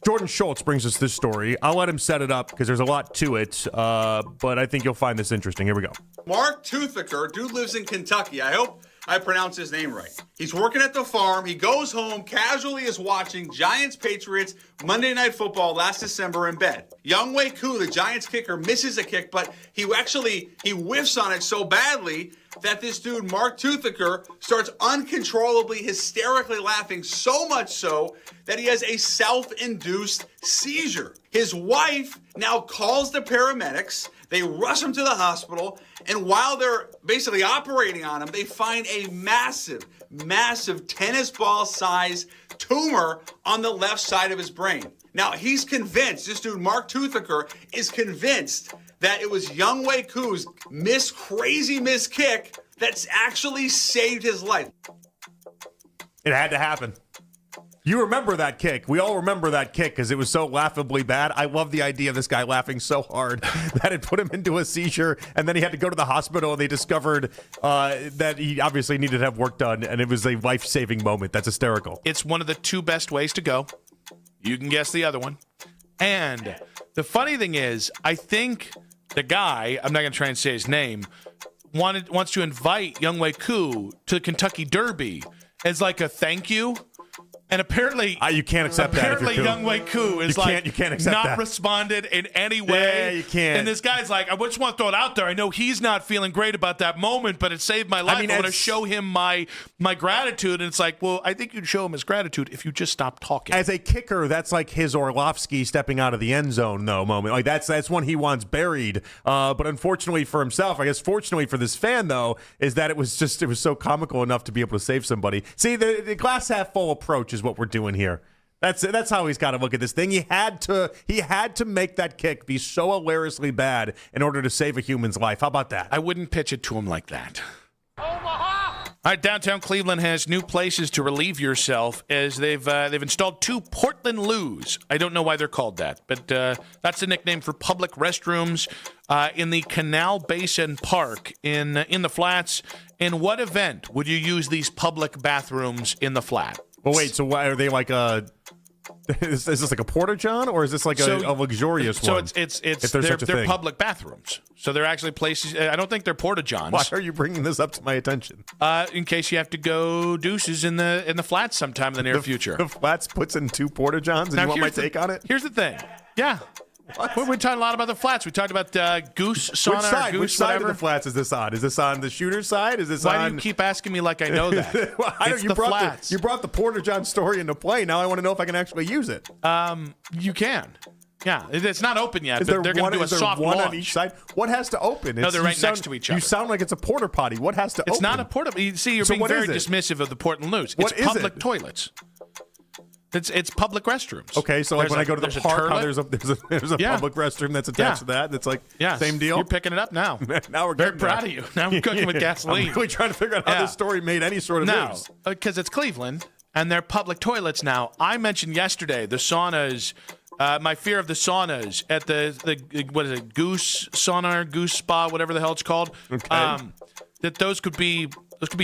Jordan Schultz brings us this story. I'll let him set it up because there's a lot to it, but I think you'll find this interesting. Here we go. Mark Toothaker, dude lives in Kentucky. I hope I pronounce his name right. He's working at the farm. He goes home, casually is watching Giants-Patriots Monday Night Football last December in bed. Younghoe Koo, the Giants kicker, misses a kick, but he whiffs on it so badly that this dude, Mark Toothaker, starts uncontrollably, hysterically laughing, so much so that he has a self-induced seizure. His wife now calls the paramedics. They rush him to the hospital, and while they're basically operating on him, they find a massive tennis ball size tumor on the left side of his brain. Now, he's convinced, this dude, Mark Toothaker, is convinced that it was Younghoe Koo's crazy miss kick that's actually saved his life. It had to happen. You remember that kick. We all remember that kick because it was so laughably bad. I love the idea of this guy laughing so hard that it put him into a seizure, and then he had to go to the hospital, and they discovered that he obviously needed to have work done, and it was a life-saving moment. That's hysterical. It's one of the two best ways to go. You can guess the other one. And the funny thing is, I think the guy, I'm not going to try and say his name, wants to invite Younghoe Koo to the Kentucky Derby as like a thank you. And apparently, you can't accept that. Apparently, Younghoe Koo is you can't accept not that. responded in any way. Yeah, you can't. And this guy's like, I just want to throw it out there. I know he's not feeling great about that moment, but it saved my life. I want to show him my gratitude. And it's like, well, I think you'd show him his gratitude if you just stop talking. As a kicker, that's like his Orlovsky stepping out of the end zone, though, moment. Like that's one he wants buried. But unfortunately for himself, I guess fortunately for this fan, though, is that it was so comical enough to be able to save somebody. See, the glass half full approach is what we're doing here. That's how he's got to look at this thing. He had to make that kick be so hilariously bad in order to save a human's life. How about that? I wouldn't pitch it to him like that. Omaha! All right, downtown Cleveland has new places to relieve yourself as they've installed 2 Portland Loos. I don't know why they're called that, but that's the nickname for public restrooms in the Canal Basin Park in the Flats. In what event would you use these public bathrooms in the flat? Well, wait, so why are they like a... Is this like a porta-john, or is this like a luxurious one? So they're public bathrooms. So they're actually places. I don't think they're porta-johns. Why are you bringing this up to my attention? In case you have to go deuces in the Flats sometime in the near future. The Flats puts in 2 porta-johns, and now, you want my take on it? Here's the thing. Yeah. We talked a lot about the Flats. We talked about Goose Sauna. Which side of the Flats is this on? Is this on the shooter's side? Is this Why do you keep asking me like I know that? It's the Flats. You brought the Porta-John story into play. Now I want to know if I can actually use it. You can. Yeah, it's not open yet. They're going to do a soft one launch. on each side. What has to open? No, they're right next to each other. You sound like it's a porta potty. What has to open? It's not a porta potty. See, you're being very dismissive of the Portland Loos. It's public toilets. It's public restrooms. Okay, so like when I go to the park, there's a public restroom that's attached to that. That's like same deal. You're picking it up now. Now we're very proud of you. Now we're cooking with gasoline. I'm really trying to figure out how this story made any sort of news. Because it's Cleveland and they're public toilets now. I mentioned yesterday the saunas. My fear of the saunas at the what is it, Goose Sauna, Goose Spa, whatever the hell it's called. Okay. That those could be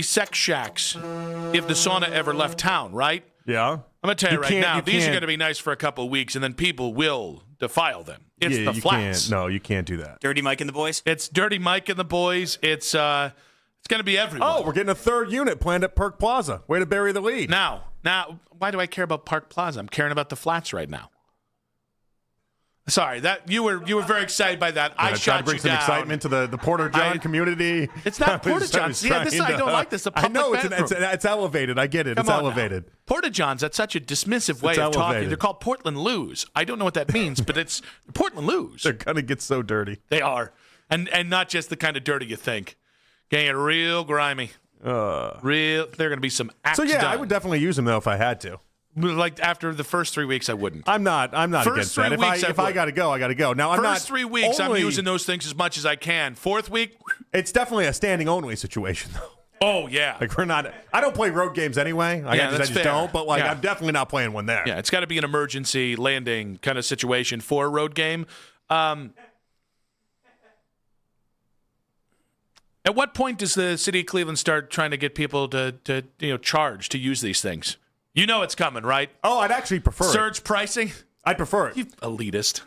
sex shacks if the sauna ever left town, right? Yeah. I'm going to tell you right now, these are going to be nice for a couple of weeks, and then people will defile them. It's the Flats. No, you can't do that. Dirty Mike and the Boys? It's Dirty Mike and the Boys. It's going to be everyone. Oh, we're getting a 3rd unit planned at Park Plaza. Way to bury the lead. Now, why do I care about Park Plaza? I'm caring about the Flats right now. Sorry, that you were very excited by that. I shot you down. Bring some excitement to the Porta-John community. It's not Porta-Johns. Yeah, I don't like this. The public bathroom. It's elevated. I get it. It's elevated. Porta-Johns, that's such a dismissive way of talking. They're called Portland Loos. I don't know what that means, but it's Portland Loos. They're going to get so dirty. They are. And not just the kind of dirty you think. Getting real grimy. There are going to be some acts done. I would definitely use them, though, if I had to. Like after the first 3 weeks, I wouldn't. I'm not against that. If I got to go, I got to go. Now, first 3 weeks, I'm using those things as much as I can. 4th week, it's definitely a standing only situation, though. Oh yeah, like we're not. I don't play road games anyway. I just don't. But I'm definitely not playing one there. Yeah, it's got to be an emergency landing kind of situation for a road game. At what point does the city of Cleveland start trying to get people to charge to use these things? You know it's coming, right? Oh, I'd actually prefer surge pricing. I'd prefer it. You elitist.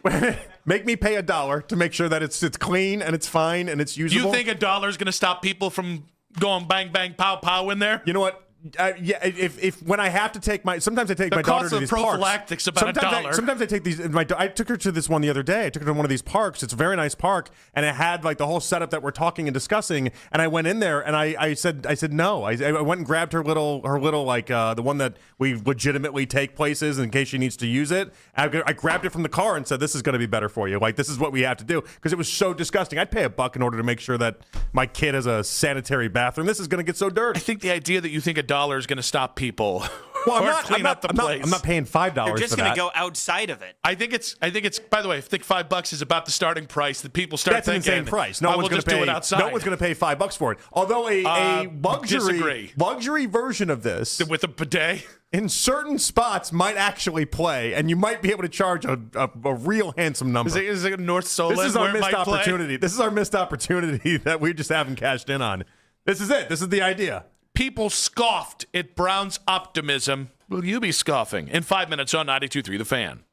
Make me pay $1 to make sure that it's clean and it's fine and it's usable. You think $1 is going to stop people from going bang, bang, pow, pow in there? You know what? Yeah, if when I have to take sometimes I take my daughter to these parks. The cost of prophylactics about $1. Sometimes I take these. I took her to this one the other day. I took her to one of these parks. It's a very nice park, and it had like the whole setup that we're talking and discussing. And I went in there, and I said no. I went and grabbed her little like the one that we legitimately take places in case she needs to use it. I grabbed it from the car and said, "This is going to be better for you. Like this is what we have to do," because it was so disgusting. I'd pay $1 in order to make sure that my kid has a sanitary bathroom. This is going to get so dirty. I think the idea that you think $1 is going to stop people. Well, I'm not paying $5 They're just going to go outside of it. I think it's. By the way, I think $5 is about the starting price that people start thinking. That's an insane price. No one's going to pay. Do it outside. No one's going to pay $5 for it. Although a disagree. luxury version of this with a bidet in certain spots might actually play, and you might be able to charge a real handsome number. Is it North Solon? This is our missed opportunity. This is our missed opportunity that we just haven't cashed in on. This is it. This is the idea. People scoffed at Brown's optimism. Will you be scoffing? In 5 minutes on 92.3 The Fan.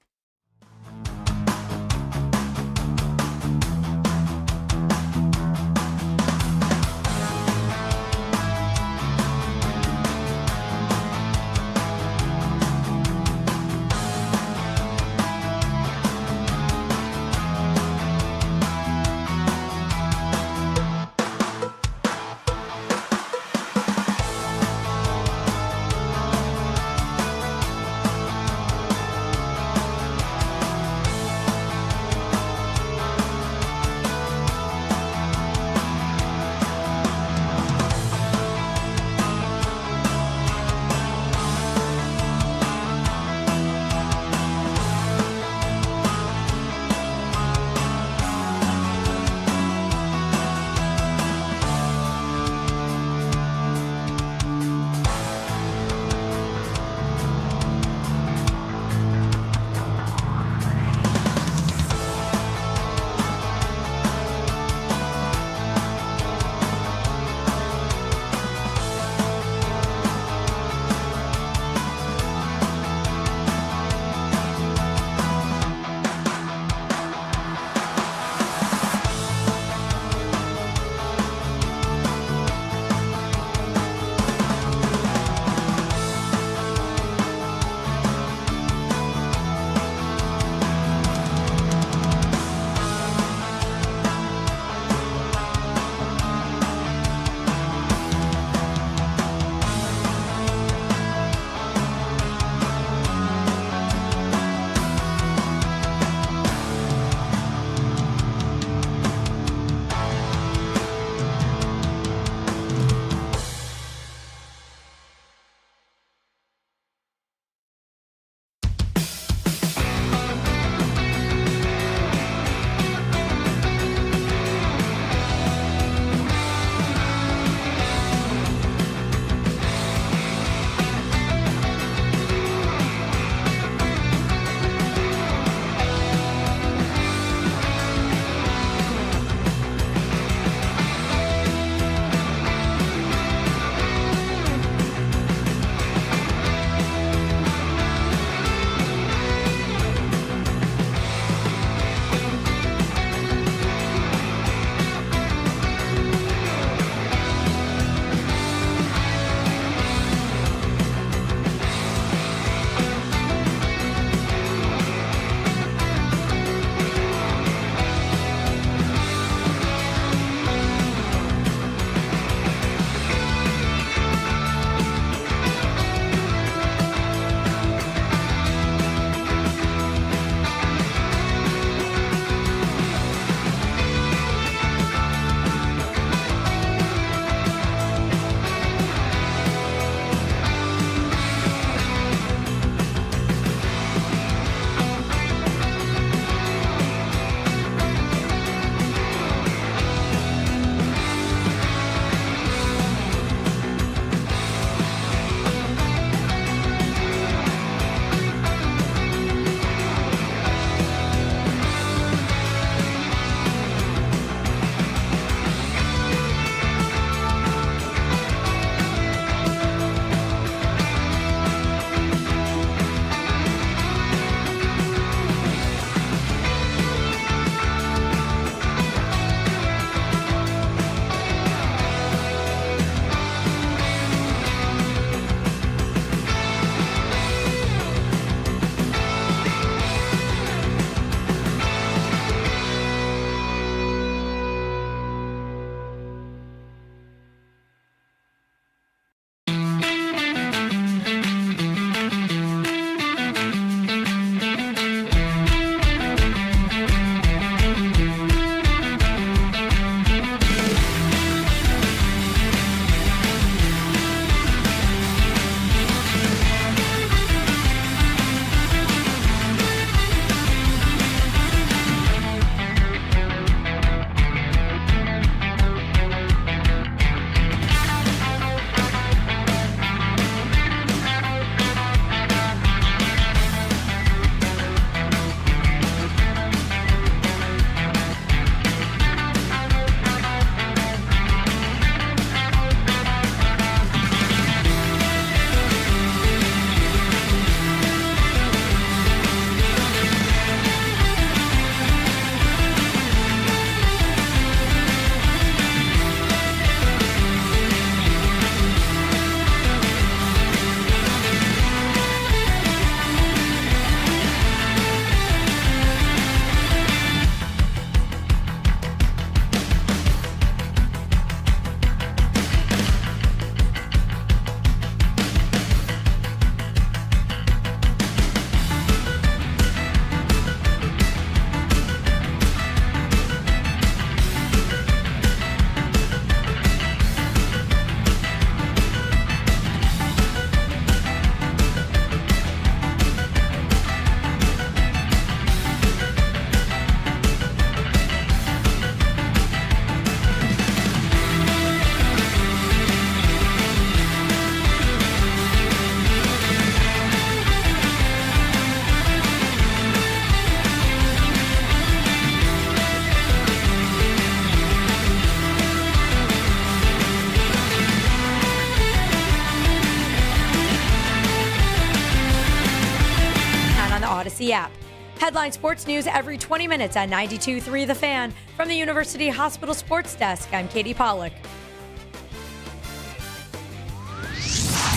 Odyssey app. Headline sports news every 20 minutes on 92.3 The Fan. From the University Hospital Sports Desk, I'm Katie Pollock.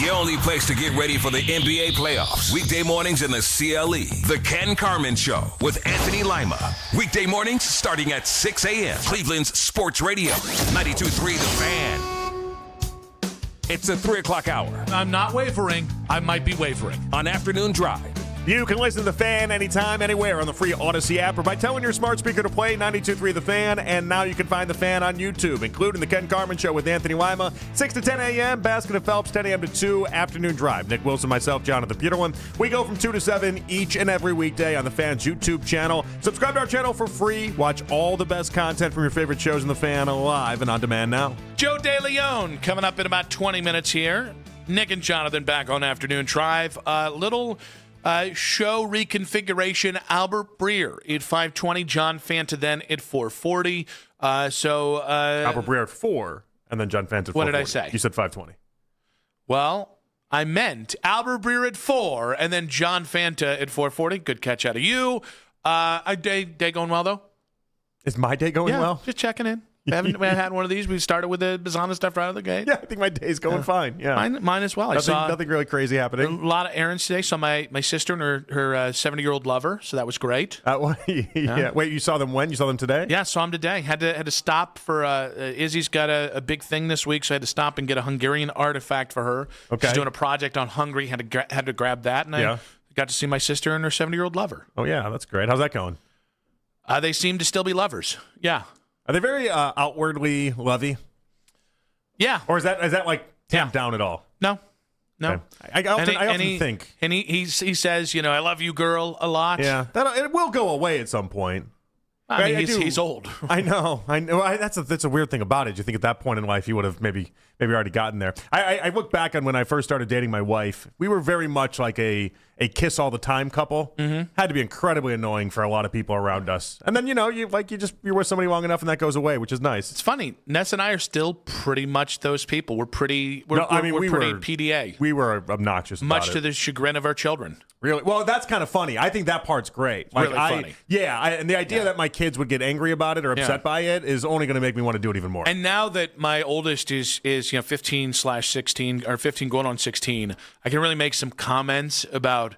The only place to get ready for the NBA playoffs. Weekday mornings in the CLE. The Ken Carman Show with Anthony Lima. Weekday mornings starting at 6 a.m. Cleveland's Sports Radio. 92.3 The Fan. It's the 3 o'clock hour. I'm not wavering. I might be wavering. On Afternoon Drive. You can listen to The Fan anytime, anywhere on the free Odyssey app or by telling your smart speaker to play 92.3 The Fan. And now you can find The Fan on YouTube, including The Ken Carman Show with Anthony Lima, 6 to 10 a.m., Baskin and Phelps, 10 a.m. to 2, Afternoon Drive. Nick Wilson, myself, Jonathan Peterlin. We go from 2 to 7 each and every weekday on The Fan's YouTube channel. Subscribe to our channel for free. Watch all the best content from your favorite shows in The Fan live and on demand now. Joe DeLeon coming up in about 20 minutes here. Nick and Jonathan back on Afternoon Drive. Little show reconfiguration. Albert Breer at 5:20. John Fanta then at 4:40. Albert Breer at 4, and then John Fanta at 4:40. What did I say? You said 5:20. Well, I meant Albert Breer at 4, and then John Fanta at 4:40. Good catch out of you. Day going well, though? Is my day going well? Just checking in. We haven't had one of these. We started with the Bizana stuff right out of the gate. Yeah, I think my day's going fine. Yeah, mine as well. Nothing really crazy happening. A lot of errands today. Saw my sister and her 70-year-old lover, so that was great. Yeah. Wait, you saw them when? You saw them today? Yeah, saw them today. Had to stop for Izzy's got a big thing this week, so I had to stop and get a Hungarian artifact for her. Okay. She's doing a project on Hungary. Had to grab that, and I got to see my sister and her 70-year-old lover. Oh yeah, that's great. How's that going? They seem to still be lovers. Yeah. Are they very outwardly lovey? Yeah. Or is that like tamped down at all? No. Okay. I often think. And he says, I love you, girl, a lot. Yeah. It will go away at some point. I mean, he's old. I know. That's a weird thing about it. You think at that point in life he would have maybe already gotten there. I look back on when I first started dating my wife. We were very much like a kiss all the time couple. Mm-hmm. Had to be incredibly annoying for a lot of people around us. And then you're with somebody long enough and that goes away, which is nice. It's funny. Ness and I are still pretty much those people. We're pretty PDA. We were obnoxious. Much to the chagrin of our children. Really? Well, that's kind of funny. I think that part's great. Really funny. And the idea that my kids would get angry about it or upset by it is only going to make me want to do it even more. And now that my oldest is 15/16 or 15 going on 16, I can really make some comments about,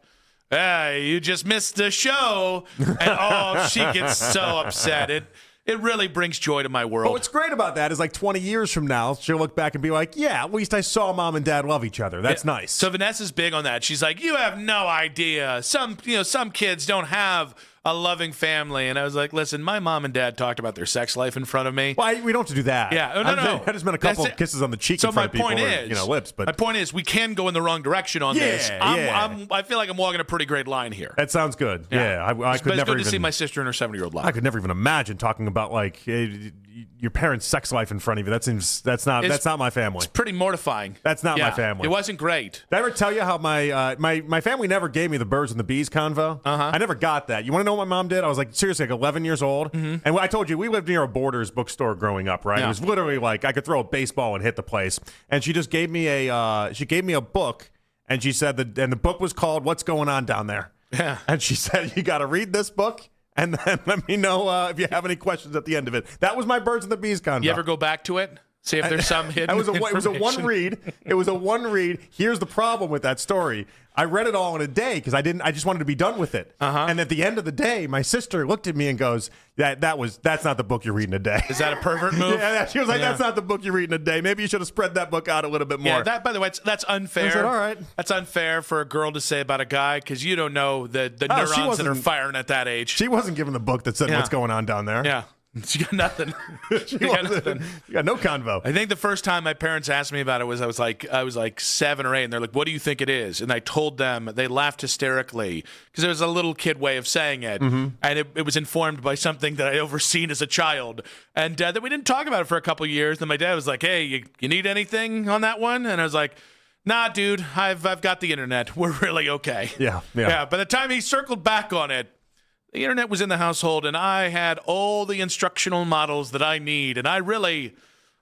hey, you just missed the show. And she gets so upset. It really brings joy to my world. But what's great about that is like 20 years from now, she'll look back and be like, yeah, at least I saw mom and dad love each other. That's nice. So Vanessa's big on that. She's like, you have no idea. Some kids don't have a loving family. And I was like, listen, my mom and dad talked about their sex life in front of me. Well, we don't have to do that. Yeah. Oh, no. I just meant a couple of kisses on the cheek in front of people. Lips. But my point is, we can go in the wrong direction on this. I feel like I'm walking a pretty great line here. That sounds good. Yeah. I could never good to see my sister and her 70-year-old lover. I could never even imagine talking about like your parents' sex life in front of you. That's not my family. It's pretty mortifying. That's not my family. It wasn't great. Did I ever tell you how my family never gave me the birds and the bees convo? I never got that. You want to know what my mom did? I was like, seriously, like 11 years old. Mm-hmm. And I told you, we lived near a Borders bookstore growing up, right? Yeah. It was literally like I could throw a baseball and hit the place. And she just gave me a book, and she said and the book was called What's Going On Down There? Yeah. And she said, you got to read this book, and then let me know if you have any questions at the end of it. That was my birds and the bees convo. You ever go back to it? See if there's some hidden It was a one read. It was a one read. Here's the problem with that story. I read it all in a day because I just wanted to be done with it. Uh-huh. And at the end of the day, my sister looked at me and goes, "That's not the book you're reading a day." Is that a pervert move? Yeah, she was like, "That's not the book you're reading a day. Maybe you should have spread that book out a little bit more." Yeah, that, by the way, that's unfair. I said, all right. That's unfair for a girl to say about a guy because you don't know the neurons that are firing at that age. She wasn't given the book that said what's going on down there. Yeah. She got nothing. She got no convo. I think the first time my parents asked me about it was I was like 7 or 8, and they're like, "What do you think it is?" And I told them. They laughed hysterically because it was a little kid way of saying it, mm-hmm. and it was informed by something that I overseen as a child, and that we didn't talk about it for a couple of years. Then my dad was like, "Hey, you need anything on that one?" And I was like, "Nah, dude, I've got the internet. We're really okay." Yeah. By the time he circled back on it, the internet was in the household, and I had all the instructional models that I need, and I really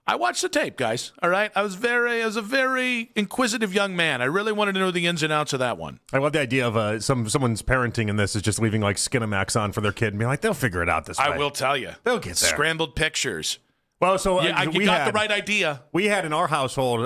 I watched the tape, guys. All right, I was a very inquisitive young man. I really wanted to know the ins and outs of that one. I love the idea of someone's parenting in this is just leaving like Skinamax on for their kid and being like, they'll figure it out this way. I will tell you, they'll get there. Scrambled pictures. Well, so you got the right idea. We had in our household,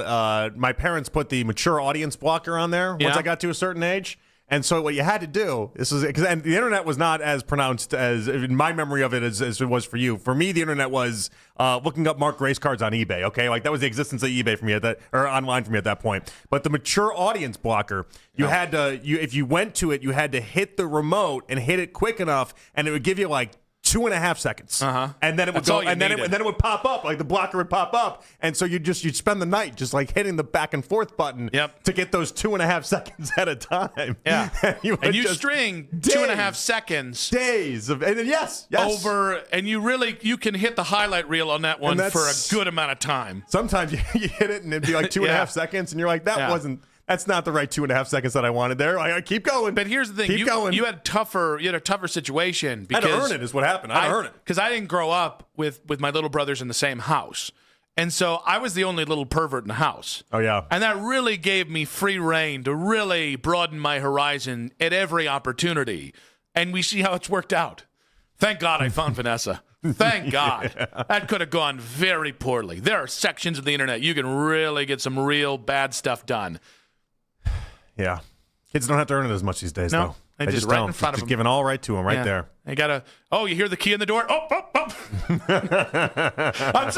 my parents put the mature audience blocker on there once I got to a certain age. And so what you had to do, and the internet was not as pronounced as, in my memory of it, as it was for you. For me, the internet was looking up Mark Grace cards on eBay, okay? Like, that was the existence of eBay for me or online for me at that point. But the mature audience blocker, you had to, if you went to it, you had to hit the remote and hit it quick enough, and it would give you like 2.5 seconds, and then it would and then it would pop up, like the blocker would pop up, and so you'd spend the night just like hitting the back and forth button to get those 2.5 seconds at a time. Yeah, and you string days, 2.5 seconds, days of, and then yes, over, and you can hit the highlight reel on that one for a good amount of time. Sometimes you hit it and it'd be like 2.5 seconds, and you're like, that's not the right 2.5 seconds that I wanted there. I keep going. But here's the thing: you had a tougher situation. Because I had to earn it, is what happened. I had to earn it because I didn't grow up with my little brothers in the same house, and so I was the only little pervert in the house. Oh yeah, and that really gave me free reign to really broaden my horizon at every opportunity. And we see how it's worked out. Thank God I found Vanessa. Thank God. That could have gone very poorly. There are sections of the internet you can really get some real bad stuff done. Yeah. Kids don't have to earn it as much these days, though. They just right don't. in front of them. Just giving all right to them there. They got to, you hear the key in the door? Oh. I'm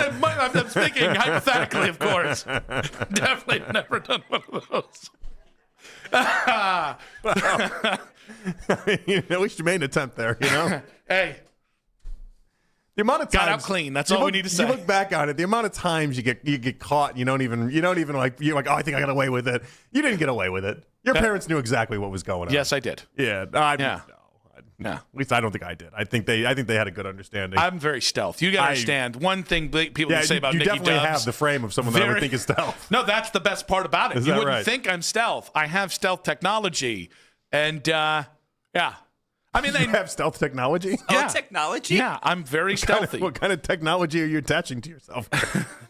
thinking hypothetically, of course. Definitely never done one of those. At least you made an attempt there, you know? Hey. The amount of times got out clean. That's all we need to say. You look back on it. The amount of times you get caught. And you don't even like. You're like, oh, I think I got away with it. You didn't get away with it. Your parents knew exactly what was going on. Yes, I did. Yeah. No. At least I don't think I did. I think they had a good understanding. I'm very stealth. You got to understand one thing people say about Nicky Dubs. You definitely have the frame of someone that I would think is stealth. No, that's the best part about it. Is you that wouldn't right? think I'm stealth. I have stealth technology, and yeah. I mean, they have stealth technology. Oh, technology? Yeah, I'm very stealthy. What kind of technology are you attaching to yourself?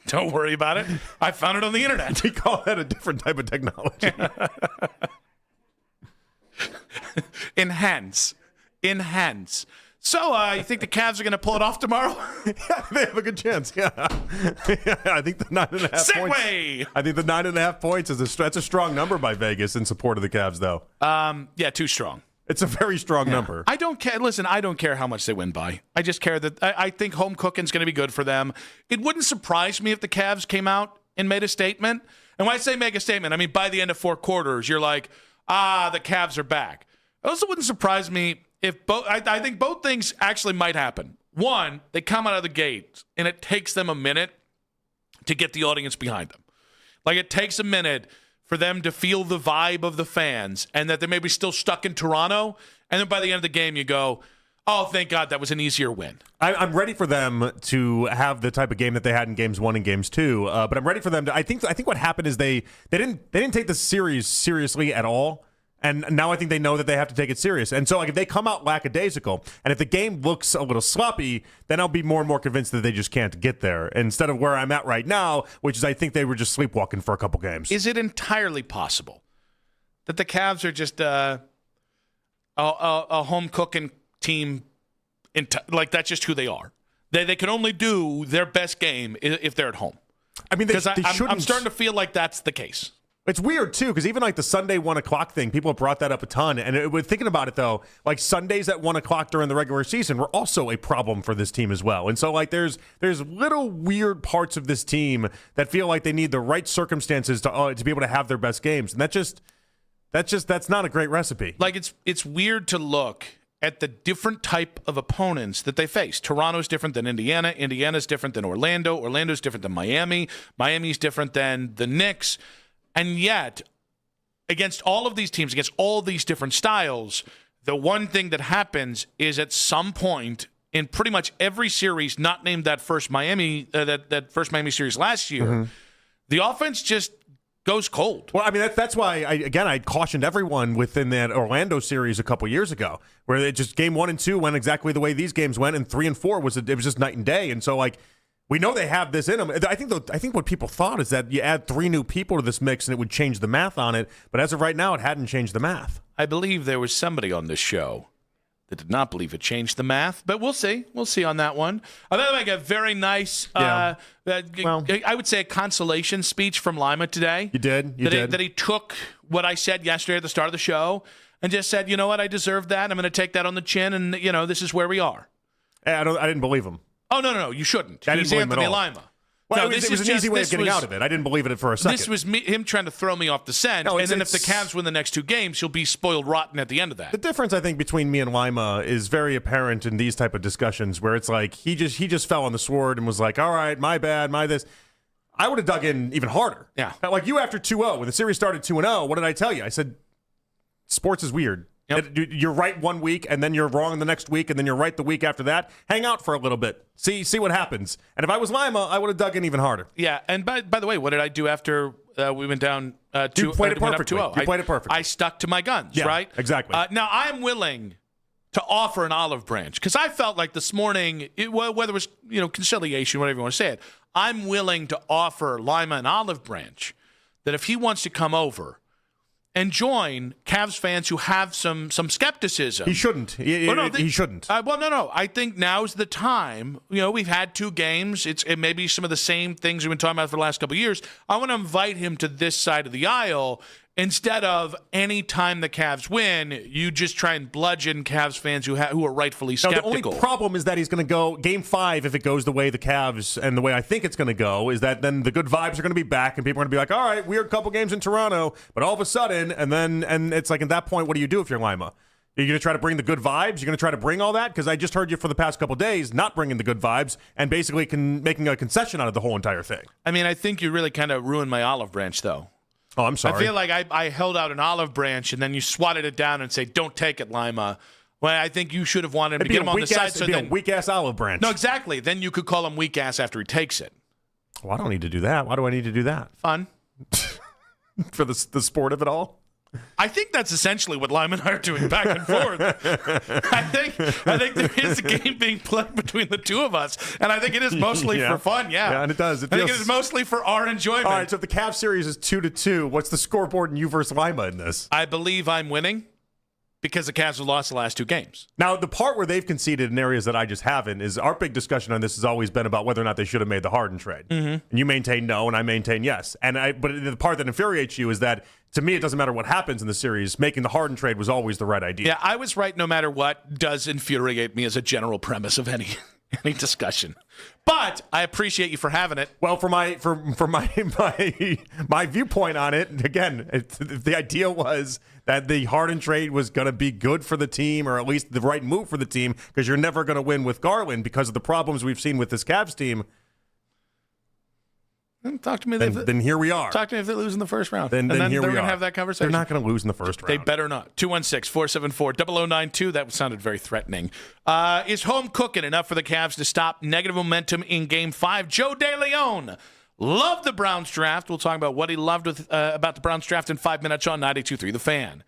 Don't worry about it. I found it on the internet. We call that a different type of technology. Enhance. So, you think the Cavs are going to pull it off tomorrow? Yeah, they have a good chance. Yeah, I think the 9.5 points. I think the 9.5 points that's a strong number by Vegas in support of the Cavs, though. Yeah, too strong. It's a very strong number. I don't care. Listen, I don't care how much they win by. I just care that I think home cooking's going to be good for them. It wouldn't surprise me if the Cavs came out and made a statement. And when I say make a statement, I mean by the end of 4 quarters, you're like, the Cavs are back. It also wouldn't surprise me if both. I think both things actually might happen. One, they come out of the gate and it takes them a minute to get the audience behind them. Like it takes a minute for them to feel the vibe of the fans and that they may be still stuck in Toronto. And then by the end of the game, you go, oh, thank God that was an easier win. I'm ready for them to have the type of game that they had in games 1 and games 2. But I'm ready for them to. I think what happened is they didn't take the series seriously at all. And now I think they know that they have to take it serious. And so, like, if they come out lackadaisical, and if the game looks a little sloppy, then I'll be more and more convinced that they just can't get there. Instead of where I'm at right now, which is I think they were just sleepwalking for a couple games. Is it entirely possible that the Cavs are just a home cooking team? Like, that's just who they are. They can only do their best game if they're at home. I mean, because I'm starting to feel like that's the case. It's weird, too, because even like the Sunday 1 o'clock thing, people have brought that up a ton. And thinking about it, though, like Sundays at 1 o'clock during the regular season were also a problem for this team as well. And so, like, there's little weird parts of this team that feel like they need the right circumstances to be able to have their best games. And that's not a great recipe. Like, it's weird to look at the different type of opponents that they face. Toronto's different than Indiana. Indiana's different than Orlando. Orlando's different than Miami. Miami's different than the Knicks. And yet, against all of these teams, against all these different styles, the one thing that happens is at some point in pretty much every series, not named that first Miami first Miami series last year, the offense just goes cold. Well, I mean, that's why I cautioned everyone within that Orlando series a couple years ago, where game 1 and 2 went exactly the way these games went, and 3 and 4 was just night and day. And so, like, We know they have this in them. I think what people thought is that you add 3 new people to this mix and it would change the math on it. But as of right now, it hadn't changed the math. I believe there was somebody on this show that did not believe it changed the math, but we'll see. We'll see on that one. I thought like a very nice, I would say a consolation speech from Lima today. You did. That he took what I said yesterday at the start of the show and just said, you know what, I deserved that. I'm going to take that on the chin, and this is where we are. I didn't believe him. Oh, no, you shouldn't. I didn't He's believe him Anthony at all. Lima. Well, it was an easy way of getting out of it. I didn't believe it for a second. This was him trying to throw me off the scent, and then if the Cavs win the next 2 games, he'll be spoiled rotten at the end of that. The difference, I think, between me and Lima is very apparent in these type of discussions where it's like he just fell on the sword and was like, all right, my bad, my this. I would have dug in even harder. Yeah. Like you after 2-0, when the series started 2-0, what did I tell you? I said, sports is weird. Yep. You're right 1 week, and then you're wrong the next week, and then you're right the week after that. Hang out for a little bit. See what happens. And if I was Lima, I would have dug in even harder. Yeah, and by the way, what did I do after we went down 2-0? You played it perfectly. You played it perfectly. I stuck to my guns, yeah, right? Exactly. Now, I'm willing to offer an olive branch because I felt like this morning, whether it was conciliation, whatever you want to say it, I'm willing to offer Lima an olive branch that if he wants to come over and join Cavs fans who have some skepticism. He shouldn't. He shouldn't. No. I think now's the time. We've had 2 games. It may be some of the same things we've been talking about for the last couple of years. I want to invite him to this side of the aisle instead of any time the Cavs win, you just try and bludgeon Cavs fans who are rightfully skeptical. The only problem is that he's going to go Game 5 if it goes the way the Cavs and the way I think it's going to go is that then the good vibes are going to be back and people are going to be like, all right, weird couple games in Toronto, but all of a sudden, and it's like at that point, what do you do if you're Lima? Are you going to try to bring the good vibes? You're going to try to bring all that? Because I just heard you for the past couple of days not bringing the good vibes and basically making a concession out of the whole entire thing. I mean, I think you really kind of ruined my olive branch, though. Oh, I'm sorry. I feel like I held out an olive branch and then you swatted it down and say, don't take it, Lima. Well, I think you should have wanted him to get him on the side. It'd be a weak-ass olive branch. No, exactly. Then you could call him weak-ass after he takes it. Well, I don't need to do that. Why do I need to do that? Fun. For the sport of it all? I think that's essentially what Lima and I are doing back and forth. I think there is a game being played between the two of us, and I think it is mostly for fun. Yeah, and it does. I think it is mostly for our enjoyment. All right, so if the Cavs series is 2-2, what's the scoreboard in you versus Lima in this? I believe I'm winning because the Cavs have lost the last 2 games. Now, the part where they've conceded in areas that I just haven't is our big discussion on this has always been about whether or not they should have made the Harden trade. Mm-hmm. And you maintain no, and I maintain yes. But the part that infuriates you is that, to me, it doesn't matter what happens in the series. Making the Harden trade was always the right idea. Yeah, I was right no matter what does infuriate me as a general premise of any discussion. But I appreciate you for having it. Well, for my viewpoint on it, again, the idea was that the Harden trade was going to be good for the team, or at least the right move for the team, because you're never going to win with Garland because of the problems we've seen with this Cavs team. Talk to me. Then here we are. Talk to me if they lose in the first round. Then they're here we are. going to have that conversation. They're not going to lose in the first round. They better not. 216-474-0092. That sounded very threatening. Is home cooking enough for the Cavs to stop negative momentum in Game 5? Joe DeLeon loved the Browns draft. We'll talk about what he loved about the Browns draft in 5 minutes on 92.3 The Fan.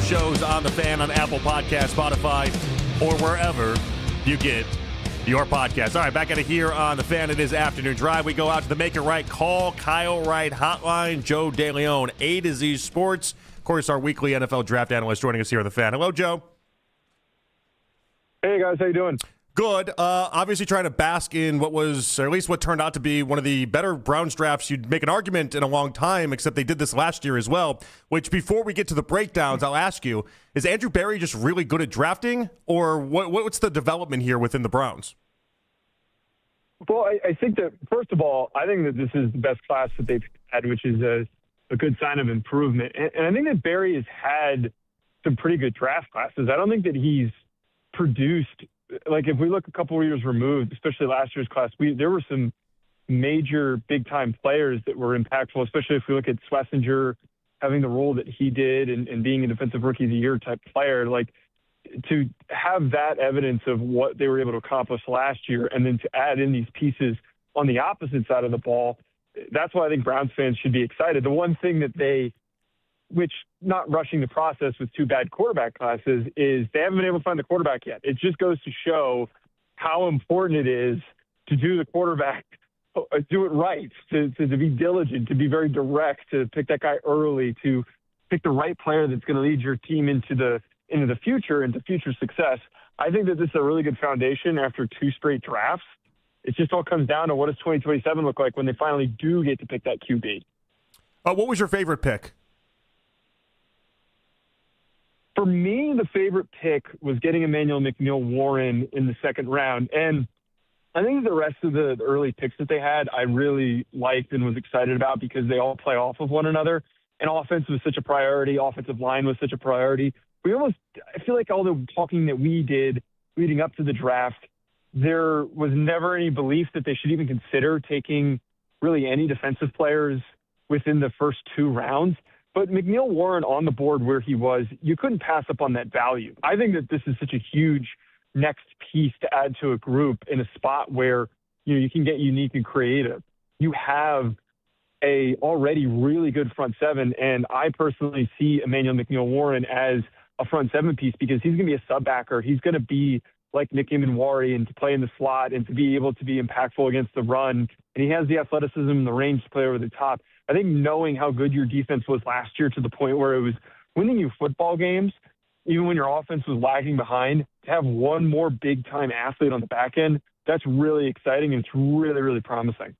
shows on The Fan on Apple Podcasts, Spotify, or wherever you get your podcast. All right, back at it here on The Fan. It is Afternoon Drive. We go out to the Make It Right Call Kyle Wright hotline. Joe DeLeon, A to Z Sports. Of course, our weekly NFL draft analyst joining us here on The Fan. Hello, Joe. Hey, guys. How you doing? Good. Obviously trying to bask in what was, or at least what turned out to be, one of the better Browns drafts you'd make an argument in a long time, except they did this last year as well, which before we get to the breakdowns, I'll ask you, is Andrew Berry just really good at drafting, or what's the development here within the Browns? Well, I think that, first of all, I think that this is the best class that they've had, which is a good sign of improvement. And I think that Berry has had some pretty good draft classes. I don't think that he's produced, like if we look a couple of years removed, especially last year's class, there were some major big-time players that were impactful, especially if we look at Schlesinger having the role that he did and being a defensive rookie of the year type player. Like, to have that evidence of what they were able to accomplish last year and then to add in these pieces on the opposite side of the ball, that's why I think Browns fans should be excited. The one thing that which not rushing the process with two bad quarterback classes, is they haven't been able to find the quarterback yet. It just goes to show how important it is to do the quarterback, do it right, to be diligent, to be very direct, to pick that guy early, to pick the right player that's going to lead your team into the future, into future success. I think that this is a really good foundation after two straight drafts. It just all comes down to what does 2027 look like when they finally do get to pick that QB. What was your favorite pick? For me, the favorite pick was getting Emmanuel McNeil-Warren in the second round. And I think the rest of the early picks that they had, I really liked and was excited about because they all play off of one another. And offense was such a priority. Offensive line was such a priority. I feel like all the talking that we did leading up to the draft, there was never any belief that they should even consider taking really any defensive players within the first two rounds. But McNeil-Warren on the board where he was, you couldn't pass up on that value. I think that this is such a huge next piece to add to a group in a spot where you can get unique and creative. You have a already really good front seven, and I personally see Emmanuel McNeil-Warren as a front seven piece because he's going to be a sub-backer. He's going to be like Nick Immanwari and to play in the slot and to be able to be impactful against the run. And he has the athleticism and the range to play over the top. I think knowing how good your defense was last year to the point where it was winning you football games, even when your offense was lagging behind, to have one more big-time athlete on the back end, that's really exciting and it's really, really promising.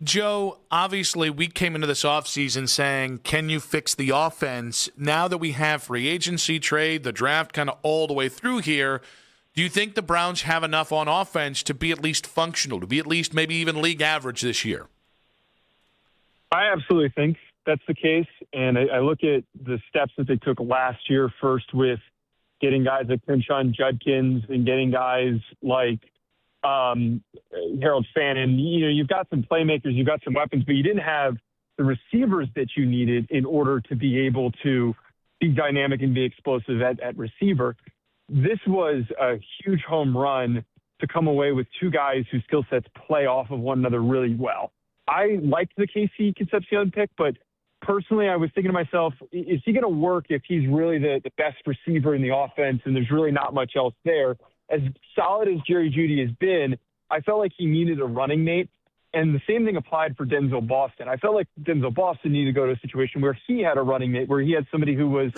Joe, obviously we came into this offseason saying, can you fix the offense? Now that we have free agency, trade, the draft kind of all the way through here, do you think the Browns have enough on offense to be at least functional, to be at least maybe even league average this year? I absolutely think that's the case. And I look at the steps that they took last year, first with getting guys like Quinshon Judkins and getting guys like Harold Fannin. You've got some playmakers, you've got some weapons, but you didn't have the receivers that you needed in order to be able to be dynamic and be explosive at receiver. This was a huge home run to come away with two guys whose skill sets play off of one another really well. I liked the KC Concepcion pick, but personally I was thinking to myself, is he going to work if he's really the best receiver in the offense and there's really not much else there? As solid as Jerry Jeudy has been, I felt like he needed a running mate, and the same thing applied for Denzel Boston. I felt like Denzel Boston needed to go to a situation where he had a running mate, where he had somebody who was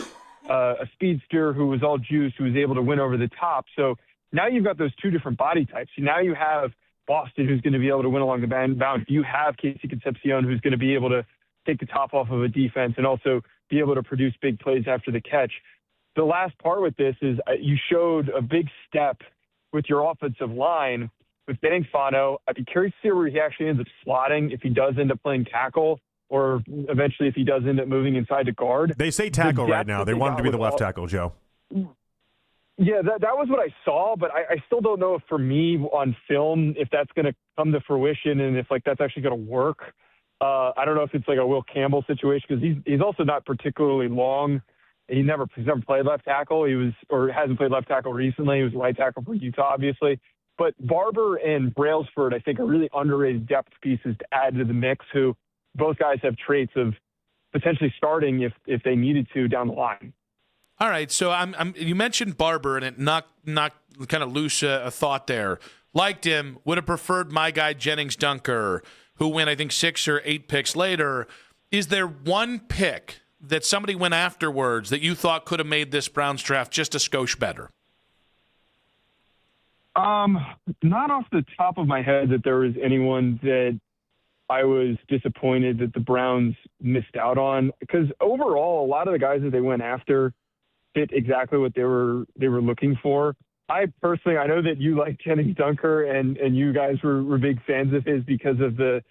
a speedster, who was all juice, who was able to win over the top. So now you've got those two different body types. Now you have Boston, who's going to be able to win along the bound. You have KC Concepcion, who's going to be able to take the top off of a defense and also be able to produce big plays after the catch. The last part with this is you showed a big step with your offensive line with getting Fano. I'd be curious to see where he actually ends up slotting, if he does end up playing tackle, or eventually if he does end up moving inside to guard. They say tackle right now. They want him to be the left tackle, Joe. Yeah, that was what I saw, but I still don't know if for me on film, if that's going to come to fruition and if that's actually going to work. I don't know if it's like a Will Campbell situation because he's also not particularly long. He's never played left tackle. Hasn't played left tackle recently. He was right tackle for Utah, obviously. But Barber and Brailsford, I think, are really underrated depth pieces to add to the mix, who both guys have traits of potentially starting if they needed to down the line. All right, so you mentioned Barber, and it knocked kind of loose a thought there. Liked him, would have preferred my guy Jennings Dunker, who went, I think, 6 or 8 picks later. Is there one pick that somebody went afterwards that you thought could have made this Browns draft just a skosh better? Not off the top of my head that there was anyone that I was disappointed that the Browns missed out on, because overall, a lot of the guys that they went after fit exactly what they were looking for. I know that you like Jennings Dunker and you guys were big fans of his because of the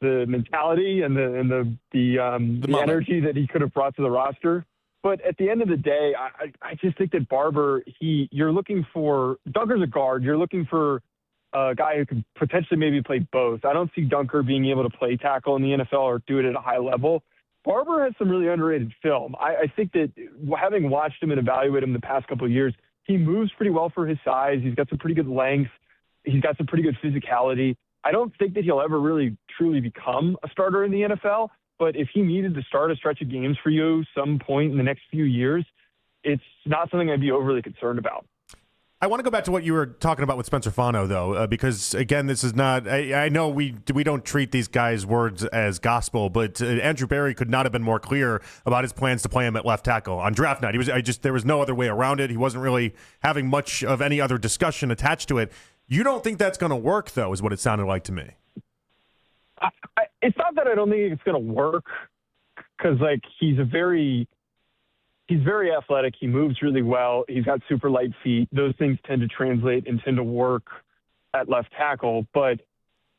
mentality and the energy that he could have brought to the roster. But at the end of the day, I just think that Barber, you're looking for – Dunker's a guard. You're looking for a guy who could potentially maybe play both. I don't see Dunker being able to play tackle in the NFL or do it at a high level. Barber has some really underrated film. I think that having watched him and evaluated him the past couple of years, he moves pretty well for his size. He's got some pretty good length. He's got some pretty good physicality. I don't think that he'll ever really truly become a starter in the NFL, but if he needed to start a stretch of games for you some point in the next few years, it's not something I'd be overly concerned about. I want to go back to what you were talking about with Spencer Fano, though, because, again, this is not – I know we don't treat these guys' words as gospel, but Andrew Berry could not have been more clear about his plans to play him at left tackle on draft night. There was no other way around it. He wasn't really having much of any other discussion attached to it. You don't think that's going to work, though, is what it sounded like to me. It's not that I don't think it's going to work, because, he's very athletic. He moves really well. He's got super light feet. Those things tend to translate and tend to work at left tackle. But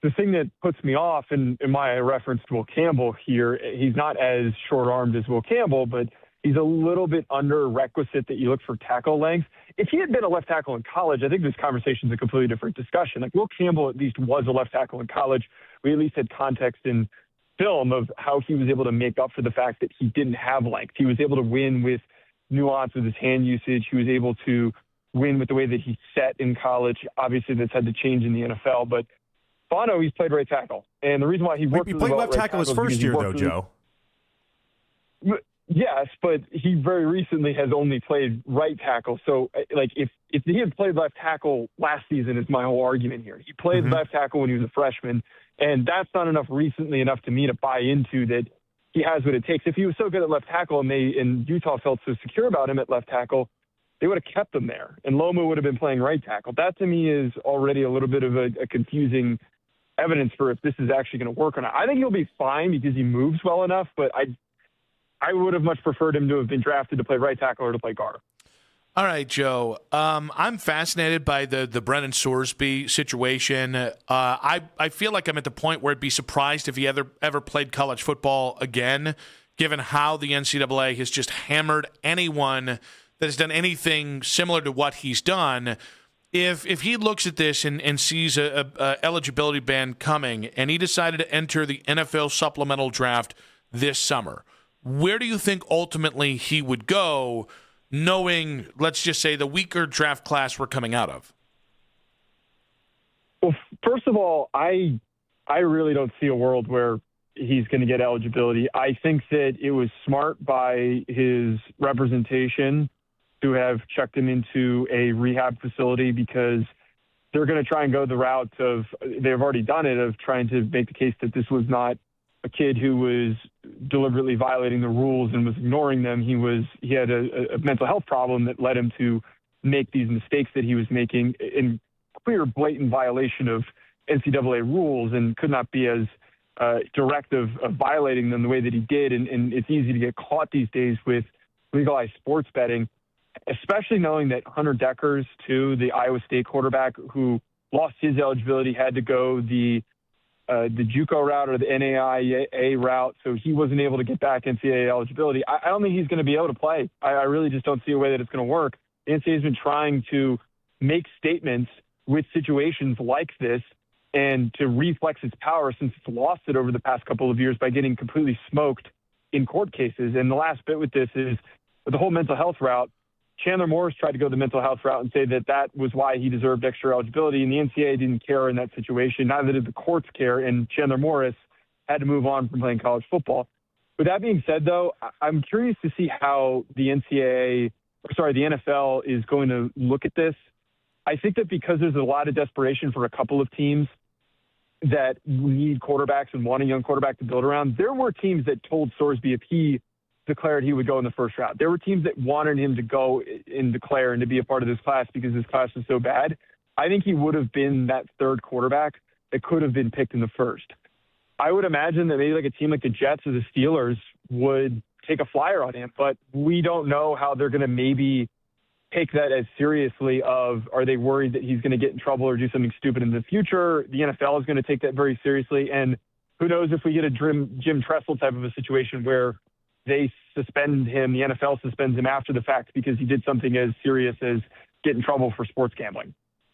the thing that puts me off, in my reference to Will Campbell here, he's not as short-armed as Will Campbell, but he's a little bit under requisite that you look for tackle length. If he had been a left tackle in college, I think this conversation is a completely different discussion. Will Campbell at least was a left tackle in college. We at least had context in film of how he was able to make up for the fact that he didn't have length. He was able to win with nuance with his hand usage. He was able to win with the way that he set in college. Obviously, that's had to change in the NFL. But Fano, he's played right tackle. And the reason why he worked He played left tackle his first year, though, Joe. Yes, but he very recently has only played right tackle. So, if he had played left tackle last season is my whole argument here. He played left tackle when he was a freshman, and that's not recently enough to me to buy into that he has what it takes. If he was so good at left tackle and Utah felt so secure about him at left tackle, they would have kept him there, and Loma would have been playing right tackle. That, to me, is already a little bit of a confusing evidence for if this is actually going to work or not. I think he'll be fine because he moves well enough, but I would have much preferred him to have been drafted to play right tackle or to play guard. All right, Joe. I'm fascinated by the Brennan Sorsby situation. I feel like I'm at the point where I'd be surprised if he ever played college football again, given how the NCAA has just hammered anyone that has done anything similar to what he's done. If he looks at this and sees a eligibility ban coming and he decided to enter the NFL supplemental draft this summer, where do you think ultimately he would go, knowing, let's just say, the weaker draft class we're coming out of? Well, first of all, I really don't see a world where he's going to get eligibility. I think that it was smart by his representation to have checked him into a rehab facility, because they're going to try and go the route of, they've already done it, of trying to make the case that this was not a kid who was deliberately violating the rules and was ignoring them. He had a mental health problem that led him to make these mistakes that he was making in clear, blatant violation of NCAA rules, and could not be as direct of violating them the way that he did. And it's easy to get caught these days with legalized sports betting, especially knowing that Hunter Dekkers, too, the Iowa State quarterback who lost his eligibility, had to go the JUCO route or the NAIA route, so he wasn't able to get back NCAA eligibility. I don't think he's going to be able to play. I really just don't see a way that it's going to work. The NCAA has been trying to make statements with situations like this and to reflex its power since it's lost it over the past couple of years by getting completely smoked in court cases. And the last bit with this is with the whole mental health route. Chandler Morris tried to go the mental health route and say that that was why he deserved extra eligibility, and the NCAA didn't care in that situation. Neither did the courts care, and Chandler Morris had to move on from playing college football. With that being said, though, I'm curious to see how the NCAA NFL is going to look at this. I think that because there's a lot of desperation for a couple of teams that need quarterbacks and want a young quarterback to build around, there were teams that told Sorsby if he declared he would go in the first round. There were teams that wanted him to go and declare and to be a part of this class because this class was so bad. I think he would have been that third quarterback that could have been picked in the first. I would imagine that maybe like a team like the Jets or the Steelers would take a flyer on him, but we don't know how they're going to maybe take that as seriously of, are they worried that he's going to get in trouble or do something stupid in the future? The NFL is going to take that very seriously. And who knows if we get a Jim Tressel type of a situation where they suspend him, the NFL suspends him after the fact because he did something as serious as get in trouble for sports gambling.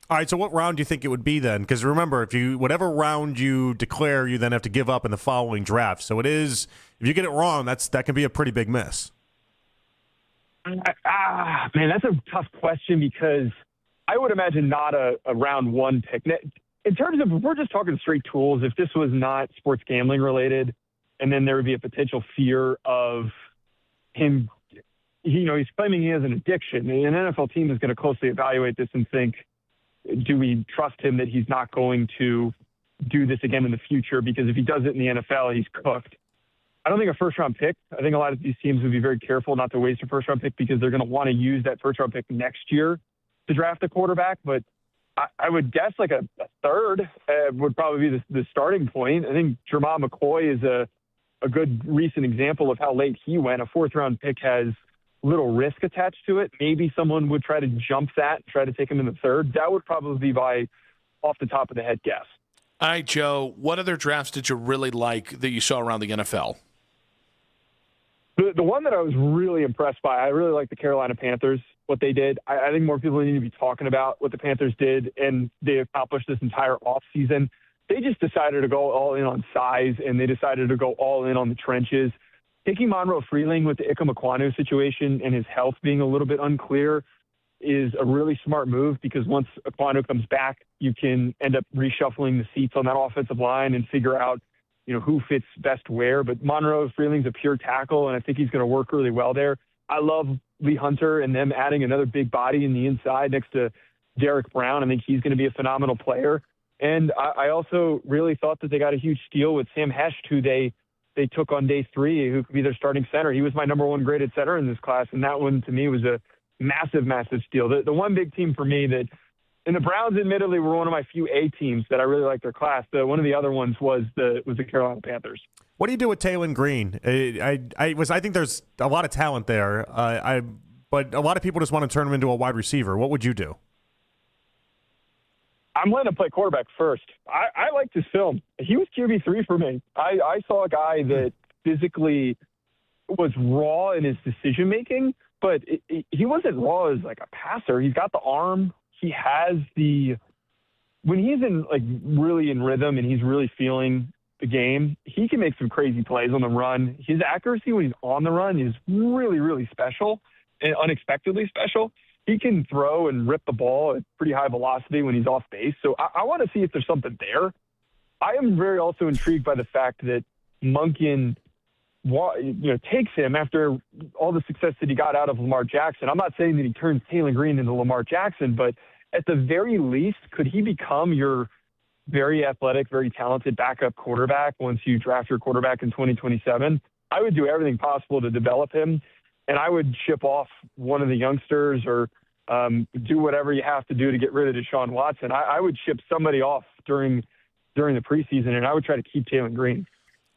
All right, so what round do you think it would be then? Because remember, whatever round you declare, you then have to give up in the following draft. So it is, if you get it wrong, that can be a pretty big miss. Man, that's a tough question because I would imagine not a round one pick. In terms of, if we're just talking straight tools, if this was not sports gambling related, and then there would be a potential fear of him, he's claiming he has an addiction. An NFL team is going to closely evaluate this and think, do we trust him that he's not going to do this again in the future? Because if he does it in the NFL, he's cooked. I don't think a first-round pick. I think a lot of these teams would be very careful not to waste a first-round pick because they're going to want to use that first-round pick next year to draft a quarterback. But I would guess like a third would probably be the starting point. I think Jermon McCoy is a good recent example of how late he went. A fourth-round pick has little risk attached to it. Maybe someone would try to jump that, try to take him in the third. That would probably be by off the top of the head guess. All right, Joe, what other drafts did you really like that you saw around the NFL? The one that I was really impressed by, I really like the Carolina Panthers, what they did. I think more people need to be talking about what the Panthers did, and they accomplished this entire offseason. They just decided to go all in on size, and they decided to go all in on the trenches. Taking Monroe Freeling with the Ikem Ekwonu situation and his health being a little bit unclear is a really smart move because once Ekwonu comes back, you can end up reshuffling the seats on that offensive line and figure out, who fits best where. But Monroe Freeling's a pure tackle, and I think he's going to work really well there. I love Lee Hunter and them adding another big body in the inside next to Derek Brown. I think he's going to be a phenomenal player. And I also really thought that they got a huge steal with Sam Hesht, who they took on day 3, who could be their starting center. He was my number 1 graded center in this class, and that one to me was a massive, massive steal. The one big team for me that, and the Browns admittedly were one of my few A teams that I really liked their class. One of the other ones was the Carolina Panthers. What do you do with Taylon Green? I think there's a lot of talent there, but a lot of people just want to turn him into a wide receiver. What would you do? I'm letting him play quarterback first. I liked his film. He was QB3 for me. I saw a guy that physically was raw in his decision-making, but he wasn't raw as like a passer. He's got the arm. He has when he's really in rhythm and he's really feeling the game, he can make some crazy plays on the run. His accuracy when he's on the run is really, really special and unexpectedly special. He can throw and rip the ball at pretty high velocity when he's off base. So I want to see if there's something there. I am very also intrigued by the fact that Monken takes him after all the success that he got out of Lamar Jackson. I'm not saying that he turns Taylon Green into Lamar Jackson, but at the very least, could he become your very athletic, very talented backup quarterback once you draft your quarterback in 2027? I would do everything possible to develop him. And I would ship off one of the youngsters or do whatever you have to do to get rid of Deshaun Watson. I would ship somebody off during the preseason, and I would try to keep Taylon Green.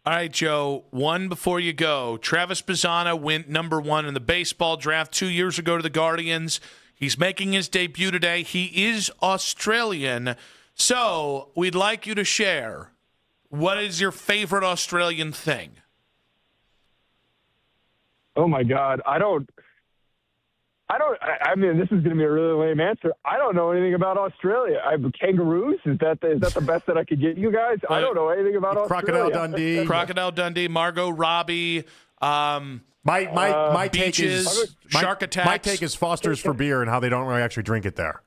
All right, Joe, one before you go. Travis Bazzana went number 1 in the baseball draft 2 years ago to the Guardians. He's making his debut today. He is Australian. So we'd like you to share, what is your favorite Australian thing? Oh my God. I mean, this is going to be a really lame answer. I don't know anything about Australia. Kangaroos? Is that the best that I could get you guys? I don't know anything about Australia. Crocodile Dundee, Margot Robbie, my take is Shark Attacks. My take is Foster's for beer and how they don't really actually drink it there.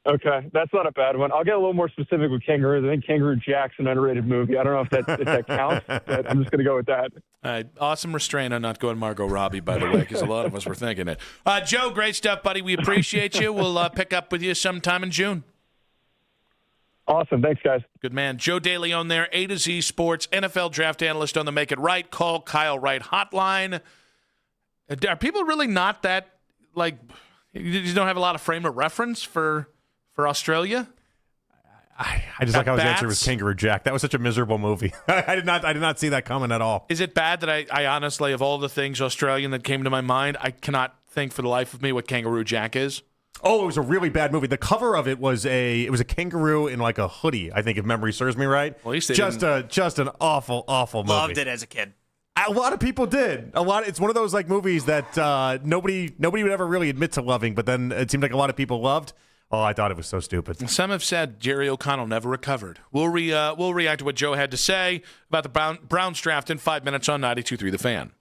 Okay, that's not a bad one. I'll get a little more specific with Kangaroos. I think Kangaroo Jack's an underrated movie. I don't know if that counts, but I'm just going to go with that. Awesome restraint on not going Margot Robbie, by the way, because a lot of us were thinking it. Joe, great stuff, buddy. We appreciate you. We'll pick up with you sometime in June. Awesome. Thanks, guys. Good man. Joe DeLeon there, A to Z Sports, NFL draft analyst on the Make It Right. Call Kyle Wright hotline. Are people really not that, you don't have a lot of frame of reference for Australia? I just like how his answer was Kangaroo Jack. That was such a miserable movie. I did not see that coming at all. Is it bad that I honestly, of all the things Australian that came to my mind, I cannot think for the life of me what Kangaroo Jack is? Oh, it was a really bad movie. The cover of it was a kangaroo in like a hoodie, I think, if memory serves me right. Well, at least they just an awful movie. Loved it as a kid. A lot of people did. It's one of those movies that nobody would ever really admit to loving, but then it seemed like a lot of people loved. Oh, I thought it was so stupid. Some have said Jerry O'Connell never recovered. We'll react to what Joe had to say about the Browns draft in 5 minutes on 92.3 The Fan.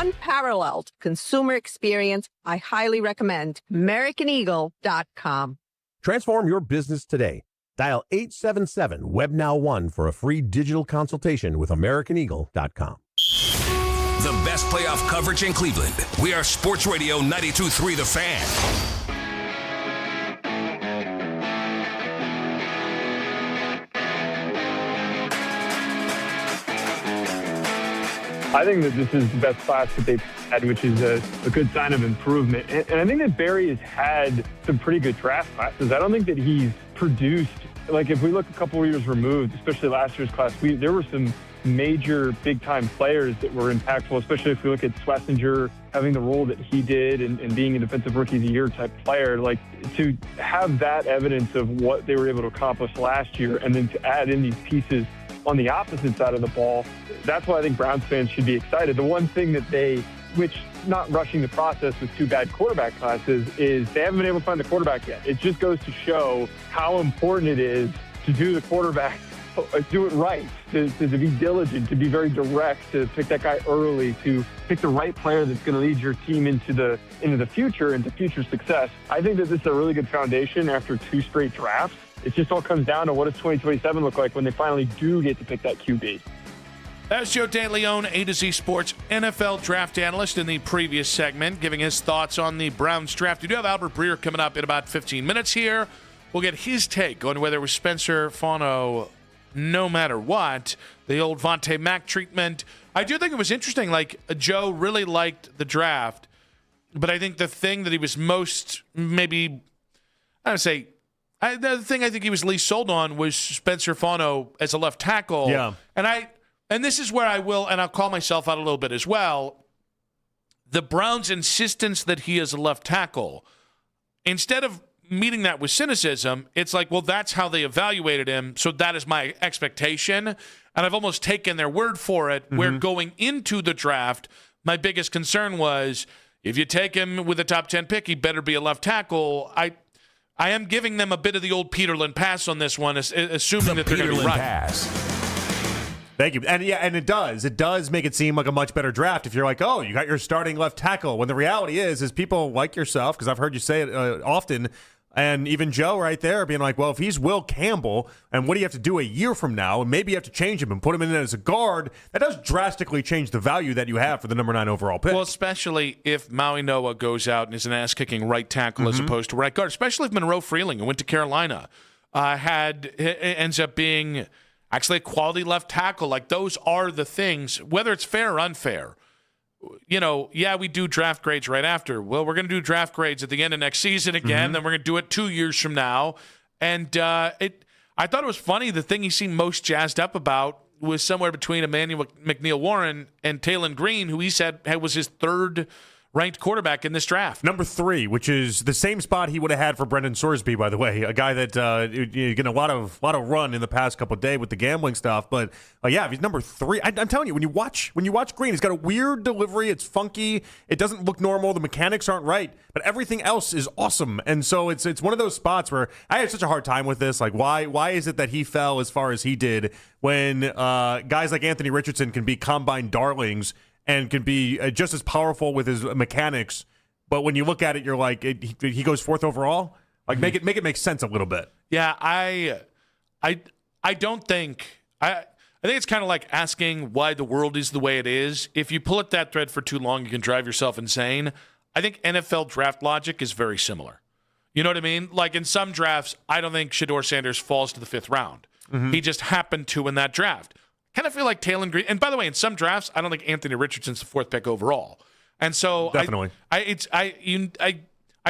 unparalleled consumer experience. I highly recommend AmericanEagle.com. Transform your business today. Dial 877-WEBNOW1 for a free digital consultation with AmericanEagle.com. The best playoff coverage in Cleveland. We are Sports Radio 92.3 The Fan. I think that this is the best class that they've had, which is a good sign of improvement. And I think that Barry has had some pretty good draft classes. I don't think that he's produced, like if we look a couple of years removed, especially last year's class, there were some major big-time players that were impactful, especially if we look at Schlesinger having the role that he did and being a defensive rookie of the year type player. Like, to have that evidence of what they were able to accomplish last year and then to add in these pieces on the opposite side of the ball, that's why I think Browns fans should be excited. The one thing that which not rushing the process with two bad quarterback classes, is they haven't been able to find the quarterback yet. It just goes to show how important it is to do the quarterback, do it right, to be diligent, to be very direct, to pick that guy early, to pick the right player that's going to lead your team into the future, into future success. I think that this is a really good foundation after two straight drafts. It just all comes down to what does 2027 look like when they finally do get to pick that QB. That's Joe DeLeon, A to Z Sports NFL draft analyst, in the previous segment, giving his thoughts on the Browns draft. We do have Albert Breer coming up in about 15 minutes here. We'll get his take on whether it was Spencer Fano, no matter what, the old Vontae Mack treatment. I do think it was interesting. Like, Joe really liked the draft, but I think the thing that he was most the thing I think he was least sold on was Spencer Fano as a left tackle. Yeah. And this is where I'll call myself out a little bit as well. The Browns' insistence that he is a left tackle, instead of meeting that with cynicism, it's like, well, that's how they evaluated him, so that is my expectation. And I've almost taken their word for it, where going into the draft, my biggest concern was, if you take him with a top 10 pick, he better be a left tackle. I am giving them a bit of the old Peterlin pass on this one, assuming that they're going to be right. Pass. Thank you. And it does make it seem like a much better draft if you're like, oh, you got your starting left tackle. When the reality is people like yourself, because I've heard you say it often, and even Joe right there being like, well, if he's Will Campbell, and what do you have to do a year from now, and maybe you have to change him and put him in as a guard, that does drastically change the value that you have for the number 9 overall pick. Well, especially if Maui Noah goes out and is an ass-kicking right tackle as opposed to right guard, especially if Monroe Freeling, who went to Carolina, ends up being actually a quality left tackle. Like, those are the things, whether it's fair or unfair. We do draft grades right after. Well, we're going to do draft grades at the end of next season again. Then we're going to do it 2 years from now. And I thought it was funny. The thing he seemed most jazzed up about was somewhere between Emmanuel McNeil-Warren and Taylon Green, who he said was his third ranked quarterback in this draft. Number 3, which is the same spot he would have had for Brendan Sorsby, by the way, a guy that getting a lot of run in the past couple of days with the gambling stuff. But if he's number 3, I'm telling you, when you watch Green, he's got a weird delivery. It's funky. It doesn't look normal. The mechanics aren't right, but everything else is awesome. And so it's one of those spots where I had such a hard time with this. Like, why is it that he fell as far as he did when guys like Anthony Richardson can be combine darlings and can be just as powerful with his mechanics, but when you look at it, you're like, he goes 4th overall. Like, make it make sense a little bit. Yeah, I don't think I think it's kind of like asking why the world is the way it is. If you pull at that thread for too long, you can drive yourself insane. I think NFL draft logic is very similar. You know what I mean? Like, in some drafts, I don't think Shedeur Sanders falls to the 5th round. He just happened to in that draft. Kind of feel like Taylon Green. And by the way, in some drafts, I don't think Anthony Richardson's the 4th pick overall. And so definitely, I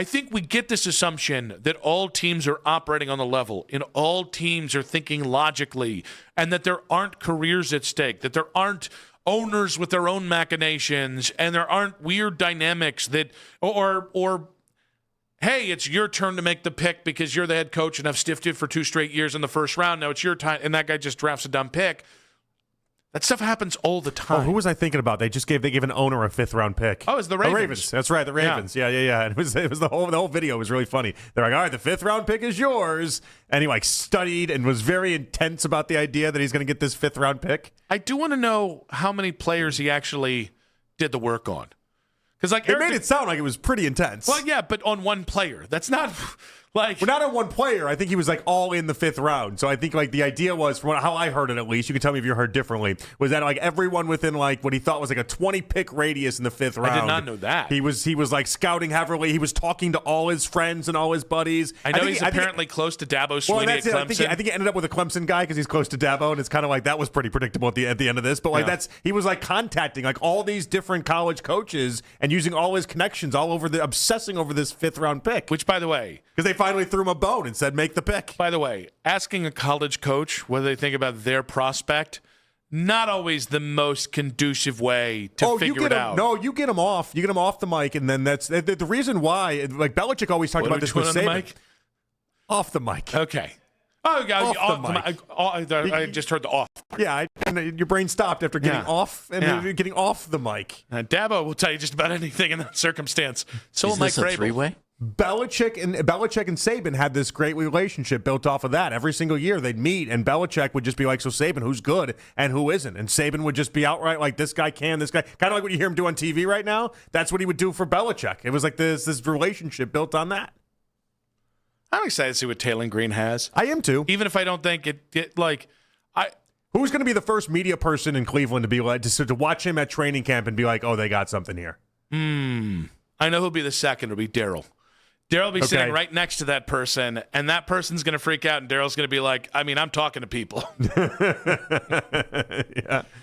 think we get this assumption that all teams are operating on the level, and all teams are thinking logically, and that there aren't careers at stake, that there aren't owners with their own machinations, and there aren't weird dynamics that or hey, it's your turn to make the pick because you're the head coach and I've stiffed you for 2 straight years in the first round. Now it's your time, and that guy just drafts a dumb pick. That stuff happens all the time. Oh, who was I thinking about? They gave an owner a 5th round pick. Oh, it's the Ravens. The Ravens. That's right, the Ravens. Yeah. And it was the whole video was really funny. They're like, all right, the 5th round pick is yours, and he studied and was very intense about the idea that he's going to get this 5th round pick. I do want to know how many players he actually did the work on. Because like it made it sound like it was pretty intense. Well, yeah, but on one player. That's not like not on one player. I think he was like all in the 5th round. So I think like the idea was, from how I heard it at least, you can tell me if you heard differently, was that like everyone within like what he thought was like a 20-pick radius in the 5th round. I did not know that. He was like scouting heavily. He was talking to all his friends and all his buddies. I know he's apparently close to Dabo Swinney at Clemson. I think he ended up with a Clemson guy because he's close to Dabo, and it's kind of like that was pretty predictable at the end of this. But like he was like contacting like all these different college coaches and using all his connections all over obsessing over this 5th round pick. Which, by the way, because they finally threw him a bone and said, make the pick. By the way, asking a college coach what they think about their prospect, not always the most conducive way to figure it out. No, you get him off. You get him off the mic, and then that's the reason why. Like Belichick always talked about this with Saban. Off the mic. Okay. Oh, God. Off the mic. I just heard the off. Yeah, and your brain stopped after getting off and getting off the mic. Dabo will tell you just about anything in that circumstance. So Is Mike this a Vrabel. three-way? Belichick and Saban had this great relationship built off of that. Every single year they'd meet, and Belichick would just be like, so Saban, who's good and who isn't? And Saban would just be outright like, this guy can, this guy. Kind of like what you hear him do on TV right now. That's what he would do for Belichick. It was like this relationship built on that. I'm excited to see what Taylor Green has. I am too. Even if I don't think who's going to be the first media person in Cleveland to be like to watch him at training camp and be like, oh, they got something here? I know who'll be the second. It'll be Daryl. Daryl will be sitting right next to that person, and that person's going to freak out, and Daryl's going to be like, I mean, I'm talking to people. Yeah.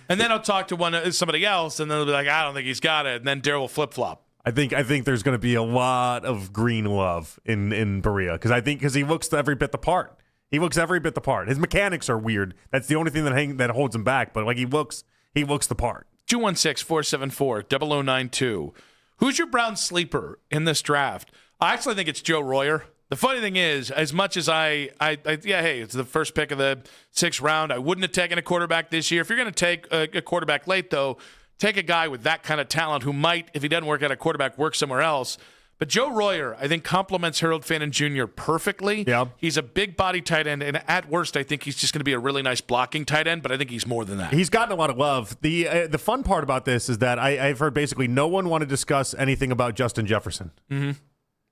And then I'll talk to somebody else, and then they'll be like, I don't think he's got it. And then Daryl will flip-flop. I think there's going to be a lot of Green love in Berea because he looks every bit the part. He looks every bit the part. His mechanics are weird. That's the only thing that holds him back. But like he looks the part. 216-474-0092. Who's your Brown sleeper in this draft? I actually think it's Joe Royer. The funny thing is, as much as hey, it's the first pick of the 6th round. I wouldn't have taken a quarterback this year. If you're going to take a quarterback late, though, take a guy with that kind of talent who might, if he doesn't work out at quarterback, work somewhere else. But Joe Royer, I think, complements Harold Fannin Jr. perfectly. Yeah. He's a big body tight end, and at worst, I think he's just going to be a really nice blocking tight end, but I think he's more than that. He's gotten a lot of love. The fun part about this is that I've heard basically no one want to discuss anything about Justin Jefferson. Mm-hmm.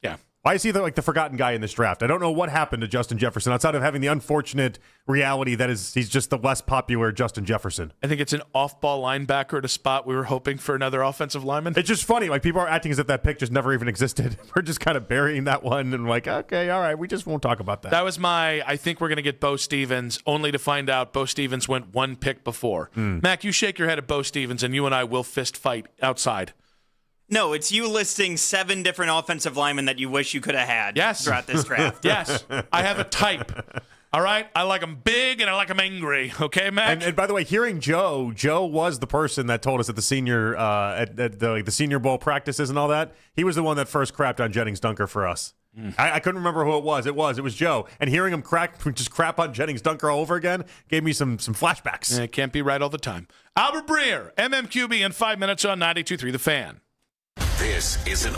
Yeah. Why is he the forgotten guy in this draft? I don't know what happened to Justin Jefferson outside of having the unfortunate reality that he's just the less popular Justin Jefferson. I think it's an off-ball linebacker at a spot we were hoping for another offensive lineman. It's just funny. Like, people are acting as if that pick just never even existed. We're just kind of burying that one and like, okay, all right, we just won't talk about that. That was I think we're going to get Bo Stevens, only to find out Bo Stevens went one pick before. Mac, you shake your head at Bo Stevens, and you and I will fist fight outside. No, it's you listing 7 different offensive linemen that you wish you could have had throughout this draft. Yes. I have a type. All right? I like them big and I like them angry. Okay, Mac? And by the way, hearing Joe was the person that told us at the senior at the Senior Bowl practices and all that. He was the one that first crapped on Jennings Dunker for us. I couldn't remember who it was. It was Joe. And hearing him crap on Jennings Dunker all over again gave me some flashbacks. It can't be right all the time. Albert Breer, MMQB in 5 minutes on 92.3 The Fan. This is an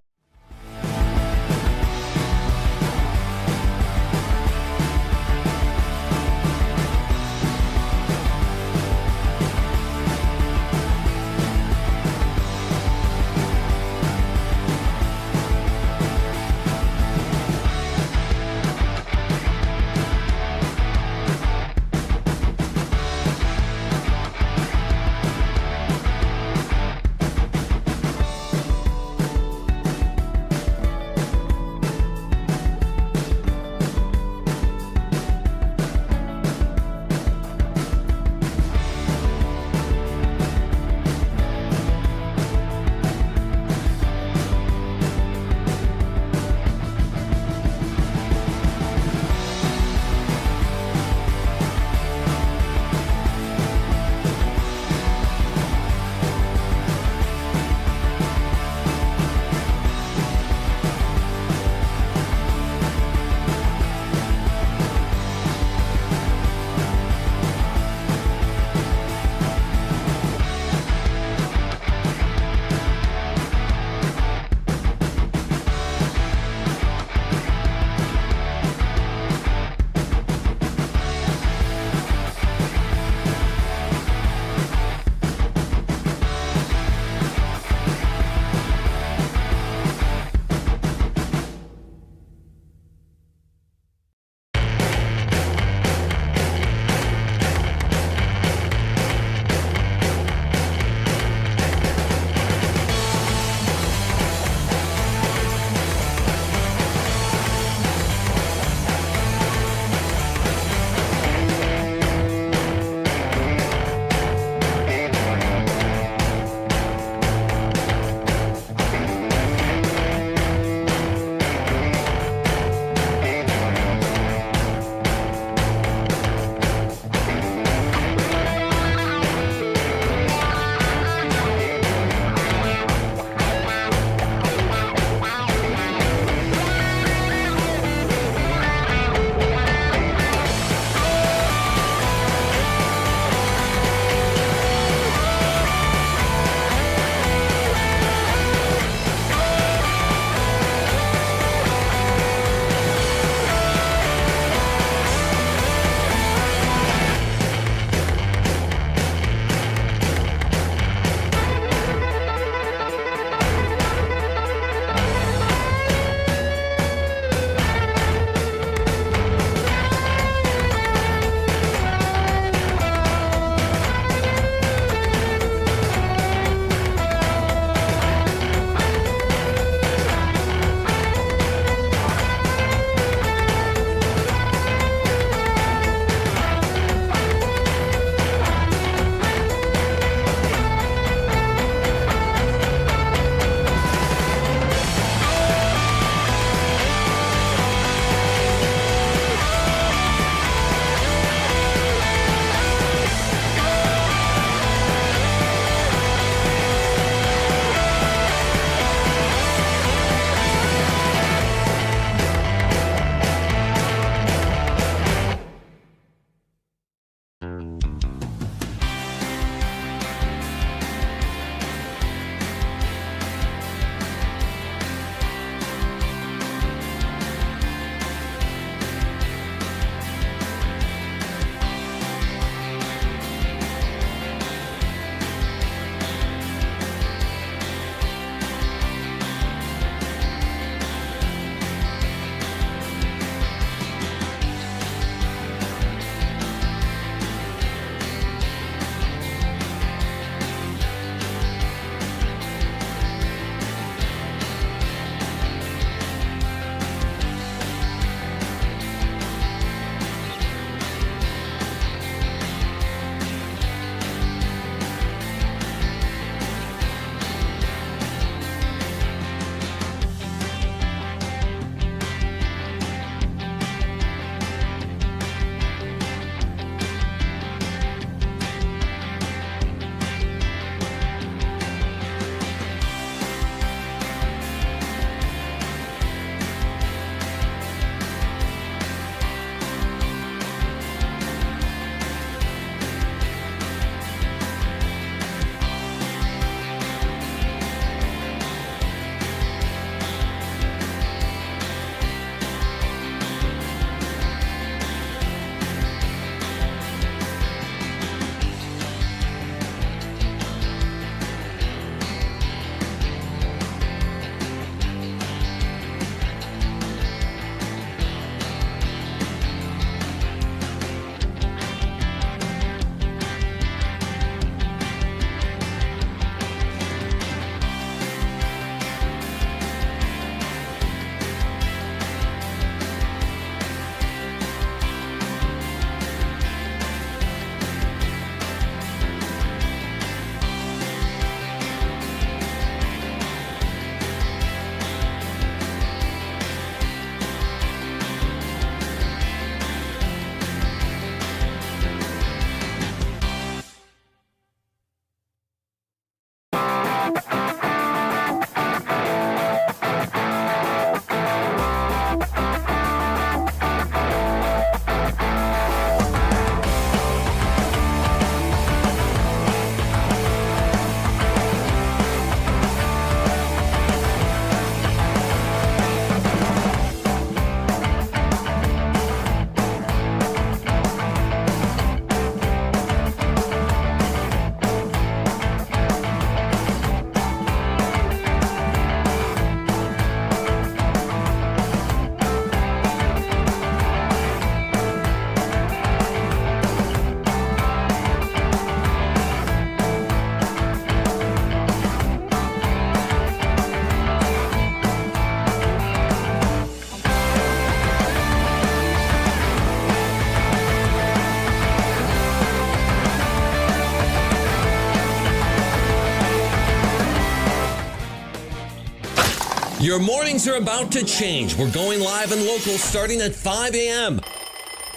Your mornings are about to change. We're going live and local starting at 5 a.m.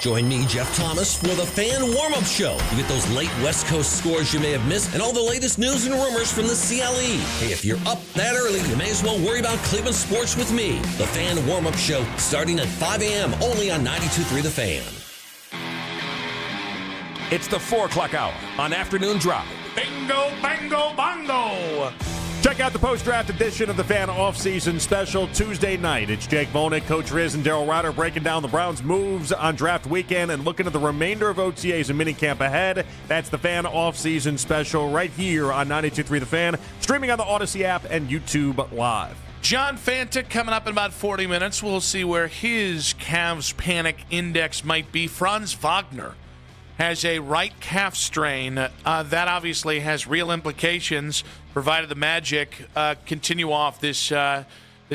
Join me, Jeff Thomas, for the Fan Warm-Up Show. You get those late West Coast scores you may have missed and all the latest news and rumors from the CLE. Hey, if you're up that early, you may as well worry about Cleveland sports with me. The Fan Warm-Up Show starting at 5 a.m. only on 92.3 The Fan. It's the 4 o'clock hour on Afternoon Drive. Bingo, bango, bongo. Check out the post-draft edition of the Fan Off-Season Special Tuesday night. It's Jake Volnick, Coach Riz, and Daryl Ryder breaking down the Browns' moves on draft weekend and looking at the remainder of OTAs and minicamp ahead. That's the Fan Off-Season Special right here on 92.3 The Fan, streaming on the Odyssey app and YouTube Live. John Fanta coming up in about 40 minutes. We'll see where his Cavs panic index might be. Franz Wagner has a right calf strain. That obviously has real implications, provided the Magic continue off this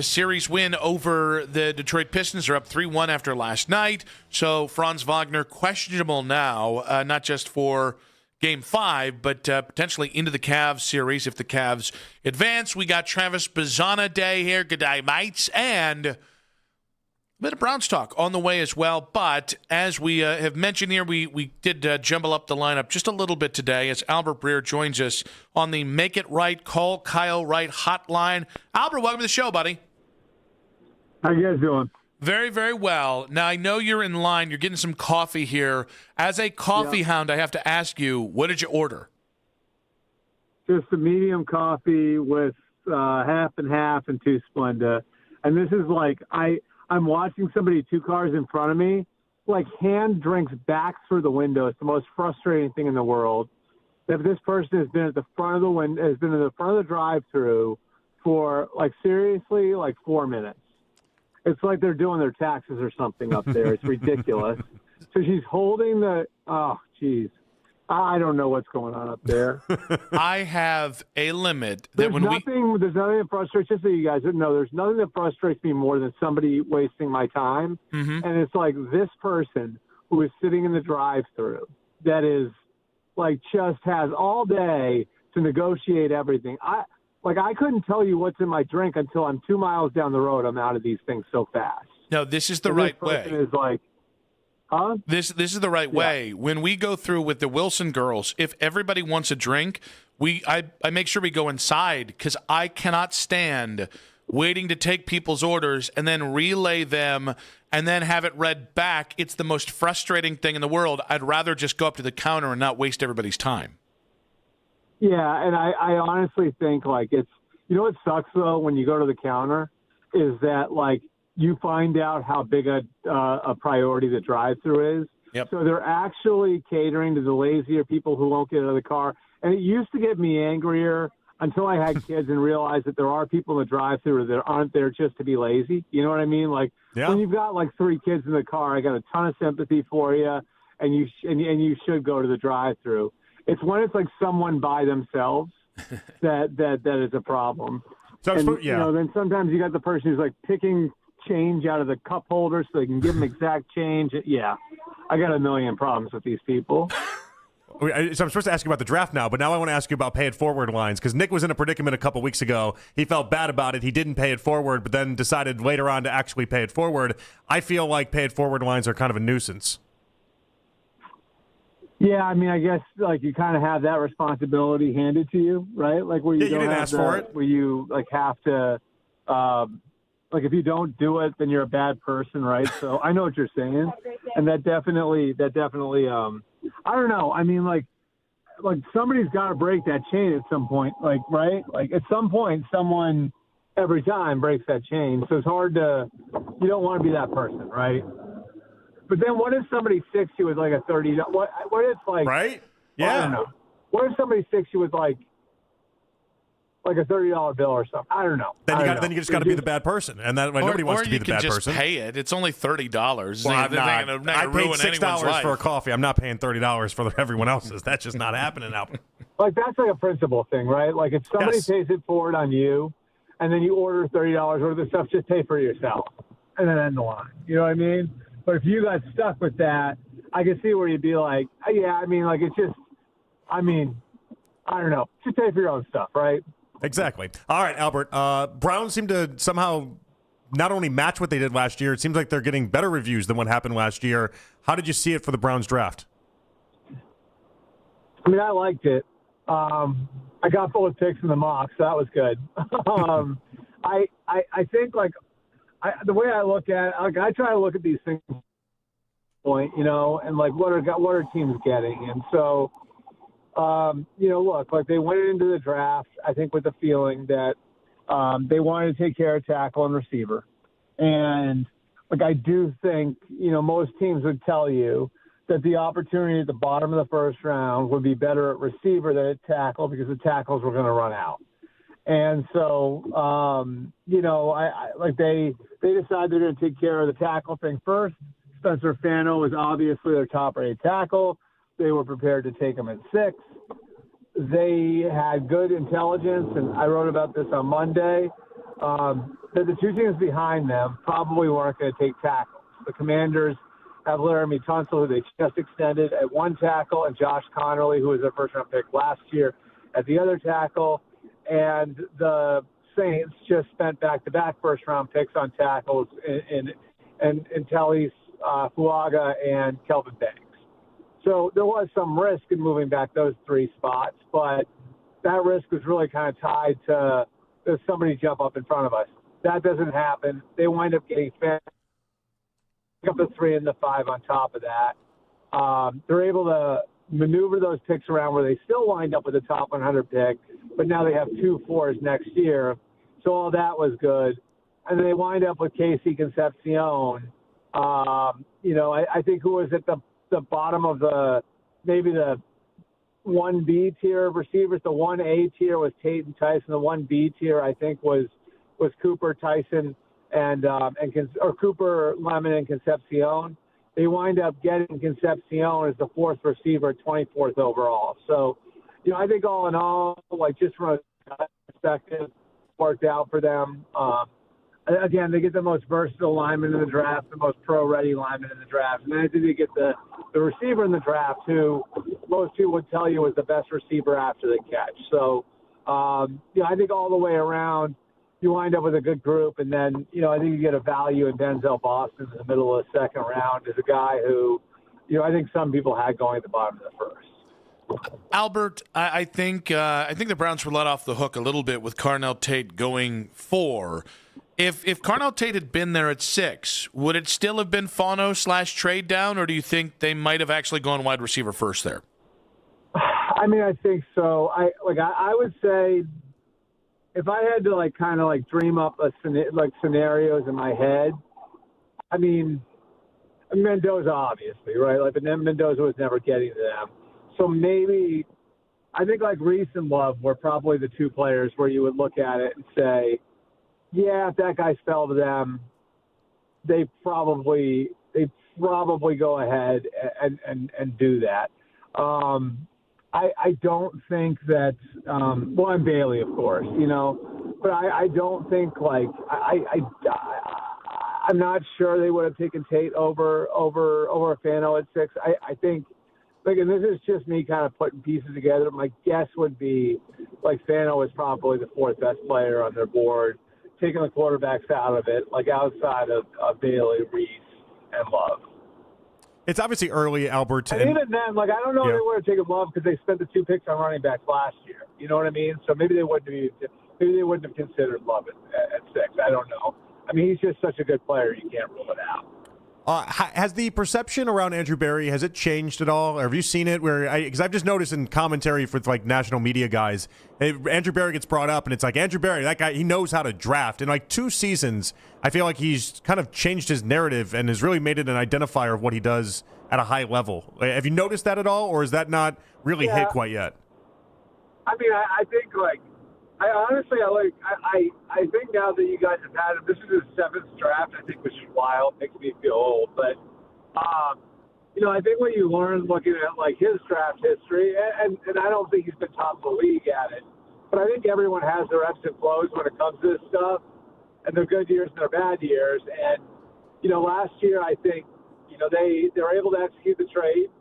series win over the Detroit Pistons. Are up 3-1 after last night. So Franz Wagner questionable now, not just for Game 5, but potentially into the Cavs series if the Cavs advance. We got Travis Bazana Day here. Good day, mates. And a bit of Browns talk on the way as well, but as we have mentioned here, we did jumble up the lineup just a little bit today as Albert Breer joins us on the Make It Right, Call Kyle Wright hotline. Albert, welcome to the show, buddy. How you guys doing? Very, very well. Now, I know you're in line. You're getting some coffee here. As a coffee hound, I have to ask you, what did you order? Just a medium coffee with half and half and 2 Splenda. And this is like I'm watching somebody 2 cars in front of me, like hand drinks back through the window. It's the most frustrating thing in the world. If this person has been at the front of the window, has been in the front of the drive-through for seriously 4 minutes. It's like they're doing their taxes or something up there. It's ridiculous. So she's holding I don't know what's going on up there. I have a limit. There's nothing that frustrates, just so you guys know, there's nothing that frustrates me more than somebody wasting my time. Mm-hmm. And it's like this person who is sitting in the drive-thru that is just has all day to negotiate everything. I couldn't tell you what's in my drink until I'm 2 miles down the road. I'm out of these things so fast. No, this is the right way. Is huh? This is the right way. When we go through with the Wilson girls, if everybody wants a drink, I make sure we go inside because I cannot stand waiting to take people's orders and then relay them and then have it read back. It's the most frustrating thing in the world. I'd rather just go up to the counter and not waste everybody's time. Yeah, and I honestly think it's what sucks though when you go to the counter is that you find out how big a priority the drive-thru is. Yep. So they're actually catering to the lazier people who won't get out of the car. And it used to get me angrier until I had kids and realized that there are people in the drive-thru that aren't there just to be lazy. You know what I mean? When you've got 3 kids in the car, I got a ton of sympathy for you, and you should go to the drive-thru. It's when it's someone by themselves that is a problem. So then sometimes you got the person who's picking change out of the cup holder so they can give them exact change. Yeah, I got a million problems with these people. So I'm supposed to ask you about the draft now, but now I want to ask you about pay it forward lines because Nick was in a predicament a couple weeks ago. He felt bad about it. He didn't pay it forward, but then decided later on to actually pay it forward. I feel like pay it forward lines are kind of a nuisance. Yeah, I mean, I guess you kind of have that responsibility handed to you, right? Where you didn't ask for it. Where you have to, if you don't do it, then you're a bad person, right? So I know what you're saying, and that definitely, I don't know. I mean, somebody's got to break that chain at some point, right? At some point, someone every time breaks that chain. So it's hard you don't want to be that person, right? But then what if somebody sticks you with a $30? What if right? Yeah. I don't know. What if somebody sticks you with a $30 bill or something? I don't know. Then you just got to be the bad person, and that nobody wants to be the bad person. Or you can just pay it. It's only $30. Well, I paid $6 for a coffee. I'm not paying $30 for everyone else's. That's just not happening now. That's a principle thing, right? If somebody pays it forward on you, and then you order $30 worth of stuff, just pay for yourself, and then end the line. You know what I mean? But if you got stuck with that, I can see where you'd be it's just, I don't know. Just pay for your own stuff, right? Exactly. All right, Albert. Browns seem to somehow not only match what they did last year, it seems like they're getting better reviews than what happened last year. How did you see it for the Browns draft? I mean, I liked it. I got both picks in the mock, so that was good. I think, the way I look at it, I try to look at these things point, and what are teams getting? And so, look, they went into the draft, I think, with the feeling that they wanted to take care of tackle and receiver. And, I do think, most teams would tell you that the opportunity at the bottom of the first round would be better at receiver than at tackle because the tackles were going to run out. And so, they decided they're going to take care of the tackle thing first. Spencer Fano was obviously their top-rated tackle. They were prepared to take him at 6. They had good intelligence, and I wrote about this on Monday, that the two teams behind them probably weren't going to take tackles. The Commanders have Laramie Tunsil, who they just extended at 1 tackle, and Josh Connerly, who was their first-round pick last year, at the other tackle. And the Saints just spent back-to-back first-round picks on tackles in Tallis Fuaga and Kelvin Banks. So there was some risk in moving back those 3 spots, but that risk was really kind of tied to does somebody jump up in front of us. That doesn't happen. They wind up getting up the 3 and the 5 on top of that. They're able to maneuver those picks around where they still wind up with a top 100 pick, but now they have 2 4s next year. So all that was good. And then they wind up with Casey Concepcion, I think who was at the bottom of maybe the 1B tier of receivers. The 1A tier was Tate and Tyson. The 1B tier, I think, was Cooper, Tyson, or Cooper, Lemon, and Concepcion. They wind up getting Concepcion as the 4th receiver, 24th overall. So, I think all in all, just from a perspective, worked out for them. Again, they get the most versatile lineman in the draft, the most pro-ready lineman in the draft. And then I think they get the receiver in the draft, who most people would tell you was the best receiver after the catch. So, I think all the way around, you wind up with a good group. And then, I think you get a value in Denzel Boston in the middle of the second round as a guy who, I think some people had going at the bottom of the first. Albert, I think the Browns were let off the hook a little bit with Carnell Tate going 4. If Carnell Tate had been there at 6, would it still have been Fano/trade down, or do you think they might have actually gone wide receiver first there? I mean, I think so. I would say if I had to dream up scenarios in my head, I mean, Mendoza obviously, right? But then Mendoza was never getting to them. So maybe I think Reese and Love were probably the 2 players where you would look at it and say, yeah, if that guy fell to them, they probably go ahead and do that. I don't think that and Bailey, of course, but I don't think I'm not sure they would have taken Tate over Fano at 6. I think. And this is just me kind of putting pieces together. My guess would be Fano is probably the 4th best player on their board, taking the quarterbacks out of it, outside of Bailey, Reese, and Love. It's obviously early, Albert. And even then, I don't know if they would have taken Love because they spent the 2 picks on running backs last year. You know what I mean? So maybe they wouldn't have considered Love at 6. I don't know. I mean, he's just such a good player, you can't rule it out. Has the perception around Andrew Berry, has it changed at all? Or have you seen it because I've just noticed in commentary for national media guys, Andrew Berry gets brought up and it's Andrew Berry, that guy, he knows how to draft. In 2 seasons, I feel like he's kind of changed his narrative and has really made it an identifier of what he does at a high level. Have you noticed that at all, or is that not really hit quite yet? I mean, I think I honestly, I think now that you guys have had him, this is his 7th draft, I think, which is wild. Makes me feel old. But, I think what you learn looking at, his draft history, and I don't think he's been top of the league at it, but I think everyone has their ebbs and flows when it comes to this stuff, and their good years and their bad years. And, last year, I think, they were able to execute the trade,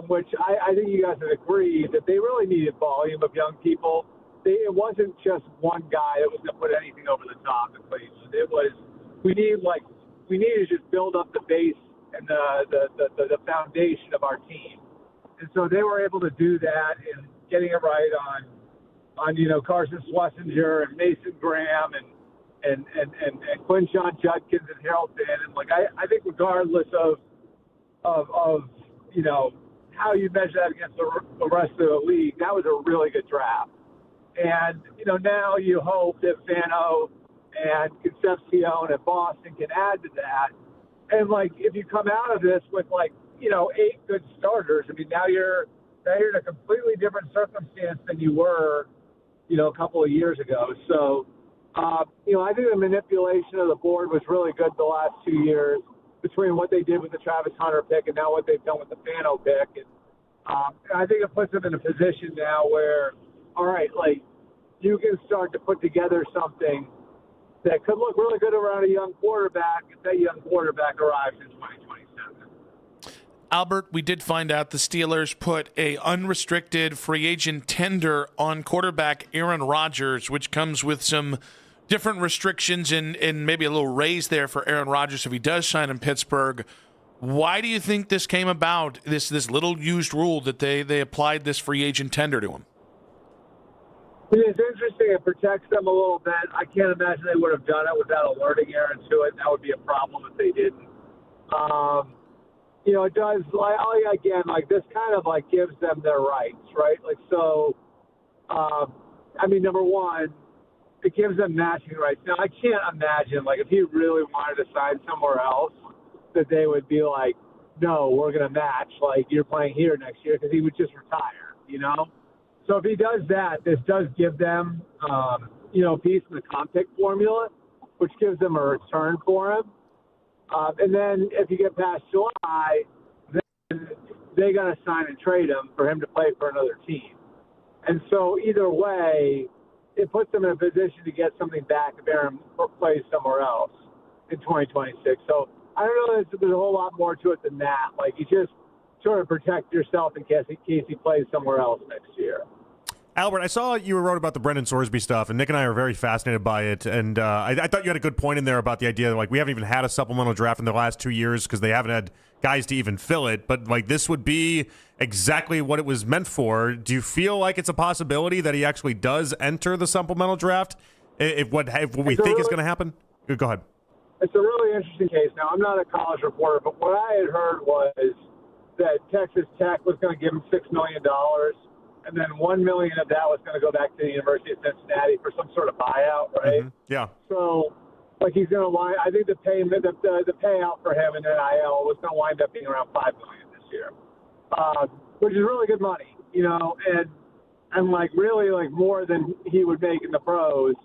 which I think you guys have agreed that they really needed volume of young people. it wasn't just one guy that was going to put anything over the top in Cleveland. It was we need to just build up the base and the foundation of our team. And so they were able to do that in getting it right on Carson Schlesinger and Mason Graham and Quinshon Judkins and Harold Finn. And I think regardless of how you measure that against the rest of the league, that was a really good draft. And now you hope that Fano and Concepcion and Boston can add to that. And if you come out of this with 8 good starters, I mean now you're in a completely different circumstance than you were a couple of years ago. So I think the manipulation of the board was really good the last 2 years between what they did with the Travis Hunter pick and now what they've done with the Fano pick. And I think it puts them in a position now where, all right, you can start to put together something that could look really good around a young quarterback if that young quarterback arrives in 2027. Albert, we did find out the Steelers put a unrestricted free agent tender on quarterback Aaron Rodgers, which comes with some different restrictions and maybe a little raise there for Aaron Rodgers if he does sign in Pittsburgh. Why do you think this came about, this little used rule that they applied this free agent tender to him? It's interesting. It protects them a little bit. I can't imagine they would have done it without alerting Aaron to it. That would be a problem if they didn't. It does, this kind of gives them their rights, right? Number one, it gives them matching rights. Now, I can't imagine, if he really wanted to sign somewhere else, that they would be like, no, we're going to match, you're playing here next year, because he would just retire, So if he does that, this does give them, a piece of the comp pick formula, which gives them a return for him. And then if you get past July, then they got to sign and trade him for him to play for another team. And so either way, it puts them in a position to get something back if Aaron plays somewhere else in 2026. So I don't know that there's a whole lot more to it than that. You just sort of protect yourself in case he plays somewhere else next year. Albert, I saw you wrote about the Brendan Sorsby stuff, and Nick and I are very fascinated by it. And I thought you had a good point in there about the idea that we haven't even had a supplemental draft in the last 2 years because they haven't had guys to even fill it. But this would be exactly what it was meant for. Do you feel like it's a possibility that he actually does enter the supplemental draft if what we think is going to happen? Go ahead. It's a really interesting case. Now, I'm not a college reporter, but what I had heard was that Texas Tech was going to give him $6 million. And then $1 million of that was going to go back to the University of Cincinnati for some sort of buyout, right? Mm-hmm. Yeah. So, he's going to I think the payout for him in NIL was going to wind up being around $5 million this year, which is really good money, and really more than he would make in the pros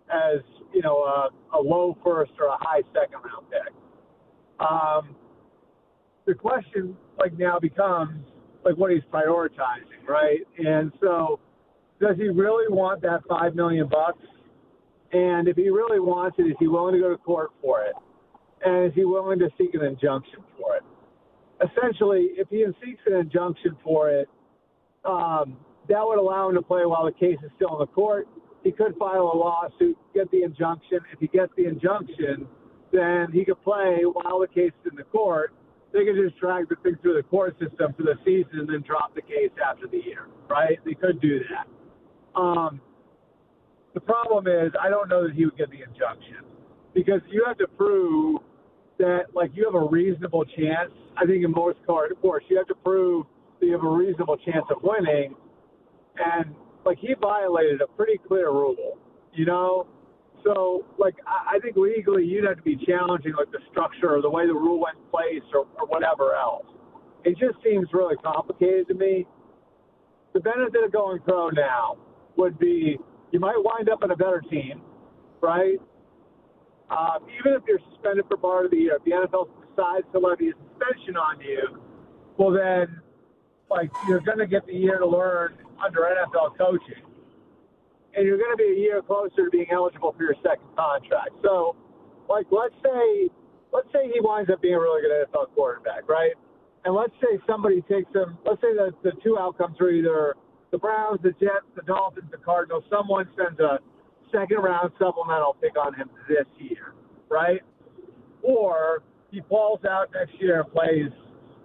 as a low first or a high second round pick. The question now becomes what he's prioritizing, right? And so does he really want that $5 million? And if he really wants it, is he willing to go to court for it? And is he willing to seek an injunction for it? Essentially, if he seeks an injunction for it, that would allow him to play while the case is still in the court. He could file a lawsuit, get the injunction. If he gets the injunction, then he could play while the case is in the court. They could just drag the thing through the court system for the season and then drop the case after the year, right? They could do that. The problem is I don't know that he would get the injunction because you have to prove that, you have a reasonable chance. I think in most courts, you have to prove that you have a reasonable chance of winning. And, he violated a pretty clear rule, So, I think legally you'd have to be challenging, the structure or the way the rule went in place or whatever else. It just seems really complicated to me. The benefit of going pro now would be you might wind up on a better team, right? Even if you're suspended for part of the year, if the NFL decides to levy a suspension on you, well then, you're going to get the year to learn under NFL coaching. And you're going to be a year closer to being eligible for your second contract. So, let's say he winds up being a really good NFL quarterback, right? And let's say somebody takes him. Let's say that the two outcomes are either the Browns, the Jets, the Dolphins, the Cardinals, someone sends a second-round supplemental pick on him this year, right? Or he falls out next year and plays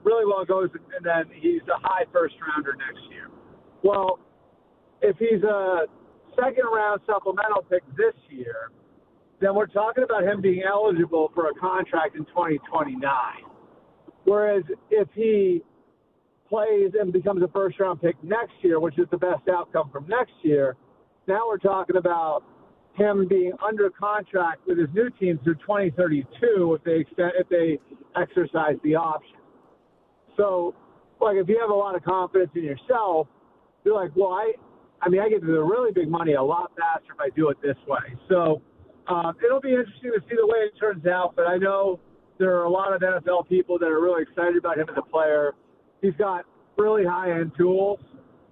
really well, goes, and then he's a high first-rounder next year. Well, if he's a second-round supplemental pick this year, then we're talking about him being eligible for a contract in 2029. Whereas if he plays and becomes a first-round pick next year, which is the best outcome from next year, now we're talking about him being under contract with his new team through 2032 if they exercise the option. So, like, if you have a lot of confidence in yourself, you're like, well, I get to the really big money a lot faster if I do it this way. So it'll be interesting to see the way it turns out, but I know there are a lot of NFL people that are really excited about him as a player. He's got really high-end tools.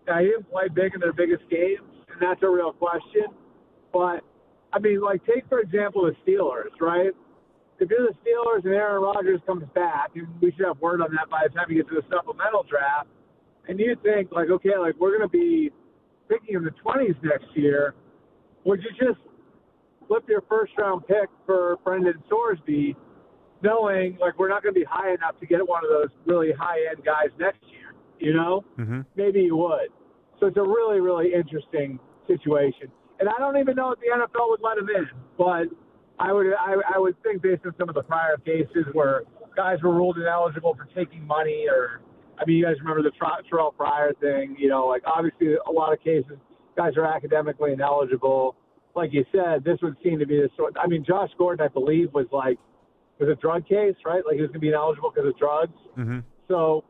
Now, he didn't play big in their biggest games, and that's a real question. But, I mean, like, take, for example, the Steelers, right? If you're the Steelers and Aaron Rodgers comes back, and we should have word on that by the time we get to the supplemental draft, and you think, like, okay, like, we're going to be picking in the 20s next year, would you just flip your first-round pick for Brendan Sorsby, knowing, like, we're not going to be high enough to get one of those really high-end guys next year, you know? Mm-hmm. Maybe you would. So it's a really, really interesting situation. And I don't even know if the NFL would let him in, but I would think based on some of the prior cases where guys were ruled ineligible for taking money or, I mean, you guys remember the Terrell Pryor thing, you know, like obviously a lot of cases guys are academically ineligible. Like you said, this would seem to be the sort. I mean, Josh Gordon, I believe, was a drug case, right? Like he was going to be ineligible because of drugs. Mm-hmm. So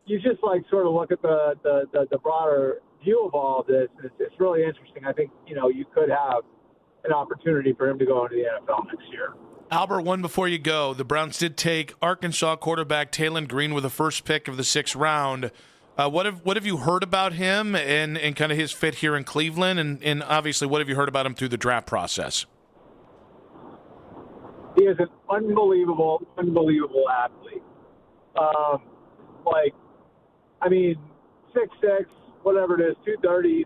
you just like sort of look at the broader view of all of this. It's really interesting. I think, you know, you could have an opportunity for him to go into the NFL next year. Albert, one before you go, the Browns did take Arkansas quarterback Taylen Green with the first pick of the 6th round. What have you heard about him and kind of his fit here in Cleveland? And obviously, what have you heard about him through the draft process? He is an unbelievable athlete. 6'6", whatever it is, 230,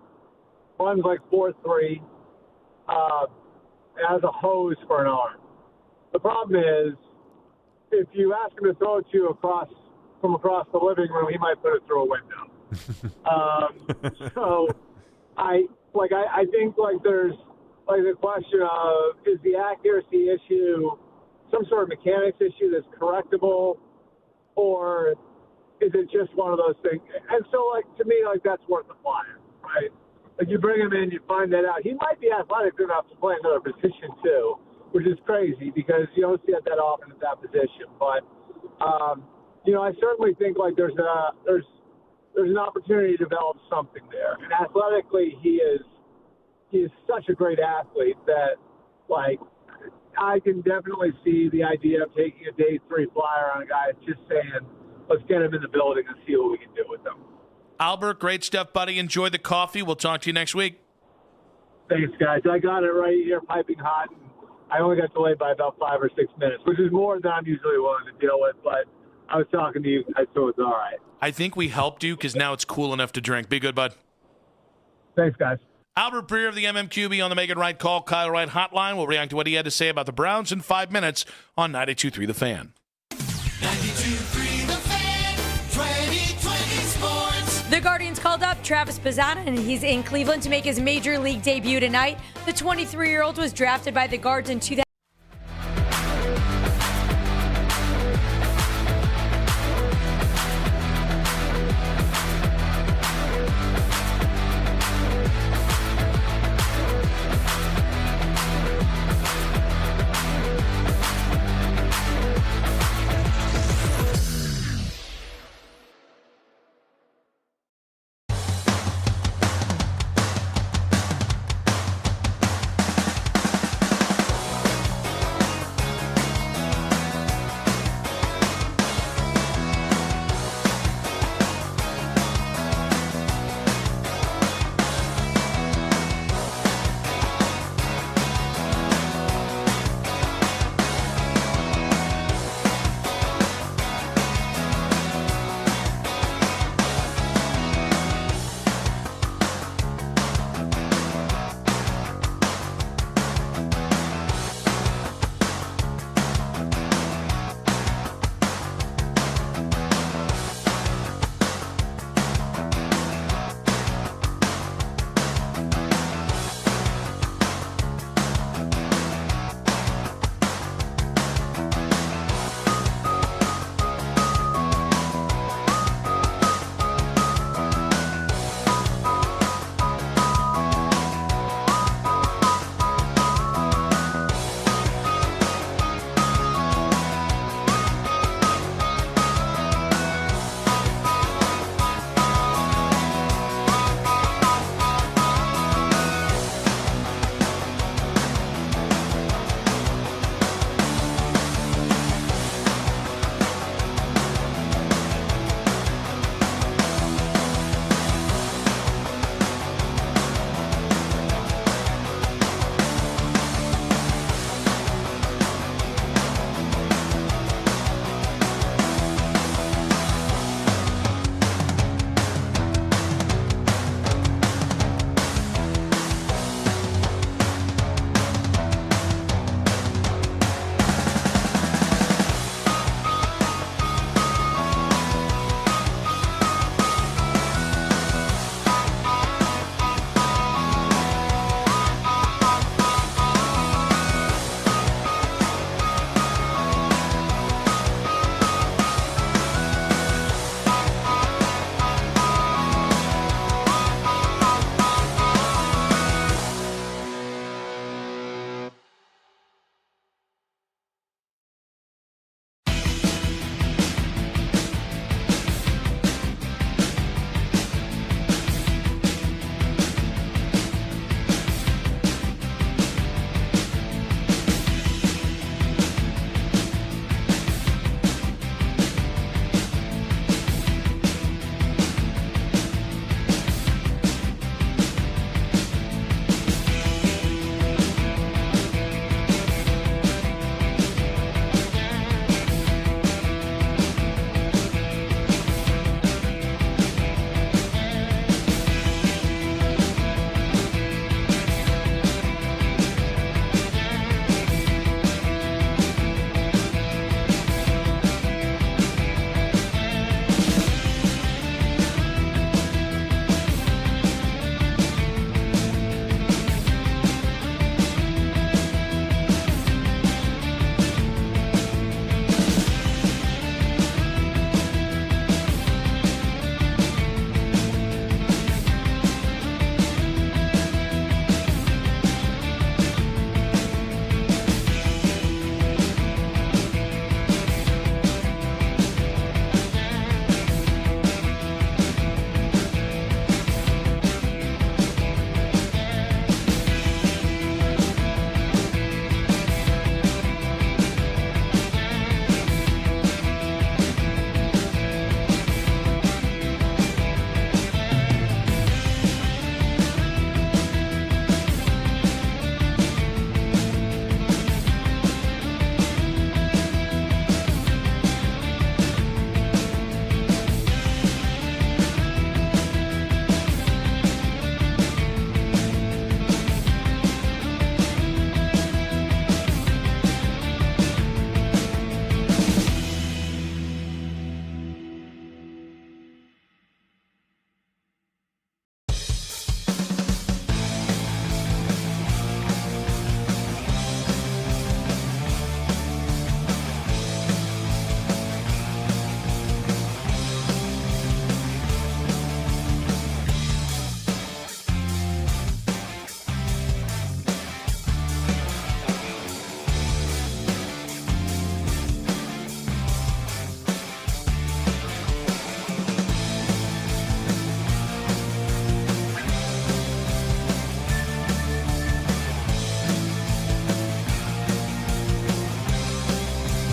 runs like 4'3", has a hose for an arm. The problem is, if you ask him to throw it to you from across the living room, he might put it through a window. So I think like there's like the question of, is the accuracy issue some sort of mechanics issue that's correctable, or is it just one of those things? And so, like, to me, like, that's worth the flyer, right? Like, you bring him in, you find that out. He might be athletic enough to play another position, too, which is crazy because you don't see it that often at that position. But, you know, I certainly think, like, there's an opportunity to develop something there. And athletically, he is such a great athlete that, like, I can definitely see the idea of taking a day 3 flyer on a guy, just saying, let's get him in the building and see what we can do with him. Albert, great stuff, buddy. Enjoy the coffee. We'll talk to you next week. Thanks, guys. I got it right here, piping hot. And I only got delayed by about 5 or 6 minutes, which is more than I'm usually willing to deal with, but I was talking to you guys, so it's all right. I think we helped you because now it's cool enough to drink. Be good, bud. Thanks, guys. Albert Breer of the MMQB on the Make It Right Call Kyle Wright hotline. We'll react to what he had to say about the Browns in 5 minutes on 92.3 The Fan. 92.3 The Fan, 2020 Sports. The Guardians called up Travis Bazzana, and he's in Cleveland to make his major league debut tonight. The 23-year-old was drafted by the Guards in 2000.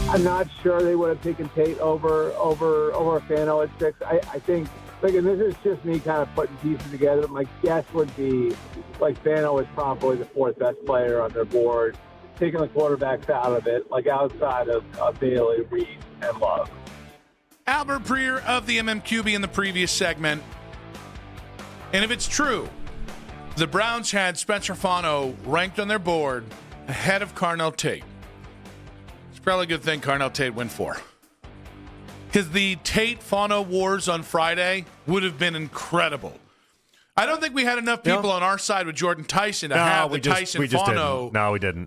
I'm not sure they would have taken Tate over Fano at 6. I think, and this is just me kind of putting pieces together. My guess would be, Fano is probably the 4th best player on their board, taking the quarterbacks out of it, outside of Bailey, Reed, and Love. Albert Breer of the MMQB in the previous segment. And if it's true, the Browns had Spencer Fano ranked on their board ahead of Carnell Tate. It's probably a good thing Carnell Tate went for. Because the Tate-Fano wars on Friday would have been incredible. I don't think we had enough people on our side with Jordan Tyson to have the Tyson-Fano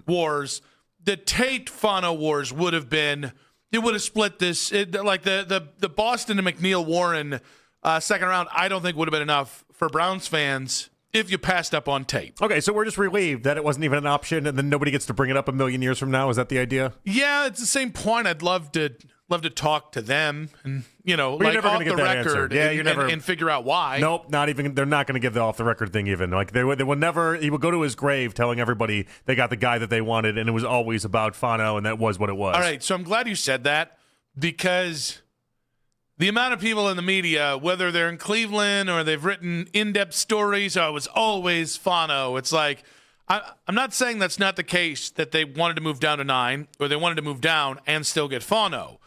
wars. The Tate-Fano wars would have been, it would have split this, the Boston and McNeil-Warren second round, I don't think would have been enough for Browns fans if you passed up on Tate. Okay, so we're just relieved that it wasn't even an option, and then nobody gets to bring it up a million years from now. Is that the idea? Yeah, it's the same point. I'd love to talk to them and, you're never off gonna get the that record answer. and figure out why. Nope, not even. They're not going to give the off the record thing even. They will never. He will go to his grave telling everybody they got the guy that they wanted, and it was always about Fano, and that was what it was. All right, so I'm glad you said that, because the amount of people in the media, whether they're in Cleveland or they've written in-depth stories, it was always Fano. It's like, I'm not saying that's not the case, that they wanted to move down to 9 or they wanted to move down and still get Fano.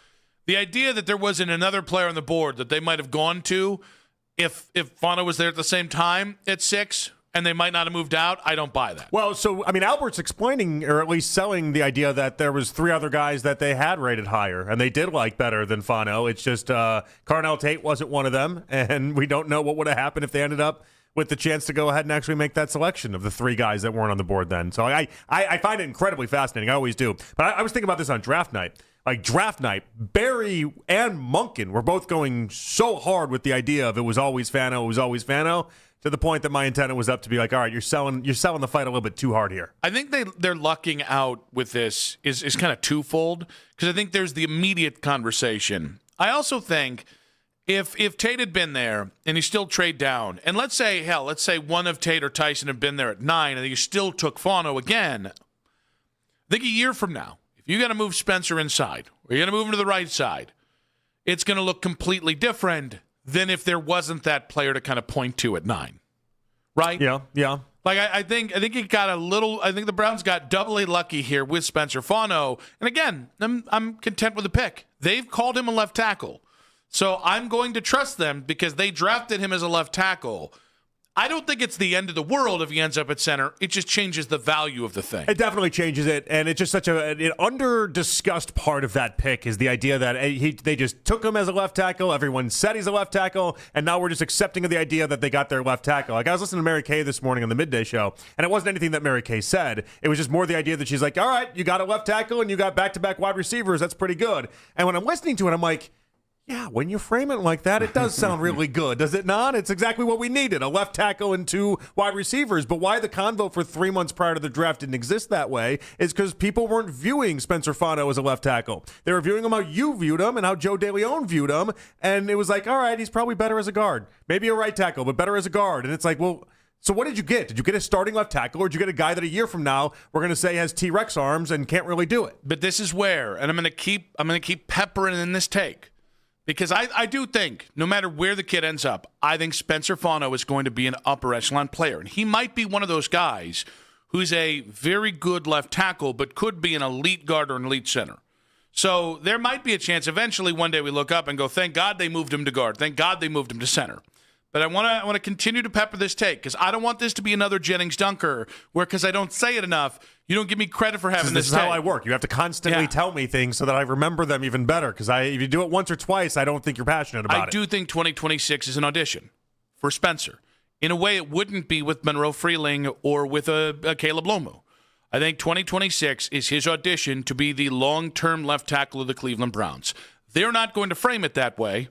The idea that there wasn't another player on the board that they might have gone to if Fano was there at the same time at 6 and they might not have moved out, I don't buy that. Well, so, Albert's explaining, or at least selling the idea that there was 3 other guys that they had rated higher, and they did like better than Fano. It's just Carnell Tate wasn't one of them, and we don't know what would have happened if they ended up with the chance to go ahead and actually make that selection of the 3 guys that weren't on the board then. So I find it incredibly fascinating. I always do. But I was thinking about this on draft night. Draft night, Barry and Monken were both going so hard with the idea of it was always Fano, to the point that my antenna was up to be like, all right, you're selling the fight a little bit too hard here. I think they're lucking out with this is kind of twofold, because I think there's the immediate conversation. I also think if Tate had been there and he still trade down, and let's say one of Tate or Tyson had been there at 9 and you still took Fano again, I think a year from now, if you got to move Spencer inside or you're going to move him to the right side, it's going to look completely different than if there wasn't that player to kind of point to at 9, right? Yeah. I think it got a little. I think the Browns got doubly lucky here with Spencer Fano. And again, I'm content with the pick. They've called him a left tackle, so I'm going to trust them because they drafted him as a left tackle. I don't think it's the end of the world if he ends up at center. It just changes the value of the thing. It definitely changes it, and it's just such an under-discussed part of that pick is the idea that they just took him as a left tackle. Everyone said he's a left tackle, and now we're just accepting of the idea that they got their left tackle. I was listening to Mary Kay this morning on the Midday Show, and it wasn't anything that Mary Kay said. It was just more the idea that she's like, all right, you got a left tackle, and you got back-to-back wide receivers. That's pretty good. And when I'm listening to it, I'm like, yeah, when you frame it like that, it does sound really good, does it not? It's exactly what we needed, a left tackle and 2 wide receivers. But why the convo for 3 months prior to the draft didn't exist that way is because people weren't viewing Spencer Fano as a left tackle. They were viewing him how you viewed him and how Joe DeLeon viewed him. And it was like, all right, he's probably better as a guard. Maybe a right tackle, but better as a guard. And it's like, well, so what did you get? Did you get a starting left tackle, or did you get a guy that a year from now we're going to say has T-Rex arms and can't really do it? But this is where, and I'm going to keep peppering in this take. Because I do think, no matter where the kid ends up, I think Spencer Fano is going to be an upper echelon player. And he might be one of those guys who's a very good left tackle, but could be an elite guard or an elite center. So there might be a chance eventually one day we look up and go, thank God they moved him to guard. Thank God they moved him to center. But I want to continue to pepper this take because I don't want this to be another Jennings Dunker where, because I don't say it enough, you don't give me credit for having this is how I work. You have to constantly tell me things so that I remember them even better because if you do it once or twice, I don't think you're passionate about it. I do think 2026 is an audition for Spencer. In a way, it wouldn't be with Monroe Freeling or with a Caleb Lomu. I think 2026 is his audition to be the long-term left tackle of the Cleveland Browns. They're not going to frame it that way.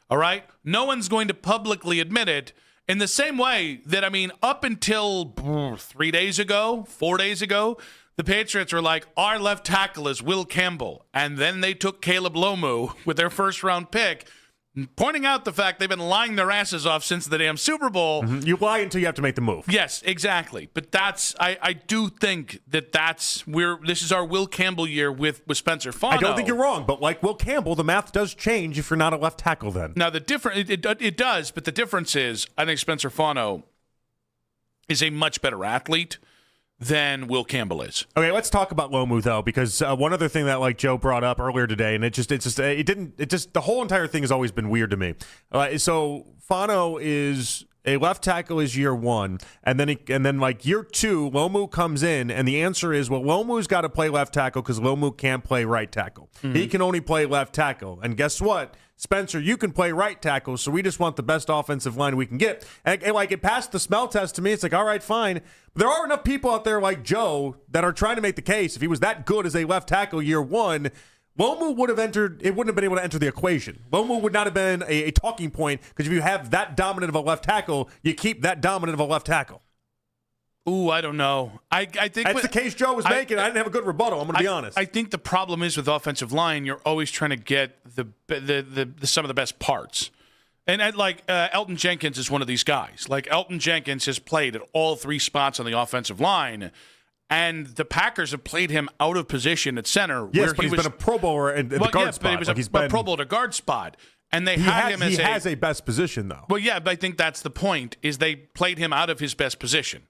All right? No one's going to publicly admit it in the same way that, up until 3 days ago, 4 days ago, the Patriots were like, our left tackle is Will Campbell. And then they took Caleb Lomu with their first-round pick. pointing out the fact they've been lying their asses off since the damn Super Bowl. Mm-hmm. You lie until you have to make the move. Yes, exactly. But I do think this is our Will Campbell year with Spencer Fano. I don't think you're wrong, but like Will Campbell, the math does change if you're not a left tackle then. Now, it does, but the difference is I think Spencer Fano is a much better athlete than Will Campbell is. Okay, let's talk about Lomu though, because one other thing that like Joe brought up earlier today, and the whole entire thing has always been weird to me. So Fano is a left tackle is year one, and then like year two, Lomu comes in, and the answer is, well, Lomu's got to play left tackle because Lomu can't play right tackle. Mm-hmm. He can only play left tackle, and guess what? Spencer, you can play right tackle, so we just want the best offensive line we can get. And like it passed the smell test to me. It's like, all right, fine. But there are enough people out there like Joe that are trying to make the case. If he was that good as a left tackle year one, Lomu would have entered. It wouldn't have been able to enter the equation. Lomu would not have been a talking point because if you have that dominant of a left tackle, you keep that dominant of a left tackle. Ooh, I don't know. I think that's the case Joe was making. I didn't have a good rebuttal. I'm going to be honest. I think the problem is with offensive line, you're always trying to get the some of the best parts. And Elton Jenkins is one of these guys. Like Elton Jenkins has played at all three spots on the offensive line, and the Packers have played him out of position at center. Yes, but he's been a Pro Bowler at the guard spot. But he was a Pro Bowl at a guard spot. And he has a best position, though. Well, yeah, but I think that's the point, is they played him out of his best position.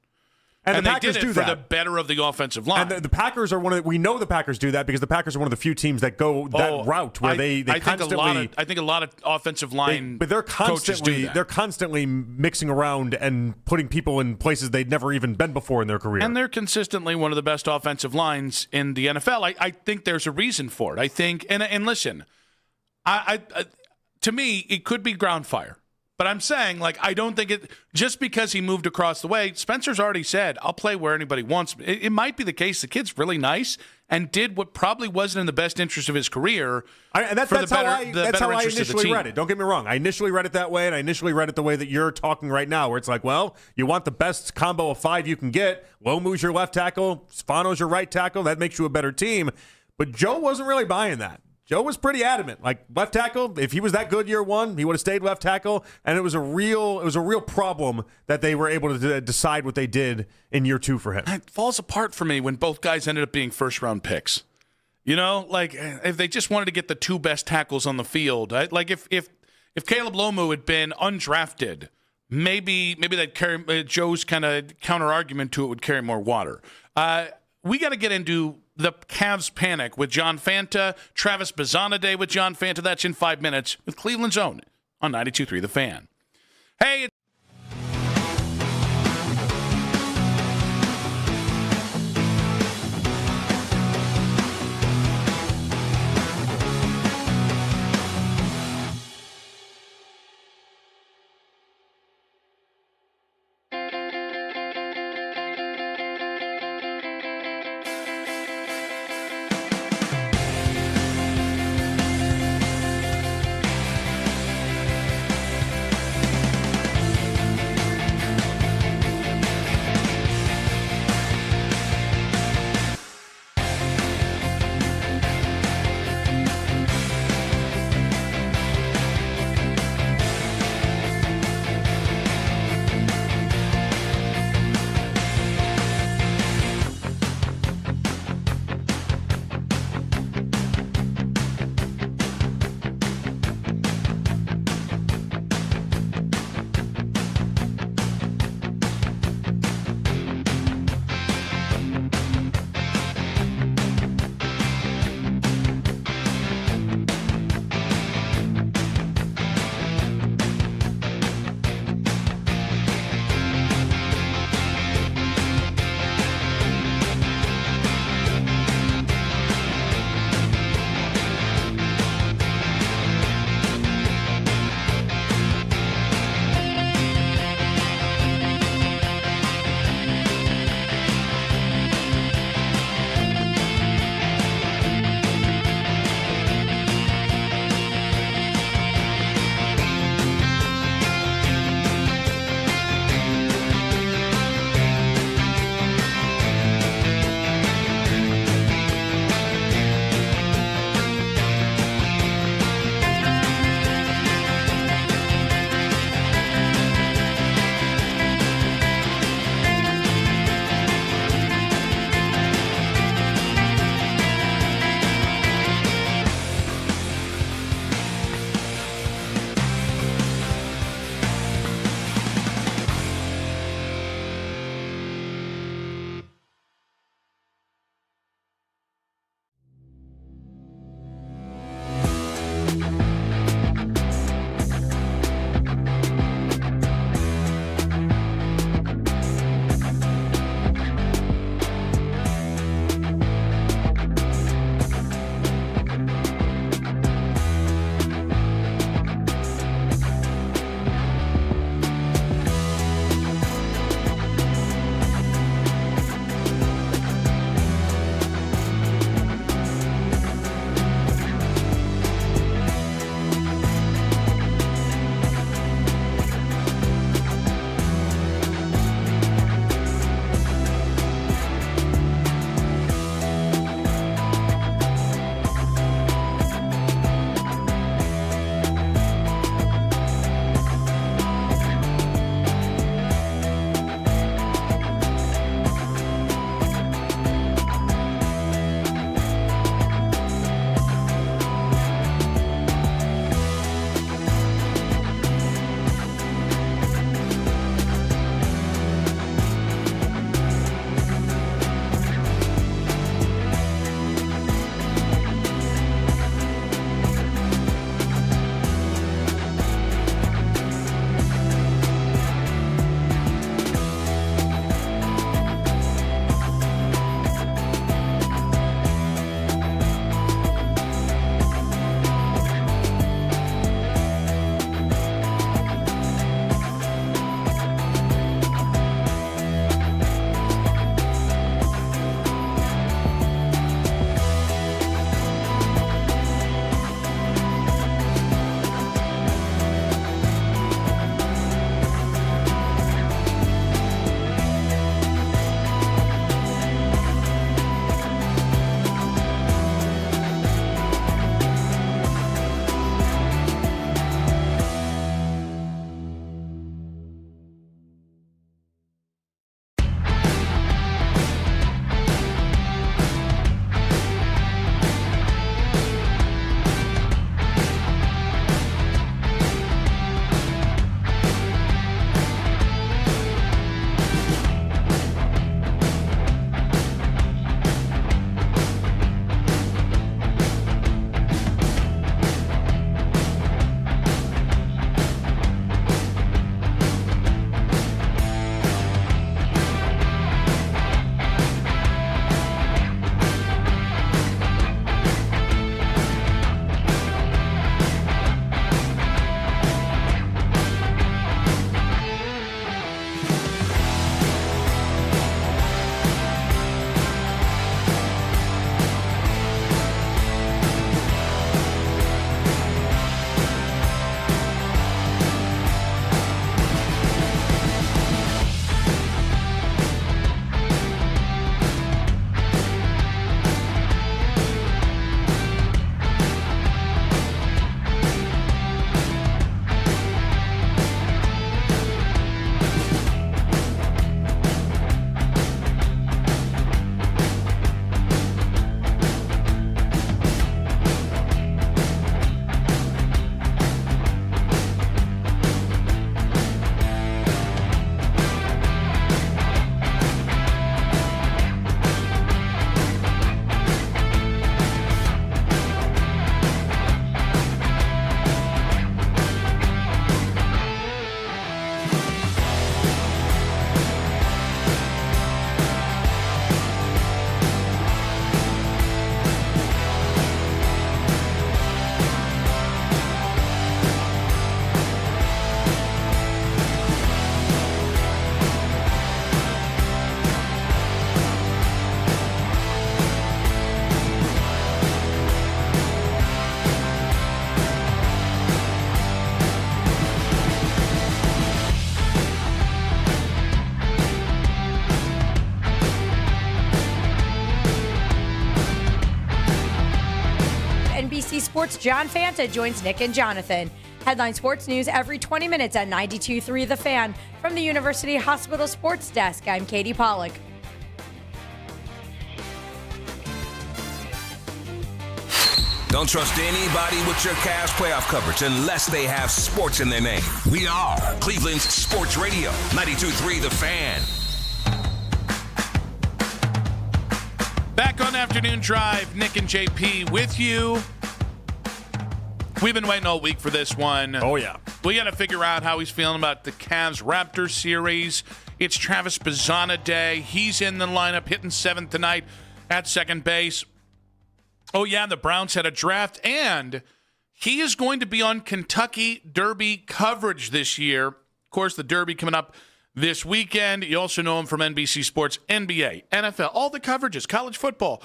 And the they Packers did it do for that. the better of the offensive line. And the Packers are we know the Packers do that because the Packers are one of the few teams that go that route where they constantly. I think a lot of offensive line but they're coaches do that. They're constantly mixing around and putting people in places they'd never even been before in their career. And they're consistently one of the best offensive lines in the NFL. I think there's a reason for it. I think, and listen, I to me, it could be ground fire. But I'm saying, I don't think it – just because he moved across the way, Spencer's already said, I'll play where anybody wants. It might be the case the kid's really nice and did what probably wasn't in the best interest of his career. That's how I initially read it. Don't get me wrong. I initially read it that way, and I initially read it the way that you're talking right now, where it's like, well, you want the best combo of five you can get. Lomu's your left tackle. Fano's your right tackle. That makes you a better team. But Joe wasn't really buying that. Joe was pretty adamant. Like left tackle, if he was that good year one, he would have stayed left tackle, and it was a real problem that they were able to decide what they did in year two for him. It falls apart for me when both guys ended up being first-round picks. You know, if they just wanted to get the two best tackles on the field, if Caleb Lomu had been undrafted, maybe that carry Joe's kind of counter argument to it would carry more water. We got to get into the Cavs panic with John Fanta, Travis Bazanade with John Fanta. That's in 5 minutes with Cleveland's own on 92.3 The Fan. Hey, Sports' John Fanta joins Nick and Jonathan. Headline Sports News every 20 minutes at 92.3 The Fan. From the University Hospital Sports Desk, I'm Katie Pollock. Don't trust anybody with your Cavs playoff coverage unless they have sports in their name. We are Cleveland's Sports Radio, 92.3 The Fan. Back on Afternoon Drive, Nick and JP with you. We've been waiting all week for this one. Oh, yeah. We got to figure out how he's feeling about the Cavs-Raptors series. It's Travis Bazzana Day. He's in the lineup, hitting 7th tonight at second base. Oh, yeah, the Browns had a draft, and he is going to be on Kentucky Derby coverage this year. Of course, the Derby coming up this weekend. You also know him from NBC Sports, NBA, NFL, all the coverages, college football,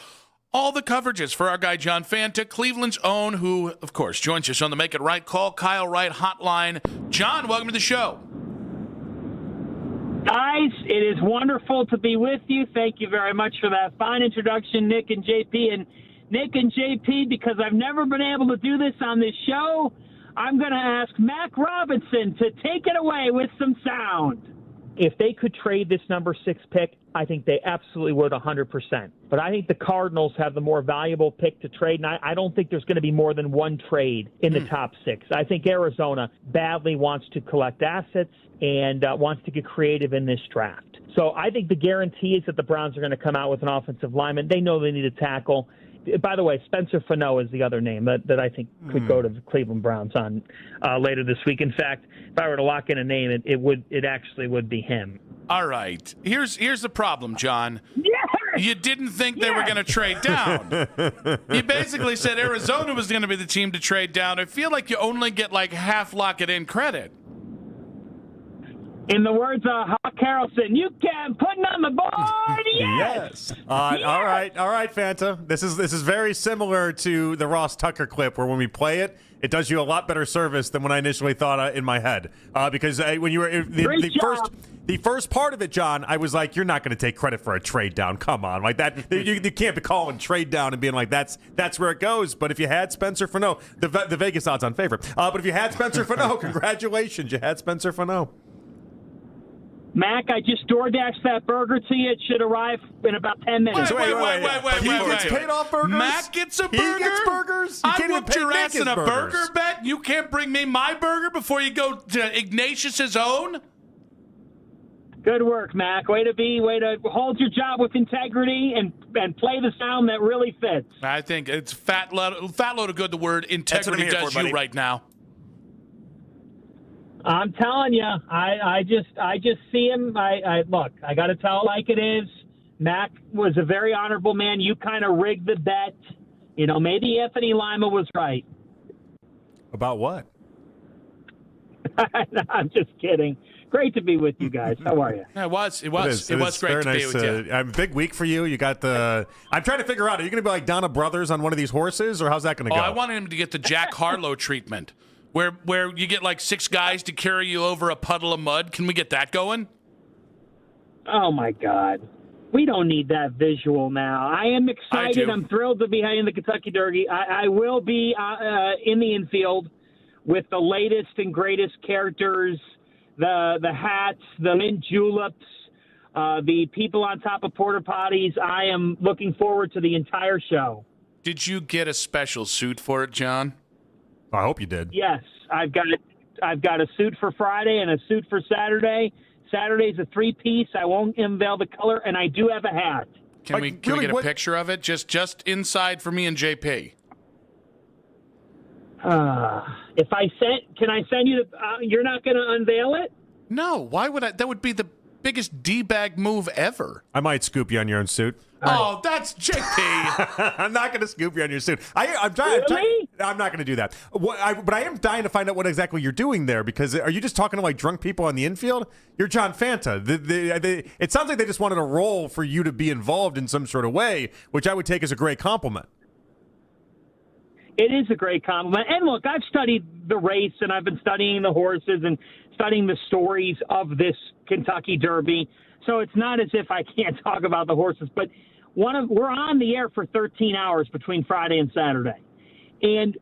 all the coverages for our guy John Fanta, Cleveland's own, who, of course, joins us on the Make It Right Call Kyle Wright hotline. John, welcome to the show. Guys, it is wonderful to be with you. Thank you very much for that fine introduction, Nick and JP. And Nick and JP, because I've never been able to do this on this show, I'm going to ask Mac Robinson to take it away with some sound. If they could trade this number 6 pick, I think they absolutely would 100%. But I think the Cardinals have the more valuable pick to trade, and I don't think there's going to be more than one trade in the top 6. I think Arizona badly wants to collect assets and wants to get creative in this draft. So I think the guarantee is that the Browns are going to come out with an offensive lineman. They know they need a tackle. By the way, Spencer Fano is the other name that I think could go to the Cleveland Browns on later this week. In fact, if I were to lock in a name, it actually would be him. All right. Here's the problem, John. Yes! You didn't think they were going to trade down. You basically said Arizona was going to be the team to trade down. I feel like you only get like half lock it in credit. In the words of Hawk Harrelson, you can put it on the board. Yes. All right, Fanta. This is very similar to the Ross Tucker clip where when we play it, it does you a lot better service than when I initially thought in my head. Because when you were the first part of it, John, I was like, you're not going to take credit for a trade down. Come on, like that. You can't be calling trade down and being like that's where it goes. But if you had Spencer Fano, the Vegas odds on favor. But if you had Spencer Fano, congratulations, you had Spencer Fano. Mac, I just DoorDashed that burger to you. It should arrive in about 10 minutes. Wait. He gets paid off burgers? Mac gets a burger? He gets burgers? I whooped your ass in a burger bet? You can't bring me my burger before you go to Ignatius's own? Good work, Mac. Way to hold your job with integrity and play the sound that really fits. I think it's fat load of good the word integrity does you right now. I'm telling you, I just see him. Look, I got to tell it like it is. Mac was a very honorable man. You kind of rigged the bet. You know, maybe Anthony Lima was right. About what? I'm just kidding. Great to be with you guys. How are you? It was great to be with you. A big week for you. You got the. I'm trying to figure out. Are you going to be like Donna Brothers on one of these horses, or how's that going to go? I wanted him to get the Jack Harlow treatment. Where you get like 6 guys to carry you over a puddle of mud. Can we get that going? Oh, my God. We don't need that visual now. I am excited. I'm thrilled to be in the Kentucky Derby. I will be in the infield with the latest and greatest characters, the hats, the mint juleps, the people on top of porta potties. I am looking forward to the entire show. Did you get a special suit for it, John? I hope you did. Yes, I've got a suit for Friday and a suit for Saturday. Saturday's a 3-piece. I won't unveil the color, and I do have a hat. Can we get a picture of it? Just inside for me and JP. Can I send you you're not going to unveil it? No. Why would I? That would be the biggest D-bag move ever. I might scoop you on your own suit. Oh, that's JP. I'm not going to scoop you on your suit. I'm not going to do that. But I am dying to find out what exactly you're doing there, because are you just talking to like drunk people on the infield? You're John Fanta. It sounds like they just wanted a role for you to be involved in some sort of way, which I would take as a great compliment. It is a great compliment. And look, I've studied the race, and I've been studying the horses and studying the stories of this Kentucky Derby. So it's not as if I can't talk about the horses, but we're on the air for 13 hours between Friday and Saturday. And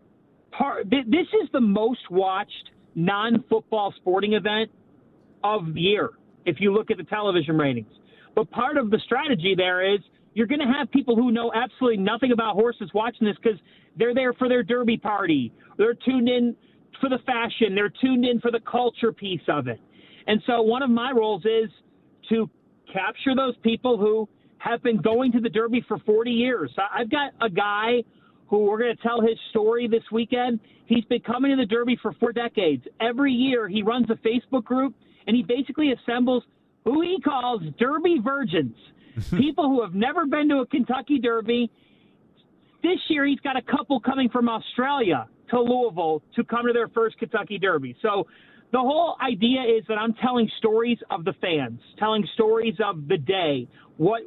this is the most watched non-football sporting event of the year if you look at the television ratings. But part of the strategy there is you're going to have people who know absolutely nothing about horses watching this because they're there for their Derby party. They're tuned in for the fashion. They're tuned in for the culture piece of it. And so one of my roles is to capture those people who have been going to the Derby for 40 years. I've got a guy who we're going to tell his story this weekend. He's been coming to the Derby for 4 decades. Every year he runs a Facebook group, and he basically assembles who he calls Derby virgins, people who have never been to a Kentucky Derby. This year he's got a couple coming from Australia to Louisville to come to their first Kentucky Derby. So the whole idea is that I'm telling stories of the fans, telling stories of the day, what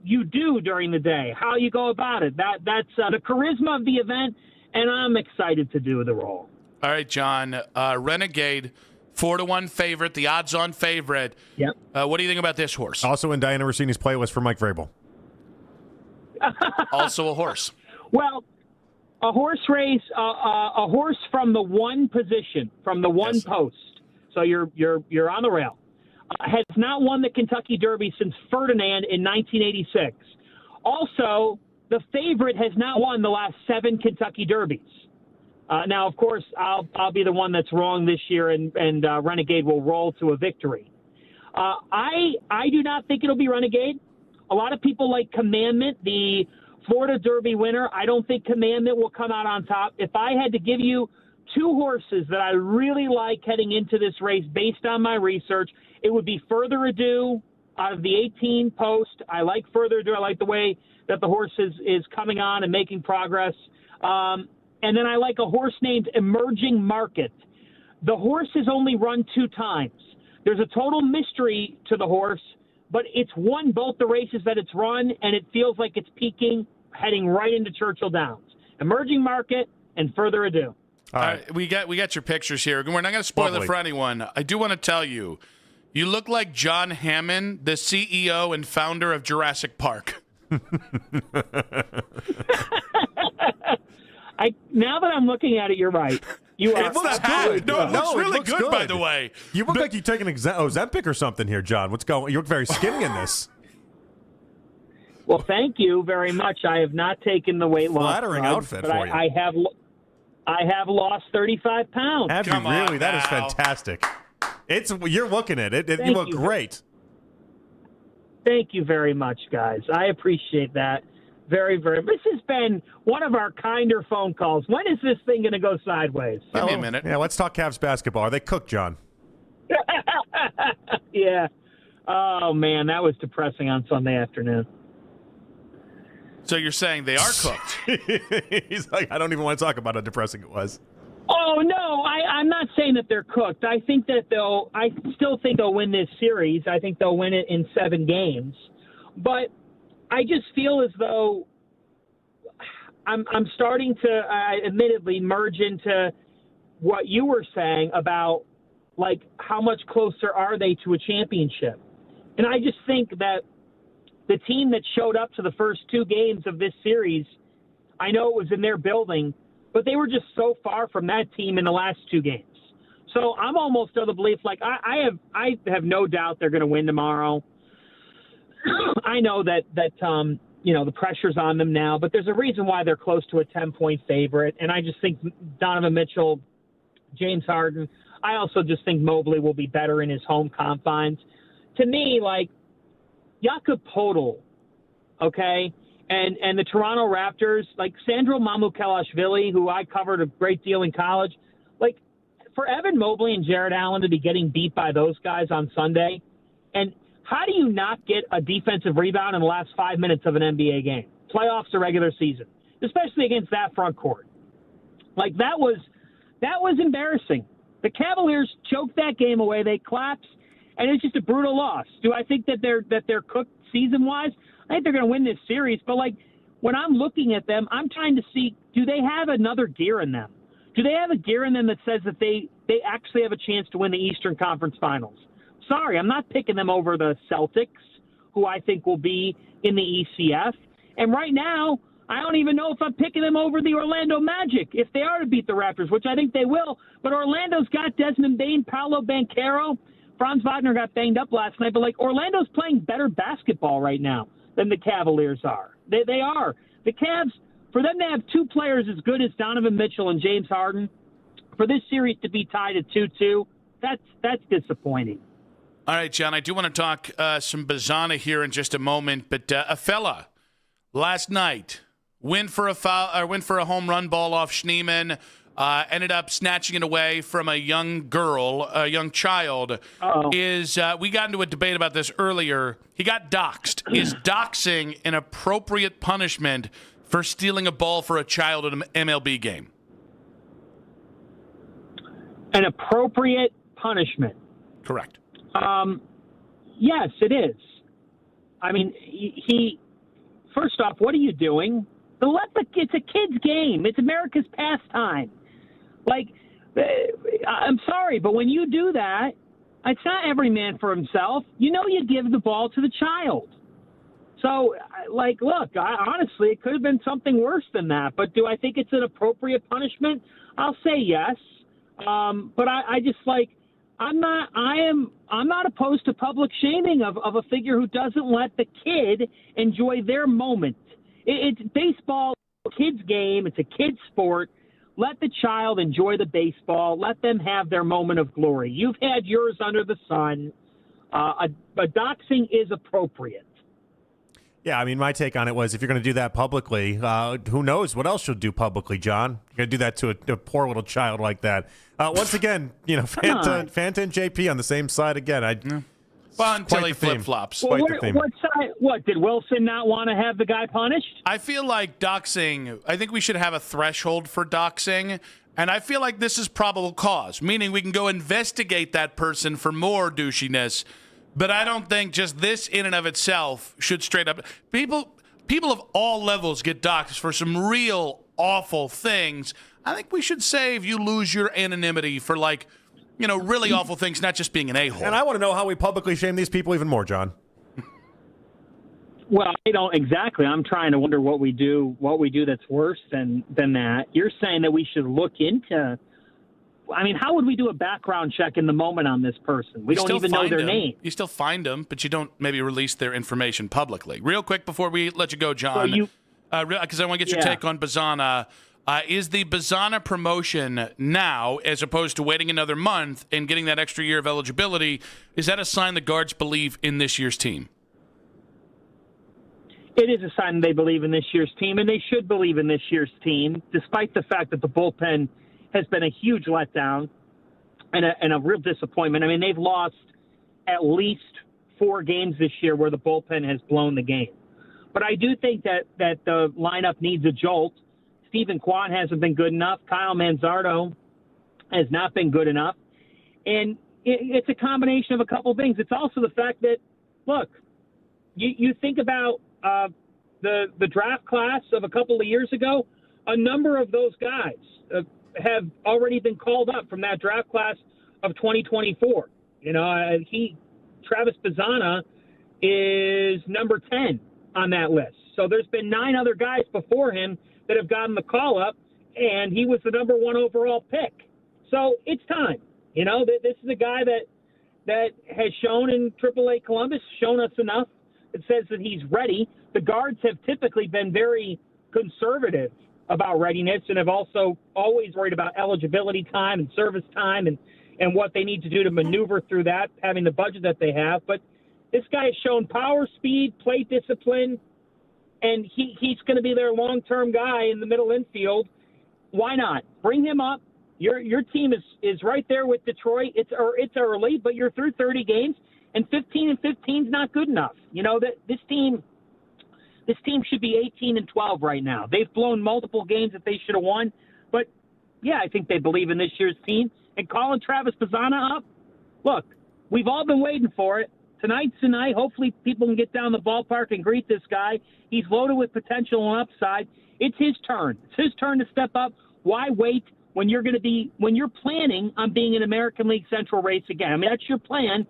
you do during the day, how you go about it. That's the charisma of the event, and I'm excited to do the role. All right, John. Renegade, 4-1 favorite, the odds-on favorite. Yep. What do you think about this horse? Also in Diana Rossini's playlist for Mike Vrabel. Also a horse. Well, a horse race, a horse from the one position, from the one post. So you're on the rail. Has not won the Kentucky Derby since Ferdinand in 1986. Also, the favorite has not won the last 7 Kentucky Derbies. Now, of course, I'll be the one that's wrong this year, and Renegade will roll to a victory. I do not think it'll be Renegade. A lot of people like Commandment, the Florida Derby winner. I don't think Commandment will come out on top. If I had to give you 2 horses that I really like heading into this race based on my research, it would be Further Ado out of the 18 post. I like Further Ado. I like the way that the horse is coming on and making progress. And then I like a horse named Emerging Market. The horse has only run 2 times. There's a total mystery to the horse, but it's won both the races that it's run, and it feels like it's peaking, heading right into Churchill Downs. Emerging Market and Further Ado. All right, we got your pictures here. We're not going to spoil it for anyone. I do want to tell you, you look like John Hammond, the CEO and founder of Jurassic Park. Now that I'm looking at it, you're right. You are. It's the hat. No, it looks really good, by the way. You look like you take an Ozempic or something here, John. What's going on? You look very skinny in this. Well, thank you very much. I have not taken the weight loss. Flattering outfit but for you. I have lost 35 pounds. Have you really? That is fantastic. You're looking at it. You look great. Thank you very much, guys. I appreciate that very, very much. This has been one of our kinder phone calls. When is this thing going to go sideways? Give me a minute. Yeah, let's talk Cavs basketball. Are they cooked, John? Yeah. Oh, man, that was depressing on Sunday afternoon. So you're saying they are cooked? He's like, I don't even want to talk about how depressing it was. Oh, no, I'm not saying that they're cooked. I still think they'll win this series. I think they'll win it in 7 games. But I just feel as though I'm starting to, admittedly, merge into what you were saying about, like, how much closer are they to a championship? And I just think that the team that showed up to the first 2 games of this series, I know it was in their building, but they were just so far from that team in the last 2 games. So I'm almost of the belief, like, I have no doubt they're going to win tomorrow. I know that the pressure's on them now, but there's a reason why they're close to a 10-point favorite. And I just think Donovan Mitchell, James Harden, I also just think Mobley will be better in his home confines. To me, like, Jakob Poeltl, okay, and the Toronto Raptors, like Sandro Mamukelashvili, who I covered a great deal in college, like, for Evan Mobley and Jared Allen to be getting beat by those guys on Sunday, and how do you not get a defensive rebound in the last 5 minutes of an NBA game, playoffs or regular season, especially against that front court? Like, that was embarrassing. The Cavaliers choked that game away. They collapsed, and it's just a brutal loss. Do I think that they're cooked season-wise? I think they're going to win this series. But, like, when I'm looking at them, I'm trying to see, do they have another gear in them? Do they have a gear in them that says that they actually have a chance to win the Eastern Conference Finals? Sorry, I'm not picking them over the Celtics, who I think will be in the ECF. And right now, I don't even know if I'm picking them over the Orlando Magic if they are to beat the Raptors, which I think they will. But Orlando's got Desmond Bane, Paolo Banchero. Franz Wagner got banged up last night. But, like, Orlando's playing better basketball right now than the Cavaliers are. They are. The Cavs, for them to have two players as good as Donovan Mitchell and James Harden, for this series to be tied at 2-2, that's disappointing. All right, John, I do want to talk some Bazana here in just a moment, but a fella last night went for a home run ball off Schneemann, ended up snatching it away from a young girl, a young child. We got into a debate about this earlier. He got doxxed. Is doxing an appropriate punishment for stealing a ball for a child at an MLB game? An appropriate punishment. Correct. Yes, it is. I mean, he first off, what are you doing? It's a kid's game. It's America's pastime. Like, I'm sorry, but when you do that, it's not every man for himself. You give the ball to the child. So, like, look, honestly, it could have been something worse than that. But do I think it's an appropriate punishment? I'll say yes. But I just, like, I'm not opposed to public shaming of a figure who doesn't let the kid enjoy their moment. It's baseball, kid's game. It's a kid's sport. Let the child enjoy the baseball. Let them have their moment of glory. You've had yours under the sun. But doxing is appropriate. Yeah, I mean, my take on it was if you're going to do that publicly, who knows what else you'll do publicly, John? You're going to do that to a poor little child like that. Once again, Fanta and JP on the same side again. Well, until he flip-flops. Well, what, did Wilson not want to have the guy punished? I feel like doxing, I think we should have a threshold for doxing, and I feel like this is probable cause, meaning we can go investigate that person for more douchiness, but I don't think just this in and of itself should straight up. People of all levels get doxed for some real awful things. I think we should save you lose your anonymity for, like, really awful things, not just being an a-hole. And I want to know how we publicly shame these people even more, John. Well, I don't exactly. I'm trying to wonder what we do that's worse than that. You're saying that we should look into. I mean, how would we do a background check in the moment on this person? We don't even know their name. You still find them, but you don't maybe release their information publicly. Real quick before we let you go, John, because I want to get your take on Bazana. Is the Bazana promotion now, as opposed to waiting another month and getting that extra year of eligibility, is that a sign the Guards believe in this year's team? It is a sign they believe in this year's team, and they should believe in this year's team, despite the fact that the bullpen has been a huge letdown and a real disappointment. I mean, they've lost at least 4 games this year where the bullpen has blown the game. But I do think that the lineup needs a jolt. Stephen Kwan hasn't been good enough. Kyle Manzardo has not been good enough. And it's a combination of a couple of things. It's also the fact that, look, you think about the draft class of a couple of years ago, a number of those guys have already been called up from that draft class of 2024. Travis Bazana is number 10 on that list. So there's been 9 other guys before him that have gotten the call up, and he was the number 1 overall pick. So it's time. This is a guy that has shown in AAA Columbus, shown us enough. It says that he's ready. The Guards have typically been very conservative about readiness and have also always worried about eligibility time and service time and what they need to do to maneuver through that, having the budget that they have. But this guy has shown power, speed, plate discipline, and he's going to be their long-term guy in the middle infield. Why not? Bring him up. Your team is right there with Detroit. It's early, but you're through 30 games, and 15-15 is not good enough. This team should be 18-12 right now. They've blown multiple games that they should have won, but yeah, I think they believe in this year's team. And calling Travis Bazana up, look, we've all been waiting for it. Tonight's the night. Hopefully people can get down the ballpark and greet this guy. He's loaded with potential and upside. It's his turn. It's his turn to step up. Why wait when you're planning on being an American League Central race again? I mean, that's your plan.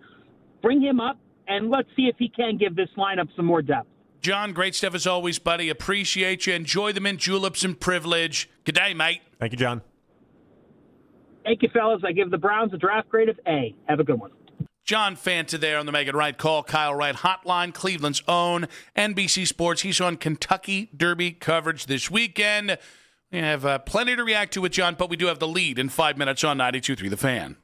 Bring him up, and let's see if he can give this lineup some more depth. John, great stuff as always, buddy. Appreciate you. Enjoy the mint juleps and privilege. Good day, mate. Thank you, John. Thank you, fellas. I give the Browns a draft grade of A. Have a good one. John Fanta there on the Make It Right Call Kyle Wright hotline, Cleveland's own NBC Sports. He's on Kentucky Derby coverage this weekend. We have plenty to react to with John, but we do have the lead in 5 minutes on 92.3 The Fan.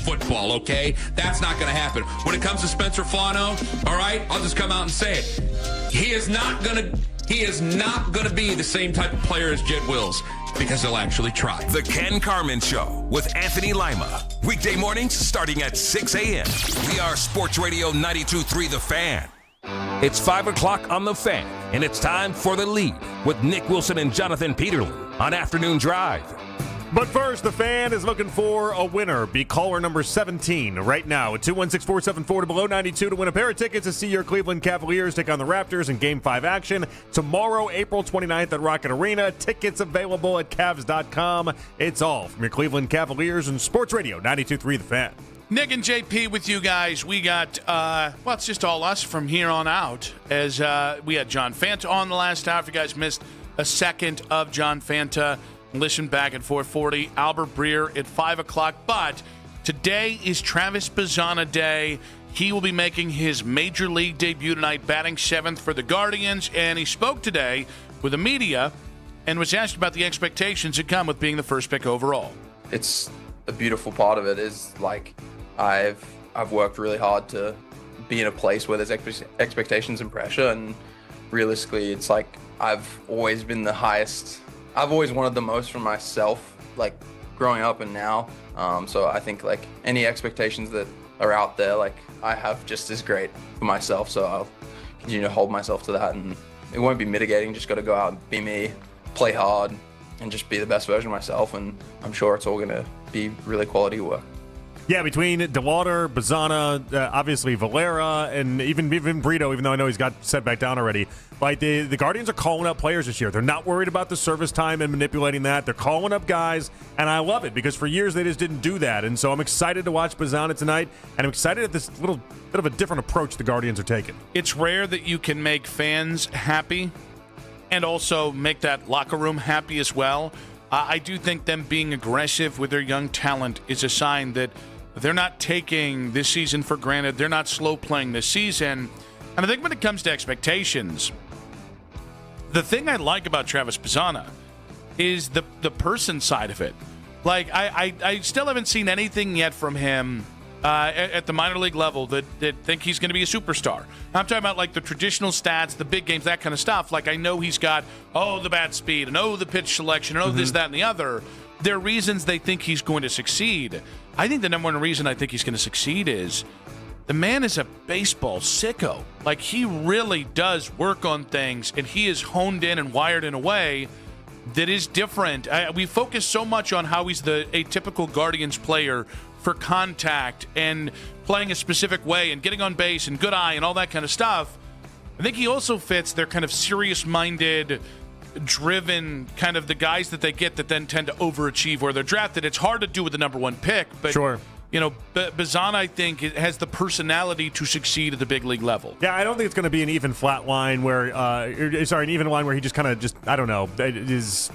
football, okay? That's not going to happen. When it comes to Spencer Flano, all right, I'll just come out and say it. He is not going to be the same type of player as Jed Wills because he'll actually try. The Ken Carman Show with Anthony Lima. Weekday mornings starting at 6 a.m. We are Sports Radio 92.3 The Fan. It's 5 o'clock on The Fan, and it's time for The Lead with Nick Wilson and Jonathan Peterlin on Afternoon Drive. But first, The Fan is looking for a winner. Be caller number 17 right now at 216-474 below 92 to win a pair of tickets to see your Cleveland Cavaliers take on the Raptors in Game 5 action tomorrow, April 29th at Rocket Arena. Tickets available at Cavs.com. It's all from your Cleveland Cavaliers and Sports Radio 92.3 The Fan. Nick and JP with you guys. We got, it's just all us from here on out, as we had John Fanta on the last hour. If you guys missed a second of John Fanta, listen back at 4:40. Albert Breer at 5 o'clock. But today is Travis Bazzana Day. He will be making his Major League debut tonight, batting 7th for the Guardians. And he spoke today with the media and was asked about the expectations that come with being the first pick overall. It's a beautiful part of it is, like, I've worked really hard to be in a place where there's expectations and pressure, and realistically, it's like I've always been the highest. I've always wanted the most from myself, like growing up and now. So I think like any expectations that are out there, like I have just as great for myself. So I'll continue to hold myself to that, and it won't be mitigating. Just got to go out and be me, play hard, and just be the best version of myself. And I'm sure it's all going to be really quality work. Yeah, between DeWater, Bazzana, obviously Valera, and even Brito, even though I know he's got set back down already. Like the Guardians are calling up players this year. They're not worried about the service time and manipulating that. They're calling up guys, and I love it because for years they just didn't do that. And so I'm excited to watch Bazzana tonight, and I'm excited at this little bit of a different approach the Guardians are taking. It's rare that you can make fans happy and also make that locker room happy as well. I do think them being aggressive with their young talent is a sign that they're not taking this season for granted. They're not slow playing this season. And I think when it comes to expectations, the thing I like about Travis Bazzana is the person side of it. Like, I still haven't seen anything yet from him at the minor league level that think he's going to be a superstar. I'm talking about like the traditional stats, the big games, that kind of stuff. Like, I know he's got, the bat speed, and the pitch selection, and this, that, and the other. There are reasons they think he's going to succeed. I think the number one reason I think he's going to succeed is the man is a baseball sicko. Like, he really does work on things, and he is honed in and wired in a way that is different. We focus so much on how he's the atypical Guardians player for contact and playing a specific way and getting on base and good eye and all that kind of stuff. I think he also fits their kind of serious-minded, driven kind of the guys that they get that then tend to overachieve where they're drafted. It's hard to do with the number one pick, but sure. Bazzana, I think, has the personality to succeed at the big league level. Yeah, I don't think it's going to be an even flat line where, an even line where he just kind of I don't know, is.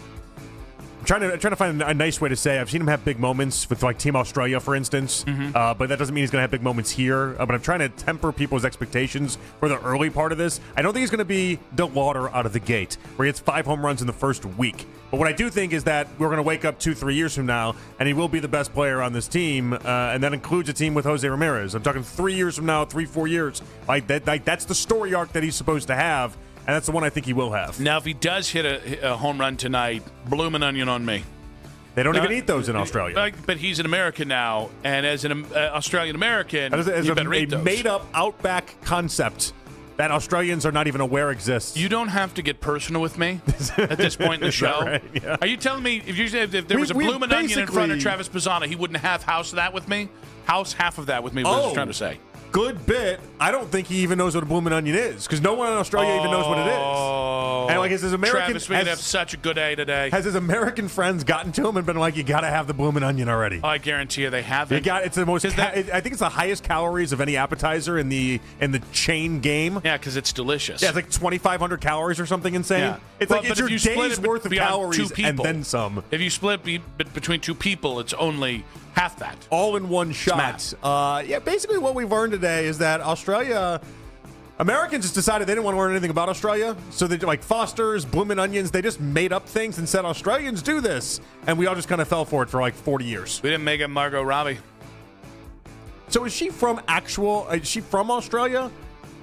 I'm trying to find a nice way to say. I've seen him have big moments with like Team Australia, for instance, but that doesn't mean he's going to have big moments here. But I'm trying to temper people's expectations for the early part of this. I don't think he's going to be DeWater out of the gate, where he hits 5 home runs in the first week. But what I do think is that we're going to wake up 2-3 years from now, and he will be the best player on this team, and that includes a team with Jose Ramirez. I'm talking 3 years from now, 3-4 years. Like that's the story arc that he's supposed to have. And that's the one I think he will have. Now, if he does hit a home run tonight, bloomin' onion on me. They don't even eat those in Australia. But he's an American now, and as an Australian-American, you better eat those. A made-up outback concept that Australians are not even aware exists. You don't have to get personal with me at this point in the show. Right? Yeah. Are you telling me if there was a bloomin' onion in front of Travis Bazzana, he wouldn't have half that with me? Half of that with me, what I was trying to say. Good bit. I don't think he even knows what a bloomin' onion is, because no one in Australia even knows what it is. And like, his American, Travis, we have such a good day today. Has his American friends gotten to him and been like, "You got to have the bloomin' onion already"? I guarantee you, they haven't. It's the most. I think it's the highest calories of any appetizer in the chain game. Yeah, because it's delicious. Yeah, it's like 2,500 calories or something insane. Yeah. It's like it's your day's worth of calories and then some. If you split between 2 people, it's only half that. All in one shot. Basically what we've learned today is that Americans just decided they didn't want to learn anything about Australia. So they like Foster's, bloomin' onions, they just made up things and said Australians do this. And we all just kind of fell for it for like 40 years. We didn't make it Margot Robbie. So is she from Australia?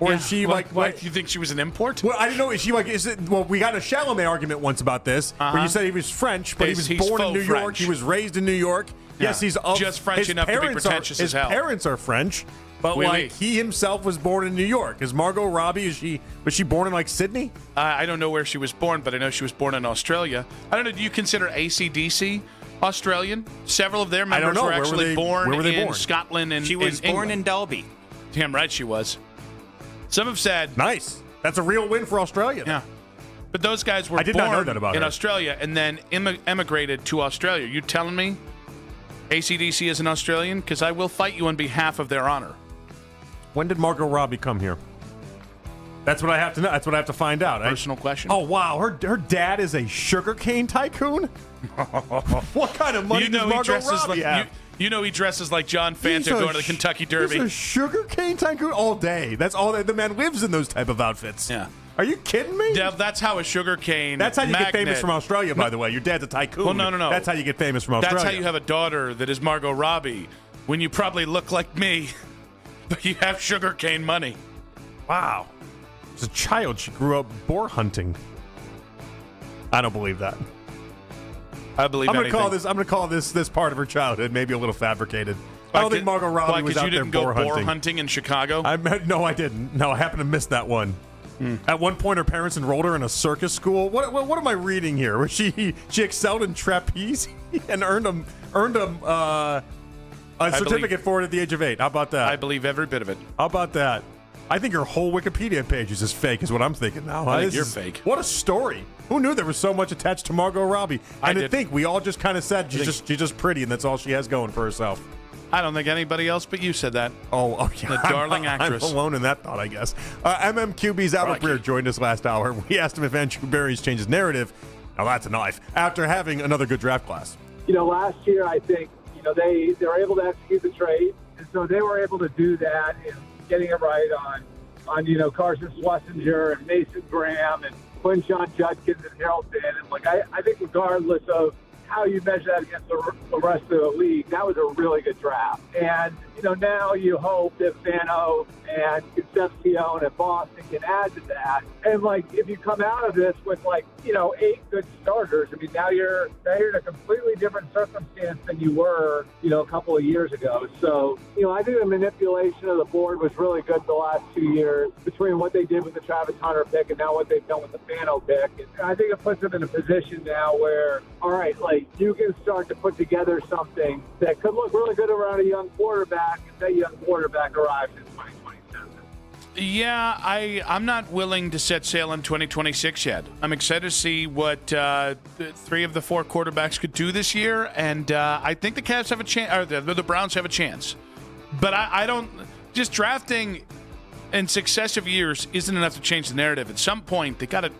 Or is she like do you think she was an import? Well, I don't know. Is she we got a Chalamet argument once about this, where you said he was French, but he was born in New York. French. He was raised in New York. Yeah. Yes, he's just French enough to be pretentious as hell. His parents are French, but he himself was born in New York. Is Margot Robbie? Was she born in Sydney? I don't know where she was born, but I know she was born in Australia. I don't know. Do you consider AC/DC Australian? Several of their members were actually born in Scotland and she was born in Dalby. Damn right she was. Some have said nice. That's a real win for Australia. Yeah, but those guys were I did born not know that about in her. Australia and then emigrated to Australia. You telling me AC/DC is an Australian? Because I will fight you on behalf of their honor. When did Margot Robbie come here? That's what I have to know. That's what I have to find out. Personal question. Oh wow, her dad is a sugarcane tycoon. What kind of money does Margot Robbie have? You know he dresses like John Fanta going to the Kentucky Derby. He's a sugarcane tycoon all day. That's all. The man lives in those type of outfits. Yeah. Are you kidding me? Yeah, that's how a sugarcane. That's how you get famous from Australia, by the way. Your dad's a tycoon. Well, no. That's how you get famous from Australia. That's how you have a daughter that is Margot Robbie when you probably look like me, but you have sugarcane money. Wow. As a child, she grew up boar hunting. I don't believe that. I believe. I'm going to call this part of her childhood maybe a little fabricated. I don't think Margot Robbie was out there boar hunting. You didn't go boar hunting in Chicago? No, I didn't. No, I happened to miss that one. At one point, her parents enrolled her in a circus school. What am I reading here? Where she excelled in trapeze and earned a certificate for it at the age of 8. How about that? I believe every bit of it. How about that? I think her whole Wikipedia page is just fake, is what I'm thinking now. I think you're fake. What a story. Who knew there was so much attached to Margot Robbie? And I think we all just kind of said she's just pretty and that's all she has going for herself. I don't think anybody else but you said that. Oh yeah. The darling actress. I'm alone in that thought, I guess. MMQB's Albert Breer joined us last hour. We asked him if Andrew Berry's changed his narrative. Now that's a knife. After having another good draft class. Last year I think, they were able to execute the trade, and so they were able to do that in getting it right on Carson Schlesinger and Mason Graham and Quinshon Judkins and Harold Finn. And I think regardless of how you measure that against the rest of the league, that was a really good draft. And, now you hope that Fano and Concepcion and Boston can add to that. And, if you come out of this with, 8 good starters, now you're in a completely different circumstance than you were, a couple of years ago. So, I think the manipulation of the board was really good the last 2 years between what they did with the Travis Hunter pick and now what they've done with the Fano pick. And I think it puts them in a position now where, all right, you can start to put together something that could look really good around a young quarterback if that young quarterback arrives in 2027. Yeah, I'm not willing to set sail in 2026 yet. I'm excited to see what 3 of the 4 quarterbacks could do this year, and I think the Cavs have a chance, or the Browns have a chance. But I don't. Just drafting in successive years isn't enough to change the narrative. At some point, they got to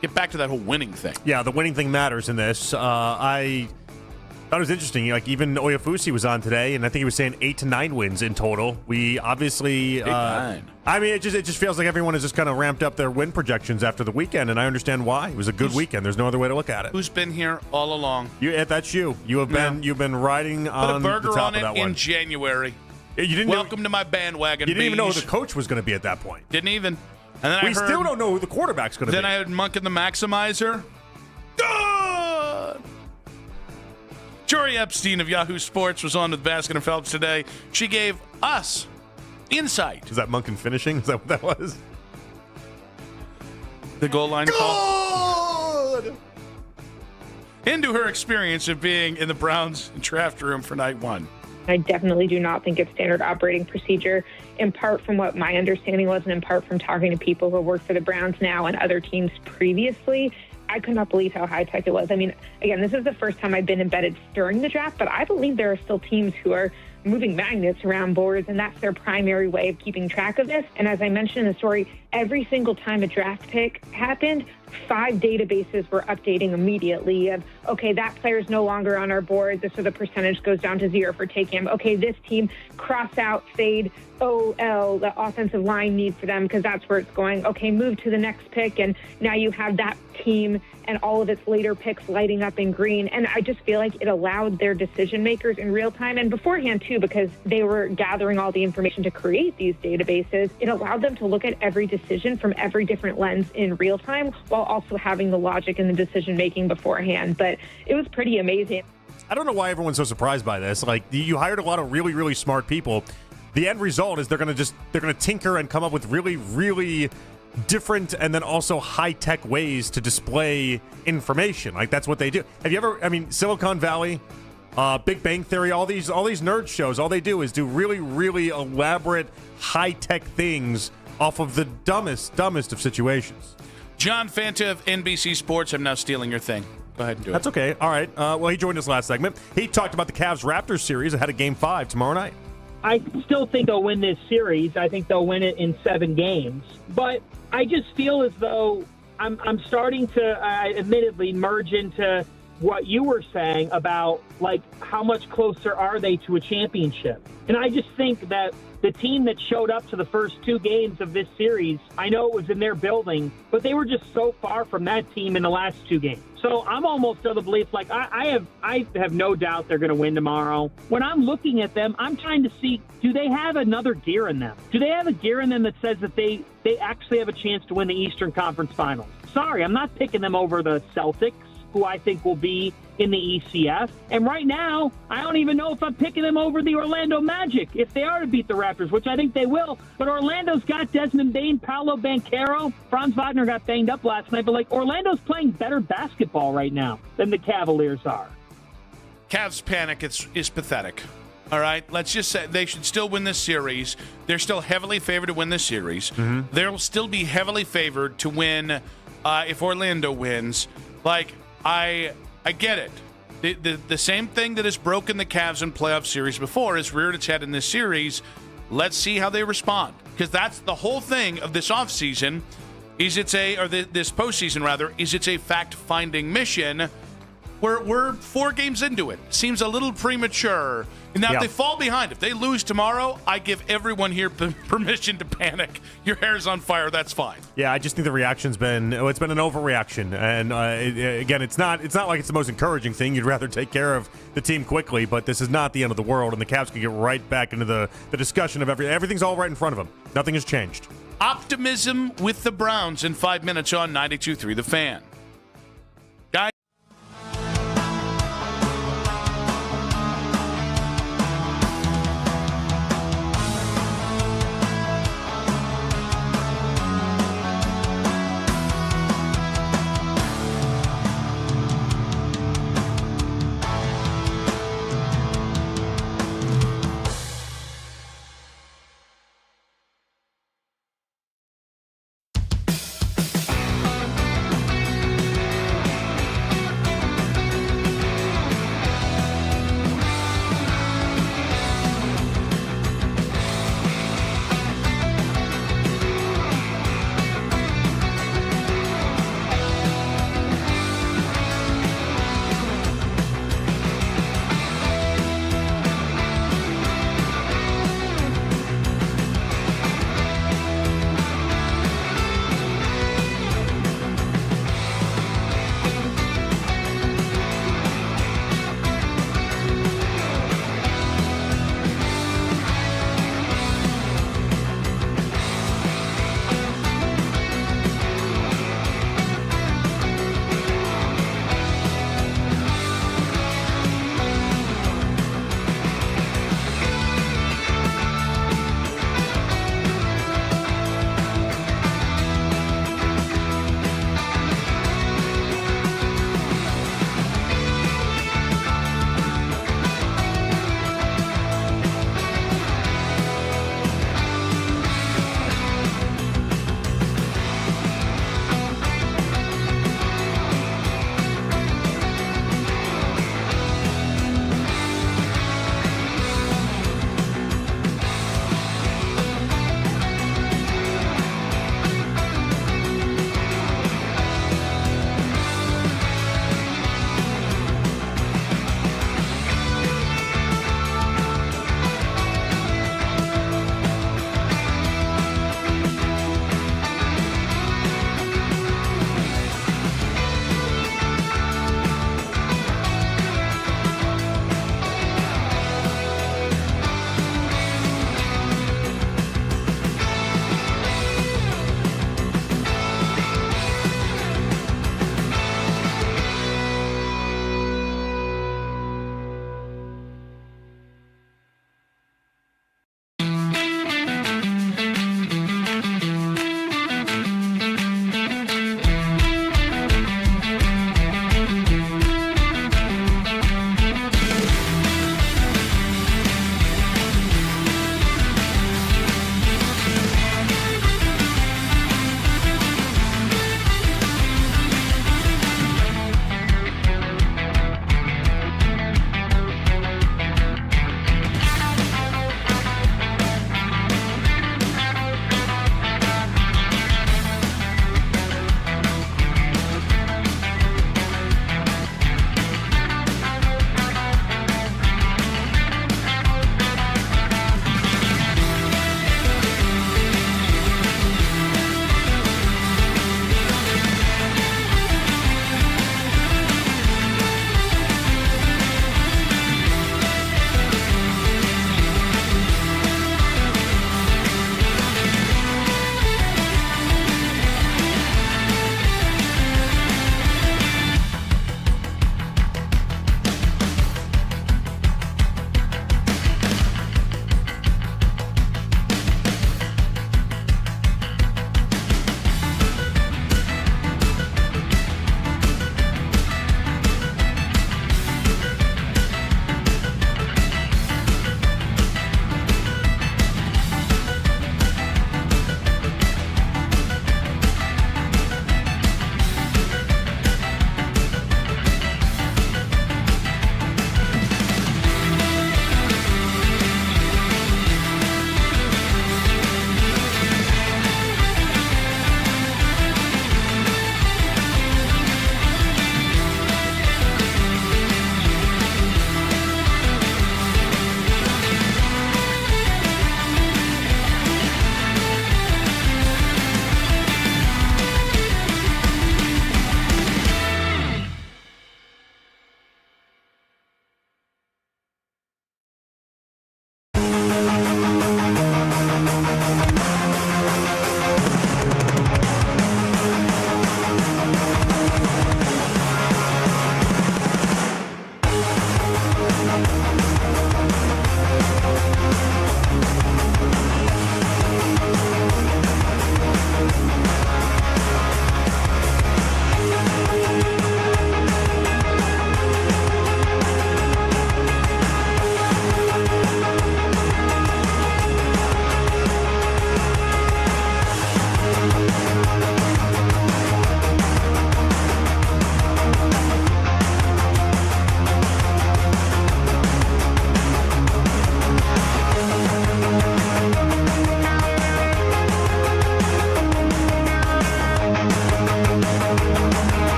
get back to that whole winning thing. Yeah, the winning thing matters in this. I thought it was interesting. Even Oyafusi was on today, and I think he was saying 8 to 9 wins in total. We obviously, Big time. it just feels like everyone has just kind of ramped up their win projections after the weekend, and I understand why. It was a good weekend. There's no other way to look at it. Who's been here all along? That's you. You've been riding on Put a burger the top on of that it one. in January. You didn't Welcome to my bandwagon. You didn't even know who beige. the coach was going to be at that point. Didn't even. And then we still don't know who the quarterback's going to be. Then I had Monk in the Maximizer. Jory Epstein of Yahoo Sports was on with Baskin and Phelps today. She gave us insight. Is that Monk and finishing? Is that what that was? The goal line call? Into her experience of being in the Browns draft room for night 1. I definitely do not think it's standard operating procedure, in part from what my understanding was and in part from talking to people who work for the Browns now and other teams previously. I could not believe how high-tech it was. Again, this is the first time I've been embedded during the draft, but I believe there are still teams who are moving magnets around boards, and that's their primary way of keeping track of this. And as I mentioned in the story, every single time a draft pick happened, 5 databases were updating immediately of, okay, that player's no longer on our board, so the percentage goes down to 0 for taking him. Okay, this team, cross out, fade, OL, the offensive line need for them because that's where it's going. Okay, move to the next pick, and now you have that team and all of its later picks lighting up in green. And I just feel like it allowed their decision makers in real time, and beforehand too, because they were gathering all the information to create these databases, it allowed them to look at every decision from every different lens in real time while also having the logic and the decision making beforehand. But it was pretty amazing. I don't know why everyone's so surprised by this. Like, you hired a lot of really, really smart people. The end result is they're going to tinker and come up with really, really different and then also high-tech ways to display information. Like, that's what they do. Have you ever, Silicon Valley, Big Bang Theory, all these nerd shows, all they do is do really, really elaborate, high-tech things off of the dumbest of situations. John Fanta of NBC Sports, I'm now stealing your thing. Go ahead and do it. That's okay. All right. Well, he joined us last segment. He talked about the Cavs-Raptors series ahead of Game 5 tomorrow night. I still think they'll win this series. I think they'll win it in 7 games. But I just feel as though I'm starting to, admittedly, merge into what you were saying about, like, how much closer are they to a championship? And I just think that the team that showed up to the first 2 games of this series, I know it was in their building, but they were just so far from that team in the last 2 games. So I'm almost of the belief, like, I have no doubt they're going to win tomorrow. When I'm looking at them, I'm trying to see, do they have another gear in them? Do they have a gear in them that says that they actually have a chance to win the Eastern Conference Finals? Sorry, I'm not picking them over the Celtics, who I think will be in the ECF. And right now, I don't even know if I'm picking them over the Orlando Magic if they are to beat the Raptors, which I think they will. But Orlando's got Desmond Bane, Paolo Banchero. Franz Wagner got banged up last night. But, like, Orlando's playing better basketball right now than the Cavaliers are. Cavs panic is pathetic. All right, let's just say they should still win this series. They're still heavily favored to win this series. Mm-hmm. They'll still be heavily favored to win if Orlando wins. Like, I get it. The same thing that has broken the Cavs in playoff series before has reared its head in this series. Let's see how they respond, because that's the whole thing of this offseason. This postseason rather, is it's a fact-finding mission. We're 4 games into it. Seems a little premature. Now, if they fall behind, if they lose tomorrow, I give everyone here permission to panic. Your hair's on fire. That's fine. Yeah, I just think the reaction's been an overreaction, and again, it's not like it's the most encouraging thing. You'd rather take care of the team quickly, but this is not the end of the world, and the Cavs can get right back into the discussion of everything's all right in front of them. Nothing has changed. Optimism with the Browns in 5 minutes on 92.3 The Fan.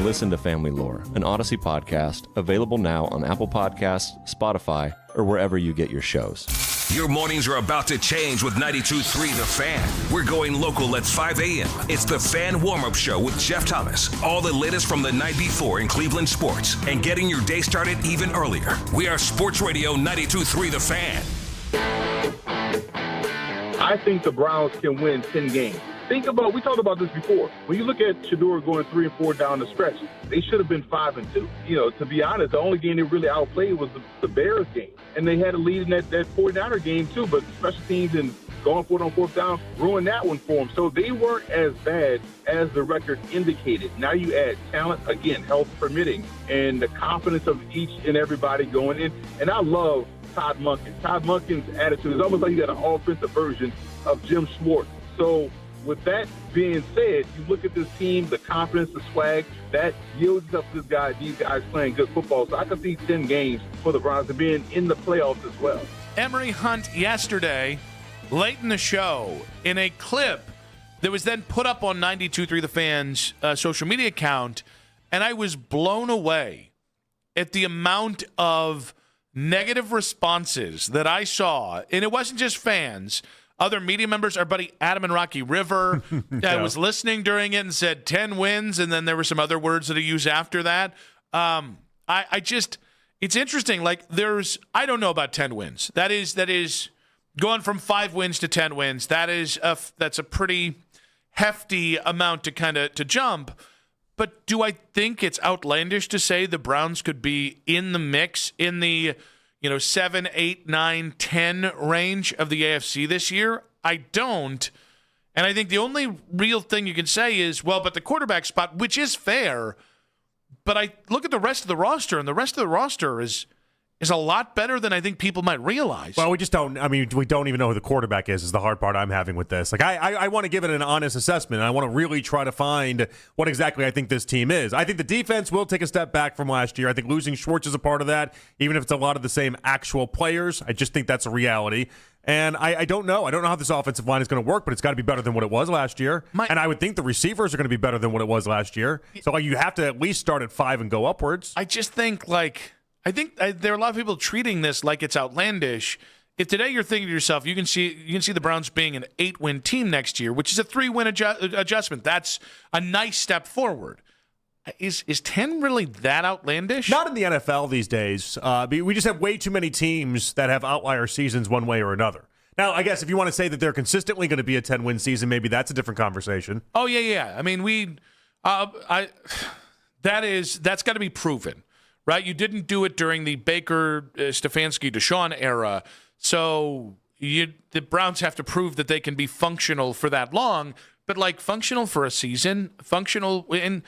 listen to Family Lore, an Odyssey podcast available now on Apple Podcasts, Spotify, or wherever you get your shows. Your mornings are about to change with 92.3 The Fan. We're going local at 5 a.m. It's The Fan Warm-Up Show with Jeff Thomas. All the latest from the night before in Cleveland sports and getting your day started even earlier. We are Sports Radio 92.3 The Fan. I think the Browns can win 10 games. Think about, we talked about this before. When you look at Shedeur going 3 and 4 down the stretch, they should have been 5 and 2. You know, to be honest, the only game they really outplayed was the Bears game. And they had a lead in that 49er game too, but special teams and going for it on 4th down ruined that one for them. So they weren't as bad as the record indicated. Now you add talent, again, health permitting, and the confidence of each and everybody going in. And I love Todd Monken. Todd Monken's attitude is almost like you got an offensive version of Jim Schwartz. So with that being said, you look at this team, the confidence, the swag, that yields up to these guys playing good football. So I can see 10 games for the Browns and being in the playoffs as well. Emory Hunt yesterday, late in the show, in a clip that was then put up on 92.3 The Fan's social media account, and I was blown away at the amount of negative responses that I saw. And it wasn't just fans. Other media members, our buddy Adam and Rocky River, was listening during it and said 10 wins, and then there were some other words that he used after that. It's interesting. Like, I don't know about 10 wins. That is going from 5 wins to 10 wins. That's a pretty hefty amount to jump. But do I think it's outlandish to say the Browns could be in the mix in the 7, 8, 9, 10 range of the AFC this year? I don't. And I think the only real thing you can say is, well, but the quarterback spot, which is fair, but I look at the rest of the roster, and the rest of the roster is a lot better than I think people might realize. Well, we don't even know who the quarterback is the hard part I'm having with this. Like, I want to give it an honest assessment, and I want to really try to find what exactly I think this team is. I think the defense will take a step back from last year. I think losing Schwartz is a part of that, even if it's a lot of the same actual players. I just think that's a reality. And I don't know. I don't know how this offensive line is going to work, but it's got to be better than what it was last year. And I would think the receivers are going to be better than what it was last year. So you have to at least start at 5 and go upwards. I just think, there are a lot of people treating this like it's outlandish. If today you're thinking to yourself, you can see the Browns being an 8-win team next year, which is a 3-win adjustment. That's a nice step forward. Is 10 really that outlandish? Not in the NFL these days. We just have way too many teams that have outlier seasons one way or another. Now, I guess if you want to say that they're consistently going to be a 10-win season, maybe that's a different conversation. Oh, yeah. I mean, that's got to be proven. Right, you didn't do it during the Baker, Stefanski, Deshaun era, so the Browns have to prove that they can be functional for that long. But functional for a season, functional in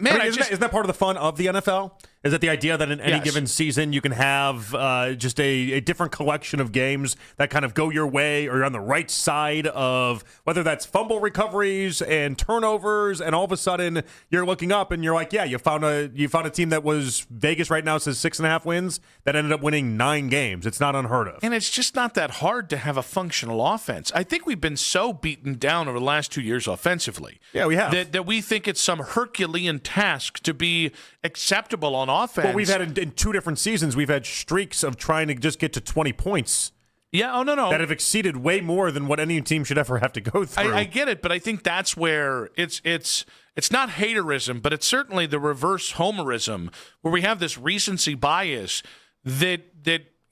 isn't that part of the fun of the NFL? Is that the idea that in any given season you can have just a different collection of games that kind of go your way, or you're on the right side of whether that's fumble recoveries and turnovers, and all of a sudden you're looking up and you're like, yeah, you found a team that was, Vegas right now says 6.5 wins, that ended up winning 9 games. It's not unheard of. And it's just not that hard to have a functional offense. I think we've been so beaten down over the last 2 years offensively. Yeah, we have. That we think it's some Herculean task to be acceptable on offense. Well, we've had in 2 different seasons, we've had streaks of trying to just get to 20 points. Yeah, oh, no. That have exceeded way more than what any team should ever have to go through. I get it, but I think that's where it's not haterism, but it's certainly the reverse homerism, where we have this recency bias that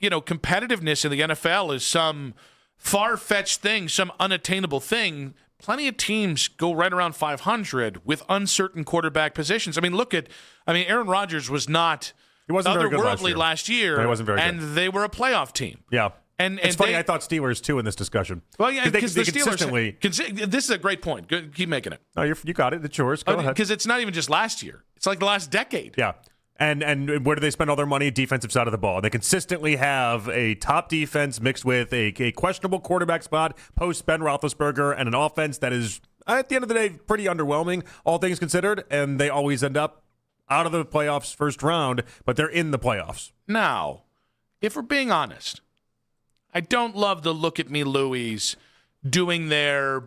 competitiveness in the NFL is some far-fetched thing, some unattainable thing. Plenty of teams go right around 500 with uncertain quarterback positions. I mean, Aaron Rodgers was not otherworldly last year. No, he wasn't very good. And they were a playoff team. Yeah. And it's funny, I thought Steelers too in this discussion. Well, yeah, because the consistently. This is a great point. Keep making it. Oh, you got it. It's yours. Go ahead. Because it's not even just last year. It's like the last decade. Yeah. And where do they spend all their money? Defensive side of the ball. They consistently have a top defense mixed with a questionable quarterback spot post Ben Roethlisberger, and an offense that is, at the end of the day, pretty underwhelming, all things considered. And they always end up out of the playoffs first round, but they're in the playoffs. Now, if we're being honest, I don't love the look at me Louis doing their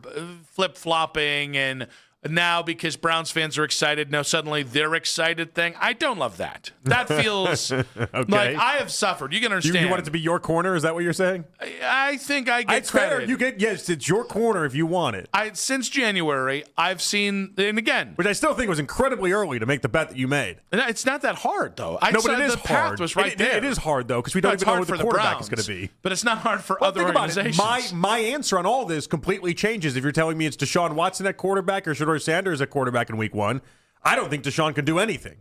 flip-flopping and now because Browns fans are excited, now suddenly they're excited thing. I don't love that. That feels like I have suffered. You can understand. You want it to be your corner? Is that what you're saying? I think I get it's credit. Fair. Yes, it's your corner if you want it. Since January, I've seen, and again, which I still think was incredibly early to make the bet that you made. It's not that hard though. But it is the path hard. was right there. It is hard though because we don't even know who the quarterback is going to be. But it's not hard for other organizations. My answer on all this completely changes if you're telling me it's Deshaun Watson at quarterback or Shedeur Sanders at quarterback in week 1. I don't think Deshaun can do anything.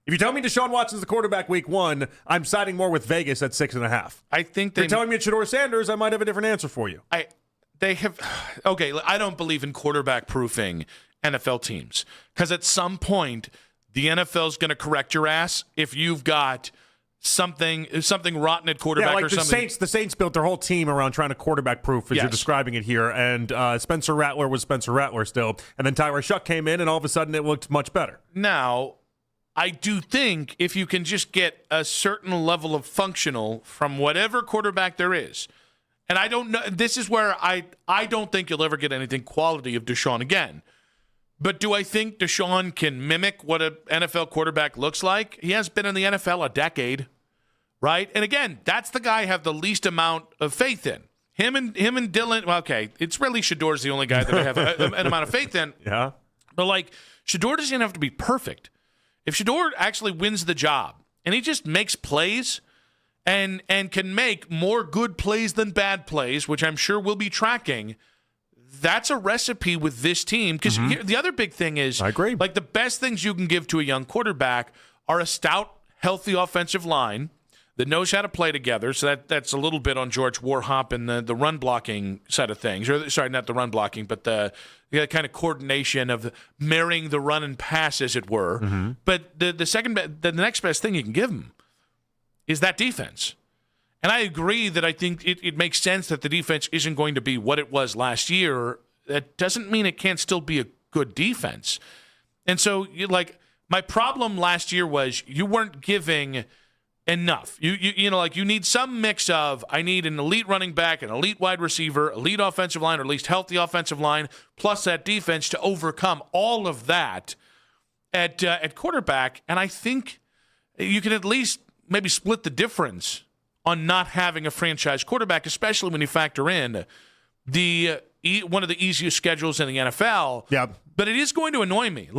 If you tell me Deshaun Watson's the quarterback week 1, I'm siding more with Vegas at 6.5. I think if you're telling me it's Shedeur Sanders, I might have a different answer for you. I don't believe in quarterback proofing NFL teams because at some point the NFL is going to correct your ass if you've got something rotten at quarterback like or something. The Saints built their whole team around trying to quarterback proof, as you're describing it here. And Spencer Rattler was Spencer Rattler still. And then Tyler Shuck came in, and all of a sudden it looked much better. Now, I do think if you can just get a certain level of functional from whatever quarterback there is, and I don't know, this is where I don't think you'll ever get anything quality of Deshaun again. But do I think Deshaun can mimic what an NFL quarterback looks like? He has been in the NFL a decade, right? And again, that's the guy I have the least amount of faith in. Him and Dylan. Well, okay, it's really Shedeur's the only guy that I have an amount of faith in. Yeah. But Shedeur doesn't have to be perfect. If Shedeur actually wins the job and he just makes plays and can make more good plays than bad plays, which I'm sure we'll be tracking. That's a recipe with this team. Because the other big thing is, I agree. The best things you can give to a young quarterback are a stout, healthy offensive line that knows how to play together. So that's a little bit on George Warhop and the run blocking side of things. Or sorry, not the run blocking, but the kind of coordination of marrying the run and pass, as it were. Mm-hmm. But the next best thing you can give him is that defense. And I agree that I think it makes sense that the defense isn't going to be what it was last year. That doesn't mean it can't still be a good defense. And so, my problem last year was you weren't giving enough. You need some mix of, I need an elite running back, an elite wide receiver, elite offensive line, or at least healthy offensive line, plus that defense to overcome all of that at quarterback. And I think you can at least maybe split the difference on not having a franchise quarterback, especially when you factor in one of the easiest schedules in the NFL. Yeah. But it is going to annoy me.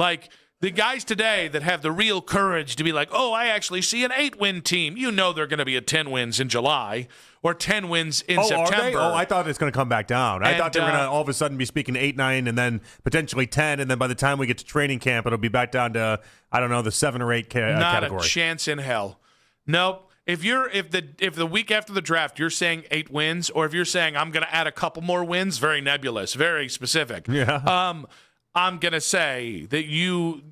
The guys today that have the real courage to be like, oh, I actually see an 8-win team. You know they're going to be at 10 wins in July or 10 wins in September. Are they? Oh, I thought it's going to come back down. I thought they were going to all of a sudden be speaking 8-9 and then potentially 10, and then by the time we get to training camp, it'll be back down to, I don't know, the 7 or 8 category. Not a chance in hell. Nope. If the week after the draft you're saying 8 wins, or if you're saying I'm going to add a couple more wins, very nebulous, very specific. Yeah. I'm going to say that you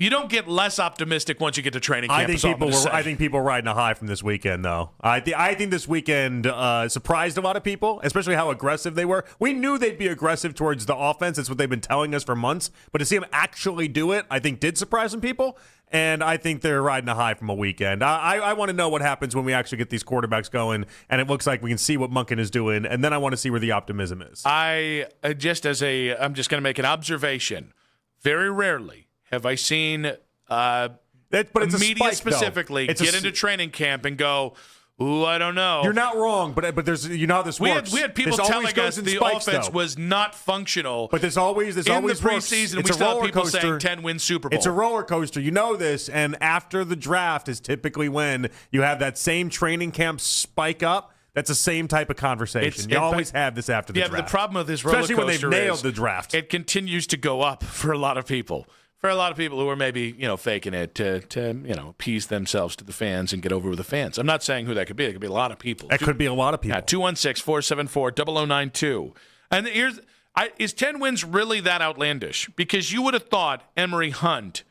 don't get less optimistic once you get to training camp. I think people are riding a high from this weekend, though. I think this weekend surprised a lot of people, especially how aggressive they were. We knew they'd be aggressive towards the offense. That's what they've been telling us for months. But to see them actually do it, I think did surprise some people. And I think they're riding a high from a weekend. I want to know what happens when we actually get these quarterbacks going, and it looks like we can see what Monken is doing, and then I want to see where the optimism is. I'm just going to make an observation. Very rarely have I seen media specifically get into training camp and go, ooh, I don't know. You're not wrong, but there's how this works. We had people telling us the offense was not functional. But there's always in the preseason. We still have people saying 10-win Super Bowl. It's a roller coaster. You know this, and after the draft is typically when you have that same training camp spike up. That's the same type of conversation. You always have this after the draft. Yeah, the problem with this roller coaster especially when they've nailed the draft. It continues to go up for a lot of people. For a lot of people who are maybe, faking it to appease themselves to the fans and get over with the fans. I'm not saying who that could be. It could be a lot of people. That could be a lot of people. 216-474-0092. And is 10 wins really that outlandish? Because you would have thought Emory Hunt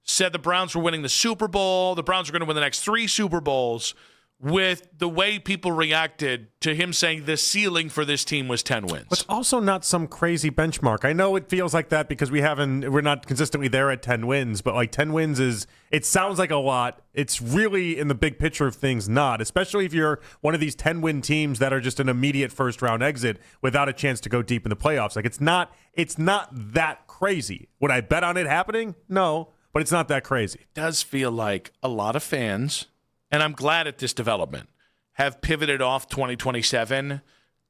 said the Browns were winning the Super Bowl. The Browns were going to win the next 3 Super Bowls with the way people reacted to him saying the ceiling for this team was 10 wins. It's also not some crazy benchmark. I know it feels like that because we're not consistently there at 10 wins, but like 10 wins it sounds like a lot. It's really, in the big picture of things, not, especially if you're one of these 10-win teams that are just an immediate first-round exit without a chance to go deep in the playoffs. Like, it's not that crazy. Would I bet on it happening? No, but it's not that crazy. It does feel like a lot of fans, and I'm glad at this development, have pivoted off 2027,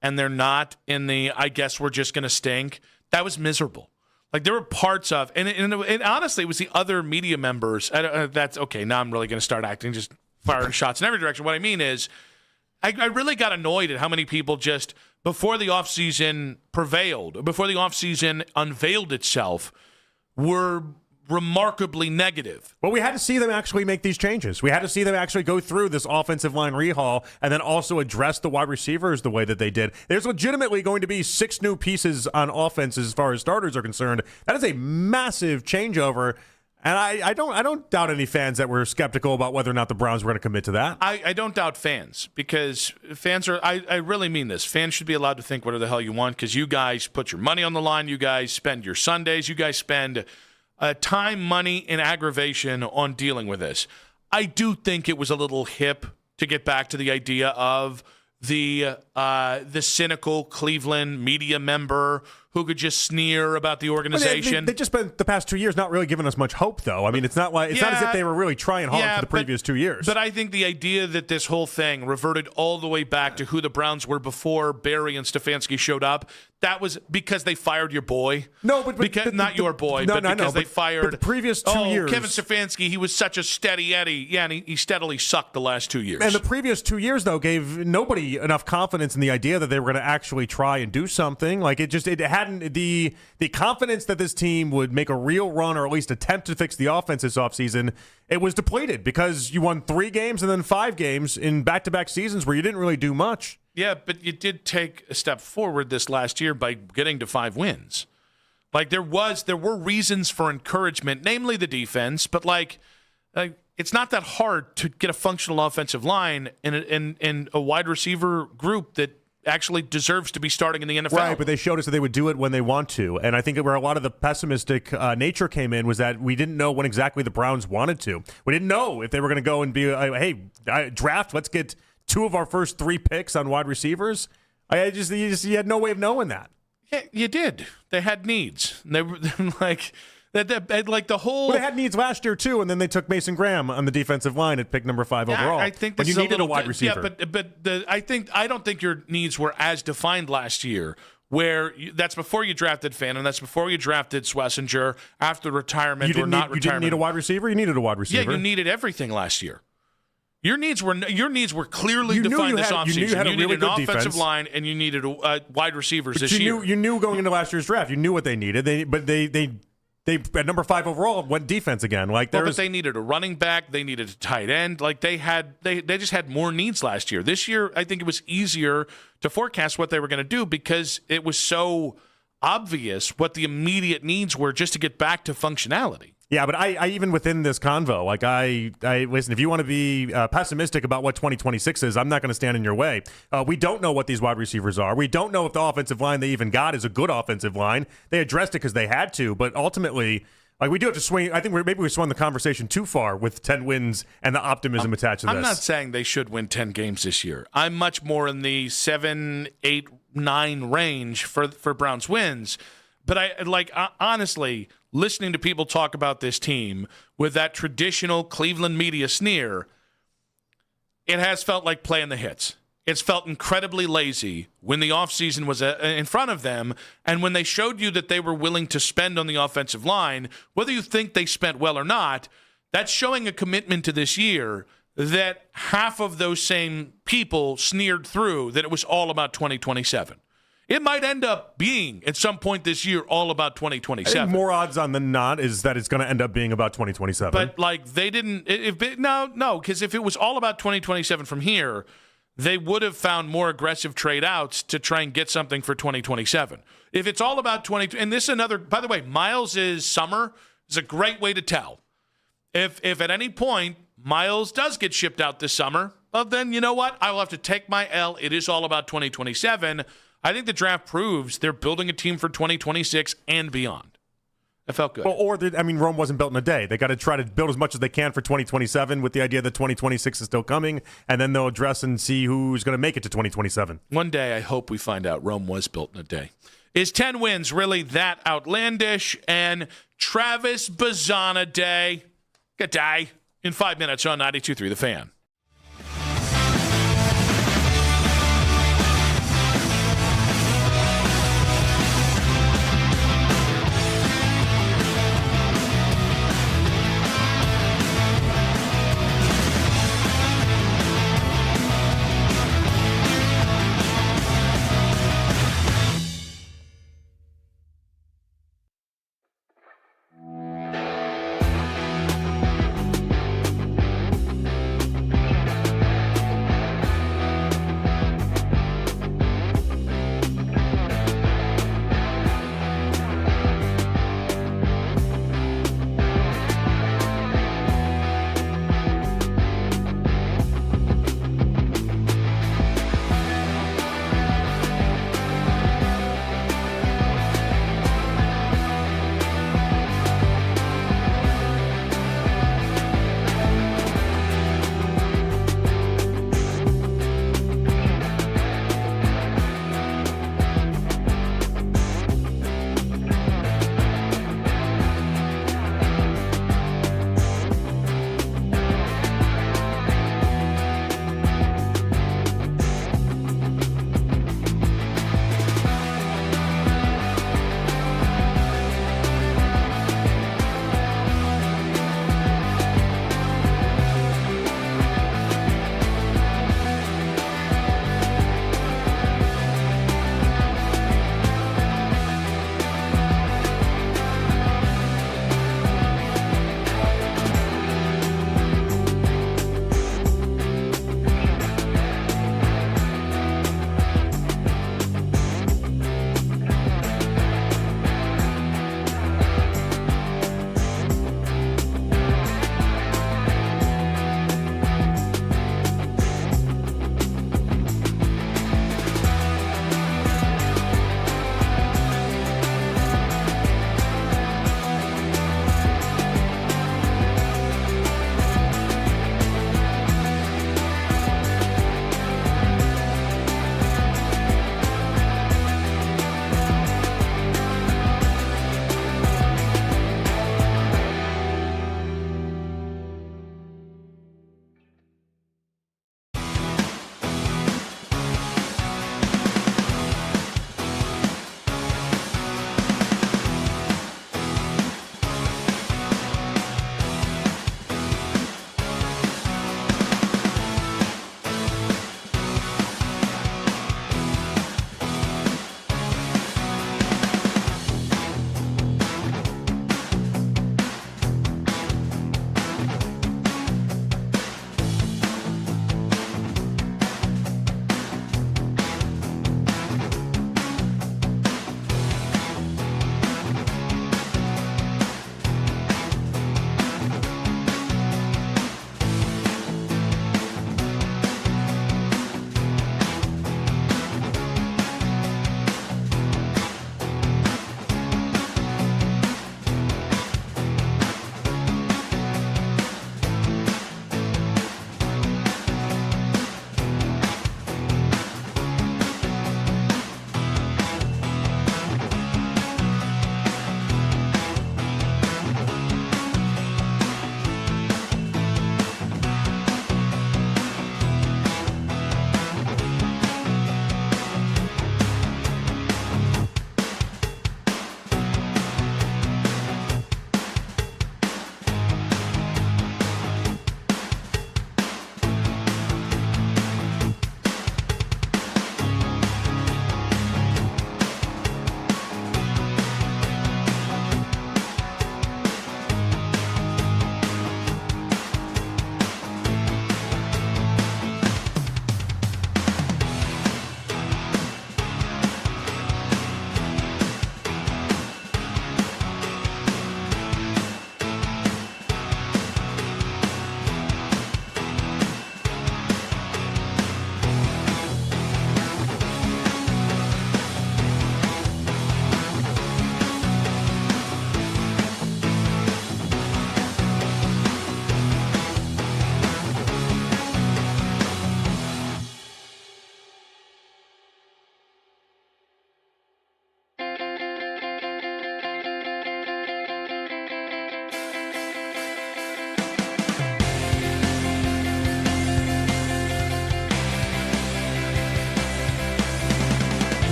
and they're not in the, I guess we're just going to stink. That was miserable. Like, there were parts of, and honestly, it was the other media members. That's okay. Now I'm really going to start acting, just firing shots in every direction. What I mean is, I really got annoyed at how many people just, before the offseason prevailed, before the offseason unveiled itself, were remarkably negative. Well, we had to see them actually make these changes. We had to see them actually go through this offensive line rehaul and then also address the wide receivers the way that they did. There's legitimately going to be 6 new pieces on offense as far as starters are concerned. That is a massive changeover. And I don't doubt any fans that were skeptical about whether or not the Browns were going to commit to that. I don't doubt fans, because fans are, I really mean this. Fans should be allowed to think whatever the hell you want, because you guys put your money on the line. You guys spend your Sundays. You guys spend time, money, and aggravation on dealing with this. I do think it was a little hip to get back to the idea of the cynical Cleveland media member who could just sneer about the organization. They just spent the past 2 years not really giving us much hope, though. I mean, it's not as if they were really trying hard for the previous 2 years. But I think the idea that this whole thing reverted all the way back to who the Browns were before Barry and Stefanski showed up, that was because they fired your boy. No, but not your boy, but because they fired the previous 2 years. Kevin Stefanski, he was such a steady Eddie. Yeah, and he steadily sucked the last 2 years. And the previous 2 years, though, gave nobody enough confidence in the idea that they were going to actually try and do something. Like, it hadn't the confidence that this team would make a real run or at least attempt to fix the offense this offseason, it was depleted because you won 3 games and then 5 games in back-to-back seasons where you didn't really do much. Yeah, but you did take a step forward this last year by getting to 5 wins. Like, there were reasons for encouragement, namely the defense, but like it's not that hard to get a functional offensive line in a wide receiver group that actually deserves to be starting in the NFL. Right, but they showed us that they would do it when they want to. And I think where a lot of the pessimistic nature came in was that we didn't know when exactly the Browns wanted to. We didn't know if they were going to go and be, hey, draft, let's get 2 of our first 3 picks on wide receivers. You had no way of knowing that. Yeah, you did. They had needs. They were like the whole. Well, they had needs last year too, and then they took Mason Graham on the defensive line at pick number 5 overall. I think when you needed a wide receiver. Yeah, but I don't think your needs were as defined last year. That's before you drafted Fant, and that's before you drafted Schlesinger after retirement You didn't need a wide receiver. You needed a wide receiver. Yeah, you needed everything last year. Your needs were clearly defined this offseason. You needed an offensive line, and you needed wide receivers this year. You knew going into last year's draft. You knew what they needed. They at number 5 overall went defense again. But they needed a running back. They needed a tight end. Like they just had more needs last year. This year, I think it was easier to forecast what they were going to do because it was so obvious what the immediate needs were just to get back to functionality. Yeah, but I even within this convo, like I listen, if you want to be pessimistic about what 2026 is, I'm not going to stand in your way. We don't know what these wide receivers are. We don't know if the offensive line they even got is a good offensive line. They addressed it because they had to, but ultimately, like we do have to swing. I think maybe we swung the conversation too far with 10 wins and the optimism attached to this. I'm not saying they should win 10 games this year. I'm much more in the 7, 8, 9 range for Browns wins. But honestly, listening to people talk about this team with that traditional Cleveland media sneer, it has felt like playing the hits. It's felt incredibly lazy when the offseason was in front of them, and when they showed you that they were willing to spend on the offensive line, whether you think they spent well or not, that's showing a commitment to this year that half of those same people sneered through that it was all about 2027. It might end up being, at some point this year, all about 2027. I think more odds on than not is that it's going to end up being about 2027. But, they didn't... No, because if it was all about 2027 from here, they would have found more aggressive trade-outs to try and get something for 2027. If it's all about 20... And this is another... By the way, Miles' summer is a great way to tell. If at any point Miles does get shipped out this summer, well, then you know what? I will have to take my L. It is all about 2027. I think the draft proves they're building a team for 2026 and beyond. It felt good. Well, Rome wasn't built in a day. They got to try to build as much as they can for 2027 with the idea that 2026 is still coming, and then they'll address and see who's going to make it to 2027. One day, I hope we find out Rome was built in a day. Is 10 wins really that outlandish? And Travis Bazzana Day. Good day. In 5 minutes on 92.3 The Fan.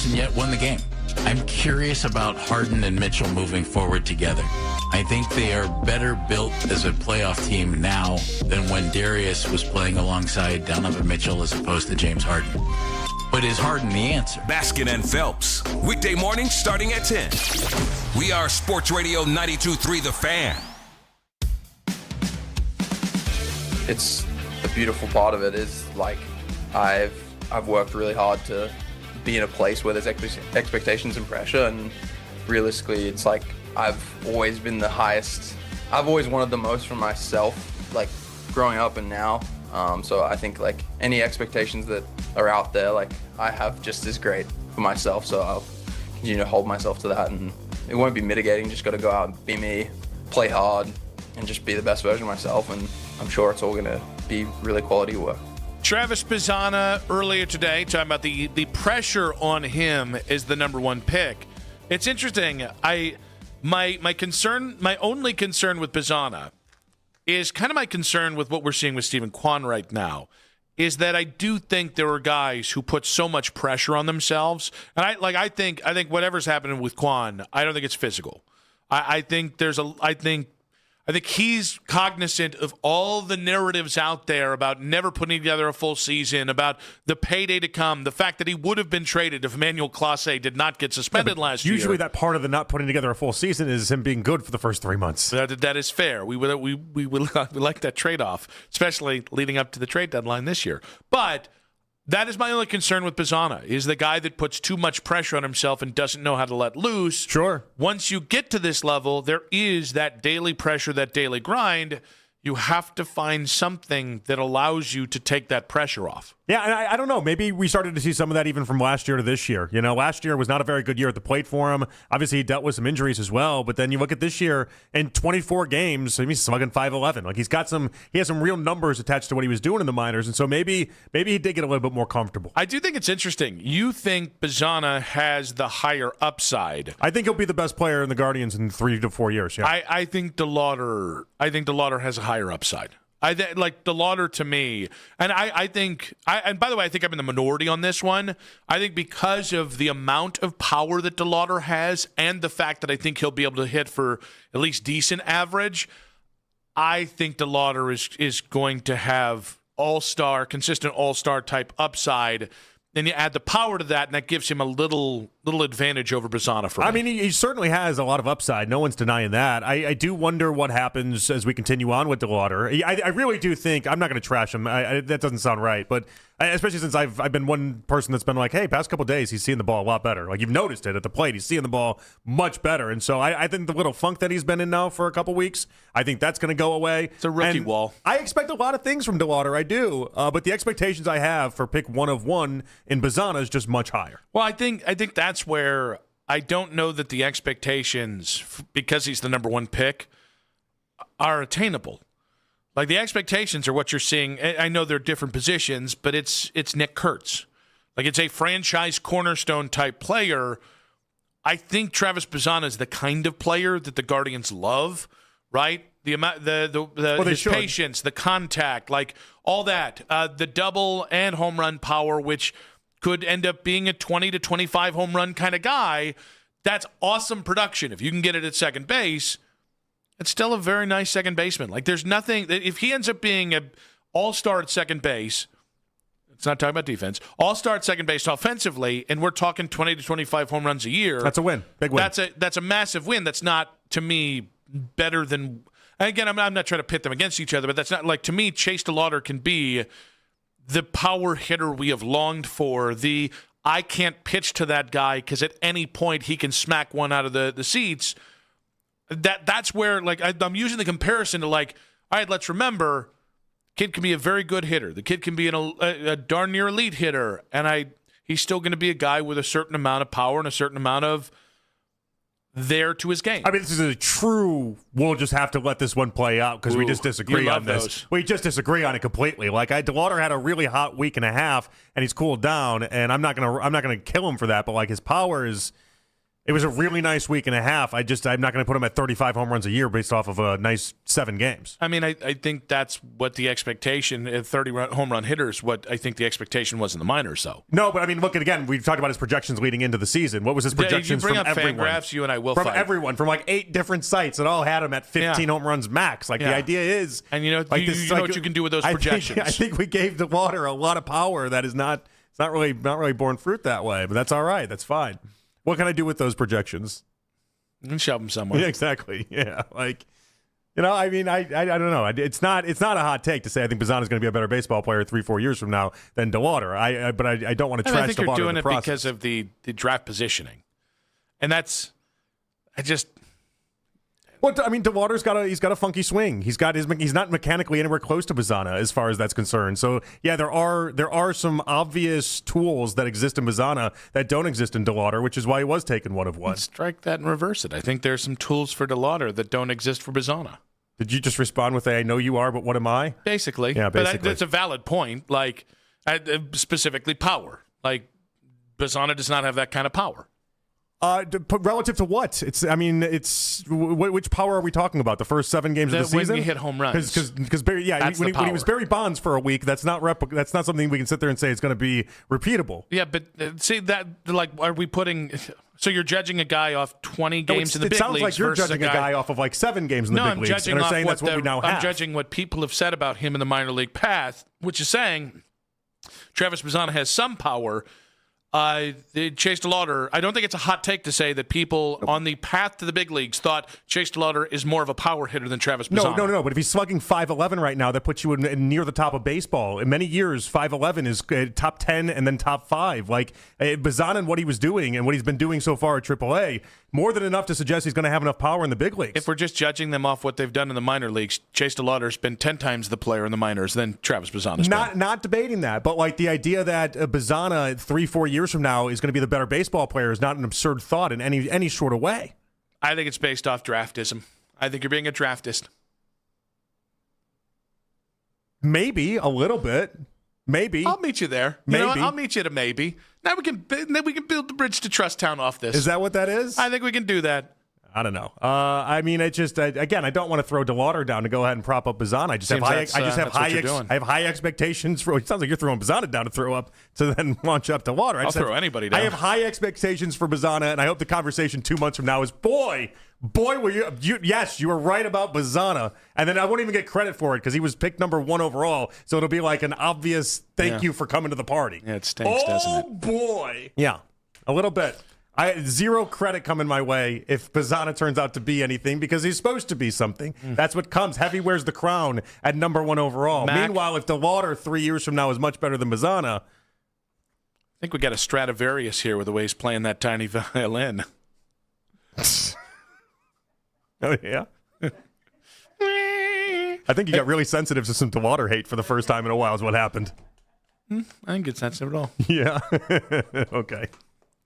and yet won the game. I'm curious about Harden and Mitchell moving forward together. I think they are better built as a playoff team now than when Darius was playing alongside Donovan Mitchell as opposed to James Harden. But is Harden the answer? Baskin and Phelps, weekday mornings starting at 10. We are Sports Radio 92.3 The Fan. It's the beautiful part of it is like I've worked really hard to be in a place where there's expectations and pressure, and realistically it's like I've always been the highest. I've always wanted the most from myself, like growing up and now. So I think like any expectations that are out there, like I have just as great for myself. So I'll continue to hold myself to that, and it won't be mitigating. Just got to go out and be me, play hard, and just be the best version of myself. And I'm sure it's all going to be really quality work. Travis Pizzana earlier today talking about the pressure on him is the number one pick. It's interesting. My only concern with Pizzana is kind of my concern with what we're seeing with Stephen Kwan right now, is that I do think there are guys who put so much pressure on themselves, and I think whatever's happening with Kwan, I don't think it's physical. I think he's cognizant of all the narratives out there about never putting together a full season, about the payday to come, the fact that he would have been traded if Emmanuel Clase did not get suspended last year. Usually that part of the not putting together a full season is him being good for the first 3 months. That is fair. We like that trade-off, especially leading up to the trade deadline this year. But that is my only concern with Pizzana, is the guy that puts too much pressure on himself and doesn't know how to let loose. Sure. Once you get to this level, there is that daily pressure, that daily grind. You have to find something that allows you to take that pressure off. Yeah, and I don't know. Maybe we started to see some of that even from last year to this year. You know, last year was not a very good year at the plate for him. Obviously, he dealt with some injuries as well. But then you look at this year, in 24 games, he's slugging .511. Like he has some real numbers attached to what he was doing in the minors, and so maybe he did get a little bit more comfortable. I do think it's interesting. You think Pizzana has the higher upside? I think he'll be the best player in the Guardians in 3 to 4 years. Yeah, I think DeLauder has a higher upside. Like DeLauder to me, and and by the way, I think I'm in the minority on this one. I think because of the amount of power that DeLauder has, and the fact that I think he'll be able to hit for at least decent average, I think DeLauder is going to have consistent all-star type upside. Then you add the power to that, and that gives him a little advantage over Pizzana for me. I mean, he certainly has a lot of upside. No one's denying that. I do wonder what happens as we continue on with DeLauder. I really do think, I'm not going to trash him. That doesn't sound right, but especially since I've been one person that's been like, hey, past couple of days, he's seeing the ball a lot better. Like, you've noticed it at the plate. He's seeing the ball much better. And so I think the little funk that he's been in now for a couple weeks, I think that's going to go away. It's a rookie wall. I expect a lot of things from DeLauder. I do. But the expectations I have for pick 1 of 1 in Pizzana is just much higher. Well, I think that's where I don't know that the expectations, because he's the number 1 pick, are attainable. Like, the expectations are what you're seeing. I know they're different positions, but it's Nick Kurtz. Like, it's a franchise cornerstone type player. I think Travis Pizzana is the kind of player that the Guardians love, right? The amount, his patience, the contact, like all that, the double and home run power, which could end up being a 20 to 25 home run kind of guy. That's awesome production. If you can get it at second base, it's still a very nice second baseman. Like, there's nothing, if he ends up being an all-star at second base, it's not talking about defense, all-star at second base offensively, and we're talking 20 to 25 home runs a year. That's a win. Big win. That's a massive win. That's not, to me, better than, again, I'm not trying to pit them against each other, but that's not, like, to me, Chase DeLauder can be the power hitter we have longed for, I can't pitch to that guy because at any point he can smack one out of the seats. That's where, like, I'm using the comparison to, like, all right, let's remember, kid can be a very good hitter. The kid can be a darn near elite hitter, and he's still going to be a guy with a certain amount of power and a certain amount of there to his game. I mean, this is a true, we'll just have to let this one play out because we just disagree on this. Those. We just disagree on it completely. Like, DeLauder had a really hot week and a half, and he's cooled down, and I'm not gonna kill him for that, but, like, his power is It was a really nice week and a half. I'm not going to put him at 35 home runs a year based off of a nice 7 games. I mean, I think that's what the expectation, 30 home run hitters, what I think the expectation was in the minors, though. No, but I mean, look, again, we've talked about his projections leading into the season. What was his projections from everyone? You bring up everyone? FanGraphs, you and I will from fight. Everyone, from like 8 different sites that all had him at 15 home runs max. Like, the idea is... And you know, like, you know what you can do with those projections. I think we gave DeWater a lot of power that is not really borne fruit that way, but that's all right. That's fine. What can I do with those projections? You can shove them somewhere. Yeah, exactly. Yeah, like, you know, I mean, I don't know. It's not a hot take to say I think Bazzana's going to be a better baseball player 3-4 years from now than DeWater. But I don't want to trash DeWater. I think you're doing it process. because of the draft positioning, and that's Well, I mean, DeWater's got a funky swing. He's not mechanically anywhere close to Bazzana as far as that's concerned. So yeah, there are some obvious tools that exist in Bazzana that don't exist in DeWater, which is why he was taken 1 of 1. Strike that and reverse it. I think there's some tools for DeWater that don't exist for Bazzana. Did you just respond with I know you are, but what am I? Basically. Yeah, basically. But that's a valid point. Like, specifically power. Like, Bazzana does not have that kind of power. Relative to what? Which power are we talking about? The first 7 games of the season? When you hit home runs. Because when he was Barry Bonds for a week, that's not something we can sit there and say it's going to be repeatable. Yeah, but see that, like, are we putting? So you're judging a guy off 20 games in the big leagues. It sounds like you're judging a guy off of like 7 games in the big leagues, and are saying that's what we now have. I'm judging what people have said about him in the minor league path, which is saying Travis Bazzana has some power. Chase DeLauter, I don't think it's a hot take to say that people on the path to the big leagues thought Chase DeLauter is more of a power hitter than Travis Bazzana. No. But if he's slugging .511 right now, that puts you near the top of baseball. In many years, .511 is top 10 and then top 5. Like, Bazzana and what he was doing and what he's been doing so far at AAA, more than enough to suggest he's going to have enough power in the big leagues. If we're just judging them off what they've done in the minor leagues, Chase DeLauter's been 10 times the player in the minors than Travis Bazzana's been. Not debating that, but like the idea that Bazzana 3-4 years from now is going to be the better baseball player is not an absurd thought in any sort of way. I think it's based off draftism. I think you're being a draftist. Maybe a little bit. Maybe I'll meet you there. Maybe I'll meet you at a maybe. Now we can build the bridge to Trust Town off this. Is that what that is? I think we can do that. I don't know. I mean, it just again, I don't want to throw DeLauter down to go ahead and prop up Bazzana. I have high expectations for. It sounds like you're throwing Bazzana down to throw up to then launch up DeLauter. I'll throw anybody down. I have high expectations for Bazzana, and I hope the conversation 2 months from now is boy, were you yes, you were right about Bazzana, and then I won't even get credit for it because he was picked number 1 overall. So it'll be like an obvious thank you for coming to the party. Yeah, it stinks, doesn't it? Oh boy, yeah, a little bit. Zero credit coming my way if Bazzana turns out to be anything because he's supposed to be something. That's what comes. Heavy wears the crown at number 1 overall. Mac, meanwhile, if DeLauter 3 years from now is much better than Bazzana. I think we got a Stradivarius here with the way he's playing that tiny violin. Oh, yeah? I think you got really sensitive to some DeLauter hate for the first time in a while is what happened. I didn't get sensitive at all. Yeah. Okay.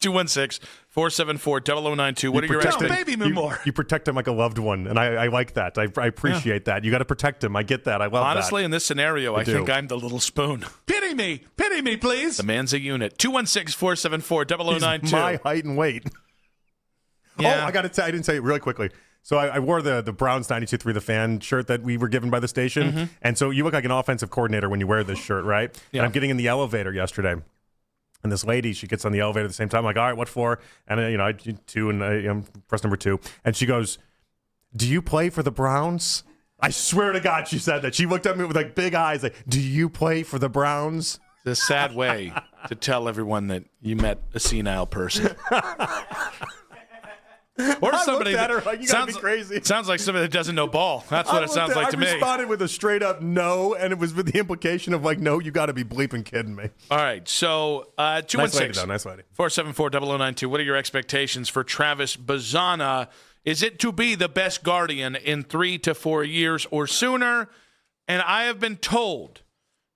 216-474-0092. What are your expectations? You protect him like a loved one, and I like that. I appreciate that. You got to protect him. I get that. I love that. Honestly, in this scenario, I think I'm the little spoon. Pity me, please. The man's a unit. 216-474-0092. He's my height and weight. Yeah. Oh, I got to tell. I didn't say it really quickly. So I wore the Browns 92.3 The Fan shirt that we were given by the station, and so you look like an offensive coordinator when you wear this shirt, right? Yeah. And I'm getting in the elevator yesterday. And this lady, she gets on the elevator at the same time. I'm like, all right, what for? And, I do 2, and I'm press number 2. And she goes, do you play for the Browns? I swear to God she said that. She looked at me with like big eyes like, do you play for the Browns? It's a sad way to tell everyone that you met a senile person. Or somebody at her like, you gotta be crazy. It sounds like somebody that doesn't know ball. That's what it sounds like to me. I responded with a straight up no, and it was with the implication of like, no, you got to be bleeping kidding me. All right, so 216 nice lady. 474-0092. What are your expectations for Travis Bazzana? Is it to be the best Guardian in 3 to 4 years or sooner? And I have been told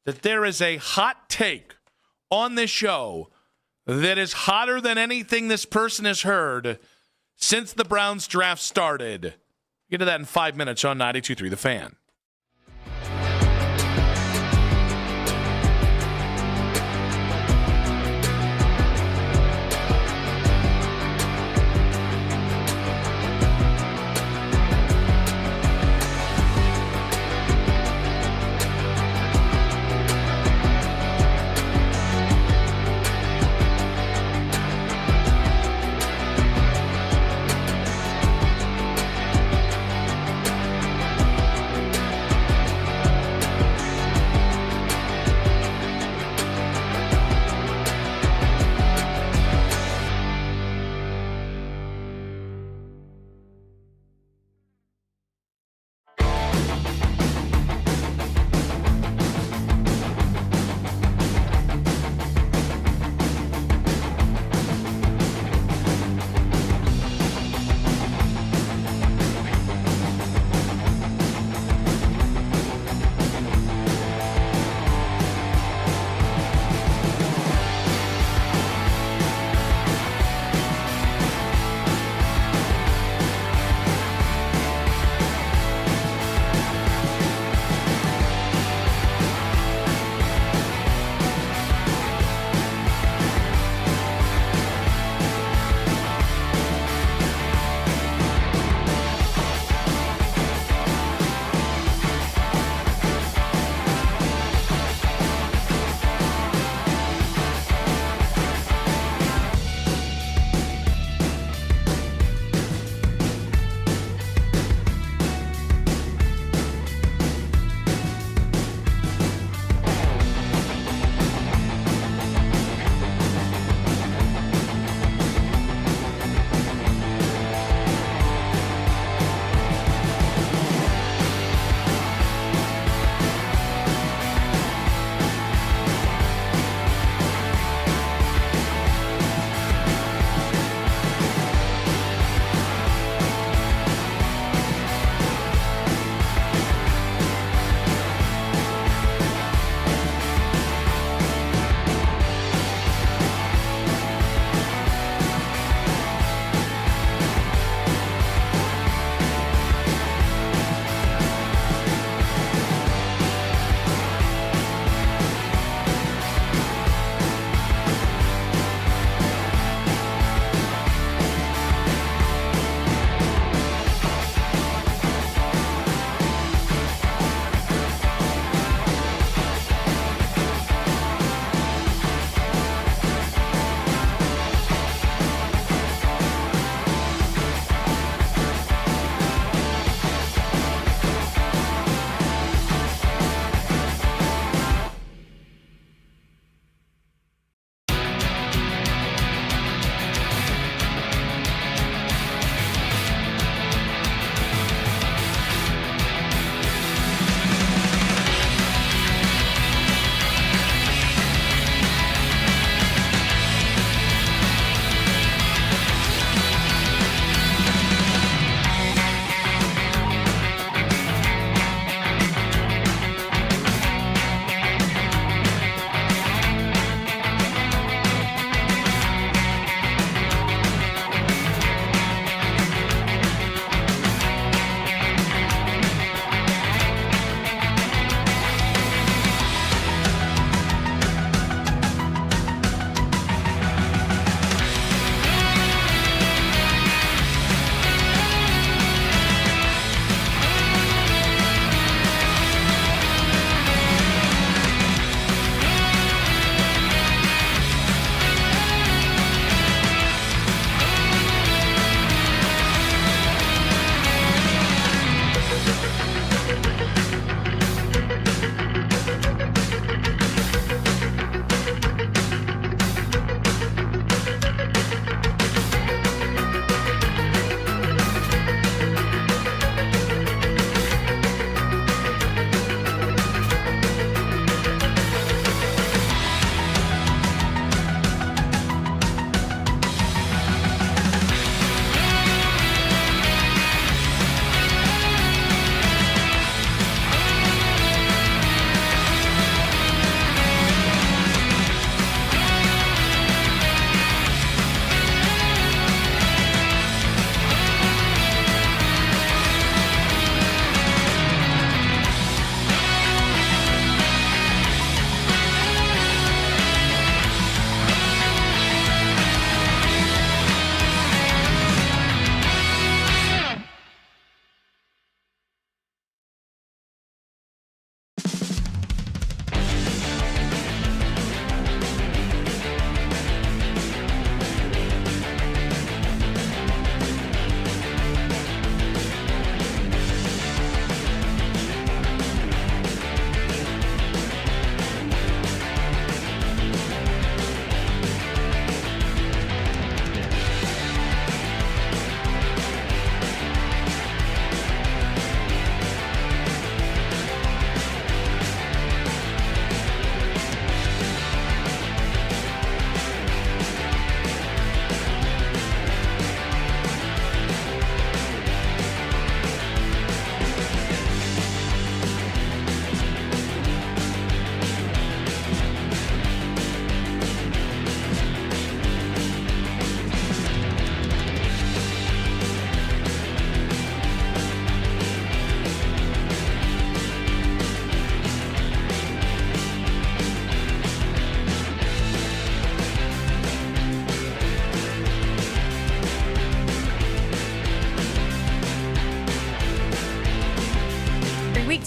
that there is a hot take on this show that is hotter than anything this person has heard since the Browns draft started. Get to that in 5 minutes on 92.3 The Fan.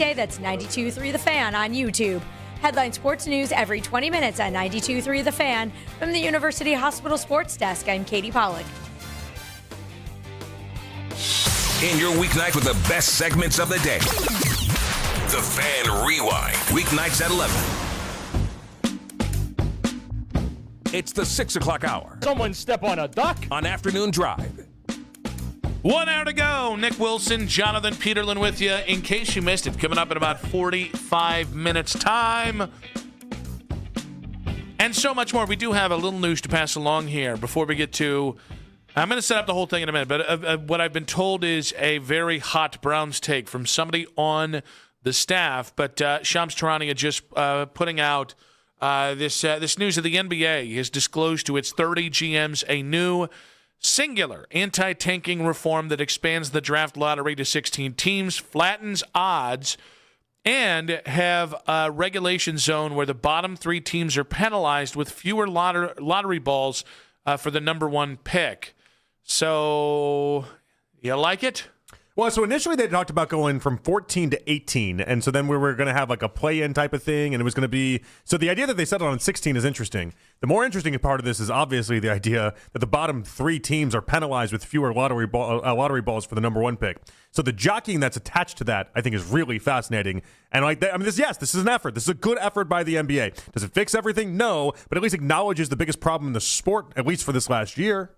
today. That's 92.3 The Fan on YouTube. Headline Sports News every 20 minutes at 92.3 The Fan. From the University Hospital Sports Desk, I'm Katie Pollack. In your weeknight with the best segments of the day. The Fan Rewind. Weeknights at 11. It's the 6 o'clock hour. Someone step on a duck. On Afternoon Drive. 1 hour to go. Nick Wilson, Jonathan Peterlin with you. In case you missed it, coming up in about 45 minutes time. And so much more. We do have a little news to pass along here before we get to... I'm going to set up the whole thing in a minute, but what I've been told is a very hot Browns take from somebody on the staff. But Shams Charania just putting out this news that the NBA has disclosed to its 30 GMs a new singular anti-tanking reform that expands the draft lottery to 16 teams, flattens odds, and have a regulation zone where the bottom 3 teams are penalized with fewer lottery balls for the number 1 pick. So, you like it? Well, so initially they talked about going from 14 to 18, and so then we were going to have like a play-in type of thing, and it was going to be... So the idea that they settled on 16 is interesting. The more interesting part of this is obviously the idea that the bottom 3 teams are penalized with fewer lottery balls for the number 1 pick. So the jockeying that's attached to that, I think, is really fascinating. And like, I mean, this is an effort. This is a good effort by the NBA. Does it fix everything? No, but at least acknowledges the biggest problem in the sport, at least for this last year.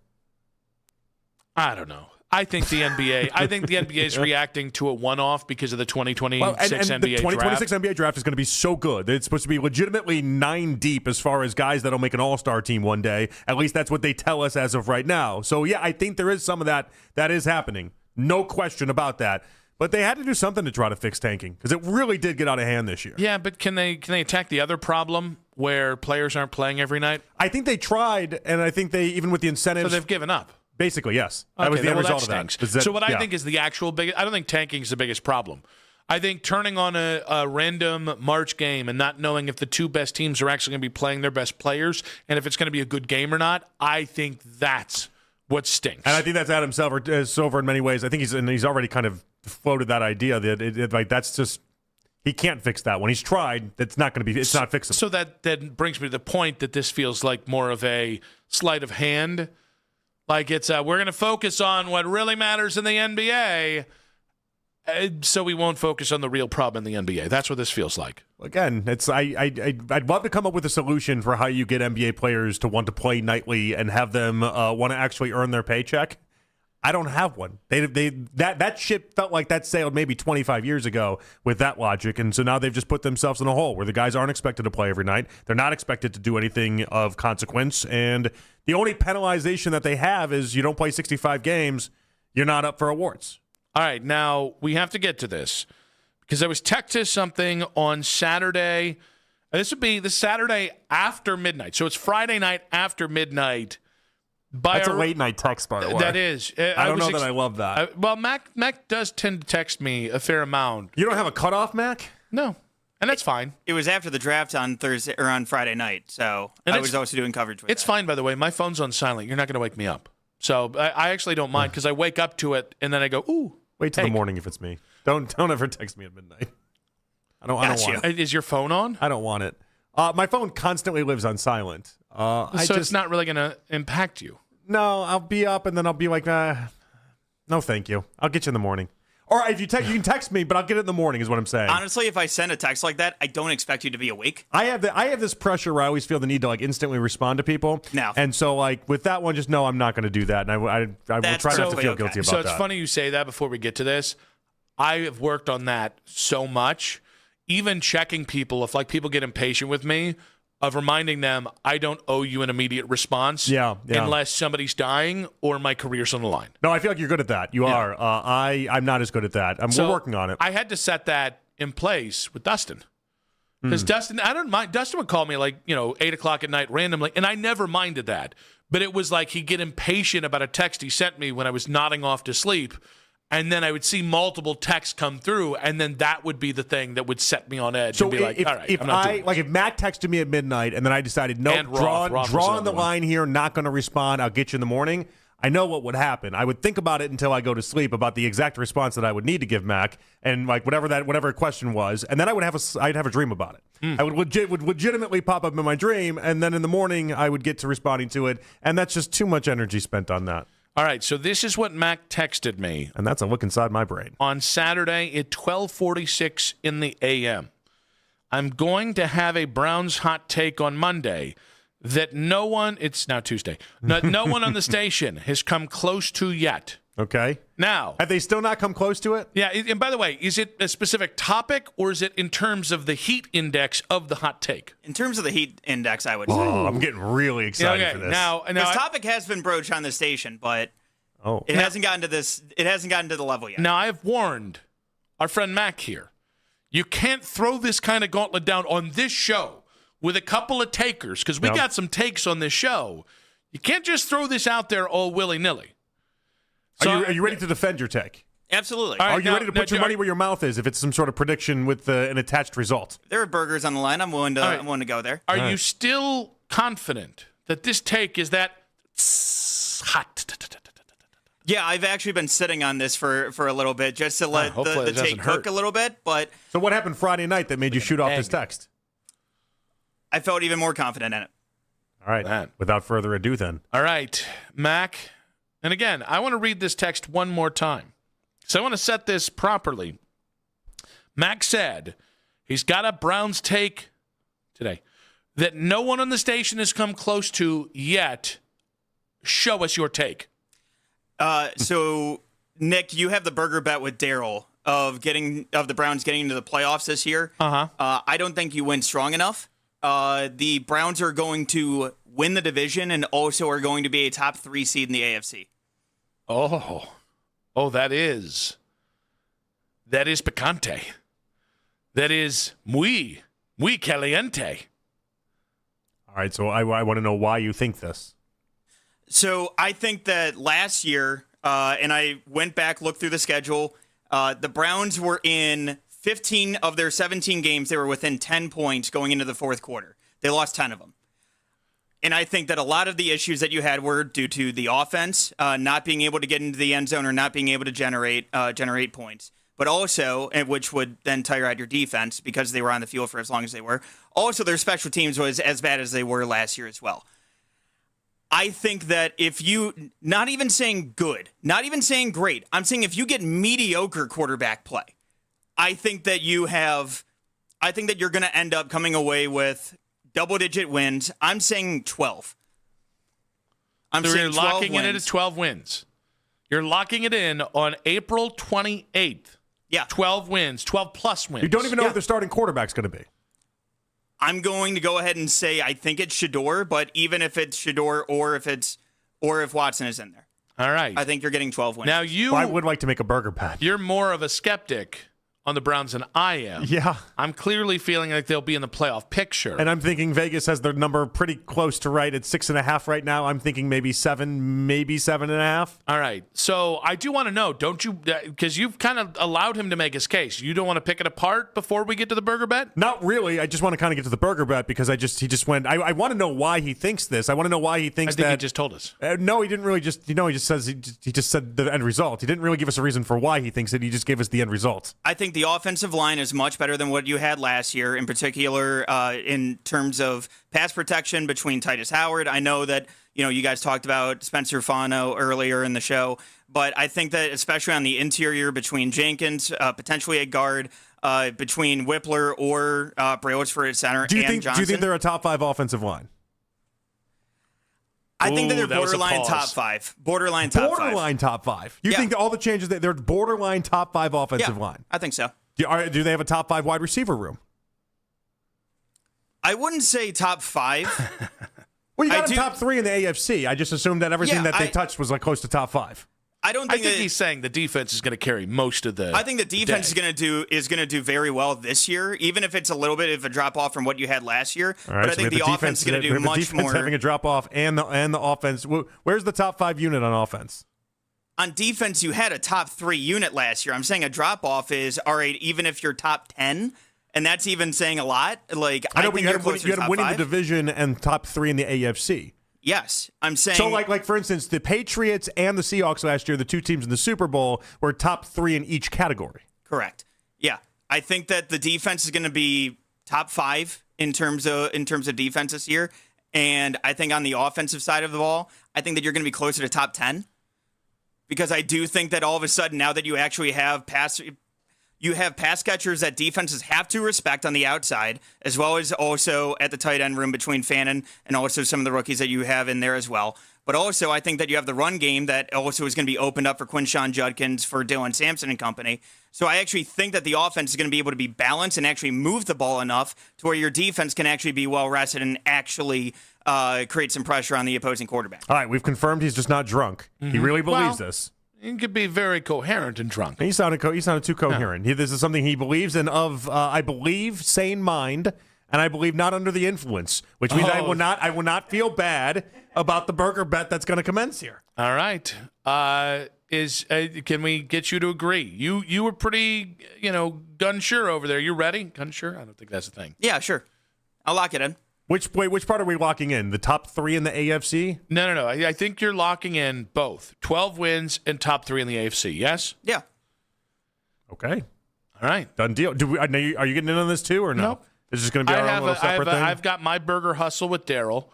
I don't know. I think the NBA is reacting to a one-off because of the 2026 and NBA the 2026 draft. NBA draft is going to be so good. It's supposed to be legitimately 9 deep as far as guys that'll make an all-star team one day. At least that's what they tell us as of right now. So, yeah, I think there is some of that is happening. No question about that. But they had to do something to try to fix tanking because it really did get out of hand this year. Yeah, but can they attack the other problem where players aren't playing every night? I think they tried, and I think they, even with the incentives... So they've given up. Basically, yes. Okay, that was the end result of that. that. So what I think is the actual biggest... I don't think tanking is the biggest problem. I think turning on a random March game and not knowing if the 2 best teams are actually going to be playing their best players and if it's going to be a good game or not, I think that's what stinks. And I think that's Adam Silver in many ways. I think he's already kind of floated that idea that that's just... He can't fix that. When he's tried, it's not fixable. So that brings me to the point that this feels like more of a sleight of hand. Like it's we're going to focus on what really matters in the NBA, so we won't focus on the real problem in the NBA. That's what this feels like. Again, I'd love to come up with a solution for how you get NBA players to want to play nightly and have them want to actually earn their paycheck. I don't have one. That shit felt like that sailed maybe 25 years ago with that logic, and so now they've just put themselves in a hole where the guys aren't expected to play every night. They're not expected to do anything of consequence, and the only penalization that they have is you don't play 65 games, you're not up for awards. All right, now we have to get to this because I was texted something on Saturday. This would be the Saturday after midnight, so it's Friday night after midnight. That's a late night text, by the way. That is. I don't know that I love that. Well, Mac does tend to text me a fair amount. You don't have a cutoff, Mac? No, and that's fine. It was after the draft on Thursday or on Friday night, so I was also doing coverage with It's fine, by the way. My phone's on silent. You're not going to wake me up. So I actually don't mind because I wake up to it and then I go, ooh. Wait till the morning if it's me. Don't ever text me at midnight. I don't want it. Is your phone on? I don't want it. My phone constantly lives on silent. It's not really going to impact you. No, I'll be up and then I'll be like, no, thank you. I'll get you in the morning. Or if you can text me, but I'll get it in the morning is what I'm saying. Honestly, if I send a text like that, I don't expect you to be awake. I have this pressure where I always feel the need to like instantly respond to people. No. And so like with that one, just know I'm not going to do that. And I will try not to feel guilty about that. So it's funny you say that before we get to this. I have worked on that so much. Even checking people, if like people get impatient with me, of reminding them I don't owe you an immediate response unless somebody's dying or my career's on the line. No, I feel like you're good at that. You are. I'm not as good at that. We're working on it. I had to set that in place with Dustin. Because Dustin, I don't mind. Dustin would call me like, 8 o'clock at night randomly, and I never minded that. But it was like he'd get impatient about a text he sent me when I was nodding off to sleep. And then I would see multiple texts come through, and then that would be the thing that would set me on edge. So and be like, all right, if I'm not doing this. if Matt texted me at midnight and then I decided, nope, And Roth draw was on the one. line here, not going to respond, I'll get you in the morning, I know what would happen. I would think about it until I go to sleep about the exact response that I would need to give Mac, and like whatever question was, and then I'd have a dream about it. I would legitimately pop up in my dream, and then in the morning I would get to responding to it, and that's just too much energy spent on that. All right, so this is what Mac texted me. And that's a look inside my brain. On Saturday at 12:46 in the a.m. I'm going to have a Browns hot take on Monday that no one, it's now Tuesday, no one on the station has come close to yet. Okay. Now. Have they still not come close to it? Yeah, and by the way, is it a specific topic or is it in terms of the heat index of the hot take? In terms of the heat index, I would say. Oh, I'm getting really excited for this. Now this topic has been broached on the station, but it hasn't gotten to this. It hasn't gotten to the level yet. Now, I have warned our friend Mac here. You can't throw this kind of gauntlet down on this show with a couple of takers, because we got some takes on this show. You can't just throw this out there all willy-nilly. So, are you ready to defend your take? Absolutely. Are you ready to put your money where your mouth is if it's some sort of prediction with an attached result? There are burgers on the line. I'm willing to go there. Are you still confident that this take is that hot? Yeah, I've actually been sitting on this for a little bit just to let the take cook a little bit. But so what happened Friday night that made you shoot off this text? I felt even more confident in it. All right. Without further ado, then. All right, Mac. And again, I want to read this text one more time. So I want to set this properly. Mac said he's got a Browns take today that no one on the station has come close to yet. Show us your take. So, Nick, you have the burger bet with Daryl of the Browns getting into the playoffs this year. I don't think you win strong enough. The Browns are going to win the division and also are going to be a top 3 seed in the AFC. Oh, that is picante. That is muy caliente. All right, so I want to know why you think this. So I think that last year, and I went back, looked through the schedule, the Browns were in 15 of their 17 games. They were within 10 points going into the fourth quarter. They lost 10 of them. And I think that a lot of the issues that you had were due to the offense not being able to get into the end zone or not being able to generate points. But also, which would then tire out your defense because they were on the field for as long as they were. Also, their special teams was as bad as they were last year as well. I think that if you, not even saying good, not even saying great, I'm saying if you get mediocre quarterback play, I think that you're going to end up coming away with double-digit wins. I'm saying 12. You're locking it in at 12 wins. You're locking it in on April 28th. Yeah. 12 wins, 12-plus wins. You don't even know what their starting quarterback's going to be. I'm going to go ahead and say I think it's Shedeur, but even if it's Shedeur or if Watson is in there. All right. I think you're getting 12 wins. Now I would like to make a burger bet. You're more of a skeptic on the Browns than I am. Yeah. I'm clearly feeling like they'll be in the playoff picture. And I'm thinking Vegas has their number pretty close to right at 6.5 right now. I'm thinking maybe 7, maybe 7.5. All right. So I do want to know, don't you, because you've kind of allowed him to make his case. You don't want to pick it apart before we get to the burger bet? Not really. I just want to kind of get to the burger bet because he just went, I want to know why he thinks this. I want to know why he thinks that. I think he just told us. No, he didn't really just, he just said the end result. He didn't really give us a reason for why he thinks it. He just gave us the end result. I think the offensive line is much better than what you had last year, in particular in terms of pass protection between Titus Howard. I know that you guys talked about Spencer Fano earlier in the show, but I think that especially on the interior between Jenkins, potentially a guard, between Whippler or Brailsford at center, and Johnson. Do you think they're a top 5 offensive line? I think that they're borderline top 5. Borderline top 5. You think that all the changes, they're borderline top 5 offensive line? I think so. Do they have a top 5 wide receiver room? I wouldn't say top 5. Well, you got them top 3 in the AFC. I just assumed that everything that they touched was like close to top 5. I think he's saying the defense is going to carry most of the. I think the defense is going to do very well this year, even if it's a little bit of a drop off from what you had last year. All right, but I think the offense is going to do much more. Having a drop off and the offense. Where's the top 5 unit on offense? On defense, you had a top 3 unit last year. I'm saying a drop off is all right, even if you're top 10, and that's even saying a lot. Like I know, think but you had winning the division and top 3 in the AFC. Yes, I'm saying. So, like for instance, the Patriots and the Seahawks last year, the two teams in the Super Bowl, were top 3 in each category. Correct. Yeah, I think that the defense is going to be top 5 in terms of defense this year, and I think on the offensive side of the ball, I think that you're going to be closer to top 10, because I do think that all of a sudden now that you actually have pass catchers that defenses have to respect on the outside, as well as also at the tight end room between Fannin and also some of the rookies that you have in there as well. But also, I think that you have the run game that also is going to be opened up for Quinshon Judkins, for Dylan Sampson and company. So I actually think that the offense is going to be able to be balanced and actually move the ball enough to where your defense can actually be well rested and actually create some pressure on the opposing quarterback. All right, we've confirmed he's just not drunk. He really believes this. He could be very coherent and drunk. He sounded too coherent. This is something he believes in, I believe, sane mind, and I believe not under the influence, which means I will not feel bad about the burger bet that's going to commence here. All right. Can we get you to agree? You were pretty, gun sure over there. You ready? Gun sure? I don't think that's a thing. Yeah, sure. I'll lock it in. Which part are we locking in? The top 3 in the AFC? No. I think you're locking in both 12 wins and top 3 in the AFC. Yes. Yeah. Okay. All right. Done deal. Are you getting in on this too, or no? Nope. This is going to be our own little separate thing. I've got my burger hustle with Daryl,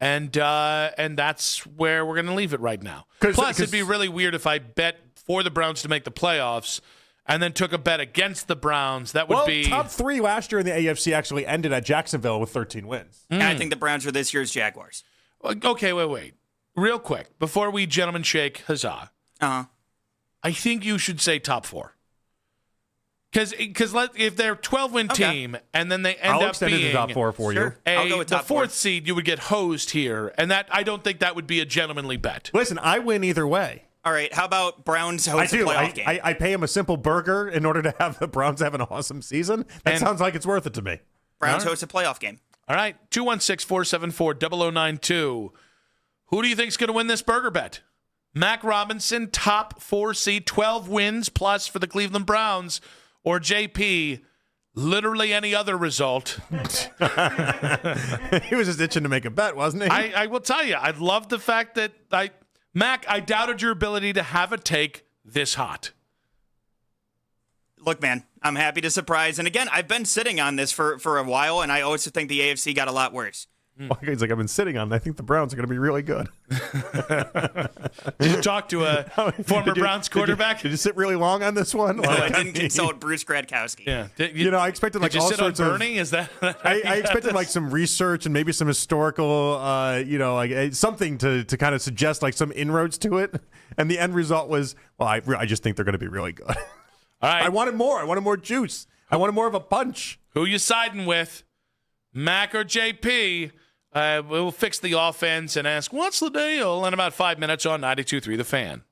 and that's where we're going to leave it right now. Plus, it'd be really weird if I bet for the Browns to make the playoffs and then took a bet against the Browns. That would be top 3 last year in the AFC actually ended at Jacksonville with 13 wins. And I think the Browns are this year's Jaguars. Okay, wait. Real quick, before we gentlemen shake, huzzah. Uh-huh. I think you should say top 4. Because if they're a 12-win team and then they end I'll up extend being it to top 4 for you. I'll go with the top 4th 4. seed, you would get hosed here, and that I don't think that would be a gentlemanly bet. Listen, I win either way. All right, how about Browns host a playoff game? I pay him a simple burger in order to have the Browns have an awesome season. That sounds like it's worth it to me. Browns host a playoff game. All right, 216-474-0092. Who do you think is going to win this burger bet? Mac Robinson, top 4 seed, 12 wins plus for the Cleveland Browns, or JP, literally any other result? He was just itching to make a bet, wasn't he? I will tell you, I love the fact that Mac, I doubted your ability to have a take this hot. Look, man, I'm happy to surprise. And again, I've been sitting on this for a while, and I also think the AFC got a lot worse. Well, he's like, I've been sitting on it. I think the Browns are going to be really good. Did you talk to a former Browns quarterback? Did you sit really long on this one? No, I didn't consult Bruce Gradkowski. Yeah. I expected did you all sit sorts on of. Bernie? Is that? I expected some research and maybe some historical, something to kind of suggest some inroads to it. And the end result was, I just think they're going to be really good. All right. I wanted more. I wanted more juice. I wanted more of a punch. Who you siding with, Mac or JP? We'll fix the offense and ask, what's the deal? In about 5 minutes on 92.3 The Fan.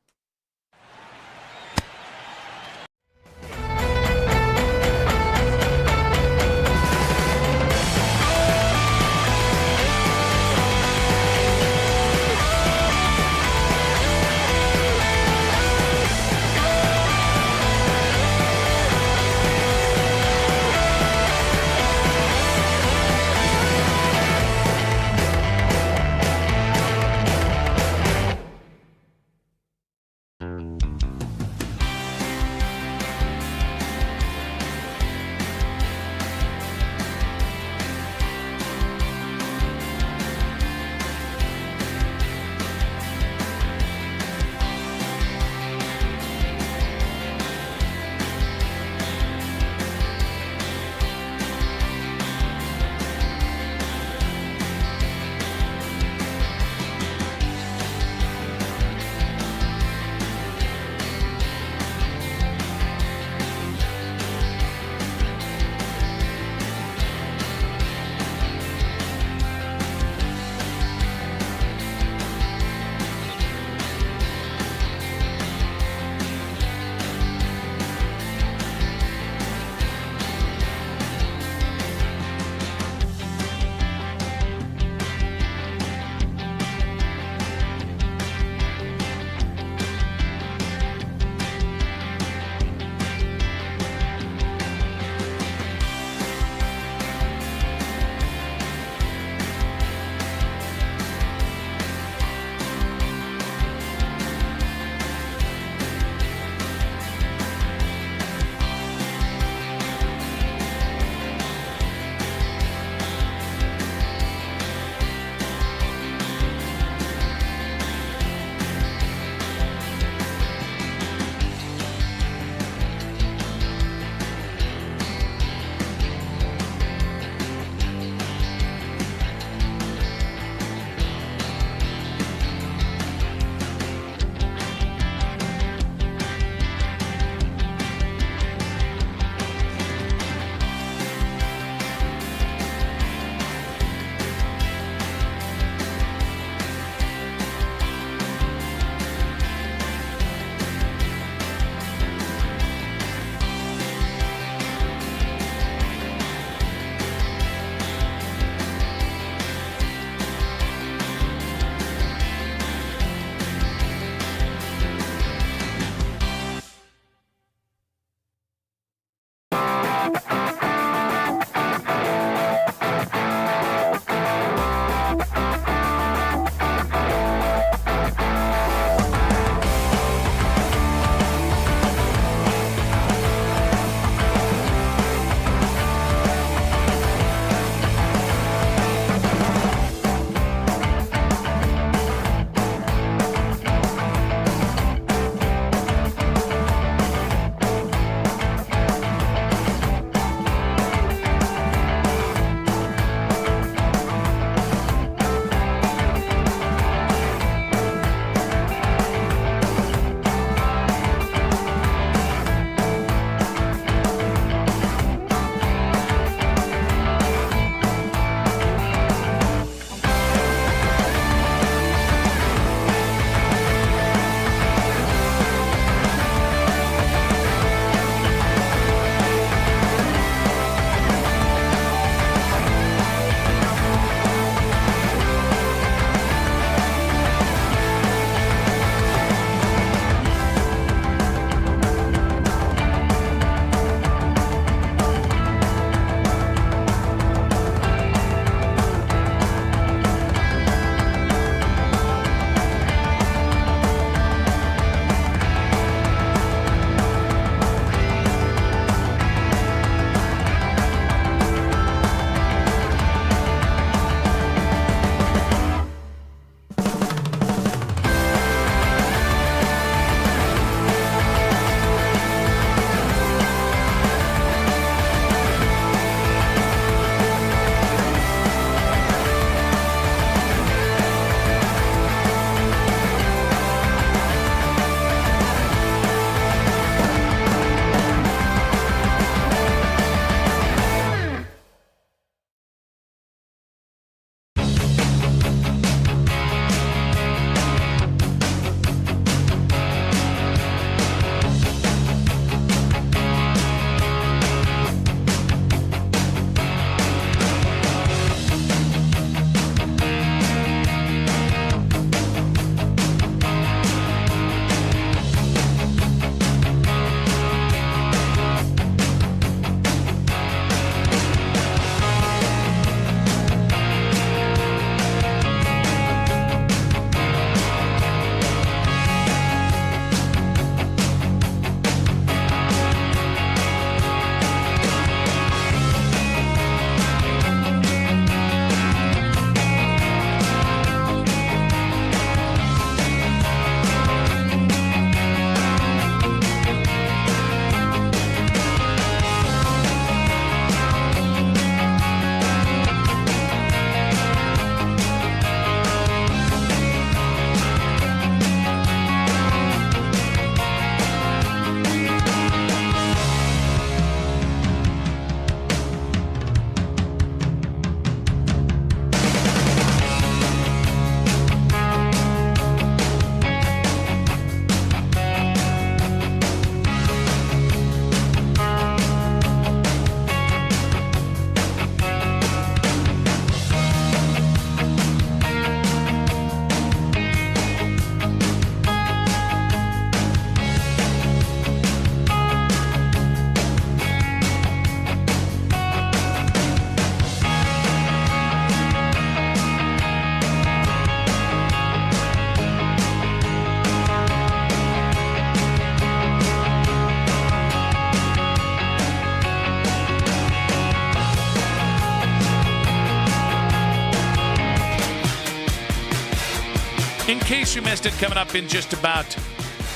In case you missed it, coming up in just about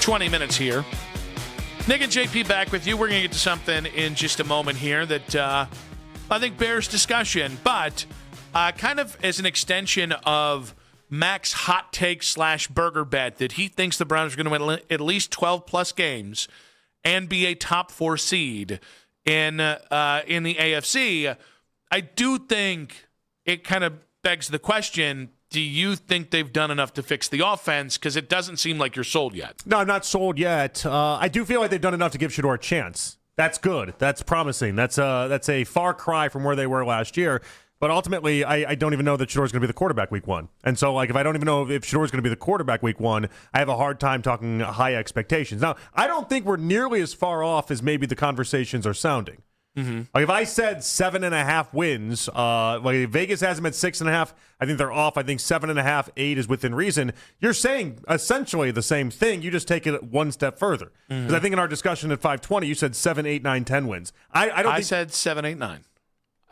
20 minutes here. Nick and JP back with you. We're going to get to something in just a moment here that I think bears discussion, but kind of as an extension of Mac's hot take / burger bet that he thinks the Browns are going to win at least 12-plus games and be a top 4 seed in the AFC. I do think it kind of begs the question, do you think they've done enough to fix the offense? Because it doesn't seem like you're sold yet. No, I'm not sold yet. I do feel like they've done enough to give Shedeur a chance. That's good. That's promising. That's a far cry from where they were last year. But ultimately, I don't even know that Shedeur's going to be the quarterback week 1. And so, like, if I don't even know if Shedeur's going to be the quarterback week 1, I have a hard time talking high expectations. Now, I don't think we're nearly as far off as maybe the conversations are sounding. Mm-hmm. Like, if I said 7.5 wins, like Vegas has them at 6.5, I think they're off. I think 7.5, 8 is within reason. You're saying essentially the same thing. You just take it one step further. Because I think in our discussion at 520, you said 7, 8, 9, 10 wins. I said 7, 8, 9.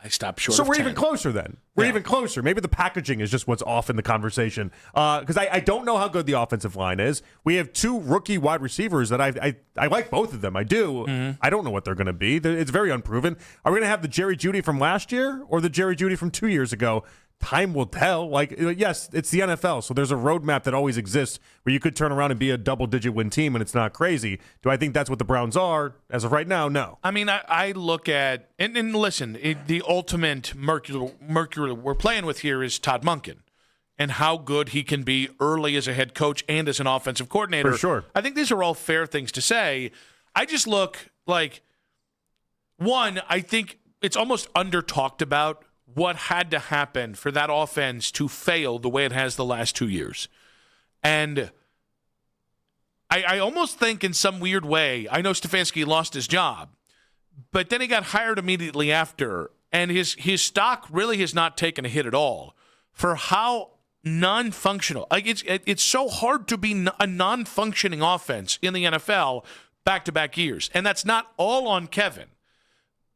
I stopped short so of we're 10. even closer then. We're even closer. Maybe the packaging is just what's off in the conversation. Because I don't know how good the offensive line is. We have 2 rookie wide receivers that I like both of them. I do. Mm-hmm. I don't know what they're going to be. It's very unproven. Are we going to have the Jerry Jeudy from last year or the Jerry Jeudy from 2 years ago? Time will tell. Like, yes, it's the NFL, so there's a roadmap that always exists where you could turn around and be a double-digit win team, and it's not crazy. Do I think that's what the Browns are? As of right now, no. I mean, I look at and listen, the ultimate Mercury we're playing with here is Todd Monken and how good he can be early as a head coach and as an offensive coordinator. For sure. I think these are all fair things to say. I just look like, one, I think it's almost under-talked about what had to happen for that offense to fail the way it has the last 2 years. And I almost think in some weird way, I know Stefanski lost his job, but then he got hired immediately after, and his stock really has not taken a hit at all for how non-functional. Like it's so hard to be a non-functioning offense in the NFL back-to-back years, and that's not all on Kevin.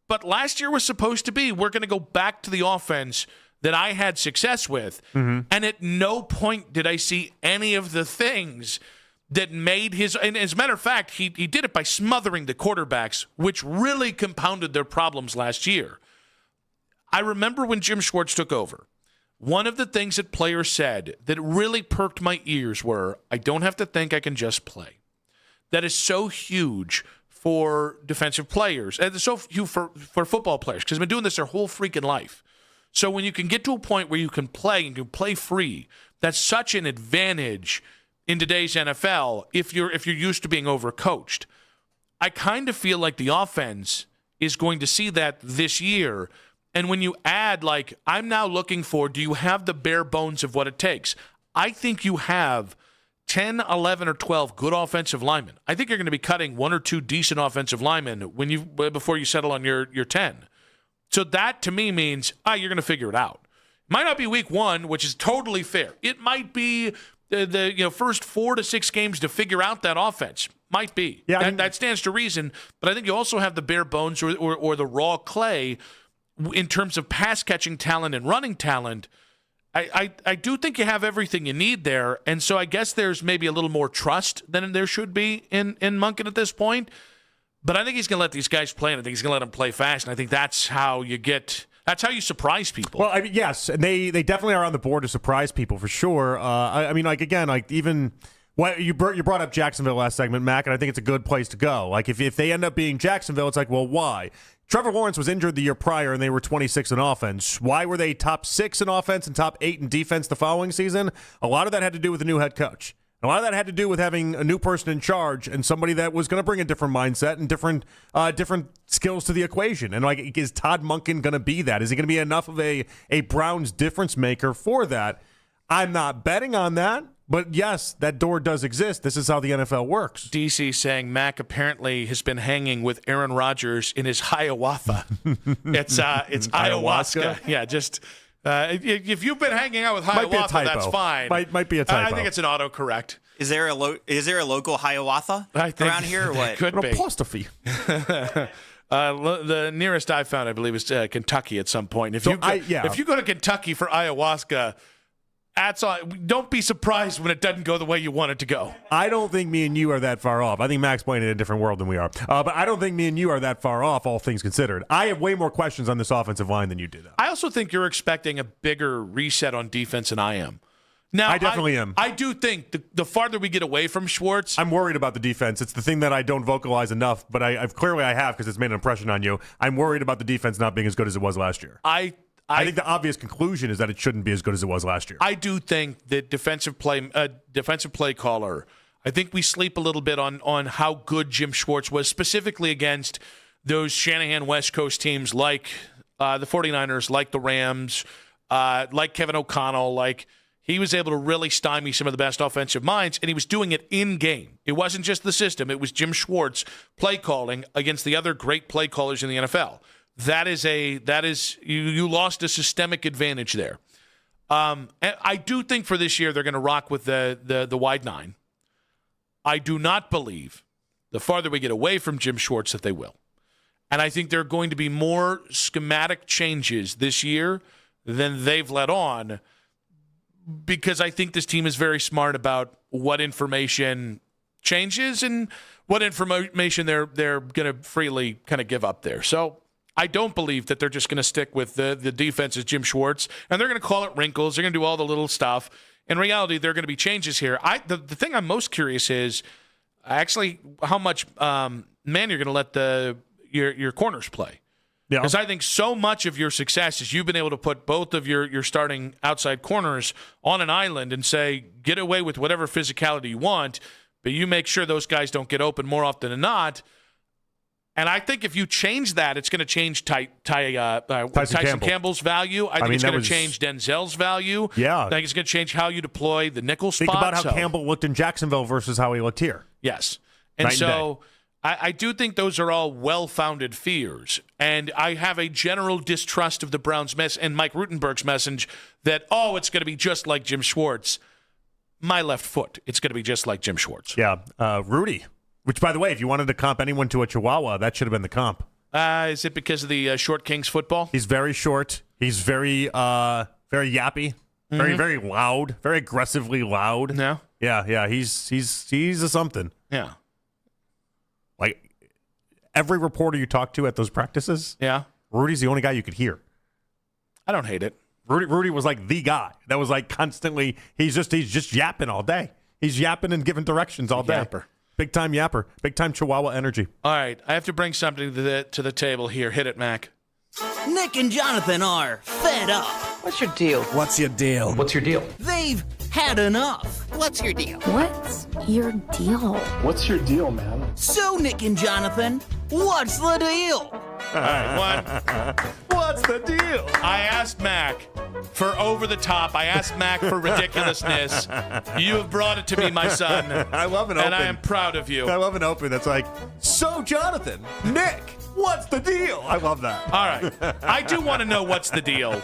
But last year was supposed to be, we're going to go back to the offense that I had success with. Mm-hmm. And at no point did I see any of the things that made his, and as a matter of fact, he did it by smothering the quarterbacks, which really compounded their problems last year. I remember when Jim Schwartz took over, one of the things that players said that really perked my ears were, I don't have to think, I can just play. That is so huge for defensive players, and so huge for football players, because they've been doing this their whole freaking life. So when you can get to a point where you can play and you can play free, that's such an advantage in today's NFL if you're used to being overcoached. I kind of feel like the offense is going to see that this year. And when you add, like, I'm now looking for, do you have the bare bones of what it takes? I think you have 10, 11, or 12 good offensive linemen. I think you're going to be cutting 1 or 2 decent offensive linemen before you settle on your 10. So that, to me, means you're going to figure it out. Might not be week 1, which is totally fair. It might be the first 4 to 6 games to figure out that offense. Might be. Yeah, that stands to reason. But I think you also have the bare bones or the raw clay in terms of pass-catching talent and running talent. I do think you have everything you need there, and so I guess there's maybe a little more trust than there should be in Monken at this point. But I think he's going to let these guys play, and I think he's going to let them play fast, and I think that's how you surprise people. Well, I mean, yes, they definitely are on the board to surprise people for sure. Even what you brought up Jacksonville last segment, Mac, and I think it's a good place to go. Like if they end up being Jacksonville, it's like, well, why? Trevor Lawrence was injured the year prior, and they were 26 in offense. Why were they top 6 in offense and top 8 in defense the following season? A lot of that had to do with the new head coach. A lot of that had to do with having a new person in charge and somebody that was going to bring a different mindset and different skills to the equation. And like, is Todd Monken going to be that? Is he going to be enough of a Browns difference maker for that? I'm not betting on that. But yes, that door does exist. This is how the NFL works. DC saying Mac apparently has been hanging with Aaron Rodgers in his Hiawatha. It's ayahuasca. Yeah, just if you've been hanging out with Hiawatha, that's fine. Might be a typo. I think it's an autocorrect. Is there a local Hiawatha around here or what? Could be. Apostrophe. The nearest I found, I believe, is Kentucky at some point. If you go to Kentucky for ayahuasca, That's all. Don't be surprised when it doesn't go the way you want it to go. I don't think me and you are that far off. I think Mac's playing in a different world than we are. But I don't think me and you are that far off, all things considered. I have way more questions on this offensive line than you do, though. I also think you're expecting a bigger reset on defense than I am. Now, I definitely am. I do think the farther we get away from Schwartz, I'm worried about the defense. It's the thing that I don't vocalize enough, but I've clearly I have because it's made an impression on you. I'm worried about the defense not being as good as it was last year. I think the obvious conclusion is that it shouldn't be as good as it was last year. I do think that defensive play caller, I think we sleep a little bit on how good Jim Schwartz was, specifically against those Shanahan West Coast teams like the 49ers, like the Rams, like Kevin O'Connell, like he was able to really stymie some of the best offensive minds, and he was doing it in-game. It wasn't just the system. It was Jim Schwartz play calling against the other great play callers in the NFL. That is you lost a systemic advantage there. And I do think for this year they're going to rock with the wide nine. I do not believe the farther we get away from Jim Schwartz that they will. And I think there are going to be more schematic changes this year than they've let on, because I think this team is very smart about what information changes and what information they're going to freely kind of give up there. So I don't believe that they're just going to stick with the defense as Jim Schwartz, and they're going to call it wrinkles. They're going to do all the little stuff. In reality, there are going to be changes here. The thing I'm most curious is actually how much man you're going to let your corners play. Yeah. Because I think so much of your success is you've been able to put both of your starting outside corners on an island and say, get away with whatever physicality you want, but you make sure those guys don't get open more often than not. And I think if you change that, it's going to change Tyson Campbell's value. I think it's going to change Denzel's value. Yeah. I think it's going to change how you deploy the nickel spot. Think about how Campbell looked in Jacksonville versus how he looked here. Yes. And so I do think those are all well-founded fears. And I have a general distrust of the Browns' mess and Mike Rutenberg's message that, it's going to be just like Jim Schwartz. My left foot, it's going to be just like Jim Schwartz. Yeah. Rudy, which, by the way, if you wanted to comp anyone to a Chihuahua, that should have been the comp. Is it because of the Short Kings football? He's very short. He's very yappy, very, very loud, very aggressively loud. Yeah. He's a something. Yeah. Like every reporter you talk to at those practices, Rudy's the only guy you could hear. I don't hate it. Rudy was like the guy that was like constantly. He's just yapping all day. He's yapping and giving directions all day. Yapper. Big time yapper. Big time Chihuahua energy. All right, I have to bring something to the table here. Hit it, Mac. Nick and Jonathan are fed up. What's your deal? What's your deal? What's your deal? They've had enough. What's your deal? What's your deal? What's your deal, man? So, Nick and Jonathan, what's the deal? All right, what's the deal? I asked Mac for over the top. I asked Mac for ridiculousness. You have brought it to me, my son. I love an open. And I am proud of you. I love an open that's like, so Jonathan, Nick, what's the deal? I love that. All right. I do want to know what's the deal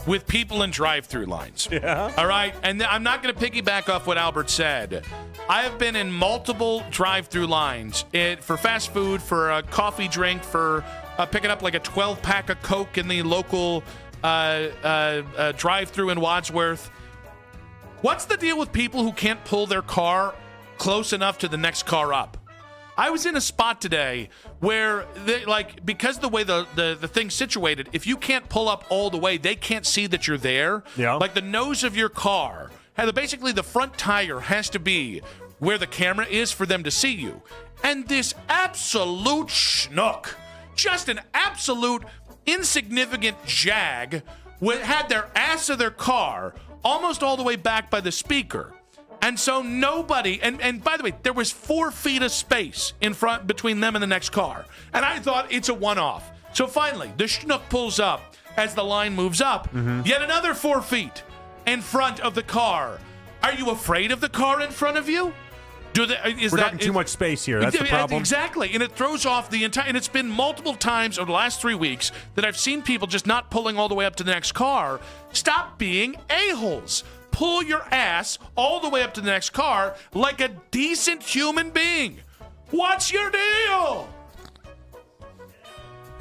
with people in drive-through lines. Yeah. All right. And I'm not going to piggyback off what Albert said. I have been in multiple drive-through lines for fast food, for a coffee drink, for picking up like a 12-pack of Coke in the local drive-through in Wadsworth. What's the deal with people who can't pull their car close enough to the next car up? I was in a spot today where, because the way the thing's situated, if you can't pull up all the way, they can't see that you're there. Yeah. Like the nose of your car, basically the front tire has to be where the camera is for them to see you. And this absolute schnook, just an absolute insignificant jag, had their ass of their car almost all the way back by the speaker. And so nobody, and by the way, there was 4 feet of space in front between them and the next car. And I thought it's a one-off. So finally, the schnook pulls up as the line moves up. Mm-hmm. Yet another 4 feet in front of the car. Are you afraid of the car in front of you? We're talking too much space here. That's the problem. Exactly. And it throws off the entire... And it's been multiple times over the last 3 weeks that I've seen people just not pulling all the way up to the next car. Stop being a-holes. Pull your ass all the way up to the next car like a decent human being. What's your deal?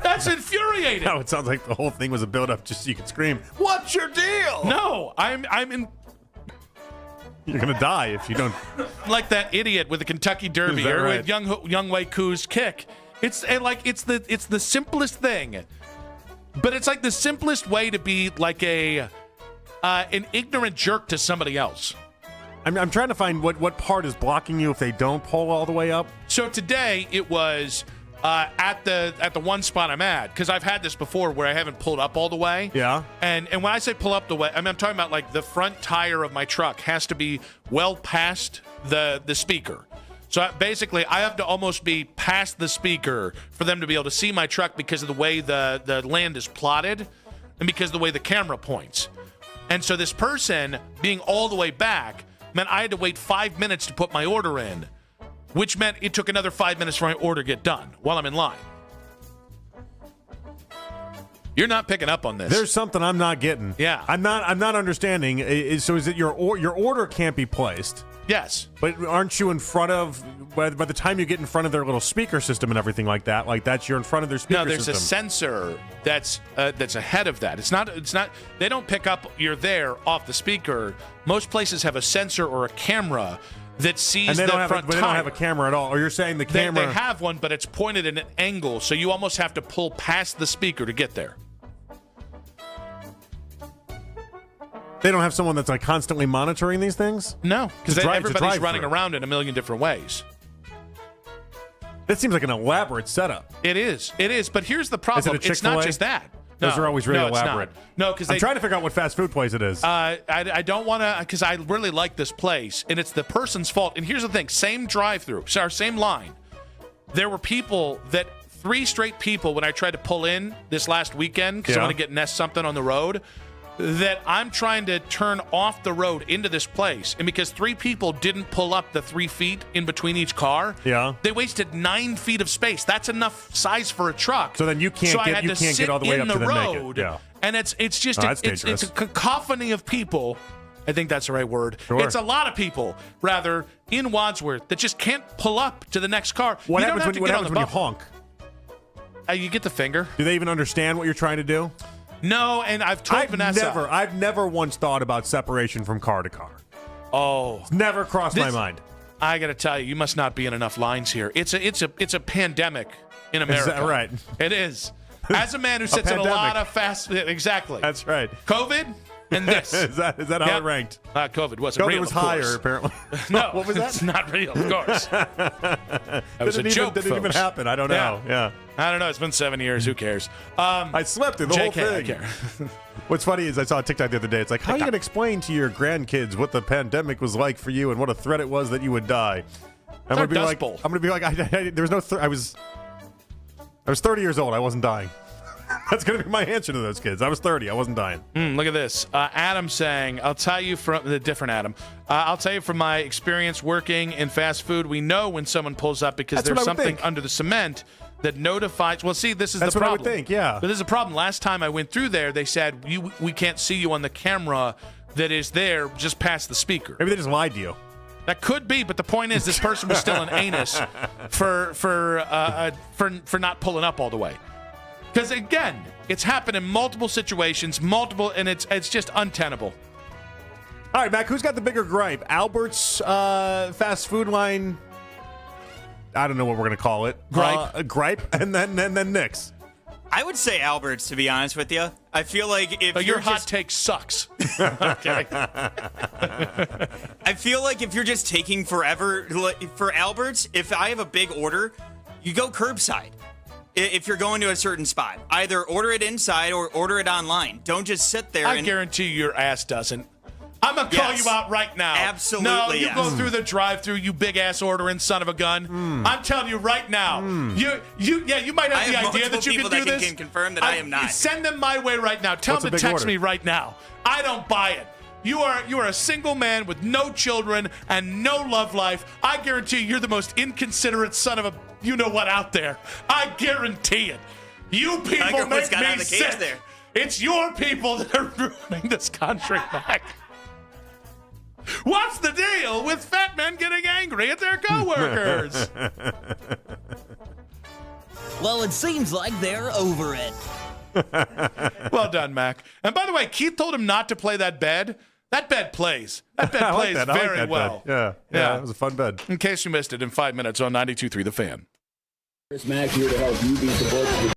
That's infuriating. No, it sounds like the whole thing was a build-up just so you could scream, "What's your deal?" No, I'm in... You're going to die if you don't. Like that idiot with the Kentucky Derby Is that or right? with Young Wei Koo's kick. It's the simplest thing, but it's like the simplest way to be like an ignorant jerk to somebody else. I'm trying to find what part is blocking you if they don't pull all the way up. So today it was at the one spot I'm at, because I've had this before where I haven't pulled up all the way. Yeah. And when I say pull up the way, I'm talking about like the front tire of my truck has to be well past the speaker. So basically, I have to almost be past the speaker for them to be able to see my truck because of the way the land is plotted and because of the way the camera points. And so this person being all the way back meant I had to wait 5 minutes to put my order in, which meant it took another 5 minutes for my order to get done while I'm in line. You're not picking up on this. There's something I'm not getting. Yeah. I'm not understanding. So is it your order can't be placed? Yes. But aren't you in front of, by the time you get in front of their little speaker system and everything like that, you're in front of their speaker system? No, there's a sensor that's ahead of that. It's not. They don't pick up you're there off the speaker. Most places have a sensor or a camera that sees and they the don't have front but they tire. don't have a camera at all. Or you're saying the camera. They have one, but it's pointed at an angle, so you almost have to pull past the speaker to get there. They don't have someone that's constantly monitoring these things? No, because everybody's running around in a million different ways. That seems like an elaborate setup. It is, but here's the problem. Is it a It's not Chick-fil-A? just that. Those are always really elaborate. No, because I'm trying to figure out what fast food place it is. I don't want to, because I really like this place, and it's the person's fault. And here's the thing: same drive-through, same line. There were 3 straight people when I tried to pull in this last weekend because I want to get Nest something on the road, that I'm trying to turn off the road into this place. And because 3 people didn't pull up the 3 feet in between each car, they wasted 9 feet of space. That's enough size for a truck. So then you can't get all the way up to the road. Yeah. And it's just that's it's dangerous. a cacophony of people. I think that's the right word. Sure. It's a lot of people, rather, in Wadsworth that just can't pull up to the next car. What you happens don't have when to get on the you bumper. honk? You get the finger. Do they even understand what you're trying to do? No, and I've told Vanessa. I've never once thought about separation from car to car. Oh, it's never crossed my mind. I got to tell you must not be in enough lines here. It's a pandemic in America. Is that right? It is. As a man who sits in a lot of fast, exactly. That's right. COVID and this. is that how it ranked? COVID wasn't real. COVID was of course. higher, apparently. No, what was that? It's not real, of course. That was a joke. Didn't even happen. I don't know. Yeah. I don't know. It's been 7 years. Who cares? I slept through the whole thing. I care. What's funny is I saw a TikTok the other day. It's like, how are you going to explain to your grandkids what the pandemic was like for you and what a threat it was that you would die? I'm going to be like, there was no. I was 30 years old. I wasn't dying. That's going to be my answer to those kids. I was 30. I wasn't dying. Look at this. Adam saying, I'll tell you from the different Adam. I'll tell you from my experience working in fast food, we know when someone pulls up because there's something under the cement that notifies. Well, see, this is That's the problem. what I would think, yeah. But this is a problem. Last time I went through there, they said, we can't see you on the camera that is there just past the speaker. Maybe they just lied to you. That could be, but the point is this person was still an anus for not pulling up all the way. Because again, it's happened in multiple situations, and it's just untenable. All right, Mac, who's got the bigger gripe? Albert's fast food line. I don't know what we're going to call it. Gripe, and then Nick's. I would say Albert's, to be honest with you. I feel like if your hot take sucks. Okay. I feel like if you're just taking forever for Albert's, if I have a big order, you go curbside. If you're going to a certain spot, either order it inside or order it online. Don't just sit there. I guarantee you your ass doesn't. I'm going to call you out right now. Absolutely, No, you yes. go through the drive-thru, you big-ass ordering son of a gun. I'm telling you right now. You might have the idea that you can do this. I can confirm that I am not. Send them my way right now. Tell them to text me right now. I don't buy it. You are a single man with no children and no love life. I guarantee you're the most inconsiderate son of a you-know-what out there. I guarantee it. You people make me sick. There. It's your people that are ruining this country, Mac. What's the deal with fat men getting angry at their coworkers? Well, it seems like they're over it. Well done, Mac. And by the way, Keith told him not to play that bed. That bet plays. That bet I like plays that. I like very that well. bet. Yeah, it was a fun bet. In case you missed it, in 5 minutes on 92.3 The Fan. Chris Mack here to help you beat the books.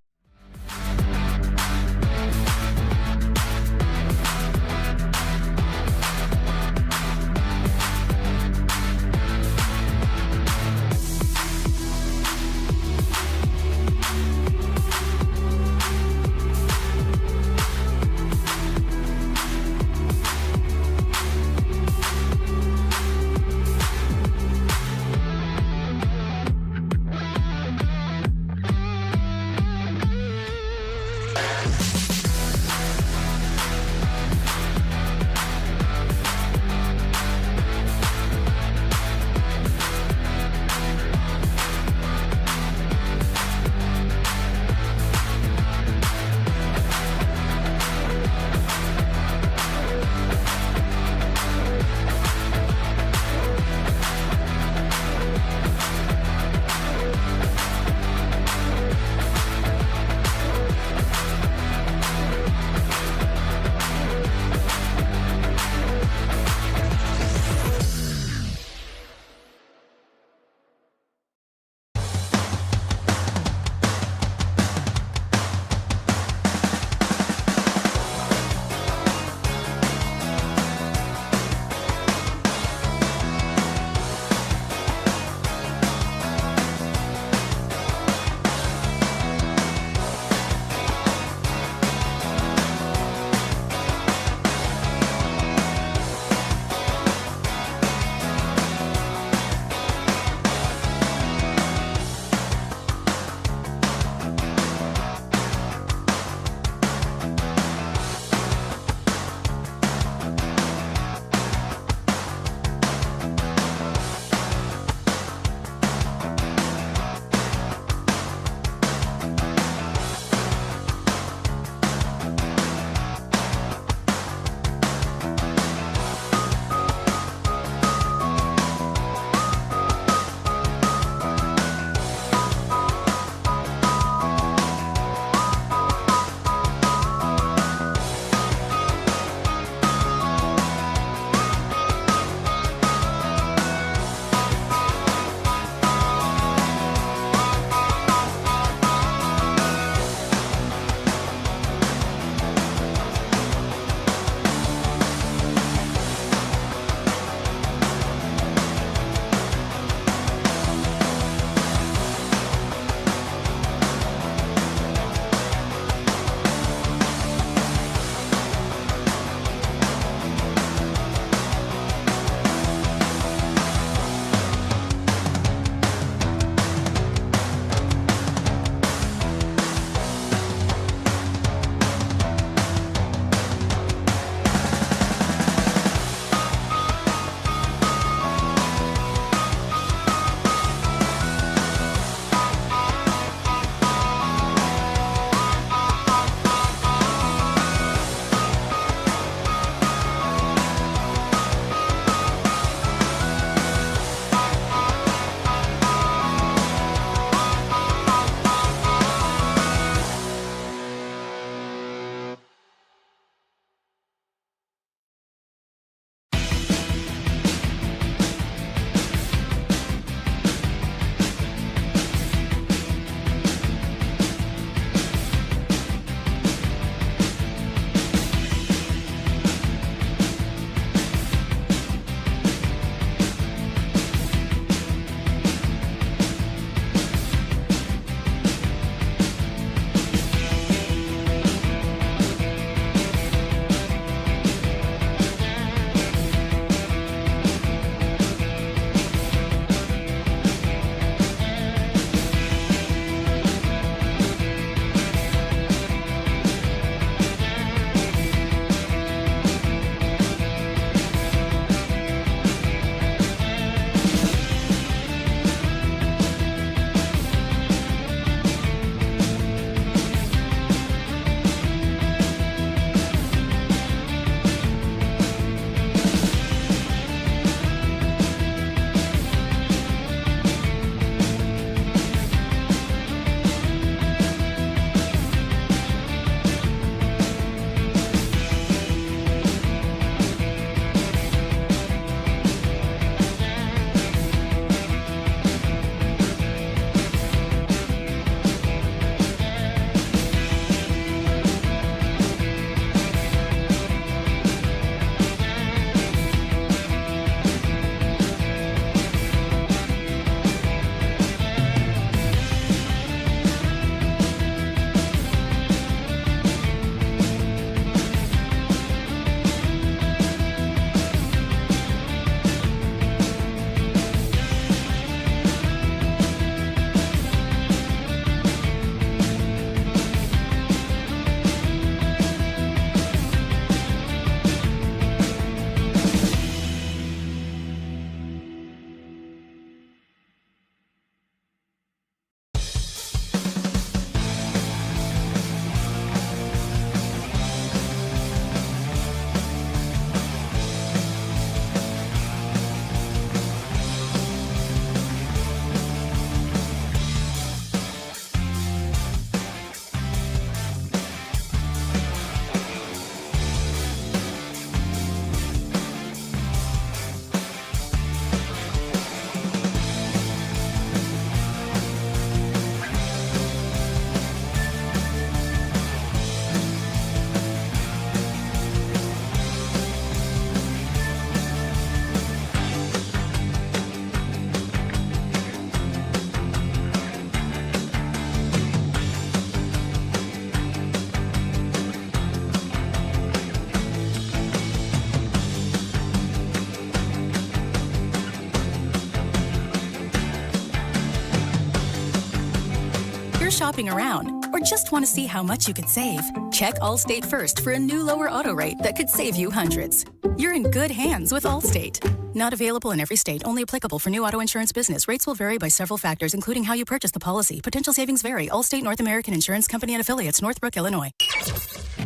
shopping around, or just want to see how much you could save, check Allstate first for a new lower auto rate that could save you hundreds. You're in good hands with Allstate. Not available in every state, only applicable for new auto insurance business. Rates will vary by several factors, including how you purchase the policy. Potential savings vary. Allstate North American Insurance Company and affiliates, Northbrook, Illinois.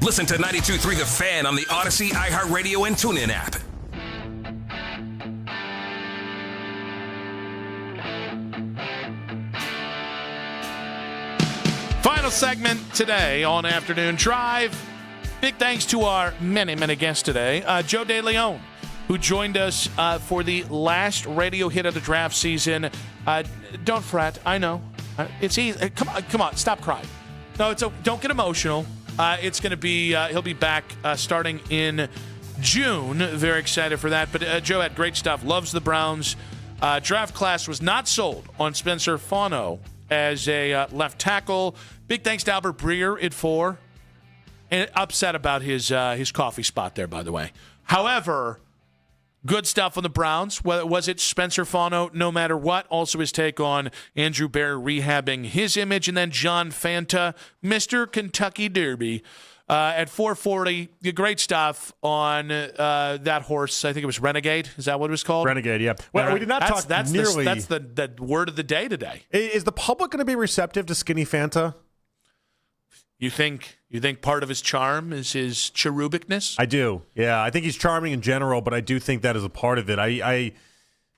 Listen to 92.3 The Fan on the Odyssey, iHeartRadio, and TuneIn app. Final segment today on Afternoon Drive. Big thanks to our many, many guests today. Joe DeLeon, who joined us for the last radio hit of the draft season. Don't fret. I know. It's easy. Come on. Stop crying. No, don't get emotional. It's going to be, he'll be back starting in June. Very excited for that. But Joe had great stuff. Loves the Browns. Draft class was not sold on Spencer Fano as a left tackle. Big thanks to Albert Breer at 4. And upset about his coffee spot there, by the way. However, good stuff on the Browns. Was it Spencer Fano, no matter what? Also his take on Andrew Bear rehabbing his image. And then John Fanta, Mr. Kentucky Derby, at 4:40. Great stuff on that horse. I think it was Renegade. Is that what it was called? Renegade, yeah. Well, we did not talk nearly. That's the word of the day today. Is the public going to be receptive to Skinny Fanta? You think part of his charm is his cherubicness? I do. Yeah, I think he's charming in general, but I do think that is a part of it.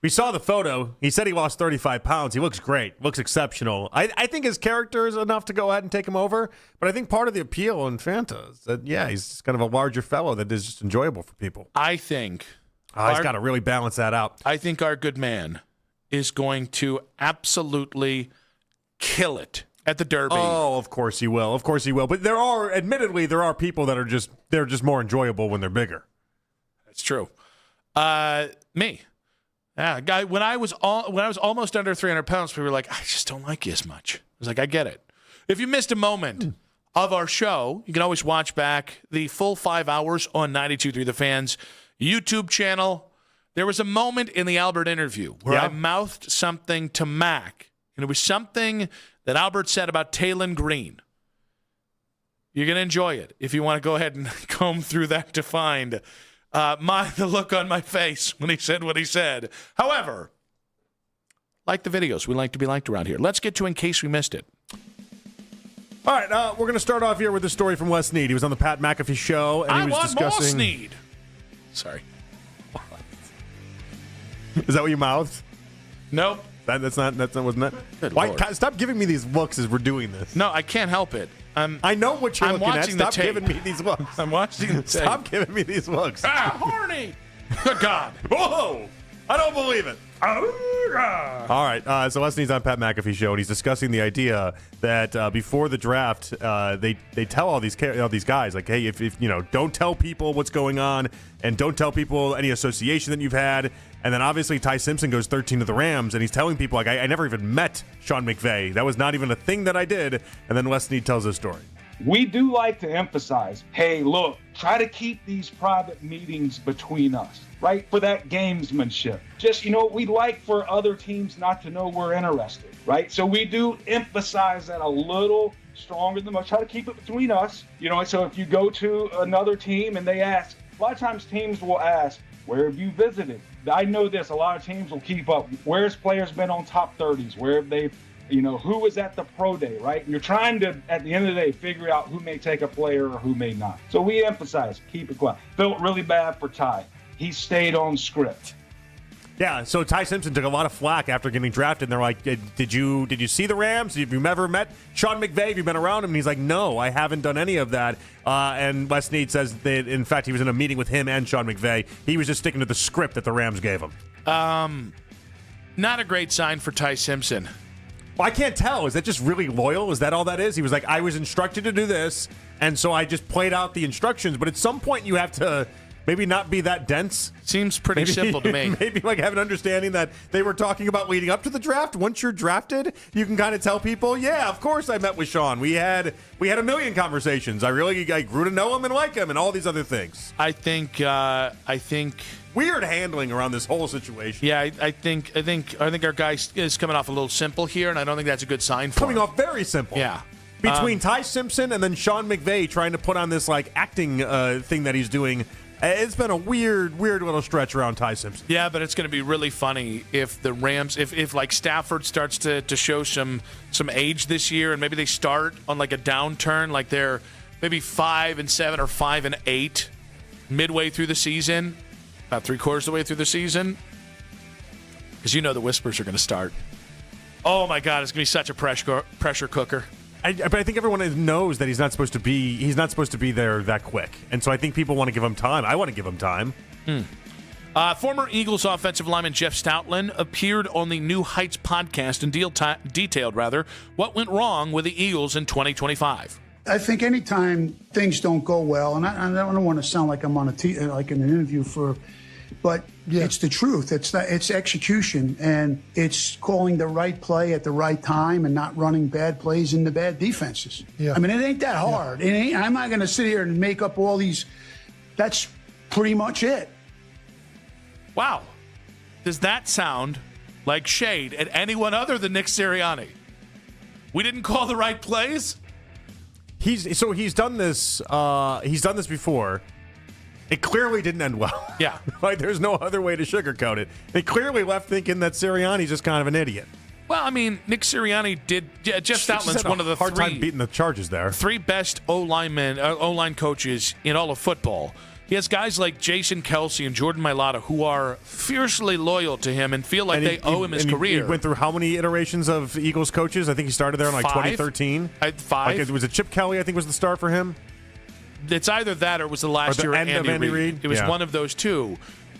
We saw the photo. He said he lost 35 pounds. He looks great. Looks exceptional. I think his character is enough to go ahead and take him over, but I think part of the appeal in Fanta is that, yeah, he's just kind of a larger fellow that is just enjoyable for people. I think he's got to really balance that out. I think our good man is going to absolutely kill it at the Derby. Oh, of course he will. Of course he will. But there are people that are just more enjoyable when they're bigger. That's true. Me. Yeah, guy. When I was almost under 300 pounds, people were like, "I just don't like you as much." I was like, "I get it." If you missed a moment of our show, you can always watch back the full 5 hours on 92.3 The Fan's YouTube channel. There was a moment in the Albert interview where I mouthed something to Mac, and it was something that Albert said about Taylon Green. You're going to enjoy it if you want to go ahead and comb through that to find the look on my face when he said what he said. However, like the videos, we like to be liked around here. Let's get to In Case We Missed It. All right, we're going to start off here with a story from Les Snead. He was on the Pat McAfee show, and he was discussing. More Snead. Sorry. Is that what you mouthed? Nope. That's not wasn't that? Good Why? Lord. Stop giving me these looks as we're doing this. No, I can't help it. I know what you're looking at. Stop giving me these looks. I'm watching the tape. Stop giving me these looks. Horny. Good God. Whoa! I don't believe it. All right, so Les Snead's on Pat McAfee show, and he's discussing the idea that before the draft, they tell all these guys, like, hey, if you know, don't tell people what's going on, and don't tell people any association that you've had. And then obviously Ty Simpson goes 13 to the Rams, and he's telling people, like, I never even met Sean McVay. That was not even a thing that I did. And then Les Snead tells his story. We do like to emphasize, hey, look, try to keep these private meetings between us, right? For that gamesmanship. Just, you know, we'd like for other teams not to know we're interested, right? So we do emphasize that a little stronger than most. Try to keep it between us. You know, so if you go to another team and they ask, a lot of times teams will ask, where have you visited? I know this, a lot of teams will keep up. Where's players been on top 30s? Where have they, you know, who was at the pro day, right? And you're trying to, at the end of the day, figure out who may take a player or who may not. So we emphasize, keep it quiet. Felt really bad for Ty. He stayed on script. Yeah, so Ty Simpson took a lot of flack after getting drafted. And they're like, did you see the Rams? Have you ever met Sean McVay? Have you been around him? And he's like, no, I haven't done any of that. And Les Snead says that, in fact, he was in a meeting with him and Sean McVay. He was just sticking to the script that the Rams gave him. Not a great sign for Ty Simpson. Well, I can't tell. Is that just really loyal? Is that all that is? He was like, I was instructed to do this, and so I just played out the instructions. But at some point, you have to maybe not be that dense. Seems pretty simple to me. Maybe like have an understanding that they were talking about leading up to the draft. Once you're drafted, you can kind of tell people, yeah, of course I met with Sean. We had a million conversations. I grew to know him and like him and all these other things. I think weird handling around this whole situation. Yeah, I think our guy is coming off a little simple here, and I don't think that's a good sign for him. Coming off very simple. Yeah. Between Ty Simpson and then Sean McVay trying to put on this like acting thing that he's doing, it's been a weird little stretch around Ty Simpson. Yeah, but it's going to be really funny if the Rams, if like Stafford starts to show some age this year, and maybe they start on like a downturn, like they're maybe 5-7 or 5-8 midway through the season, about 3/4 of the way through the season, because you know the whispers are going to start. Oh my God, it's going to be such a pressure cooker. But I think everyone knows that he's not supposed to be there that quick, and so I think people want to give him time. I want to give him time. Former Eagles offensive lineman Jeff Stoutland appeared on the New Heights podcast and detailed what went wrong with the Eagles in 2025. I think anytime things don't go well, and I don't want to sound like I'm on like in an interview but it's the truth. It's execution, and it's calling the right play at the right time and not running bad plays into bad defenses. Yeah. I mean, it ain't that hard. Yeah. I'm not going to sit here and make up all these. That's pretty much it. Wow. Does that sound like shade at anyone other than Nick Sirianni? We didn't call the right plays? He's done this. He's done this before. It clearly didn't end well. Yeah. Like, there's no other way to sugarcoat it. They clearly left thinking that Sirianni's just kind of an idiot. Well, I mean, Nick Sirianni did. Jeff Stoutland's one of the hard time beating the charges there. 3 best O-line coaches in all of football. He has guys like Jason Kelsey and Jordan Mailata who are fiercely loyal to him and feel like they owe him his career. He went through how many iterations of Eagles coaches? I think he started there in 2013. 5. Like, was it Chip Kelly? I think was the start for him. It's either that or it was the last year of Andy Reid. It was one of those two.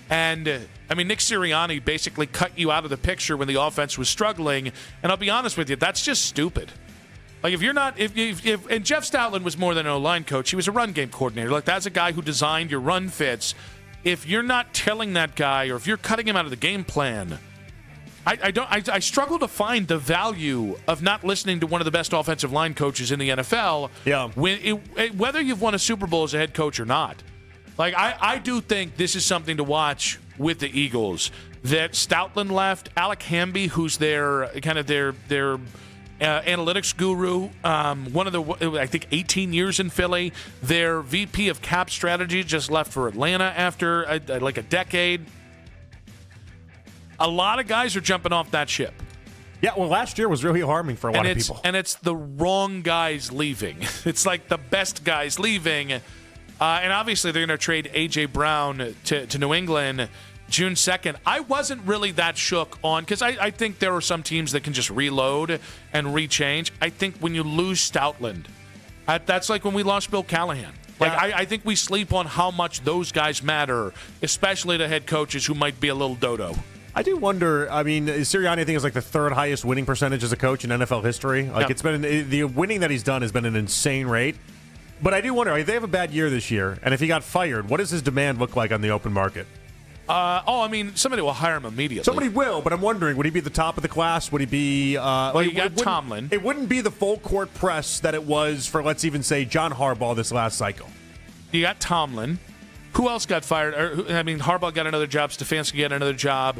And, I mean, Nick Sirianni basically cut you out of the picture when the offense was struggling. And I'll be honest with you, that's just stupid. Like, if you're not, and Jeff Stoutland was more than an O-line coach, he was a run game coordinator. Like, that's a guy who designed your run fits. If you're not telling that guy, or if you're cutting him out of the game plan, I struggle to find the value of not listening to one of the best offensive line coaches in the NFL. Yeah. Whether you've won a Super Bowl as a head coach or not. Like, I do think this is something to watch with the Eagles. That Stoutland left, Alec Hamby, who's their analytics guru, one of the, I think, 18 years in Philly. Their VP of cap strategy just left for Atlanta after like a decade. A lot of guys are jumping off that ship. Yeah, well, last year was really alarming for a lot of people. And it's the wrong guys leaving. It's like the best guys leaving. And obviously they're going to trade A.J. Brown to New England June 2nd. I wasn't really that shook on, because I think there are some teams that can just reload and rechange. I think when you lose Stoutland, that's like when we lost Bill Callahan. Like, yeah. I think we sleep on how much those guys matter, especially to head coaches who might be a little dodo. I do wonder, I mean, Sirianni, I think, is like the 3rd highest winning percentage as a coach in NFL history. Like, It's been, the winning that he's done has been an insane rate. But I do wonder, if they have a bad year this year, and if he got fired, what does his demand look like on the open market? I mean, somebody will hire him immediately. Somebody will, but I'm wondering, would he be at the top of the class? Would he be... you got Tomlin. It wouldn't be the full court press that it was for, let's even say, John Harbaugh this last cycle. You got Tomlin. Who else got fired? Harbaugh got another job. Stefanski got another job.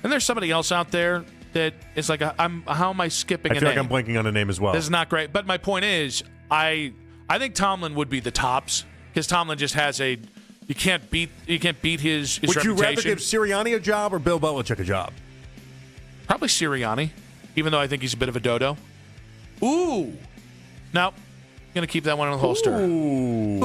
And there's somebody else out there that is like, how am I skipping a name? I feel like I'm blanking on a name as well. This is not great. But my point is, I think Tomlin would be the tops, because Tomlin just has a... You can't beat his reputation. Would you rather give Sirianni a job or Bill Belichick a job? Probably Sirianni, even though I think he's a bit of a dodo. Ooh. No. Going to keep that one in the holster. Ooh.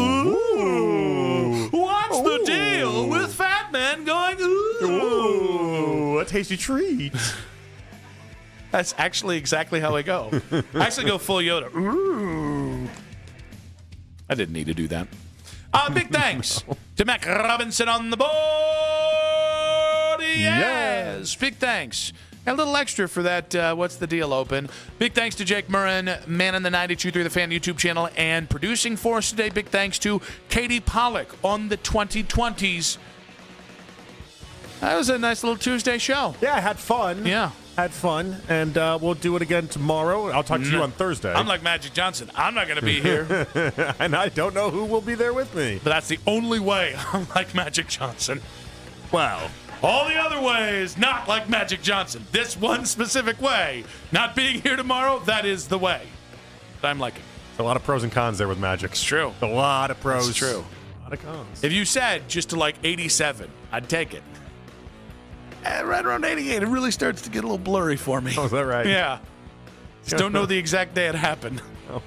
What's the deal with fat men going, ooh? A tasty treat. That's actually exactly how I go. I actually go full Yoda. Ooh. I didn't need to do that. Big thanks to Mac Robinson on the board. Yes. Big thanks. A little extra for that What's the Deal open. Big thanks to Jake Murren, man in the 92.3 The Fan YouTube channel, and producing for us today. Big thanks to Katie Pollock on the 2020s. That was a nice little Tuesday show. Yeah, I had fun. Yeah. Had fun, and we'll do it again tomorrow. I'll talk to you on Thursday. I'm like Magic Johnson. I'm not going to be here. And I don't know who will be there with me. But that's the only way I'm like Magic Johnson. Well, all the other ways, not like Magic Johnson. This one specific way, not being here tomorrow, that is the way that I'm liking. A lot of pros and cons there with Magic. It's true. A lot of pros. It's true. A lot of cons. If you said just to like 87, I'd take it. Right around 88, it really starts to get a little blurry for me. Oh, is that right? Yeah. Just don't know the exact day it happened. Oh.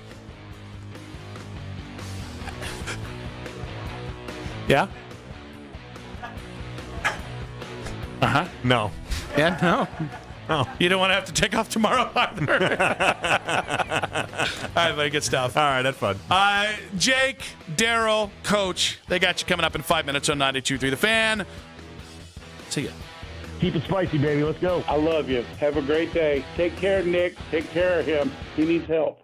Yeah? Uh-huh. No. Yeah, no? No. You don't want to have to take off tomorrow either. All right, buddy, good stuff. All right, that's fun. Jake, Daryl, Coach, they got you coming up in 5 minutes on 92.3 The Fan. See ya. Keep it spicy, baby. Let's go. I love you. Have a great day. Take care, Nick. Take care of him. He needs help.